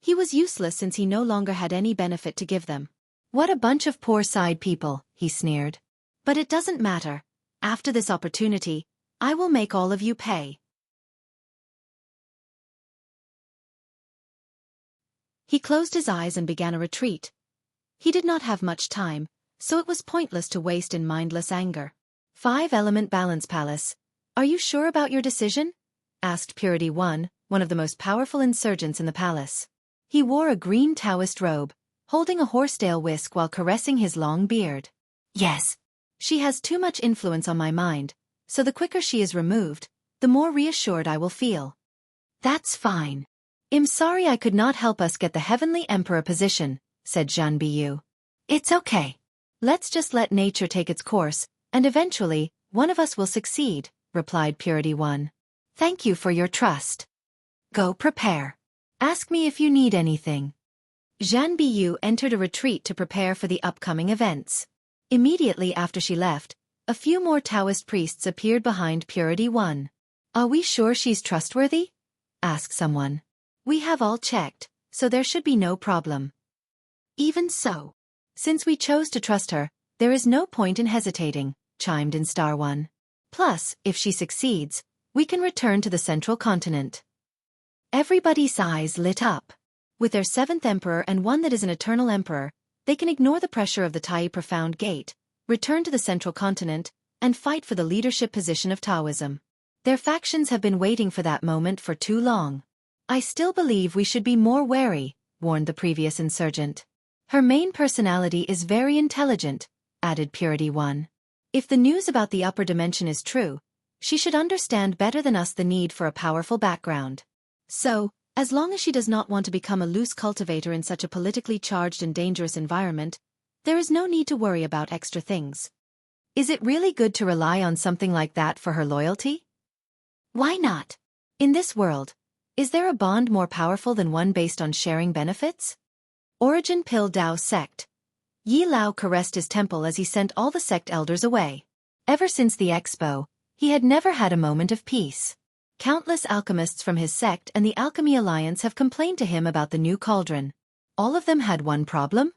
He was useless since he no longer had any benefit to give them. "What a bunch of poor side people," he sneered. "But it doesn't matter. After this opportunity, I will make all of you pay." He closed his eyes and began a retreat. He did not have much time, so it was pointless to waste in mindless anger. "Five-element balance palace. Are you sure about your decision?" asked Purity One of the most powerful insurgents in the palace. He wore a green Taoist robe, holding a horsetail whisk while caressing his long beard. "Yes. She has too much influence on my mind, so the quicker she is removed, the more reassured I will feel." "That's fine. I'm sorry I could not help us get the Heavenly Emperor position," said Zhan Biyu. "It's okay. Let's just let nature take its course, and eventually, one of us will succeed," replied Purity One. "Thank you for your trust. Go prepare. Ask me if you need anything." Zhan Biyu entered a retreat to prepare for the upcoming events. Immediately after she left, a few more Taoist priests appeared behind Purity One. "Are we sure she's trustworthy?" asked someone. "We have all checked, so there should be no problem." "Even so. Since we chose to trust her, there is no point in hesitating," chimed in Star One. "Plus, if she succeeds, we can return to the central continent." Everybody's eyes lit up. With their seventh emperor and one that is an eternal emperor, they can ignore the pressure of the Tai Profound Gate, return to the central continent, and fight for the leadership position of Taoism. Their factions have been waiting for that moment for too long. "I still believe we should be more wary," warned the previous insurgent. "Her main personality is very intelligent," added Purity One. "If the news about the upper dimension is true, she should understand better than us the need for a powerful background. So, as long as she does not want to become a loose cultivator in such a politically charged and dangerous environment, there is no need to worry about extra things." "Is it really good to rely on something like that for her loyalty?" "Why not? In this world, is there a bond more powerful than one based on sharing benefits?" Origin Pill Dao Sect. Yi Lao caressed his temple as he sent all the sect elders away. Ever since the Expo, he had never had a moment of peace. Countless alchemists from his sect and the Alchemy Alliance have complained to him about the new cauldron. All of them had one problem: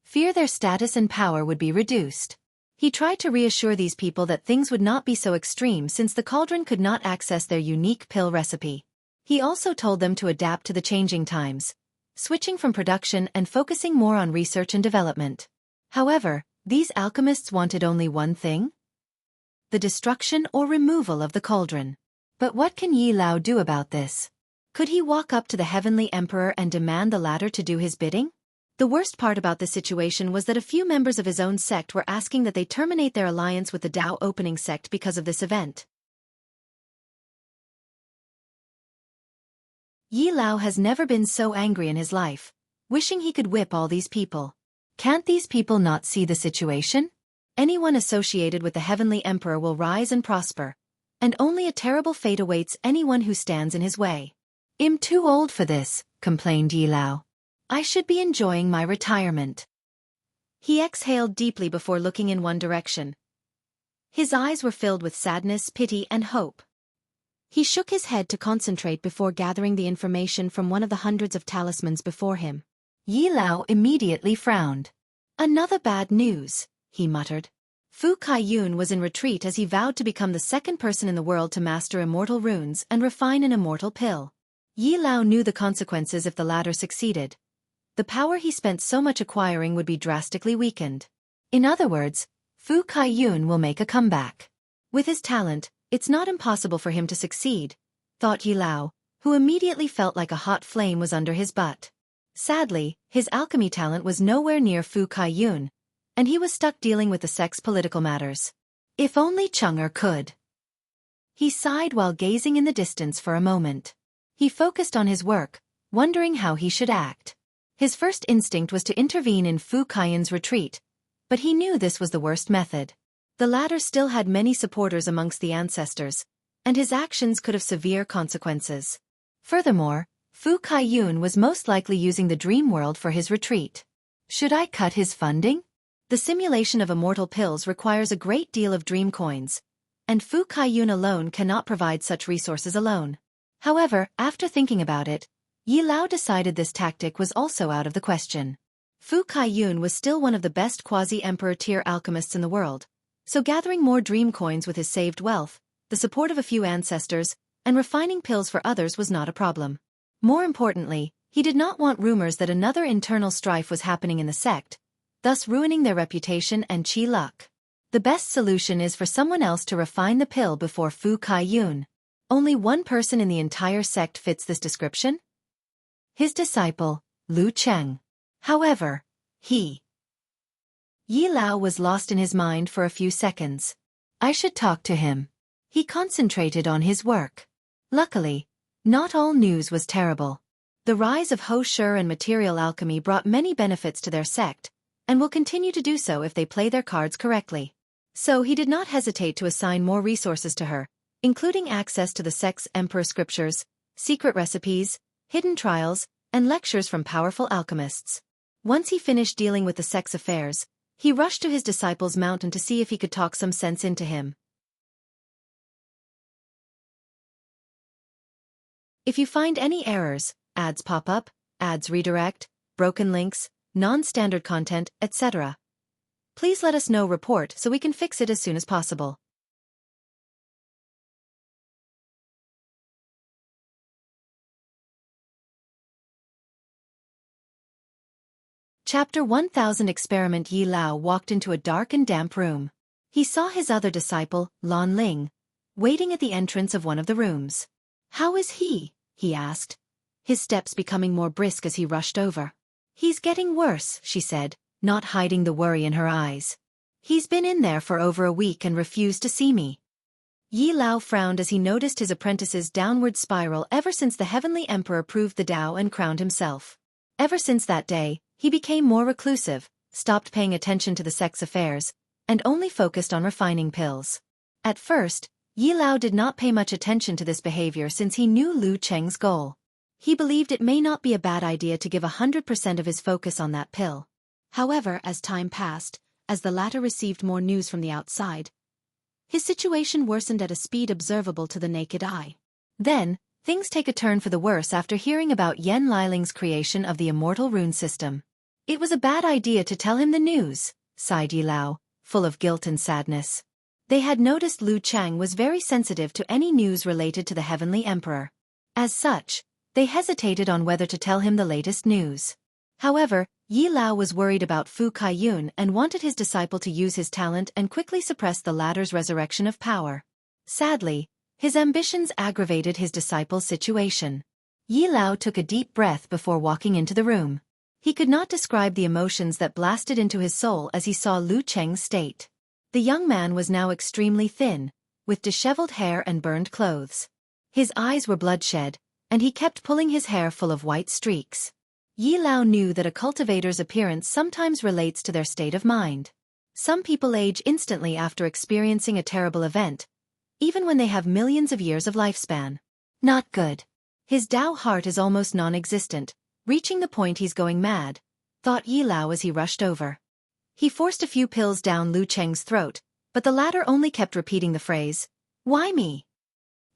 fear their status and power would be reduced. He tried to reassure these people that things would not be so extreme since the cauldron could not access their unique pill recipe. He also told them to adapt to the changing times, switching from production and focusing more on research and development. However, these alchemists wanted only one thing: the destruction or removal of the cauldron. But what can Yi Lao do about this? Could he walk up to the Heavenly Emperor and demand the latter to do his bidding? The worst part about this situation was that a few members of his own sect were asking that they terminate their alliance with the Dao Opening sect because of this event. Yi Lao has never been so angry in his life, wishing he could whip all these people. Can't these people not see the situation? Anyone associated with the Heavenly Emperor will rise and prosper, and only a terrible fate awaits anyone who stands in his way. "I'm too old for this," complained Yi Lao. "I should be enjoying my retirement." He exhaled deeply before looking in one direction. His eyes were filled with sadness, pity, and hope. He shook his head to concentrate before gathering the information from one of the hundreds of talismans before him. Yi Lao immediately frowned. Another bad news, he muttered. Fu Kaiyun was in retreat as he vowed to become the second person in the world to master immortal runes and refine an immortal pill. Yi Lao knew the consequences if the latter succeeded. The power he spent so much acquiring would be drastically weakened. In other words, Fu Kaiyun will make a comeback. With his talent, it's not impossible for him to succeed, thought Yi Lao, who immediately felt like a hot flame was under his butt. Sadly, his alchemy talent was nowhere near Fu Kaiyun, and he was stuck dealing with the sect's political matters. If only Chang'er could. He sighed while gazing in the distance for a moment. He focused on his work, wondering how he should act. His first instinct was to intervene in Fu Kaiyun's retreat, but he knew this was the worst method. The latter still had many supporters amongst the ancestors, and his actions could have severe consequences. Furthermore, Fu Kaiyun was most likely using the dream world for his retreat. Should I cut his funding? The simulation of immortal pills requires a great deal of dream coins, and Fu Kaiyun alone cannot provide such resources alone. However, after thinking about it, Yi Lao decided this tactic was also out of the question. Fu Kaiyun was still one of the best quasi-emperor tier alchemists in the world, so gathering more dream coins with his saved wealth, the support of a few ancestors, and refining pills for others was not a problem. More importantly, he did not want rumors that another internal strife was happening in the sect, thus ruining their reputation and qi luck. The best solution is for someone else to refine the pill before Fu Kaiyun. Only one person in the entire sect fits this description? His disciple, Lu Cheng. However, Yi Lao was lost in his mind for a few seconds. I should talk to him. He concentrated on his work. Luckily, not all news was terrible. The rise of Ho Shi and material alchemy brought many benefits to their sect, and will continue to do so if they play their cards correctly. So he did not hesitate to assign more resources to her, including access to the sect's emperor scriptures, secret recipes, hidden trials, and lectures from powerful alchemists. Once he finished dealing with the sect's affairs, he rushed to his disciple's mountain to see if he could talk some sense into him. If you find any errors, ads pop up, ads redirect, broken links, non-standard content, etc., please let us know. Report so we can fix it as soon as possible. Chapter 1000 Experiment. Yi Lao walked into a dark and damp room. He saw his other disciple, Lan Ling, waiting at the entrance of one of the rooms. How is he? He asked, his steps becoming more brisk as he rushed over. He's getting worse, she said, not hiding the worry in her eyes. He's been in there for over a week and refused to see me. Yi Lao frowned as he noticed his apprentice's downward spiral ever since the Heavenly Emperor proved the Tao and crowned himself. Ever since that day, he became more reclusive, stopped paying attention to the sect's affairs, and only focused on refining pills. At first, Yi Lao did not pay much attention to this behavior since he knew Lu Cheng's goal. He believed it may not be a bad idea to give 100% of his focus on that pill. However, as time passed, as the latter received more news from the outside, his situation worsened at a speed observable to the naked eye. Then, things take a turn for the worse after hearing about Yan Liling's creation of the immortal rune system. It was a bad idea to tell him the news, sighed Yi Lao, full of guilt and sadness. They had noticed Lu Cheng was very sensitive to any news related to the Heavenly Emperor. As such, they hesitated on whether to tell him the latest news. However, Yi Lao was worried about Fu Kaiyun and wanted his disciple to use his talent and quickly suppress the latter's resurrection of power. Sadly, his ambitions aggravated his disciple's situation. Yi Lao took a deep breath before walking into the room. He could not describe the emotions that blasted into his soul as he saw Lu Cheng's state. The young man was now extremely thin, with disheveled hair and burned clothes. His eyes were bloodshot, and he kept pulling his hair full of white streaks. Yi Lao knew that a cultivator's appearance sometimes relates to their state of mind. Some people age instantly after experiencing a terrible event, even when they have millions of years of lifespan. Not good. His Tao heart is almost non-existent, reaching the point he's going mad, thought Yi Lao as he rushed over. He forced a few pills down Lu Cheng's throat, but the latter only kept repeating the phrase, "Why me?"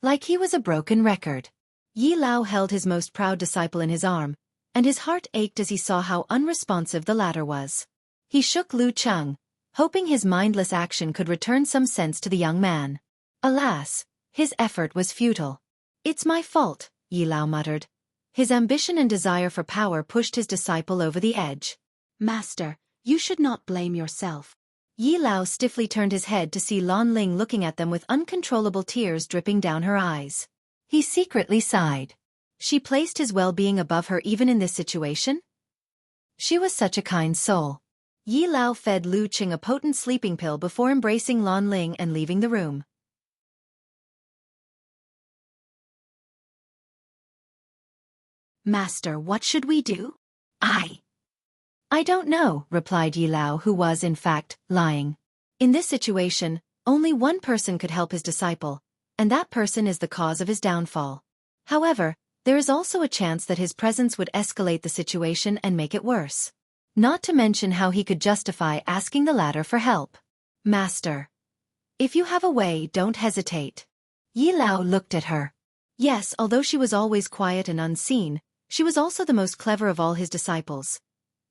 like he was a broken record. Yi Lao held his most proud disciple in his arm, and his heart ached as he saw how unresponsive the latter was. He shook Lu Cheng, hoping his mindless action could return some sense to the young man. Alas, his effort was futile. "It's my fault," Yi Lao muttered. His ambition and desire for power pushed his disciple over the edge. "Master, you should not blame yourself." Yi Lao stiffly turned his head to see Lan Ling looking at them with uncontrollable tears dripping down her eyes. He secretly sighed. She placed his well-being above her even in this situation? She was such a kind soul. Yi Lao fed Lu Cheng a potent sleeping pill before embracing Lan Ling and leaving the room. "Master, what should we do?" I don't know," replied Yi Lao, who was, in fact, lying. In this situation, only one person could help his disciple, and that person is the cause of his downfall. However, there is also a chance that his presence would escalate the situation and make it worse. Not to mention how he could justify asking the latter for help. "Master, if you have a way, don't hesitate." Yi Lao looked at her. Yes, although she was always quiet and unseen, she was also the most clever of all his disciples.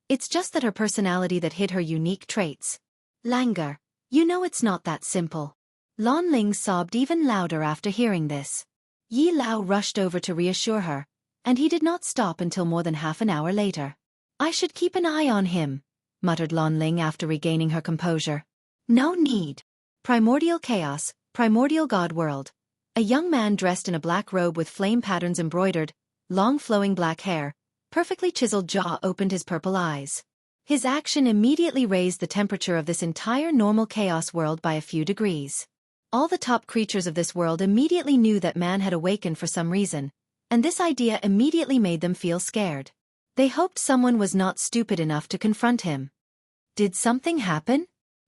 It's just that her personality that hid her unique traits. "Langar, you know it's not that simple." Lan Ling sobbed even louder after hearing this. Yi Lao rushed over to reassure her, and he did not stop until more than half an hour later. "I should keep an eye on him," muttered Lan Ling after regaining her composure. "No need." Primordial Chaos, Primordial God World. A young man dressed in a black robe with flame patterns embroidered, long flowing black hair, perfectly chiseled jaw opened his purple eyes. His action immediately raised the temperature of this entire normal chaos world by a few degrees. All the top creatures of this world immediately knew that man had awakened for some reason, and this idea immediately made them feel scared. They hoped someone was not stupid enough to confront him. "Did something happen?"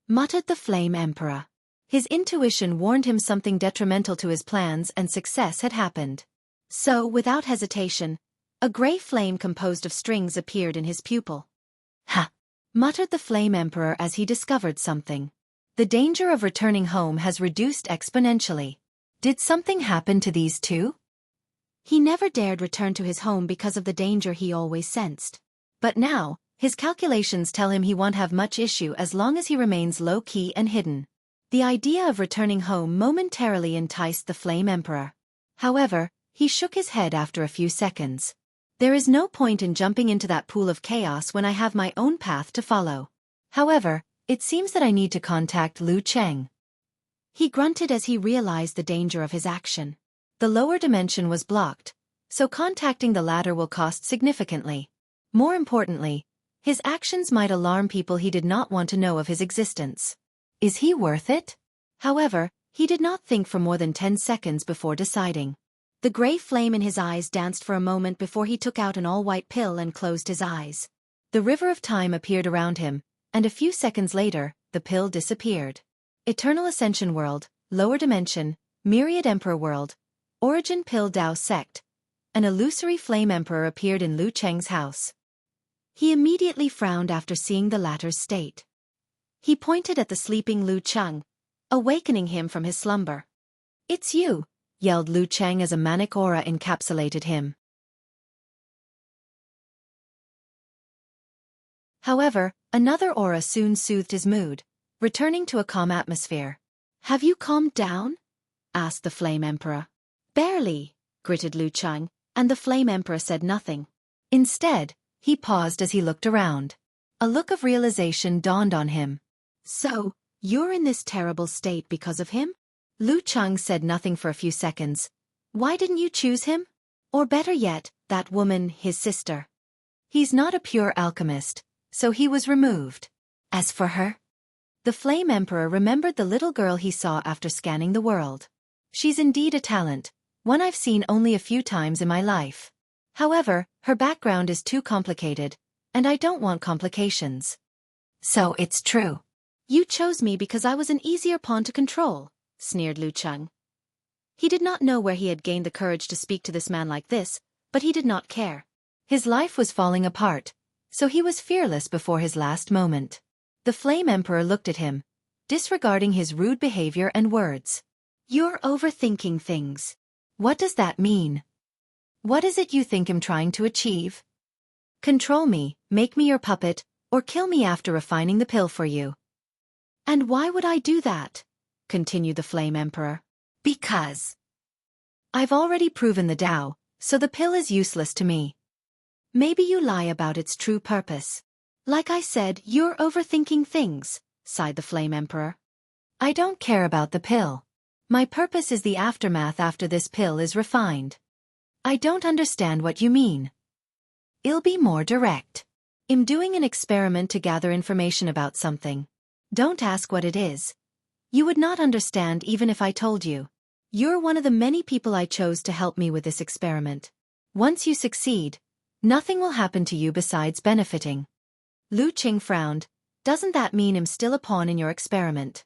muttered the Flame Emperor. His intuition warned him something detrimental to his plans and success had happened. So, without hesitation, a gray flame composed of strings appeared in his pupil. "Ha!" muttered the Flame Emperor as he discovered something. The danger of returning home has reduced exponentially. Did something happen to these two? He never dared return to his home because of the danger he always sensed. But now, his calculations tell him he won't have much issue as long as he remains low-key and hidden. The idea of returning home momentarily enticed the Flame Emperor. However, he shook his head after a few seconds. "There is no point in jumping into that pool of chaos when I have my own path to follow. However, it seems that I need to contact Lu Cheng." He grunted as he realized the danger of his action. The lower dimension was blocked, so contacting the latter will cost significantly. More importantly, his actions might alarm people he did not want to know of his existence. Is he worth it? However, he did not think for more than 10 seconds before deciding. The gray flame in his eyes danced for a moment before he took out an all-white pill and closed his eyes. The river of time appeared around him, and a few seconds later, the pill disappeared. Eternal Ascension World, Lower Dimension, Myriad Emperor World, Origin Pill Dao Sect. An illusory Flame Emperor appeared in Lu Cheng's house. He immediately frowned after seeing the latter's state. He pointed at the sleeping Lu Cheng, awakening him from his slumber. "It's you," yelled Lu Cheng as a manic aura encapsulated him. However, another aura soon soothed his mood, returning to a calm atmosphere. "Have you calmed down?" asked the Flame Emperor. "Barely," gritted Lu Cheng, and the Flame Emperor said nothing. Instead, he paused as he looked around. A look of realization dawned on him. "So, you're in this terrible state because of him?" Lu Cheng said nothing for a few seconds. "Why didn't you choose him? Or better yet, that woman, his sister?" "He's not a pure alchemist, so he was removed." "As for her?" The Flame Emperor remembered the little girl he saw after scanning the world. "She's indeed a talent, one I've seen only a few times in my life. However, her background is too complicated, and I don't want complications." "So it's true. You chose me because I was an easier pawn to control," sneered Lu Cheng. He did not know where he had gained the courage to speak to this man like this, but he did not care. His life was falling apart, so he was fearless before his last moment. The Flame Emperor looked at him, disregarding his rude behavior and words. You're overthinking things. What does that mean? What is it you think I'm trying to achieve? Control me, make me your puppet, or kill me after refining the pill for you. And why would I do that? Continued the Flame Emperor. Because I've already proven the Tao, so the pill is useless to me. Maybe you lie about its true purpose. Like I said, you're overthinking things, sighed the Flame Emperor. I don't care about the pill. My purpose is the aftermath after this pill is refined. I don't understand what you mean. I'll be more direct. I'm doing an experiment to gather information about something. Don't ask what it is. You would not understand even if I told you. You're one of the many people I chose to help me with this experiment. Once you succeed, nothing will happen to you besides benefiting. Lu Qing frowned. Doesn't that mean I'm still a pawn in your experiment?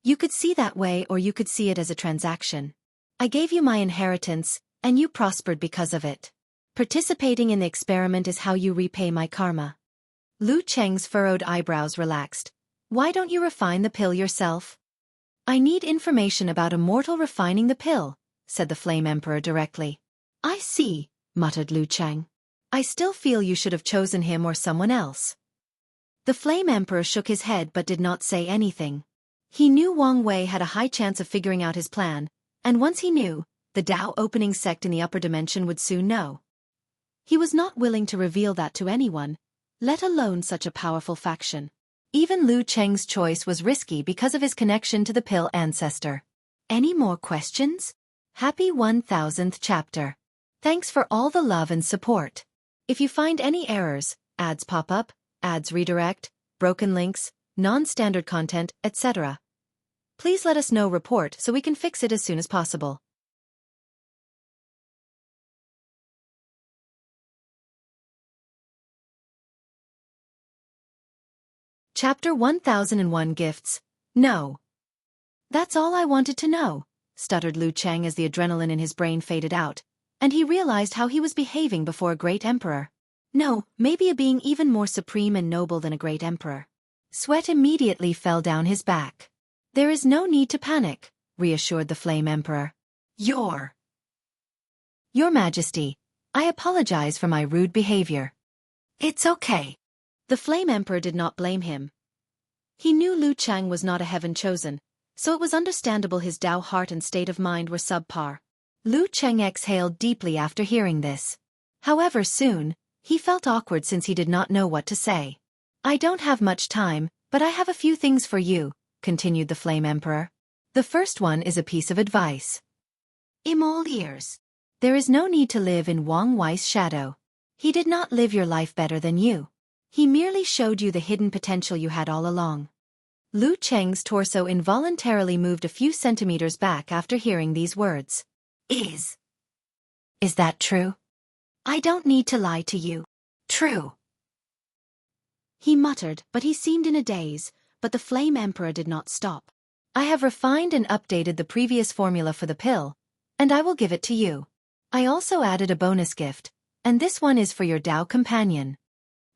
You could see that way or you could see it as a transaction. I gave you my inheritance, and you prospered because of it. Participating in the experiment is how you repay my karma. Lu Cheng's furrowed eyebrows relaxed. Why don't you refine the pill yourself? I need information about a mortal refining the pill, said the Flame Emperor directly. I see, muttered Lu Cheng. I still feel you should have chosen him or someone else. The Flame Emperor shook his head but did not say anything. He knew Wang Wei had a high chance of figuring out his plan, and once he knew, the Tao opening sect in the upper dimension would soon know. He was not willing to reveal that to anyone, let alone such a powerful faction. Even Lu Cheng's choice was risky because of his connection to the pill ancestor. Any more questions? Happy 1000th chapter. Thanks for all the love and support. If you find any errors, ads pop up, ads redirect, broken links, non-standard content, etc., please let us know report so we can fix it as soon as possible. Chapter 1001 Gifts. No. That's all I wanted to know, stuttered Lu Cheng as the adrenaline in his brain faded out, and he realized how he was behaving before a great emperor. No, maybe a being even more supreme and noble than a great emperor. Sweat immediately fell down his back. There is no need to panic, reassured the Flame Emperor. Your Majesty, I apologize for my rude behavior. It's okay. The Flame Emperor did not blame him. He knew Lu Cheng was not a heaven chosen, so it was understandable his Tao heart and state of mind were subpar. Lu Cheng exhaled deeply after hearing this. However, soon, he felt awkward since he did not know what to say. I don't have much time, but I have a few things for you, continued the Flame Emperor. The first one is a piece of advice. I'm all ears. There is no need to live in Wang Wei's shadow. He did not live your life better than you. He merely showed you the hidden potential you had all along. Lu Cheng's torso involuntarily moved a few centimeters back after hearing these words. Is that true? I don't need to lie to you. True. He muttered, but he seemed in a daze, but the Flame Emperor did not stop. I have refined and updated the previous formula for the pill, and I will give it to you. I also added a bonus gift, and this one is for your Tao companion.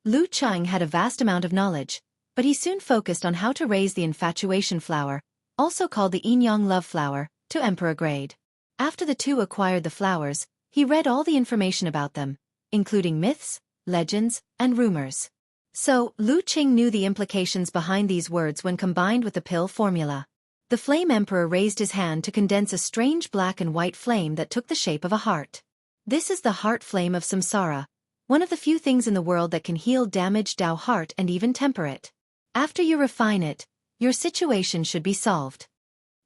Lu Cheng had a vast amount of knowledge, but he soon focused on how to raise the infatuation flower, also called the yin-yang love flower, to emperor grade. After the two acquired the flowers, he read all the information about them, including myths, legends, and rumors. So, Lu Qing knew the implications behind these words when combined with the pill formula. The Flame Emperor raised his hand to condense a strange black and white flame that took the shape of a heart. This is the heart flame of samsara, one of the few things in the world that can heal damaged Tao heart and even temper it. After you refine it, your situation should be solved.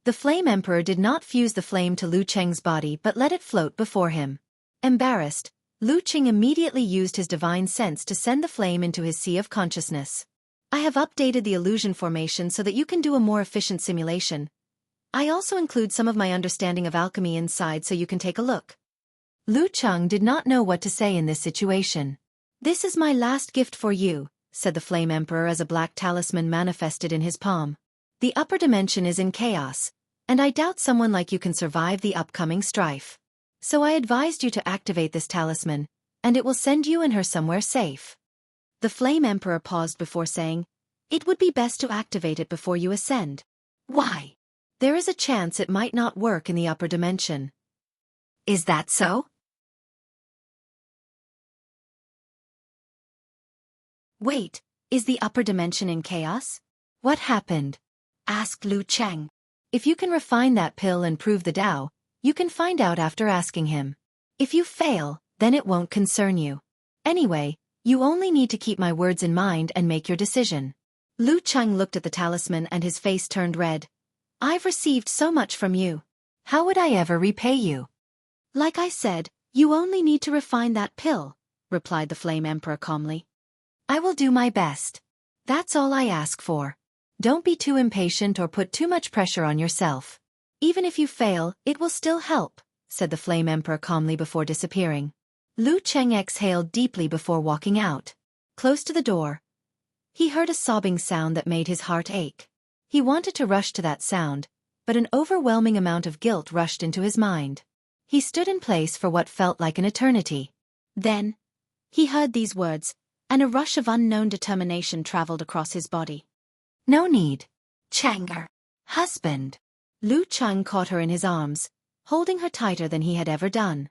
The Flame Emperor did not fuse the flame to Lu Cheng's body but let it float before him. Embarrassed, Lu Qing immediately used his divine sense to send the flame into his sea of consciousness. I have updated the illusion formation so that you can do a more efficient simulation. I also include some of my understanding of alchemy inside so you can take a look. Lu Cheng did not know what to say in this situation. This is my last gift for you, said the Flame Emperor as a black talisman manifested in his palm. The upper dimension is in chaos, and I doubt someone like you can survive the upcoming strife. So I advised you to activate this talisman, and it will send you and her somewhere safe. The Flame Emperor paused before saying, It would be best to activate it before you ascend. Why? There is a chance it might not work in the upper dimension. Is that so? Wait, is the upper dimension in chaos? What happened? Asked Lu Cheng. If you can refine that pill and prove the Tao, you can find out after asking him. If you fail, then it won't concern you. Anyway, you only need to keep my words in mind and make your decision. Lu Cheng looked at the talisman and his face turned red. I've received so much from you. How would I ever repay you? Like I said, you only need to refine that pill, replied the Flame Emperor calmly. I will do my best. That's all I ask for. Don't be too impatient or put too much pressure on yourself. Even if you fail, it will still help, said the Flame Emperor calmly before disappearing. Lu Cheng exhaled deeply before walking out. Close to the door, he heard a sobbing sound that made his heart ache. He wanted to rush to that sound, but an overwhelming amount of guilt rushed into his mind. He stood in place for what felt like an eternity. Then, he heard these words, and a rush of unknown determination traveled across his body. No need. Changer. Husband. Lu Cheng caught her in his arms, holding her tighter than he had ever done.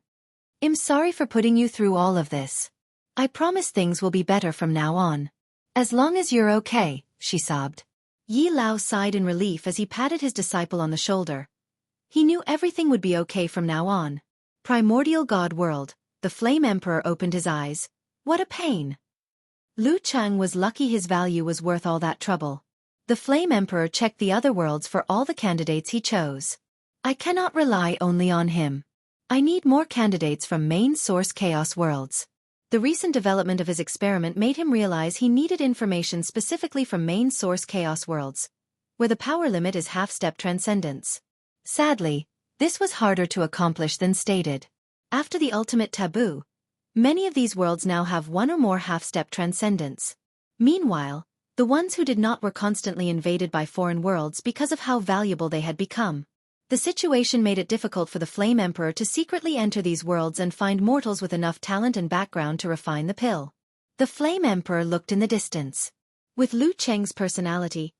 I'm sorry for putting you through all of this. I promise things will be better from now on. As long as you're okay, she sobbed. Yi Lao sighed in relief as he patted his disciple on the shoulder. He knew everything would be okay from now on. Primordial God World, the Flame Emperor opened his eyes. What a pain. Lu Cheng was lucky his value was worth all that trouble. The Flame Emperor checked the other worlds for all the candidates he chose. I cannot rely only on him. I need more candidates from main source chaos worlds. The recent development of his experiment made him realize he needed information specifically from main source chaos worlds, where the power limit is half-step transcendence. Sadly, this was harder to accomplish than stated. After the ultimate taboo, many of these worlds now have one or more half-step transcendence. Meanwhile, the ones who did not were constantly invaded by foreign worlds because of how valuable they had become. The situation made it difficult for the Flame Emperor to secretly enter these worlds and find mortals with enough talent and background to refine the pill. The Flame Emperor looked in the distance. With Lu Cheng's personality,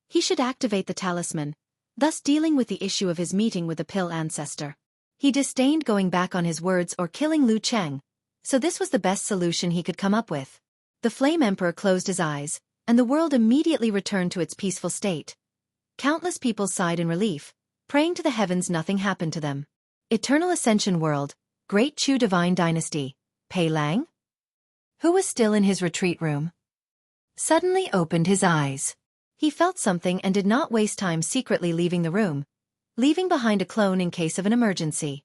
he should activate the talisman, thus dealing with the issue of his meeting with the pill ancestor. He disdained going back on his words or killing Lu Cheng, so this was the best solution he could come up with. The Flame Emperor closed his eyes, and the world immediately returned to its peaceful state. Countless people sighed in relief, praying to the heavens nothing happened to them. Eternal Ascension World, Great Chu Divine Dynasty, Pei Lang, who was still in his retreat room, suddenly opened his eyes. He felt something and did not waste time secretly leaving the room, leaving behind a clone in case of an emergency.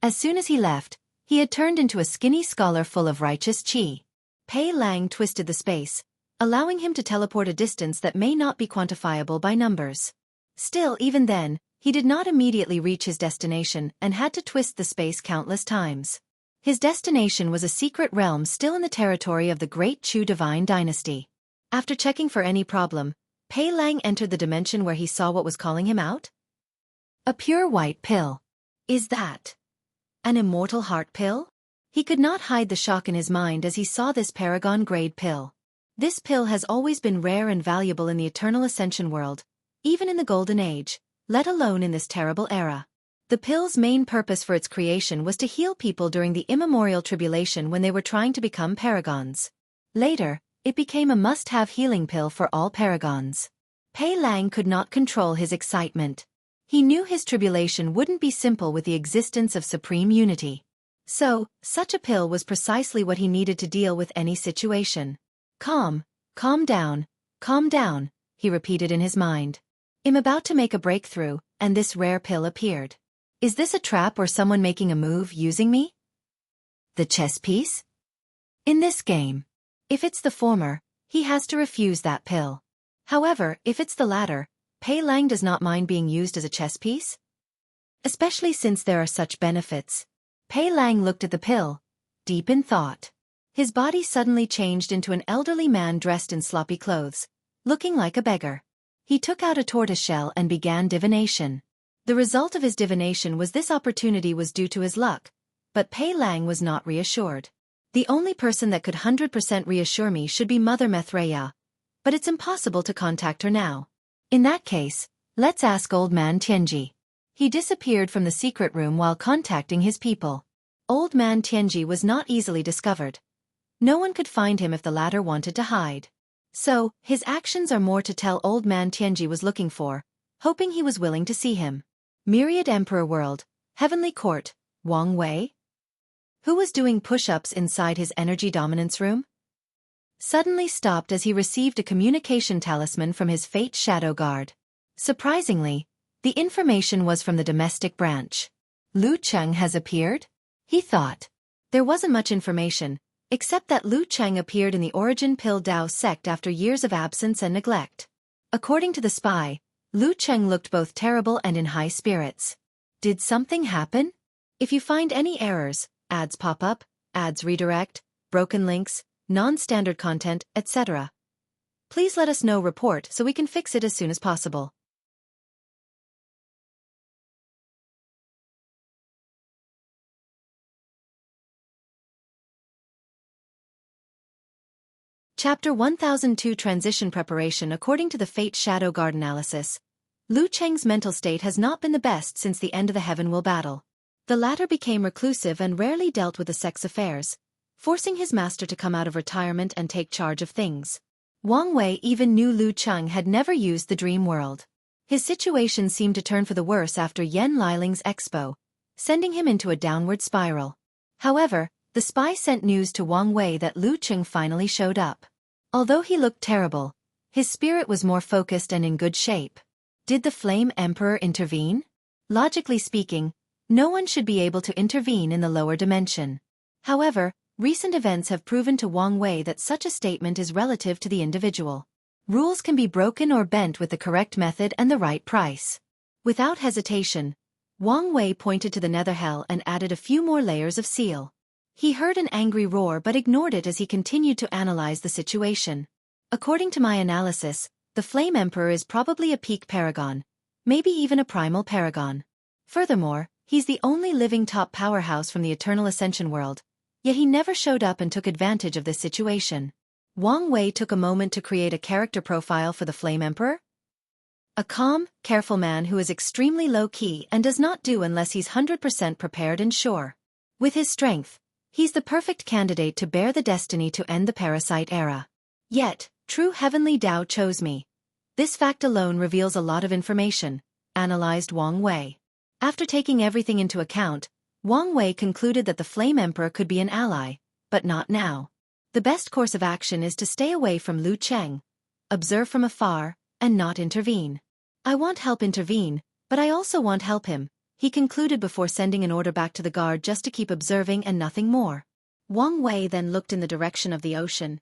As soon as he left, he had turned into a skinny scholar full of righteous chi. Pei Lang twisted the space, allowing him to teleport a distance that may not be quantifiable by numbers. Still, even then, he did not immediately reach his destination and had to twist the space countless times. His destination was a secret realm still in the territory of the Great Chu Divine Dynasty. After checking for any problem, Pei Lang entered the dimension where he saw what was calling him out. A pure white pill. Is that an immortal heart pill? He could not hide the shock in his mind as he saw this paragon-grade pill. This pill has always been rare and valuable in the Eternal Ascension world, even in the Golden Age, let alone in this terrible era. The pill's main purpose for its creation was to heal people during the immemorial tribulation when they were trying to become paragons. Later, it became a must-have healing pill for all paragons. Pei Lang could not control his excitement. He knew his tribulation wouldn't be simple with the existence of supreme unity. So, such a pill was precisely what he needed to deal with any situation. Calm down, he repeated in his mind. I'm about to make a breakthrough, and this rare pill appeared. Is this a trap or someone making a move using me? The chess piece? In this game, if it's the former, he has to refuse that pill. However, if it's the latter, Pei Lang does not mind being used as a chess piece. Especially since there are such benefits. Pei Lang looked at the pill, deep in thought. His body suddenly changed into an elderly man dressed in sloppy clothes, looking like a beggar. He took out a tortoiseshell and began divination. The result of his divination was this opportunity was due to his luck, but Pei Lang was not reassured. The only person that could 100% reassure me should be Mother Methreya. But it's impossible to contact her now. In that case, let's ask Old Man Tianji. He disappeared from the secret room while contacting his people. Old Man Tianji was not easily discovered. No one could find him if the latter wanted to hide. So, his actions are more to tell Old Man Tianji was looking for, hoping he was willing to see him. Myriad Emperor World, Heavenly Court, Wang Wei? Who was doing push-ups inside his energy dominance room? Suddenly stopped as he received a communication talisman from his fate shadow guard. Surprisingly, the information was from the domestic branch. Lu Cheng has appeared? He thought. There wasn't much information, except that Lu Cheng appeared in the Origin Pill Dao sect after years of absence and neglect. According to the spy, Lu Cheng looked both terrible and in high spirits. Did something happen? If you find any errors, ads pop up, ads redirect, broken links, non-standard content, etc., please let us know. Report so we can fix it as soon as possible. Chapter 1002 Transition Preparation. According to the Fate Shadow Guard analysis, Lu Cheng's mental state has not been the best since the end of the Heaven Will battle. The latter became reclusive and rarely dealt with the sex affairs, forcing his master to come out of retirement and take charge of things. Wang Wei even knew Lu Cheng had never used the dream world. His situation seemed to turn for the worse after Yan Liling's Expo, sending him into a downward spiral. However, the spy sent news to Wang Wei that Lu Cheng finally showed up. Although he looked terrible, his spirit was more focused and in good shape. Did the Flame Emperor intervene? Logically speaking, no one should be able to intervene in the lower dimension. However, recent events have proven to Wang Wei that such a statement is relative to the individual. Rules can be broken or bent with the correct method and the right price. Without hesitation, Wang Wei pointed to the nether hell and added a few more layers of seal. He heard an angry roar but ignored it as he continued to analyze the situation. According to my analysis, the Flame Emperor is probably a peak paragon, maybe even a primal paragon. Furthermore, he's the only living top powerhouse from the Eternal Ascension world, yet he never showed up and took advantage of this situation. Wang Wei took a moment to create a character profile for the Flame Emperor. A calm, careful man who is extremely low-key and does not do unless he's 100% prepared and sure. With his strength, he's the perfect candidate to bear the destiny to end the parasite era. Yet, true heavenly Tao chose me. This fact alone reveals a lot of information, analyzed Wang Wei. After taking everything into account, Wang Wei concluded that the Flame Emperor could be an ally, but not now. The best course of action is to stay away from Lu Cheng, observe from afar, and not intervene. I want help intervene, but I also want help him, he concluded before sending an order back to the guard just to keep observing and nothing more. Wang Wei then looked in the direction of the ocean.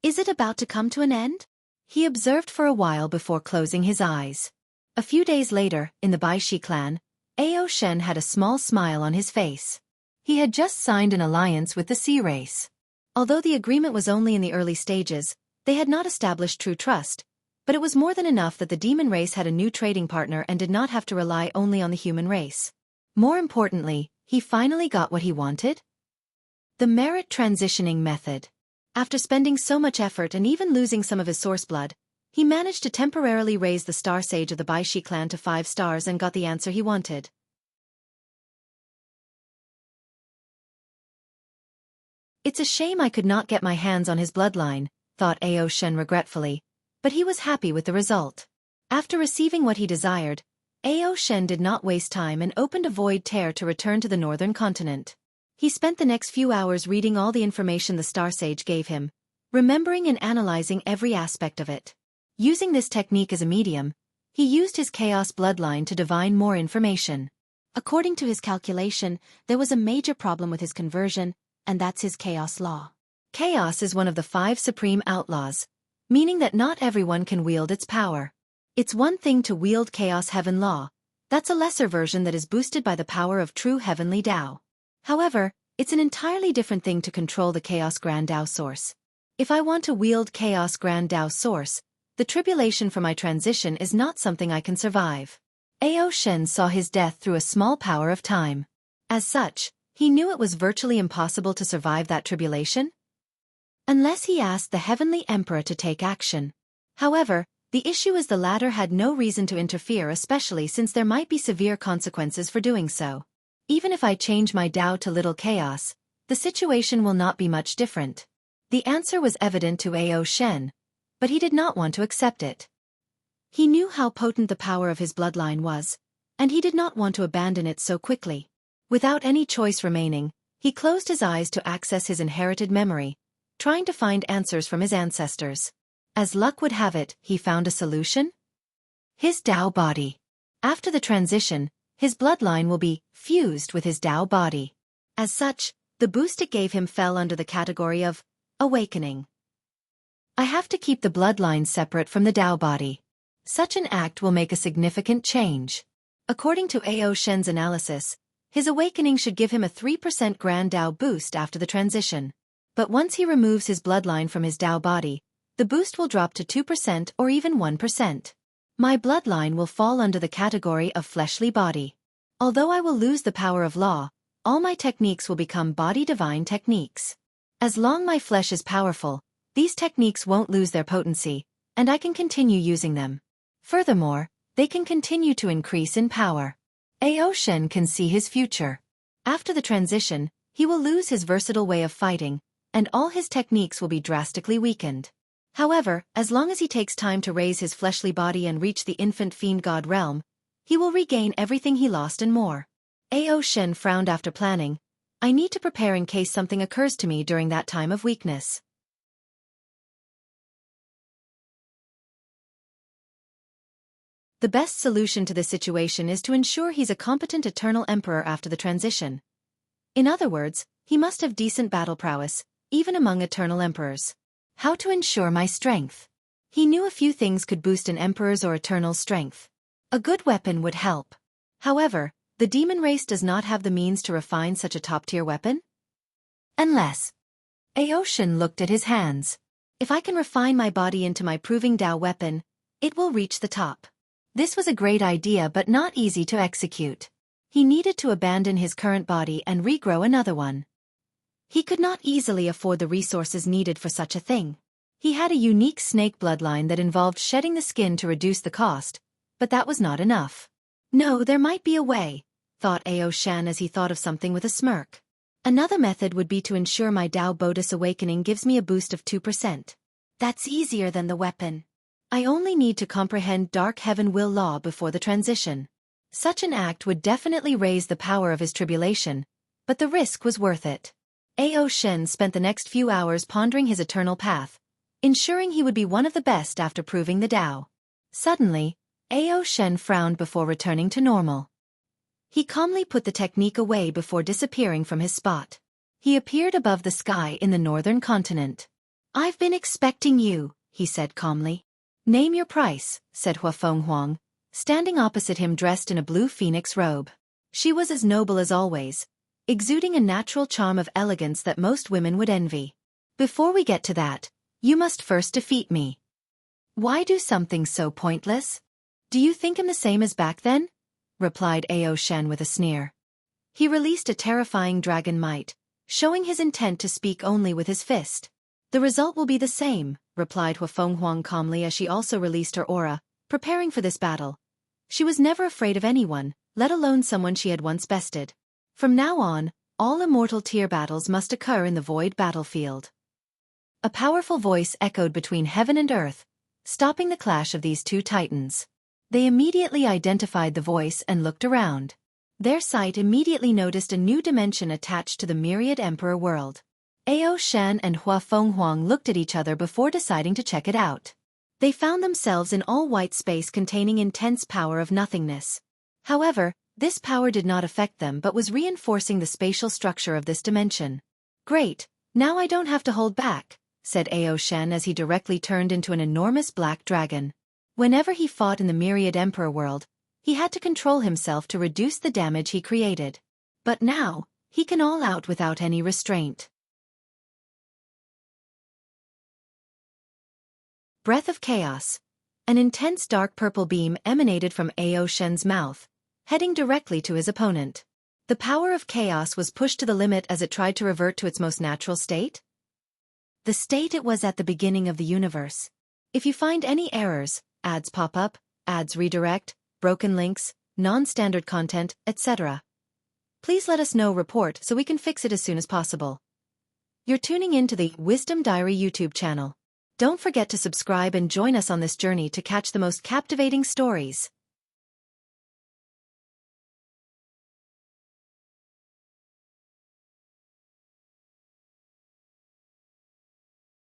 Is it about to come to an end? He observed for a while before closing his eyes. A few days later, in the Baishi clan, Ao Shen had a small smile on his face. He had just signed an alliance with the sea race. Although the agreement was only in the early stages, they had not established true trust, but it was more than enough that the demon race had a new trading partner and did not have to rely only on the human race. More importantly, he finally got what he wanted? The merit transitioning method. After spending so much effort and even losing some of his source blood, he managed to temporarily raise the star sage of the Baishi clan to 5 stars and got the answer he wanted. It's a shame I could not get my hands on his bloodline, thought Ao Shen regretfully, but he was happy with the result. After receiving what he desired, Ao Shen did not waste time and opened a void tear to return to the northern continent. He spent the next few hours reading all the information the Star Sage gave him, remembering and analyzing every aspect of it. Using this technique as a medium, he used his chaos bloodline to divine more information. According to his calculation, there was a major problem with his conversion, and that's his chaos law. Chaos is one of the 5 supreme outlaws, meaning that not everyone can wield its power. It's one thing to wield chaos heaven law, that's a lesser version that is boosted by the power of true heavenly Tao. However, it's an entirely different thing to control the chaos grand Tao source. If I want to wield chaos grand Tao source, the tribulation for my transition is not something I can survive. Ao Shen saw his death through a small power of time. As such, He knew it was virtually impossible to survive that tribulation, unless he asked the Heavenly Emperor to take action. However, the issue is the latter had no reason to interfere, especially since there might be severe consequences for doing so. Even if I change my Tao to little chaos, the situation will not be much different. The answer was evident to Ao Shen, but he did not want to accept it. He knew how potent the power of his bloodline was, and he did not want to abandon it so quickly. Without any choice remaining, he closed his eyes to access his inherited memory, trying to find answers from his ancestors. As luck would have it, he found a solution. His Tao body. After the transition, his bloodline will be fused with his Tao body. As such, the boost it gave him fell under the category of awakening. I have to keep the bloodline separate from the Tao body. Such an act will make a significant change. According to Ao Shen's analysis, his awakening should give him a 3% Grand Tao boost after the transition. But once he removes his bloodline from his Tao body, the boost will drop to 2% or even 1%. My bloodline will fall under the category of fleshly body. Although I will lose the power of law, all my techniques will become body divine techniques. As long my flesh is powerful, these techniques won't lose their potency, and I can continue using them. Furthermore, they can continue to increase in power. Ao Shen can see his future. After the transition, he will lose his versatile way of fighting, and all his techniques will be drastically weakened. However, as long as he takes time to raise his fleshly body and reach the infant fiend god realm, he will regain everything he lost and more. Ao Shen frowned after planning. I need to prepare in case something occurs to me during that time of weakness. The best solution to this situation is to ensure he's a competent eternal emperor after the transition. In other words, he must have decent battle prowess, even among eternal emperors. How to ensure my strength? He knew a few things could boost an emperor's or eternal's strength. A good weapon would help. However, the demon race does not have the means to refine such a top-tier weapon. Unless. Ao Shen looked at his hands. If I can refine my body into my proving Tao weapon, it will reach the top. This was a great idea but not easy to execute. He needed to abandon his current body and regrow another one. He could not easily afford the resources needed for such a thing. He had a unique snake bloodline that involved shedding the skin to reduce the cost, but that was not enough. No, there might be a way, thought Ao Shen as he thought of something with a smirk. Another method would be to ensure my Tao Bodhis awakening gives me a boost of 2%. That's easier than the weapon. I only need to comprehend Dark Heaven Will Law before the transition. Such an act would definitely raise the power of his tribulation, but the risk was worth it. Ao Shen spent the next few hours pondering his eternal path, ensuring he would be one of the best after proving the Tao. Suddenly, Ao Shen frowned before returning to normal. He calmly put the technique away before disappearing from his spot. He appeared above the sky in the northern continent. I've been expecting you, he said calmly. Name your price, said Huafeng Huang, standing opposite him dressed in a blue phoenix robe. She was as noble as always, exuding a natural charm of elegance that most women would envy. Before we get to that, you must first defeat me. Why do something so pointless? Do you think I'm the same as back then? Replied Ao Shen with a sneer. He released a terrifying dragon might, showing his intent to speak only with his fist. The result will be the same, replied Huafeng Huang calmly as she also released her aura, preparing for this battle. She was never afraid of anyone, let alone someone she had once bested. From now on, all immortal tier battles must occur in the void battlefield. A powerful voice echoed between heaven and earth, stopping the clash of these two titans. They immediately identified the voice and looked around. Their sight immediately noticed a new dimension attached to the myriad emperor world. Ao Shen and Huafeng Huang looked at each other before deciding to check it out. They found themselves in all-white space containing intense power of nothingness. However, this power did not affect them but was reinforcing the spatial structure of this dimension. Great, now I don't have to hold back, said Ao Shen as he directly turned into an enormous black dragon. Whenever he fought in the myriad emperor world, he had to control himself to reduce the damage he created. But now, he can all out without any restraint. Breath of Chaos. An intense dark purple beam emanated from Ao Shen's mouth, heading directly to his opponent. The power of chaos was pushed to the limit as it tried to revert to its most natural state? The state it was at the beginning of the universe. If you find any errors, ads pop up, ads redirect, broken links, non-standard content, etc., please let us know. Report so we can fix it as soon as possible. You're tuning in to the Wisdom Diary YouTube channel. Don't forget to subscribe and join us on this journey to catch the most captivating stories.